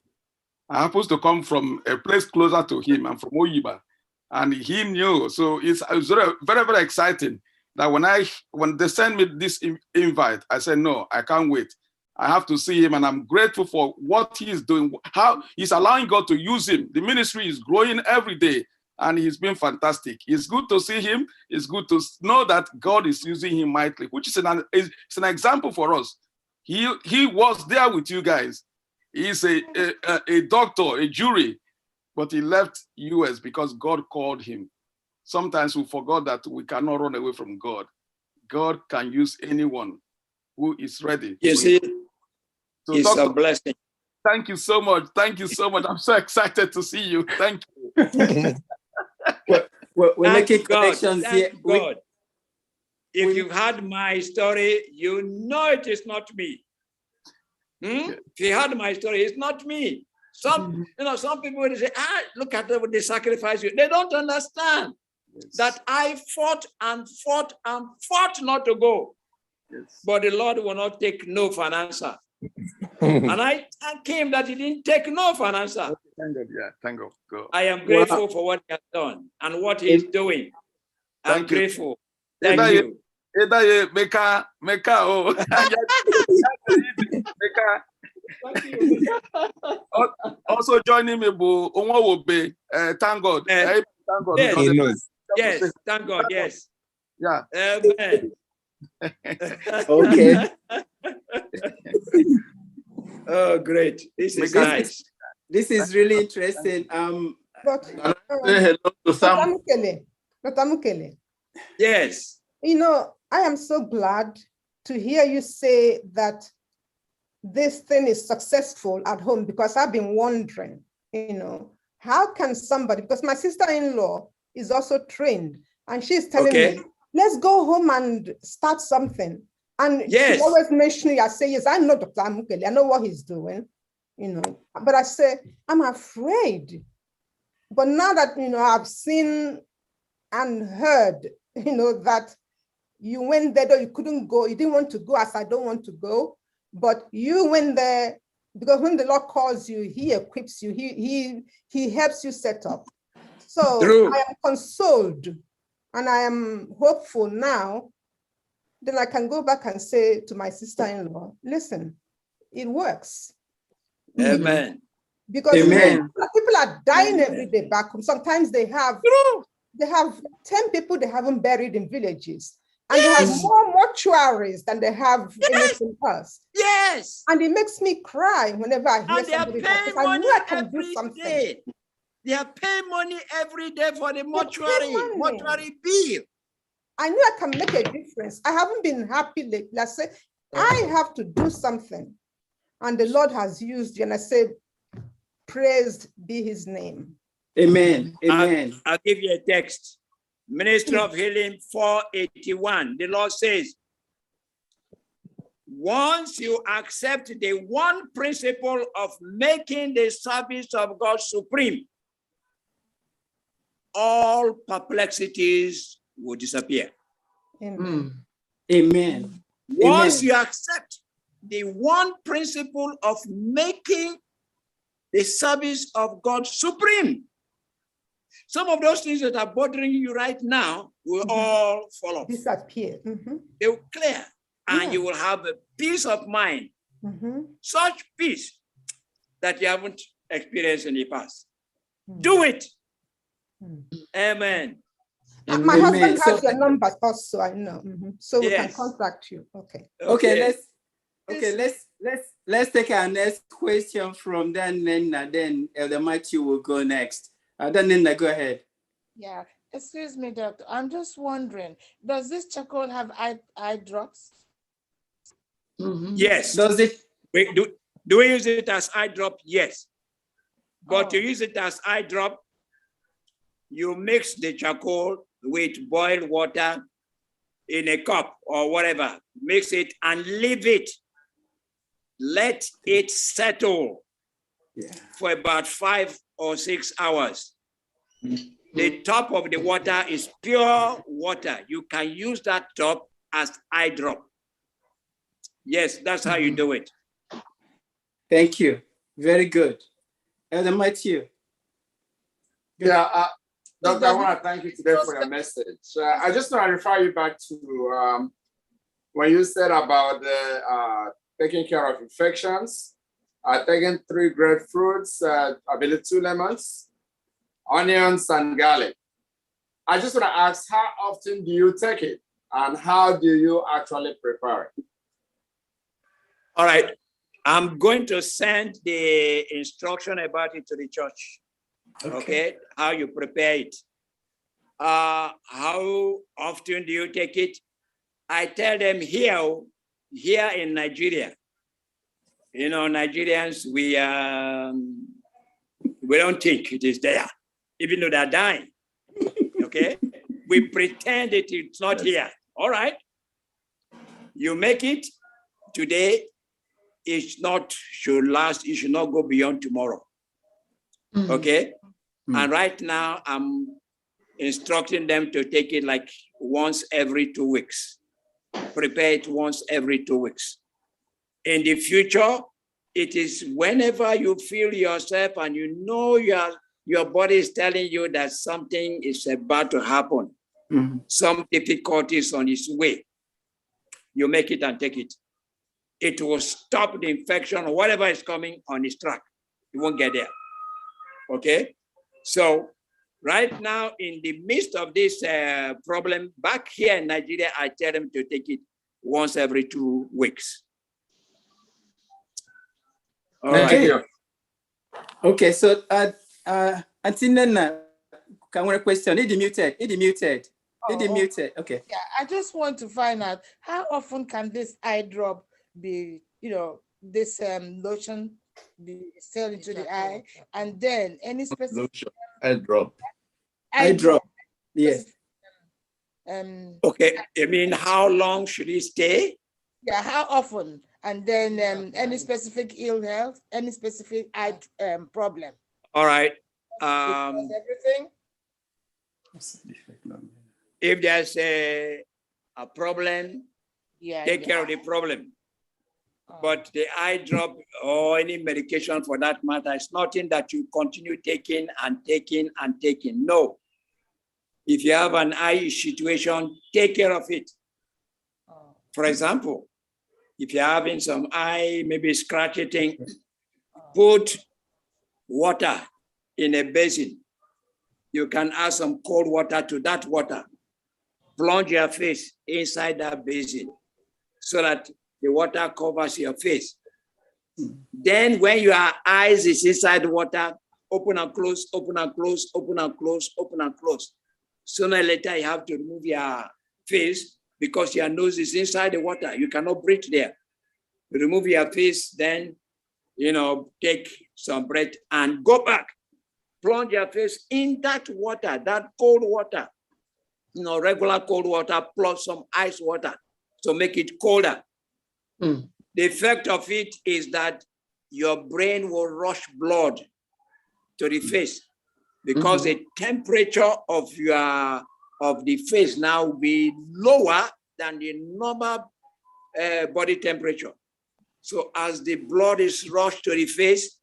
I happen to come from a place closer to him. I'm from Oyiba, and he knew. So it's very, very, very exciting that when they sent me this invite, I said, no, I can't wait. I have to see him, and I'm grateful for what he is doing, how he's allowing God to use him. The ministry is growing every day, and he's been fantastic. It's good to see him. It's good to know that God is using him mightily, which is an example for us. He was there with you guys. He's a doctor, a jury, but he left US because God called him. Sometimes we forgot that we cannot run away from God. God can use anyone who is ready. You see, so it's Doctor, a blessing. Thank you so much. Thank you so much. I'm so excited to see you. Thank you. We're Thank making God. connections here. Thank God. If you've heard my story, you know it is not me. If you heard my story, it's not me. Some people will say, look at what they sacrifice you. They don't understand that I fought and fought and fought not to go. But the Lord will not take no for an answer. And I thank him that he didn't take no for an answer. Thank God, yeah, thank God. I am grateful for what he has done and what he is doing. I'm grateful. Thank you. Meka, oh. Also joining me, thank God. Thank God. Yes, thank God, yes. Yeah. Amen. Okay. Oh, great. This is nice. This is really interesting. Dr. Mukele. Yes. You know, I am so glad to hear you say that this thing is successful at home, because I've been wondering, how can somebody, because my sister-in-law is also trained, and she's telling me, let's go home and start something. And she always mentions me. I say, yes, I know Dr. Amukele. I know what he's doing, But I say, I'm afraid. But now that, I've seen and heard, that you went there, though you couldn't go. You didn't want to go, as I don't want to go. But you went there because when the Lord calls you, he equips you. He helps you set up. So I am consoled, and I am hopeful now. Then I can go back and say to my sister-in-law, listen, it works. Amen. Because people are dying every day back home. Sometimes they have 10 people they haven't buried in villages. And they have more mortuaries than they have anything else. Yes. And it makes me cry whenever I hear somebody talk, because I know I can do something. Day. They are paying money every day for the mortuary bill. I know I can make a difference. I haven't been happy lately. I say, I have to do something. And the Lord has used you. And I say, praised be his name. Amen. Amen. I'll give you a text. Ministry of Healing 481. The Lord says, once you accept the one principle of making the service of God supreme, all perplexities will disappear. Amen. Amen. Once you accept the one principle of making the service of God supreme, some of those things that are bothering you right now will all fall off. Disappear. They will clear, and you will have a peace of mind. Such peace that you haven't experienced in the past. Do it. Amen. My husband has your numbers also, I know. So we can contact you. Okay. Let's take our next question from Danina. Then Elder Matthew will go next. Danina, go ahead. Yeah, excuse me, doctor. I'm just wondering, does this charcoal have eye drops? Yes. Does it? Do we use it as eye drop? Yes. But to use it as eye drop, you mix the charcoal with boiled water in a cup or whatever. Mix it and leave it. Let it settle for about 5 or 6 hours. The top of the water is pure water. You can use that top as eye drop. Yes, that's how you do it. Thank you. Very good. Elder Matthew. Yeah, Doctor, I want to thank you today for your message. I just want to refer you back to when you said about the taking care of infections, taking 3 grapefruits, I believe 2 lemons, onions, and garlic. I just want to ask, how often do you take it? And how do you actually prepare it? All right. I'm going to send the instruction about it to the church. Okay. How you prepare it. How often do you take it? I tell them here in Nigeria, you know, Nigerians, we don't think it is there, even though they're dying. Okay. We pretend it's not here. All right. You make it today. It should not go beyond tomorrow. Okay. And right now I'm instructing them to take it like once every 2 weeks. Prepare it once every 2 weeks. In the future, it is whenever you feel yourself and you know your body is telling you that something is about to happen, some difficulties on its way, you make it and take it. It will stop the infection or whatever is coming on its track. It won't get there. Okay? So right now, in the midst of this problem, back here in Nigeria, I tell them to take it once every 2 weeks. All right. Okay, so Auntie Nana, can we question? It muted. Okay. Yeah, I just want to find out how often can this eye drop be, this lotion be sell into the eye, and then any specific Lotion, eye drop. Eye drop. Yes. Okay, I mean, how long should it stay? Yeah, how often? And then any specific ill health, any specific eye problem? All right. Everything? If there's a problem, take care of the problem. But the eye drop or any medication for that matter is nothing that you continue taking and taking and taking. No. If you have an eye situation, take care of it. For example, if you're having some eye, maybe scratchy thing, put water in a basin. You can add some cold water to that water. Plunge your face inside that basin so that the water covers your face. Then when your eyes is inside the water, open and close, open and close, open and close, open and close. Sooner or later, you have to remove your face because your nose is inside the water. You cannot breathe there. Remove your face, then, take some breath and go back. Plunge your face in that water, that cold water, regular cold water plus some ice water to make it colder. The effect of it is that your brain will rush blood to the face because the temperature of the face now will be lower than the normal body temperature. So as the blood is rushed to the face,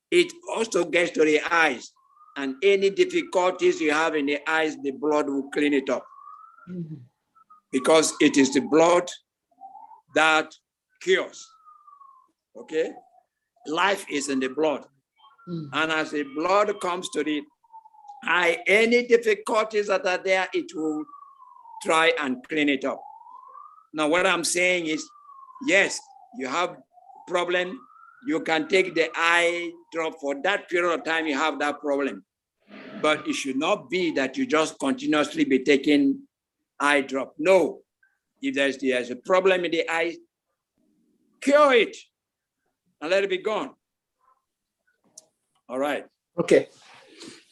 it also gets to the eyes, and any difficulties you have in the eyes, the blood will clean it up. Because it is the blood that cures. Okay? Life is in the blood. And as the blood comes to the eye, any difficulties that are there, it will try and clean it up. Now, what I'm saying is, yes, you have problem. You can take the eye drop for that period of time you have that problem. But it should not be that you just continuously be taking eye drop. No. If there's a problem in the eye, cure it and let it be gone. All right. Okay.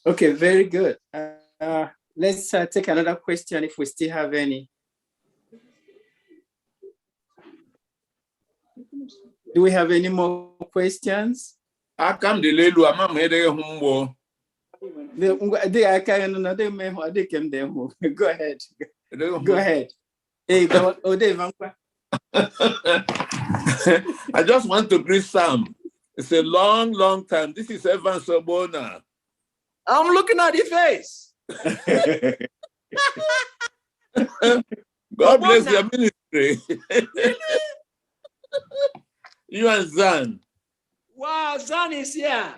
Okay, very good. Let's take another question if we still have any. Do we have any more questions? I come the lelu, I'm not made a humbo. Go ahead. Go ahead. Hey, go. Oh, Dave. I just want to greet Sam. It's a long, long time. This is Evan Sobona. I'm looking at your face. God bless your ministry. You and Zan. Wow, Zan is here.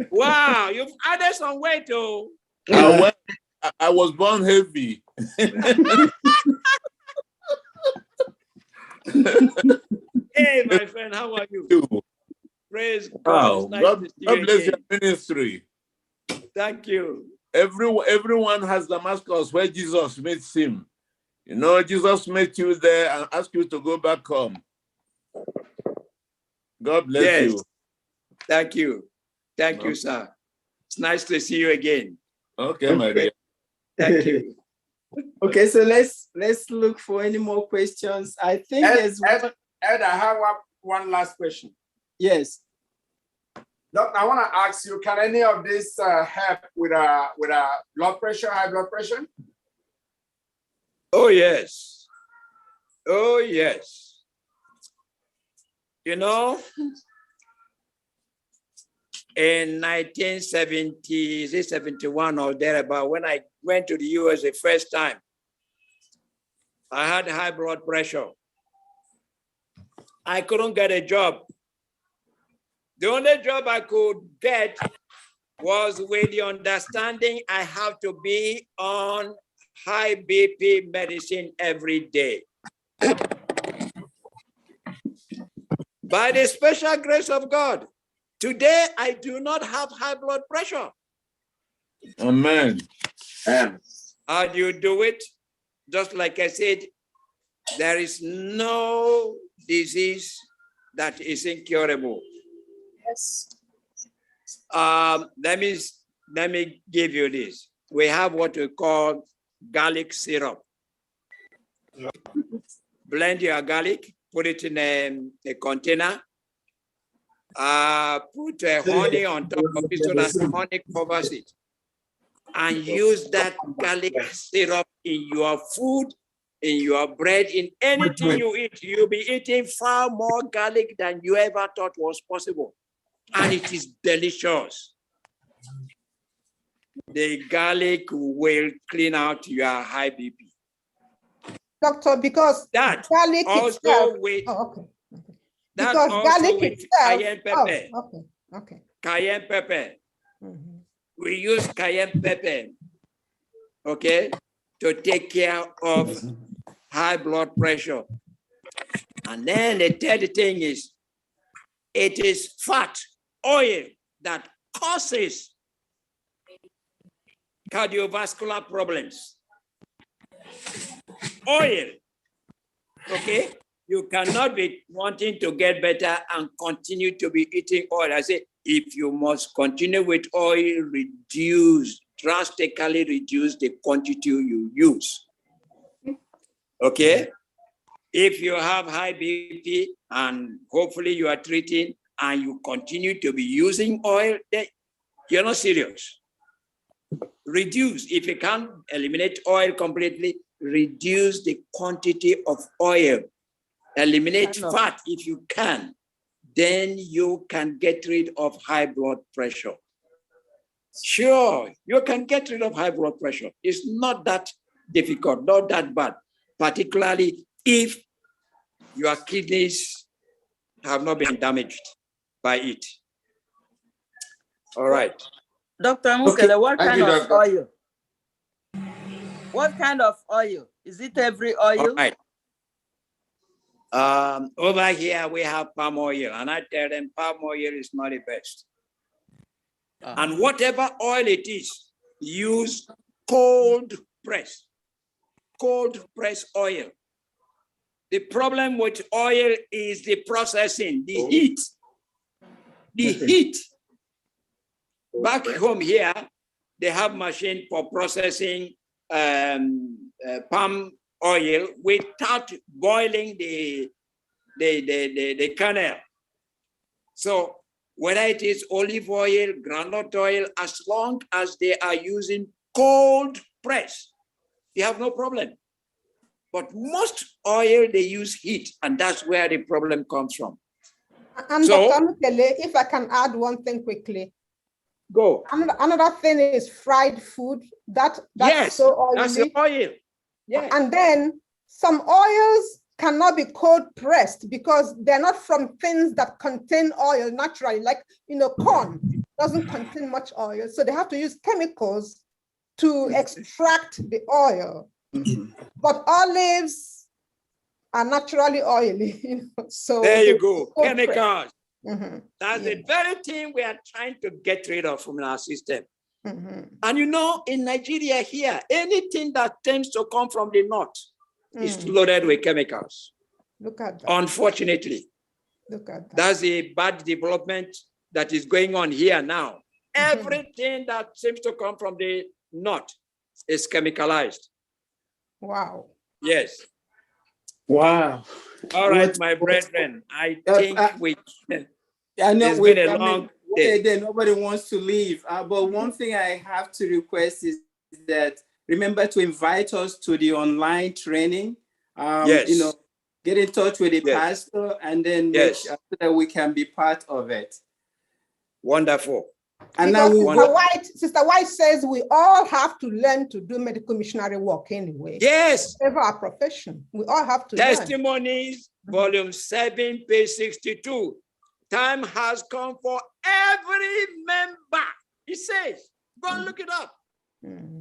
Wow, you've added some weight, though. I was born heavy. Hey, my friend, how are you? Praise God. Wow. Nice God, to see you God bless again. your ministry. Thank you. Everyone has Damascus where Jesus meets him. You know, Jesus met you there and asked you to go back home. God bless you. Thank you. Thank you, sir. It's nice to see you again. Okay, my dear. Thank you. Okay, so let's look for any more questions. I think there's one. Ed, I have one last question. Yes. Doctor, I want to ask you, can any of this help with blood pressure, high blood pressure? Oh, yes. Oh, yes. You know, in 1971 or thereabout, when I went to the US the first time, I had high blood pressure. I couldn't get a job. The only job I could get was with the understanding I have to be on high BP medicine every day. By the special grace of God, today I do not have high blood pressure. Amen. How do you do it? Just like I said, there is no disease that is incurable. Yes. Let me give you this. We have what we call garlic syrup. Blend your garlic, put it in a container, put honey on top of it so that honey covers it, and use that garlic syrup in your food, in your bread, in anything you eat. You'll be eating far more garlic than you ever thought was possible. And it is delicious. The garlic will clean out your high BP. Doctor, because that garlic also itself. with Okay. that Because also garlic with itself. cayenne pepper. Okay. Cayenne pepper. We use cayenne pepper, okay, to take care of high blood pressure. And then the third thing is, it is fat, oil that causes cardiovascular problems. Oil, okay? You cannot be wanting to get better and continue to be eating oil. I say, if you must continue with oil, drastically reduce the quantity you use. Okay? If you have high BP and hopefully you are treating and you continue to be using oil, then you're not serious. Reduce. If you can't eliminate oil completely, reduce the quantity of oil. Eliminate fat if you can. Then you can get rid of high blood pressure. Sure, you can get rid of high blood pressure. It's not that difficult, not that bad, particularly if your kidneys have not been damaged by it. All right. Dr. Mukele, what kind of oil? What kind of oil? Is it every oil? All right. Over here, we have palm oil, and I tell them palm oil is not the best. And whatever oil it is, use cold press oil. The problem with oil is the processing, the heat. The heat. Back home here, they have machine for processing palm oil without boiling the kernel. So whether it is olive oil, groundnut oil, as long as they are using cold press, you have no problem. But most oil, they use heat, and that's where the problem comes from. And So, Dr. Mukele, if I can add one thing quickly. Go. Another thing is fried food. That's yes, so oily. that's the oil. Yeah. And then some oils cannot be cold pressed because they're not from things that contain oil naturally. Like, corn doesn't contain much oil. So they have to use chemicals to extract the oil. But olives are naturally oily. So there you go, chemicals. That's the very thing we are trying to get rid of from our system. And in Nigeria here, anything that tends to come from the north is loaded with chemicals. Look at that. Unfortunately. Look at that. That's a bad development that is going on here now. Everything that seems to come from the north is chemicalized. Wow. Yes. Wow. All right, my brethren. I think I know it's been a long day. Then nobody wants to leave. But one thing I have to request is that remember to invite us to the online training. Yes. Get in touch with the pastor and then make sure that we can be part of it. Wonderful. And now Sister White says we all have to learn to do medical missionary work anyway. Yes. Whatever our profession, we all have to Testimonies, volume 7, page 62. Time has come for every member. It says, go and look it up.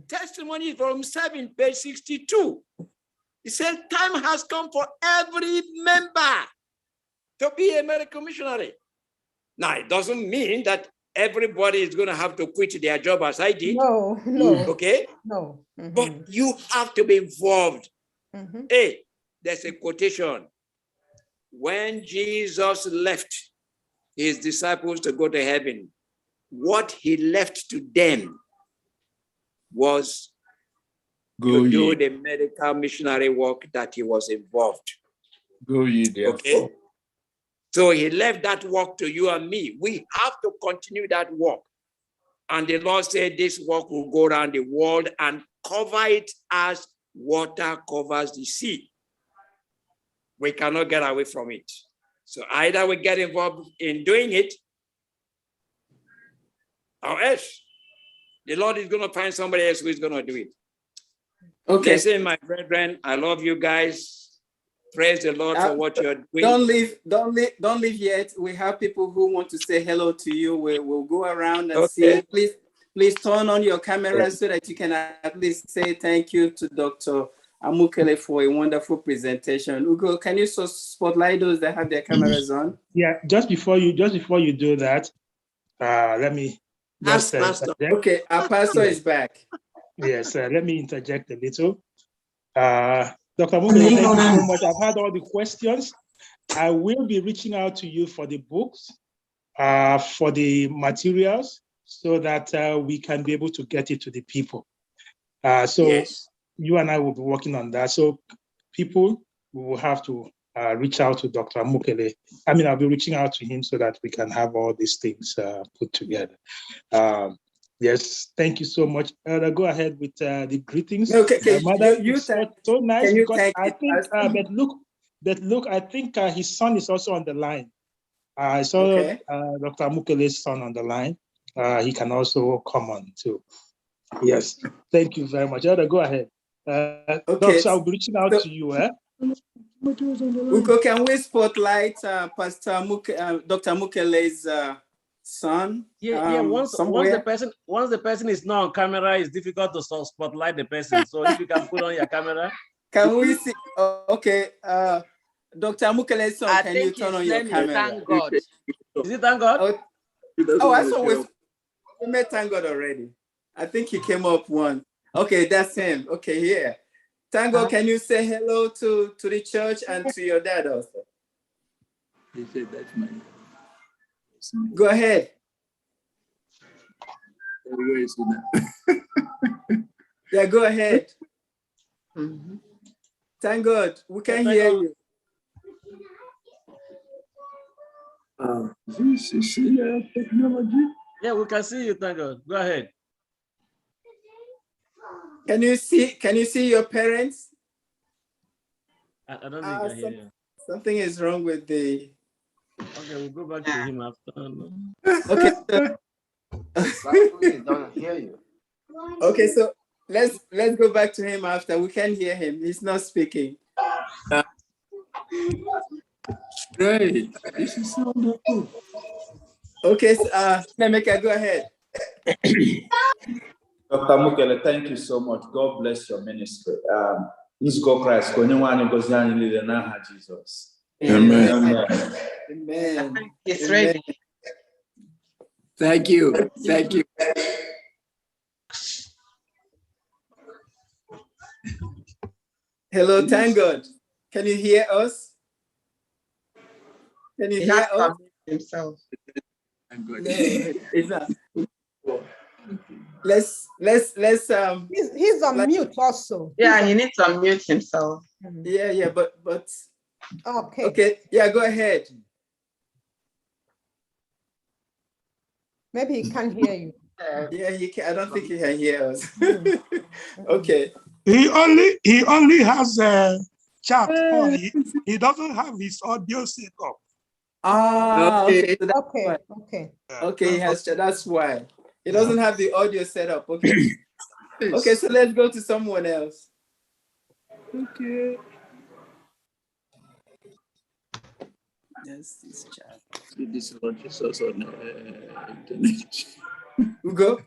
Testimonies, volume 7, page 62. It says, time has come for every member to be a medical missionary. Now, it doesn't mean that everybody is going to have to quit their job as I did. No. Okay? No. But you have to be involved. Hey, there's a quotation. When Jesus left his disciples to go to heaven, what he left to them was to do the medical missionary work that he was involved. Go ye therefore. Okay? So he left that work to you and me. We have to continue that work. And the Lord said this work will go around the world and cover it as water covers the sea. We cannot get away from it. So either we get involved in doing it, or else the Lord is going to find somebody else who is going to do it. Okay. Listen, my brethren, I love you guys. Praise the Lord for what you're doing. Don't leave yet. We have people who want to say hello to you. We'll go around and see. Please turn on your camera so that you can at least say thank you to Dr. Amukele for a wonderful presentation. Ugo, can you spotlight those that have their cameras on? Yeah, just before you do that, let me just okay, our pastor is back. Yes, let me interject a little. Dr. Mukele, thank you so much. I've had all the questions. I will be reaching out to you for the books, for the materials, so that we can be able to get it to the people. You and I will be working on that. So people will have to reach out to Dr. Mukele. I mean, I'll be reaching out to him so that we can have all these things put together. Yes, thank you so much. Go ahead with the greetings. Okay, Mother, so nice because I think, but look, I think his son is also on the line. I saw Dr. Mukele's son on the line. He can also come on too. Yes, thank you very much. Go ahead. Doctor, I'll be reaching out to you. Ugo, can we spotlight Pastor Dr. Mukele's son? Once the person is not on camera, it's difficult to spotlight the person. So if you can put on your camera. Can we see? Okay, Dr. Mukele's son, can you turn on your camera? Thank God. Is it thank God? I saw we met thank God already. I think he came up one. Okay, that's him. Okay, here. Tango, can you say hello to the church and to your dad also? He said that's my. Go ahead. Yeah, go ahead. Thank God, we can hear you. Technology? Yeah, we can see you, thank God. Go ahead. Can you see your parents? I don't think I hear you. Something is wrong with the. Okay, we'll go back to him after. Okay. He don't hear you. Okay, so let's go back to him after. We can hear him. He's not speaking. Great. This is so wonderful. Okay, so, Nemeka, go ahead. Dr. Mukele, thank you so much. God bless your ministry. Nzukọ Christ, ka onye nwe anyị gọzie anyị niile n'aha Jesus. Amen. Amen. It's ready. Thank you. Thank you. Hello, thank God. Can you hear us? Can you hear us? Himself. No, it's not. Let's he's on mute also. Yeah, he needs to unmute himself. Yeah, but okay. Yeah, go ahead. Maybe he can't hear you. Yeah, he can. I don't think he can hear us. Okay. He only has a chat on. He doesn't have his audio set up. Okay. Okay. He has chat. That's why he doesn't have the audio set up. Okay. Okay, so let's go to someone else. Okay. Yes, this chat. This launches us on internet. We go.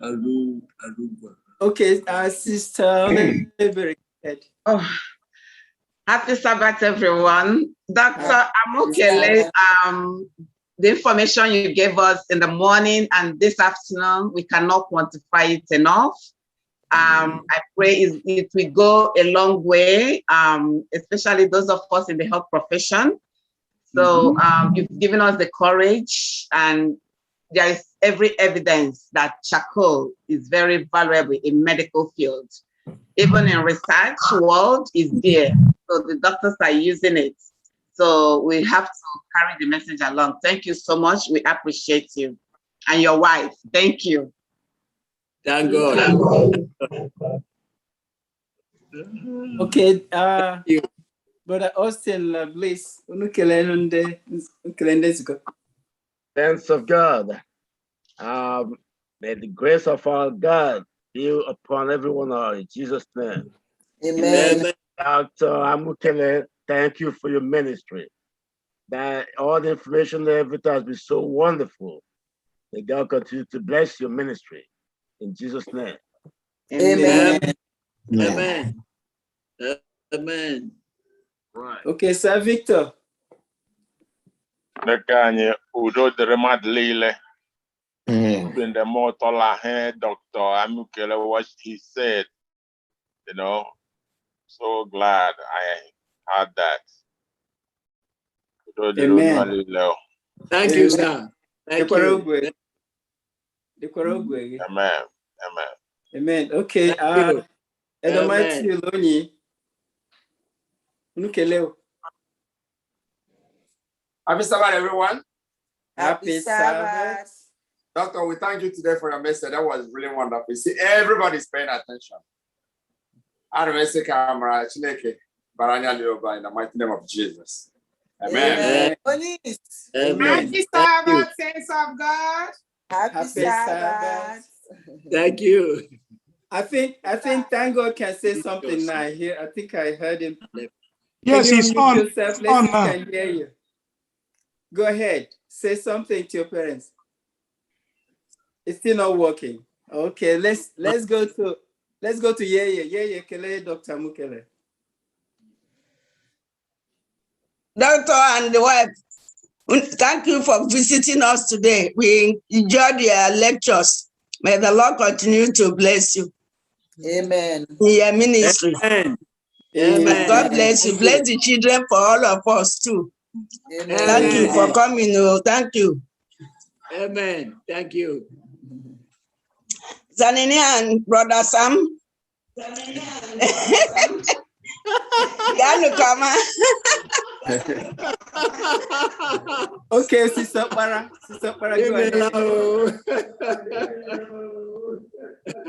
Aruba. Okay, sister. Very good. Oh, happy Sabbath, everyone. Dr. Amukele, the information you gave us in the morning and this afternoon, we cannot quantify it enough. I pray it will go a long way, especially those of us in the health profession. So you've given us the courage, and there is every evidence that charcoal is very valuable in medical field. Even in research world is there. So the doctors are using it. So we have to carry the message along. Thank you so much. We appreciate you. And your wife, thank you. Thank God. Okay, Brother Austin, please. Thanks of God. May the grace of our God be upon everyone in Jesus' name. Amen. Dr. Amukele, thank you for your ministry. That all the information and everything has been so wonderful. May God continue to bless your ministry. In Jesus' name. Amen. Amen. Amen. Right. Okay, Sir Victor. Nekanye udo deremad lile. In the mortal Dr. Amukele, what he said, you know, so glad I had that. Amen. Thank you, sir. Thank you. Amen. Amen. Okay. Edomati Loni. Happy Sabbath, everyone. Happy Sabbath. Doctor, we thank you today for your message. That was really wonderful. See, everybody's paying attention. And we say, Camera, Chineke, Baranya Lioba, in the mighty name of Jesus. Amen. Amen. Happy Sabbath, saints of God. Happy Sabbath. Thank you. I think thank God can say something now. Here, I think I heard him. Yes, he's on. Yourself? Let's can hear you. Go ahead. Say something to your parents. It's still not working. Okay, let's go to Yeye. Yeye Kele, Dr. Mukele. Doctor and the wife, thank you for visiting us today. We enjoyed your lectures. May the Lord continue to bless you. Amen. In your ministry. Amen. Amen. God bless you. Bless the children for all of us too. Amen. Thank you for coming. Oh, thank you. Amen. Thank you. Zanini and Brother Sam. Okay, Sister Para. Sister Para, go ahead.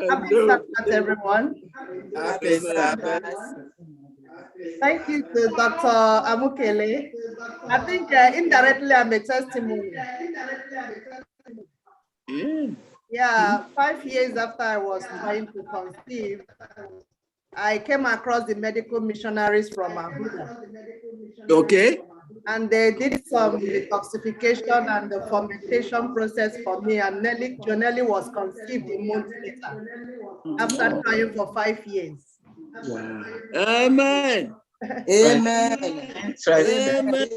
Happy Sabbath, everyone. Happy Sabbath. Thank you to Dr. Amukele. I think indirectly I'm a testimony. Yeah, 5 years after I was trying to conceive, I came across the medical missionaries from Abuja. Okay. And they did some detoxification and the fermentation process for me, and Jonelli was conceived a month later after trying for 5 years. Wow. Amen. Amen. Amen.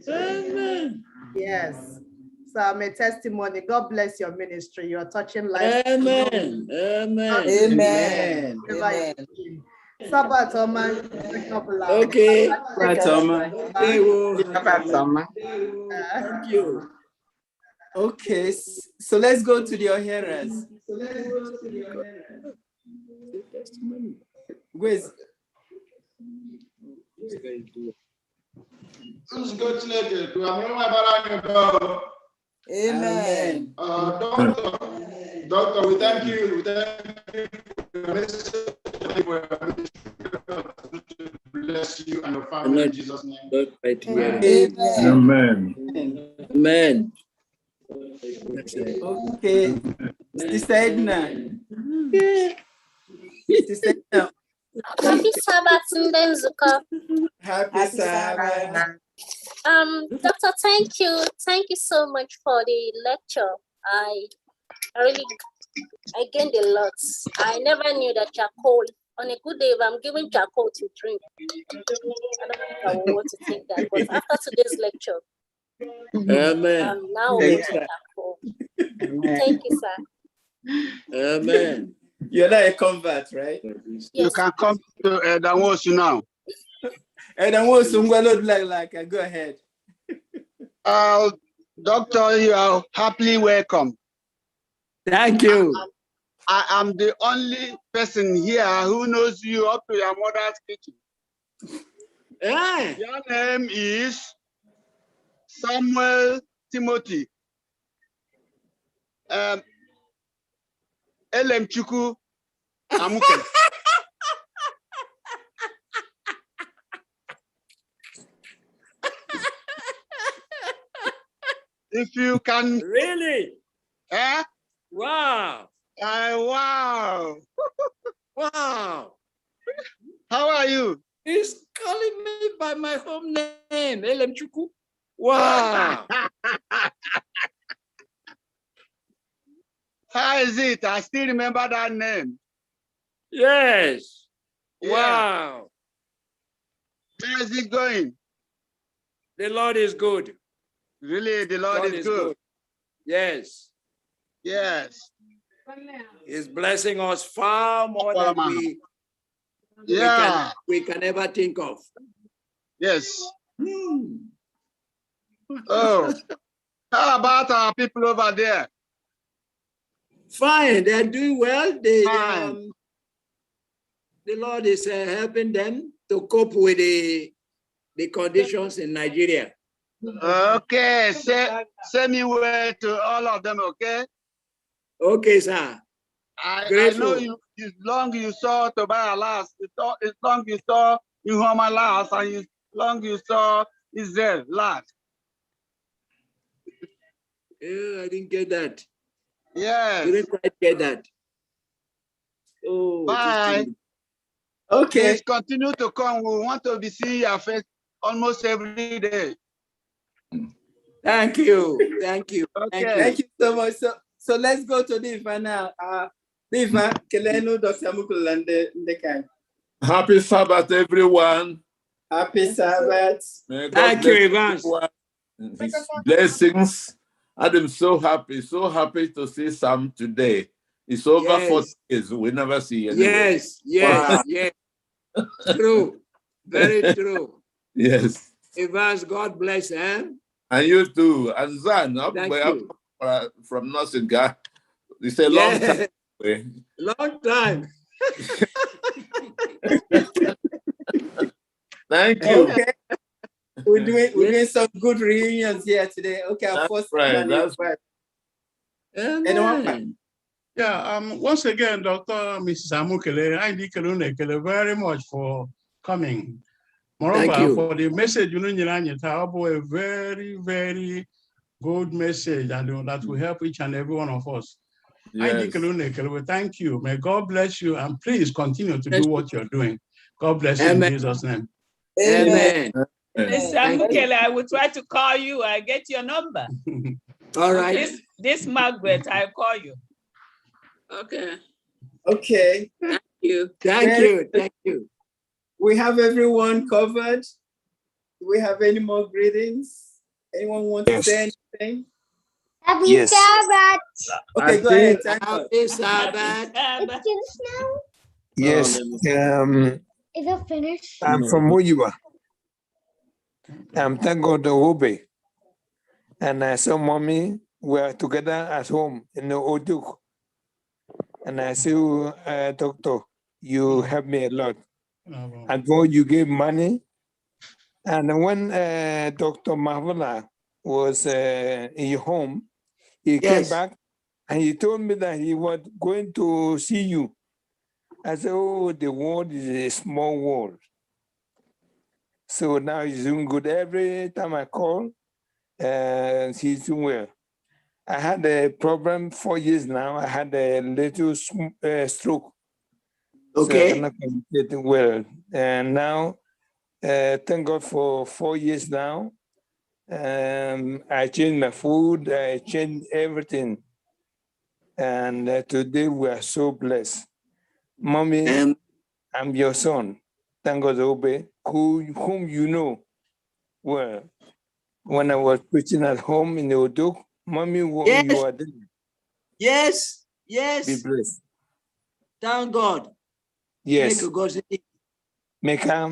Amen. Yes. So I'm a testimony. God bless your ministry. You're touching lives. Amen. Amen. Amen. Amen. Sabbath, Oma. Okay. Sabbath, Oma. Thank you. Okay, so let's go to the hearers. Where's Amen. Doctor, we thank you. We thank you for bless you and your family in Jesus' name. Amen. Amen. Okay, Sister Edna. Sister Edna. Happy Sabbath, Ndenzuka. Happy Sabbath. Doctor, thank you. Thank you so much for the lecture. I gained a lot. I never knew that charcoal, on a good day, if I'm given charcoal to drink, I don't think I will want to take that. But after today's lecture, Amen. I'm now with charcoal. Thank you, sir. Amen. You're not a convert, right? Yes. You can come to Edanwosu now. Edanwosu, go ahead. Doctor, you are happily welcome. Thank you. I am the only person here who knows you up to your mother's kitchen. Your name is Samuel Timothy. Chuku Amuke. If you can. Really? Eh? Wow. Wow. Wow. How are you? He's calling me by my home name, Chuku. Wow. How is it? I still remember that name. Yes. Yeah. Wow. How is it going? The Lord is good. Really, the Lord is good. Yes. Yes. He's blessing us far more than we can ever think of. Yes. Oh, how about our people over there? Fine, they're doing well. The Lord is helping them to cope with the conditions in Nigeria. Okay, send me word to all of them, okay? Okay, sir. I know you. As long you saw Tobiah last, as long you saw Ihoma last, and as long you saw Israel last. Yeah, I didn't get that. Yes. You didn't quite get that. Oh. Bye. Okay. Please continue to come. We want to be seeing your face almost every day. Thank you. Thank you. Okay. Thank you so much. So let's go to Diva now. Diva, Keleno, Dr. Mukulande. Happy Sabbath, everyone. Happy Sabbath. May God Thank you, bless Evans. everyone. His blessings I'm so happy to see Sam today. It's over 40 years. We never see anyway. Yes. True. Very true. Yes. Evans, God bless him. And you too. And Zan, from Nottingham. It's a long time. Long time. Thank you. Okay. We're doing some good reunions here today. Okay, our first one is Amen. Yeah, once again, Dr. Mrs. Amukele, I thank you very much for coming. Moreover, for the message you know, a very, very good message, and that will help each and every one of us. Yes. Thank you. May God bless you, and please continue to do what you're doing. God bless you in Jesus' name. Amen. Mr. Amukele, I will try to call you. I get your number. All right. This Margaret, I'll call you. Okay. Okay. Thank you. Thank you. We have everyone covered. Do we have any more greetings? Anyone want to say anything? Happy Sabbath. Okay, go ahead. Happy Sabbath. It's finished now? Yes. Is it finished? I'm from Muyiwa. I'm thank God the Obe. And I saw mommy, we are together at home in the Oduk. And I say, doctor, you helped me a lot. And when you gave money, and when Dr. Mahvala was in your home, he came back and he told me that he was going to see you. I said, oh, the world is a small world. So now he's doing good. Every time I call, he's doing well. I had a problem 4 years now. I had a little stroke. Okay. So I cannot communicate well. And now, thank God for 4 years now. I changed my food. I changed everything. And today we are so blessed. Mommy, I'm your son. Thank God, Obe, whom you know well. When I was preaching at home in the Oduk, Mommy, you are there. Yes. Be blessed. Thank God. Yes. Thank God. Meka.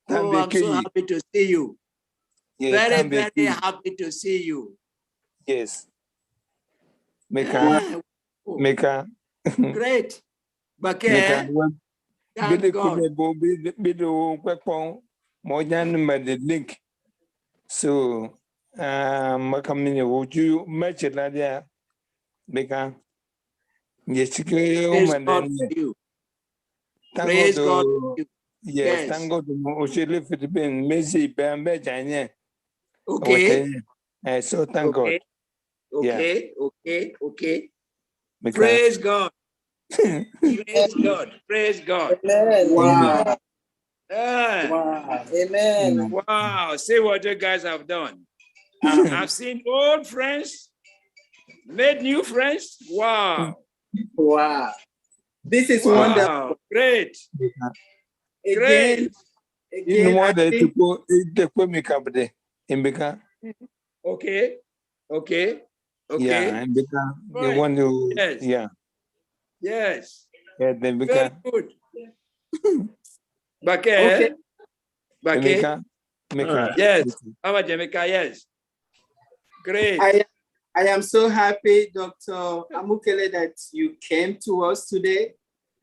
Oh, I'm so happy to see you. Yeah, very happy to see you. Yes. Meka. Great. Thank God. The link. So, would you match it like that? Meka. Yes, Praise God for you. Praise God for you. Yes, thank God. Okay. So thank God. Okay. Praise God. Praise God. Praise God. Wow. Wow. Amen. Wow. See what you guys have done. I've seen old friends, made new friends. Wow. Wow. This is wow. Wonderful. Great. Again, Okay. Yeah, and the one who, Yes. Then very good. Okay. Yes. Our Jamaica, yes. Great. I am so happy, Dr. Amukele, that you came to us today.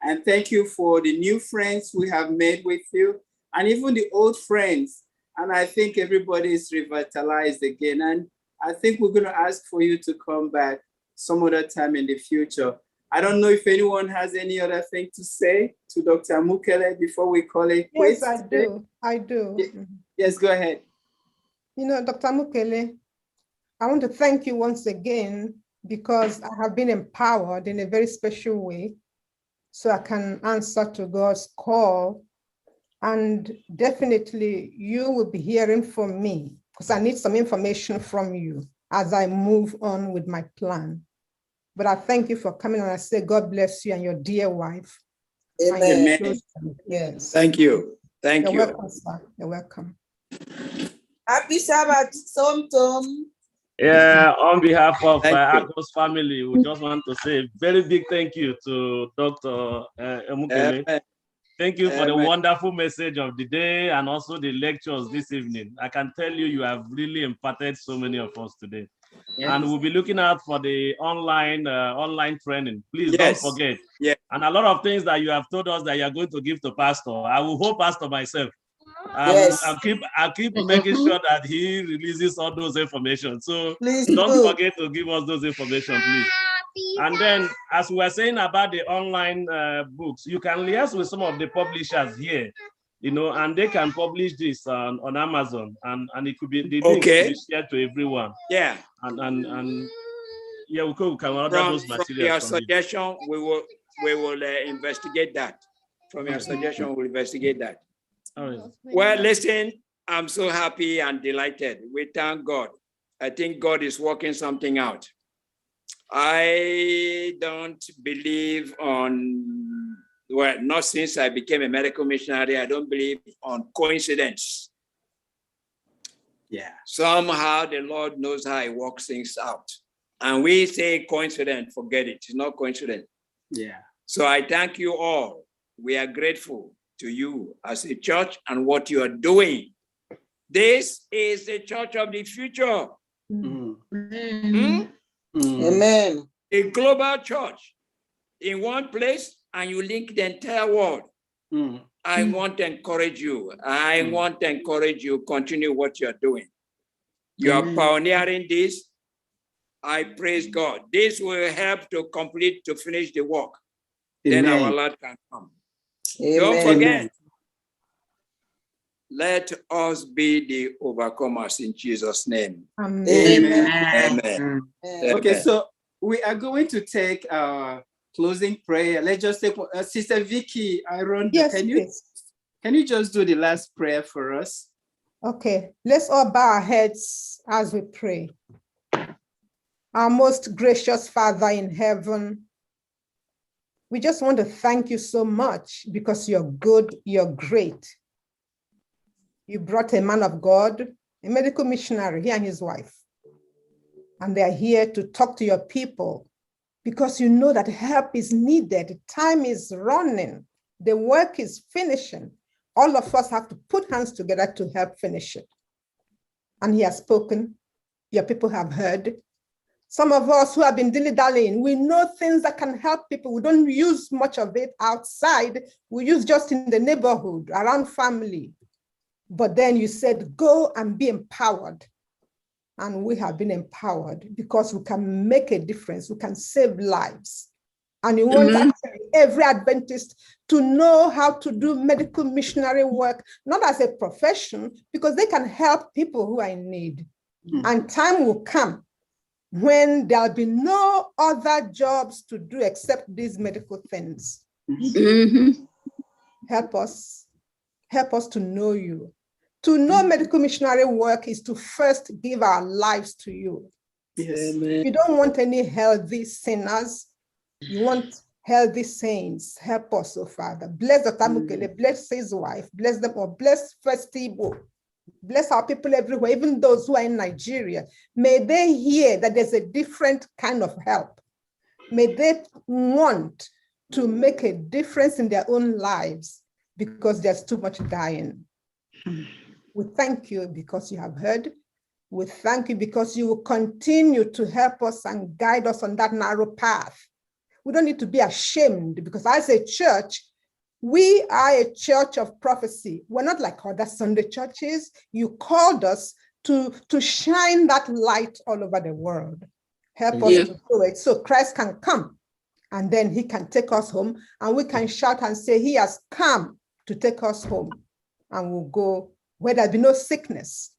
And thank you for the new friends we have made with you, and even the old friends. And I think everybody is revitalized again. And I think we're going to ask for you to come back some other time in the future. I don't know if anyone has any other thing to say to Dr. Amukele before we call it quits. Yes, I do. Yes, go ahead. You know, Dr. Amukele, I want to thank you once again because I have been empowered in a very special way so I can answer to God's call. And definitely you will be hearing from me because I need some information from you as I move on with my plan. But I thank you for coming, and I say God bless you and your dear wife. Amen. Yes. Thank you. Thank you. You're welcome, sir. You're welcome. Happy Sabbath, Tom. Yeah, on behalf of Akos family, we just want to say a very big thank you to Dr. Amukele. Thank you for the wonderful message of the day and also the lectures this evening. I can tell you, you have really imparted so many of us today. Yes. And we'll be looking out for the online training. Please don't forget. Yeah. And a lot of things that you have told us that you are going to give to Pastor. I will hold Pastor myself. I'll keep making sure that he releases all those information. So please don't forget to give us those information, please. And then, as we were saying about the online books, you can liaise with some of the publishers here, you know, and they can publish this on Amazon, and it could be the link could be shared to everyone. Yeah, and yeah, we can order those materials. From your suggestion, we will investigate that. From your suggestion, we'll investigate that. All right. Well, listen, I'm so happy and delighted. We thank God. I think God is working something out. I don't believe on, well, not since I became a medical missionary, I don't believe on coincidence. Yeah. Somehow the Lord knows how he works things out. And we say coincidence, forget it. It's not coincidence. Yeah. So I thank you all. We are grateful to you as a church and what you are doing. This is the church of the future. Amen. A global church in one place, and you link the entire world. I want to encourage you. I want to encourage you. Continue what you are doing. You are pioneering this. I praise God. This will help to finish the work. Amen. Then our Lord can come. Amen. Don't forget. Let us be the overcomers in Jesus' name. Amen. Amen. Okay, so we are going to take our closing prayer. Let's just take Sister Vicky, Aaron. Yes, can you just do the last prayer for us? Okay, let's all bow our heads as we pray. Our most gracious Father in heaven, we just want to thank you so much because you're good, you're great. You brought a man of God, a medical missionary, he and his wife. And they're here to talk to your people because you know that help is needed. Time is running. The work is finishing. All of us have to put hands together to help finish it. And he has spoken. Your people have heard. Some of us who have been dilly-dallying, we know things that can help people. We don't use much of it outside. We use just in the neighborhood, around family. But then you said, go and be empowered. And we have been empowered because we can make a difference. We can save lives. And you want actually every Adventist to know how to do medical missionary work, not as a profession, because they can help people who are in need. And time will come when there'll be no other jobs to do except these medical things. Help us to know you. To know medical missionary work is to first give our lives to you. Yes. You don't want any healthy sinners. You want healthy saints. Help us, oh Father. Bless Dr. Mukele, bless his wife, bless them all, bless FirstIgbo. Bless our people everywhere, even those who are in Nigeria. May they hear that there's a different kind of help. May they want to make a difference in their own lives because there's too much dying. We thank you because you have heard. We thank you because you will continue to help us and guide us on that narrow path. We don't need to be ashamed because as a church, we are a church of prophecy. We're not like other Sunday churches. You called us to shine that light all over the world. Help us to do it so Christ can come and then he can take us home and we can shout and say, he has come to take us home, and we'll go where there'll be no sickness,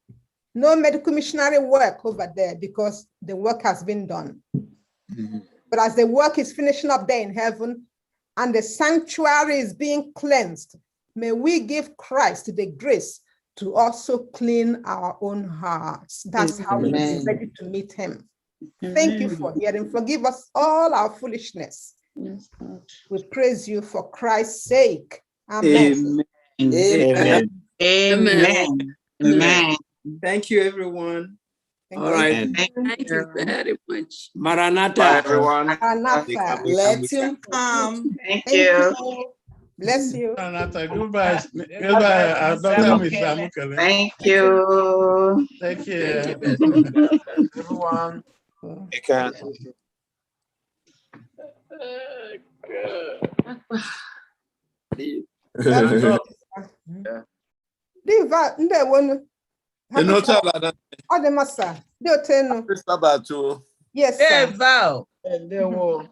no medical missionary work over there because the work has been done. But as the work is finishing up there in heaven and the sanctuary is being cleansed, may we give Christ the grace to also clean our own hearts. That's how we be ready to meet him. Thank you for hearing. Forgive us all our foolishness. We praise you for Christ's sake. Amen. Amen. Amen. Amen. Amen. Thank you, everyone. All right. Thank you very much. Maranatha. Bye, everyone. Maranatha. Let him come. Thank you. Bless you. Maranatha. Goodbye. Goodbye, Dr. Mr. Amukele. Thank you. Take Thank care. you. Everyone. Diva, ndewonu. You know, tell her that. Odemasa. Diotenu. Sabbath too. Yes, sir. Hey, Val. Hello.